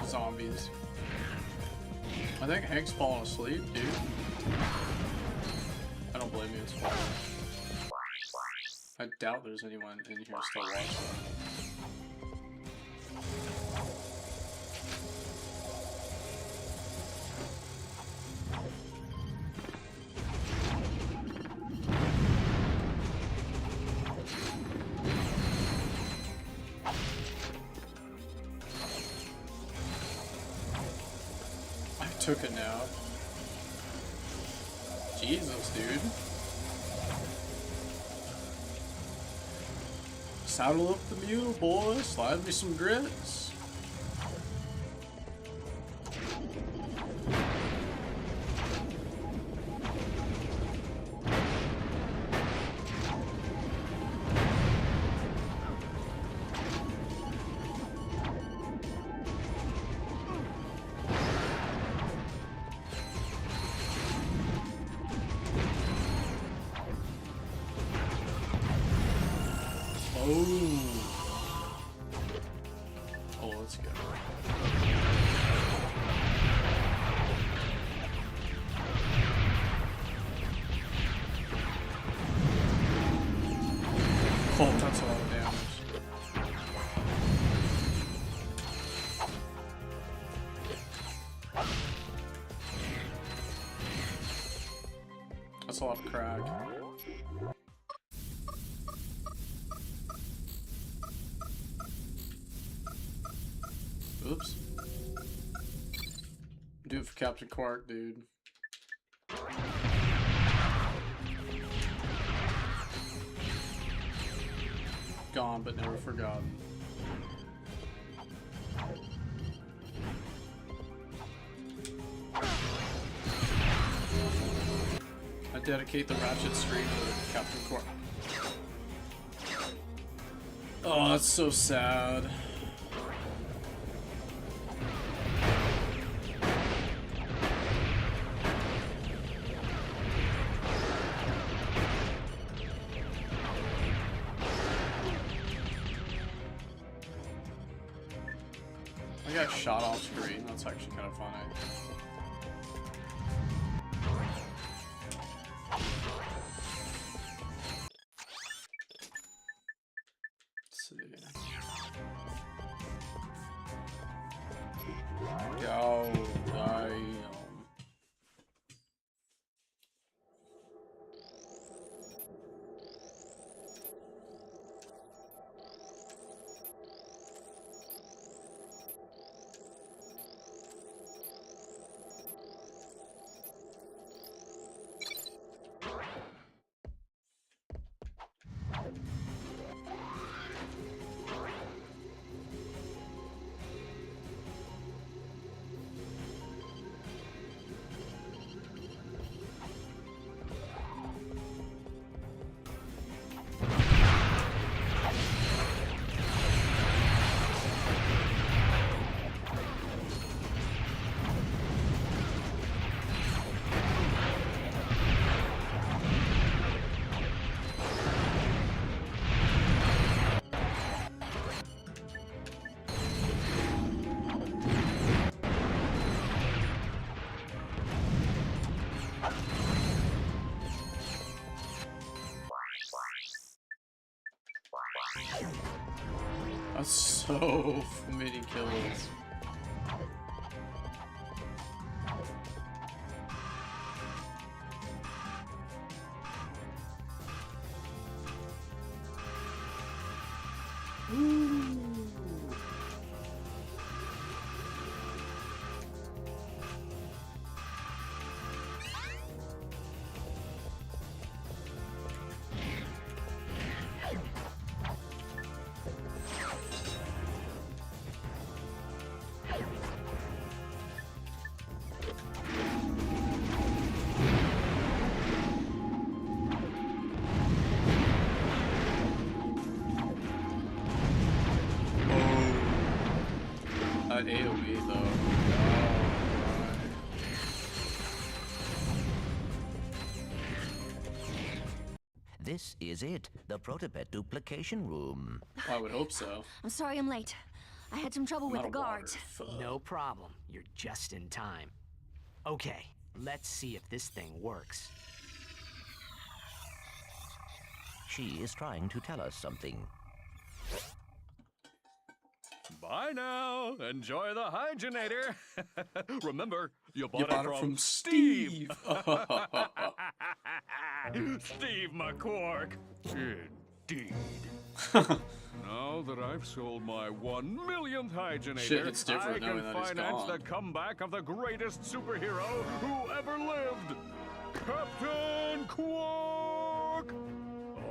Zombies. I think Hank's falling asleep, dude. I don't blame you, it's fine. I doubt there's anyone in here still watching. Took a nap. Jesus, dude. Saddle up the mule, boy. Slide me some grits. Oh, let's go. Oh, that's a lot of damage. That's a lot of crack. Oops. Do it for Captain Quark, dude. Gone but never forgotten. I dedicate the Ratchet stream to Captain Quark. Oh, that's so sad. I got shot off screen. That's actually kind of funny. Let's see. Go, damn. That's so many kills. That AoE though. This is it, the Protopet duplication room. I would hope so. I'm sorry I'm late. I had some trouble with the guards. No problem. You're just in time. Okay, let's see if this thing works. She is trying to tell us something. Bye now. Enjoy the hygienator. Remember, you bought, bought it from Steve. Steve McQuark. Indeed. Now that I've sold my 1 millionth hygienator, Shit, it's different I knowing can that he's finance gone. the comeback of the greatest superhero who ever lived, Captain Quark!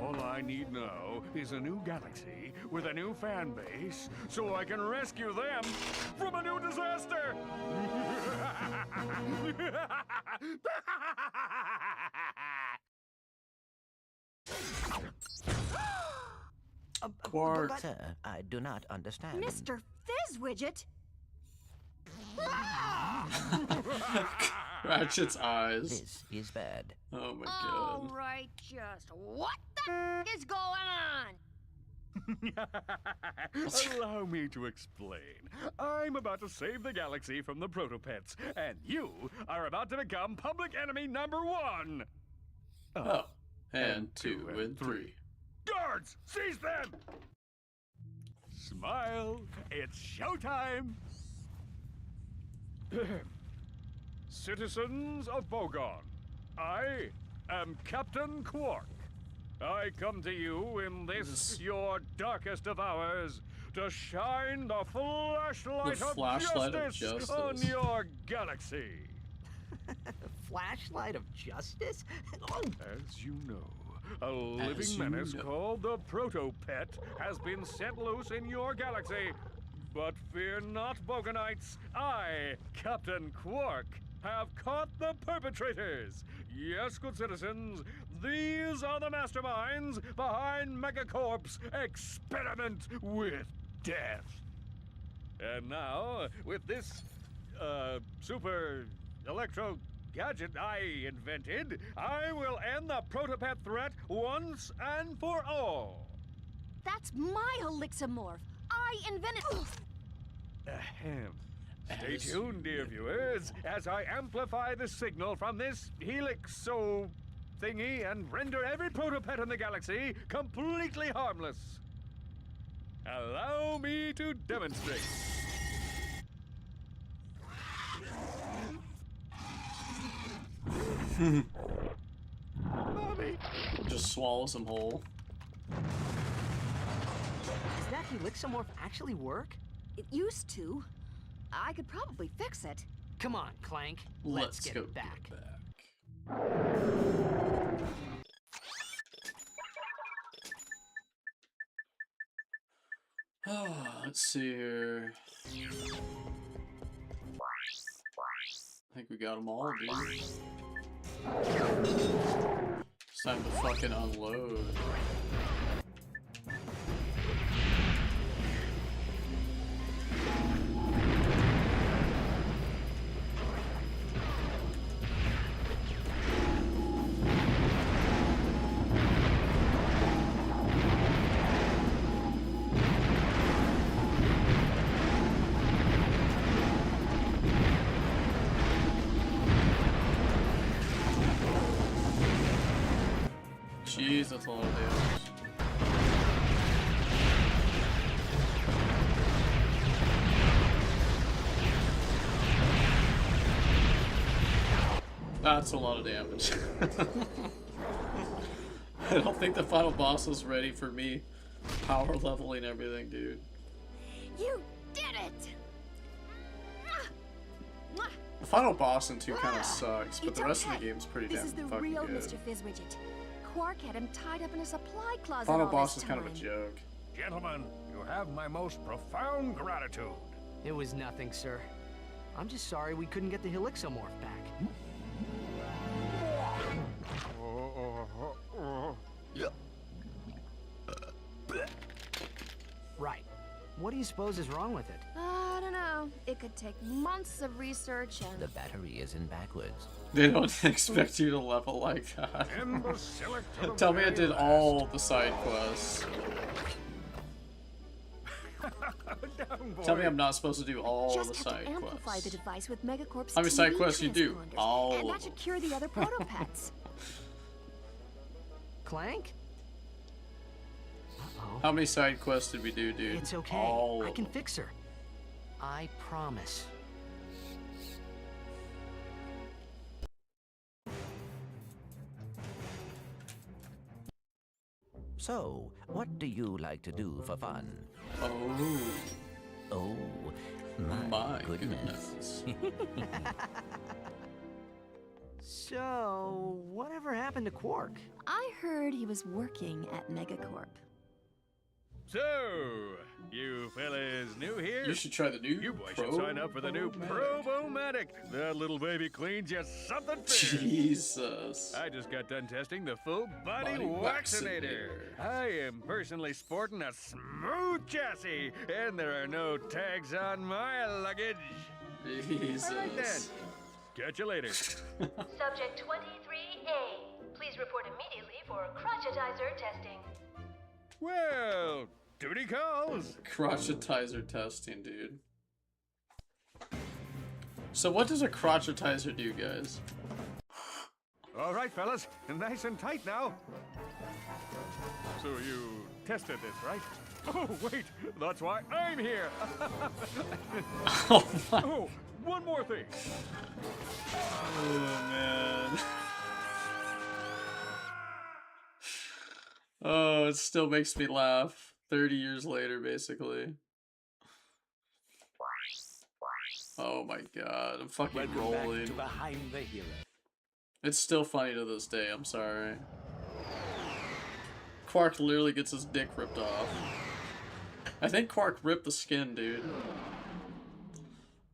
All I need now is a new galaxy with a new fan base so I can rescue them from a new disaster! Quark. Sir, I do not understand. Mr. Fizzwidget? Ratchet's eyes. This is bad. Oh my All god. right, just what the is going on? Allow me to explain. I'm about to save the galaxy from the Protopets, and you are about to become public enemy #1! Oh. And 2 and 3. Guards, seize them! Smile, it's showtime! Citizens of Bogon, I am Captain Quark. I come to you in this, your darkest of hours, to shine the flashlight, of justice on your galaxy. Flashlight of justice? As you know, a living menace called the Protopet has been set loose in your galaxy. But fear not, Bogonites. I, Captain Quark, have caught the perpetrators. Yes, good citizens, these are the masterminds behind Megacorp's experiment with death. And now, with this, super electro gadget I invented, I will end the Protopet threat once and for all. That's my Elixamorph. I invented. Ahem. Stay tuned, dear viewers, as I amplify the signal from this helixo thingy and render every Protopet in the galaxy completely harmless. Allow me to demonstrate. Mommy. Just swallows him whole. Does that Helixamorph actually work? It used to. I could probably fix it. Come on, Clank. Let's get it back. Let's see here. I think we got them all, dude. It's time to fucking unload. Jeez, that's a lot of damage. That's a lot of damage. I don't think the final boss is ready for me power leveling everything, dude. You did it! The final boss in 2 kind of sucks, but the rest of the game's pretty damn This is the fucking real good. Mr. Fizzwidget. Quark had him tied up in a supply closet Final all boss this is kind of a time. joke. Gentlemen, you have my most profound gratitude. It was nothing, sir. I'm just sorry we couldn't get the Helixomorph back. Right. What do you suppose is wrong with it? I don't know. It could take months of research and... The battery isn't backwards. They don't expect you to level like that. Tell me I did all the side quests. Tell me I'm not supposed to do all Just the have side to amplify quests. the device with Megacorp's How many side TV quests you do? transponders, All and of that should cure the other protopets. Clank? Uh-oh. How many side quests did we do, dude? It's okay. All I of can them. fix her. I promise. So, what do you like to do for fun? Oh. Oh, my goodness. So, whatever happened to Quark? I heard he was working at Megacorp. So, you fellas new here? You should try the new You boys should sign up for the new Probomatic. That little baby cleans just something fierce. Jesus. I just got done testing the full body Body waxinator. I am personally sporting a smooth chassis, and there are no tags on my luggage. Jesus. All right then. Catch you later. Subject 23A. Please report immediately for crotchetizer testing. Well, duty calls. Crotchetizer testing, dude. So what does a crotchetizer do, guys? All right, fellas, nice and tight now. So you tested this, right? Oh, wait, that's why I'm here. Oh, one more thing. Oh, man. Oh, it still makes me laugh. 30 years later, basically. Oh my god, I'm fucking rolling. Behind the Hero. It's still funny to this day, I'm sorry. Quark literally gets his dick ripped off. I think Quark ripped the skin, dude.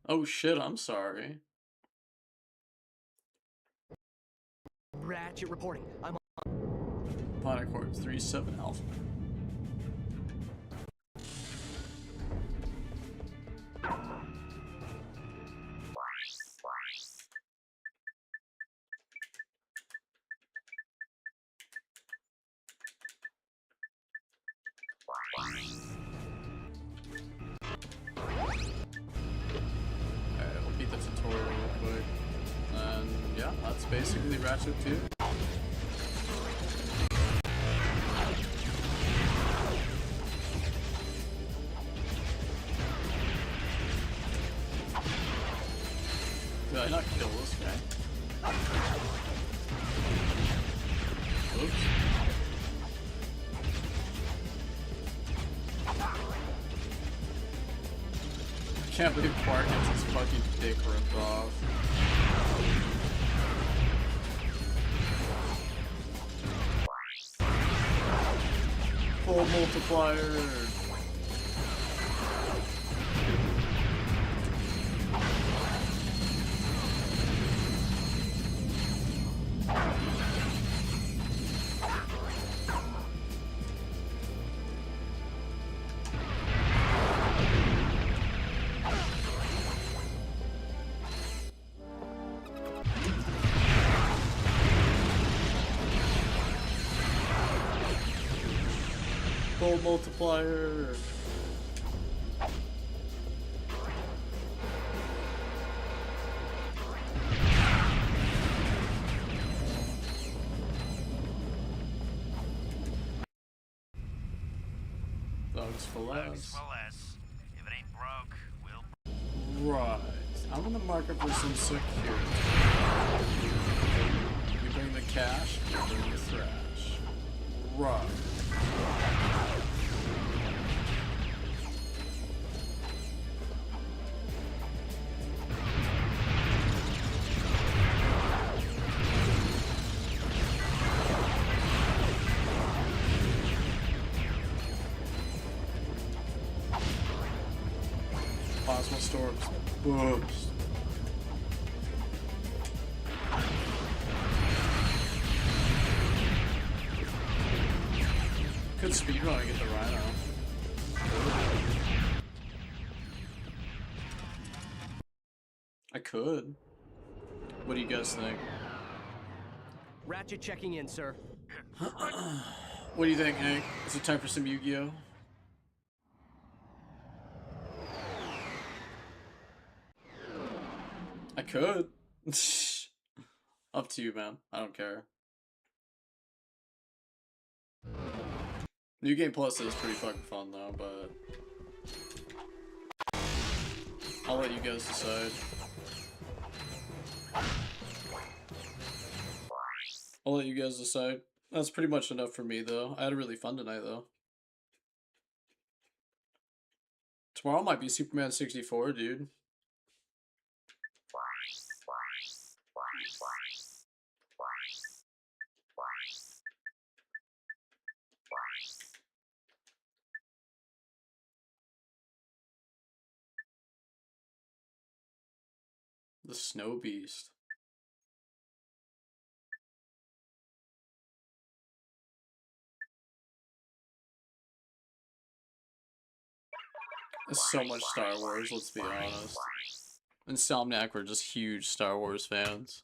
Oh shit, I'm sorry. Ratchet reporting. I'm Planet Corp 37 Alpha. Alright, we'll beat the tutorial real quick. And yeah, that's basically Ratchet 2. Did I not kill this guy? Oops. I can't believe Quark gets his fucking dick ripped off. Full multiplier. Full multiplier. Dogs for less. If it ain't broke, we'll... Right. I'm gonna mark up for some security. storms boost. Could speedrun and get the Rhino. I could. What do you guys think? Ratchet checking in, sir. What do you think, Hank? Is it time for some Yu-Gi-Oh? I could. Up to you, man. I don't care. New Game Plus is pretty fucking fun, though, but I'll let you guys decide. I'll let you guys decide. That's pretty much enough for me, though. I had a really fun tonight, though. Tomorrow might be Superman 64, dude. The Snow Beast. There's so much Star Wars, let's be honest. Insomniac were just huge Star Wars fans.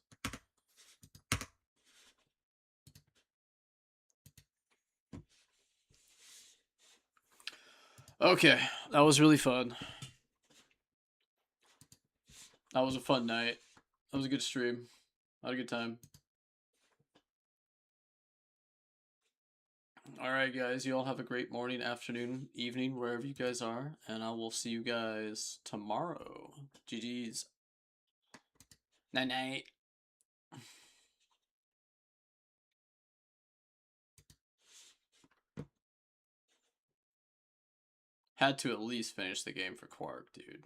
Okay, that was really fun. That was a fun night. That was a good stream. I had a good time. Alright guys, you all have a great morning, afternoon, evening, wherever you guys are, and I will see you guys tomorrow. GG's. Night night. Had to at least finish the game for Quark, dude.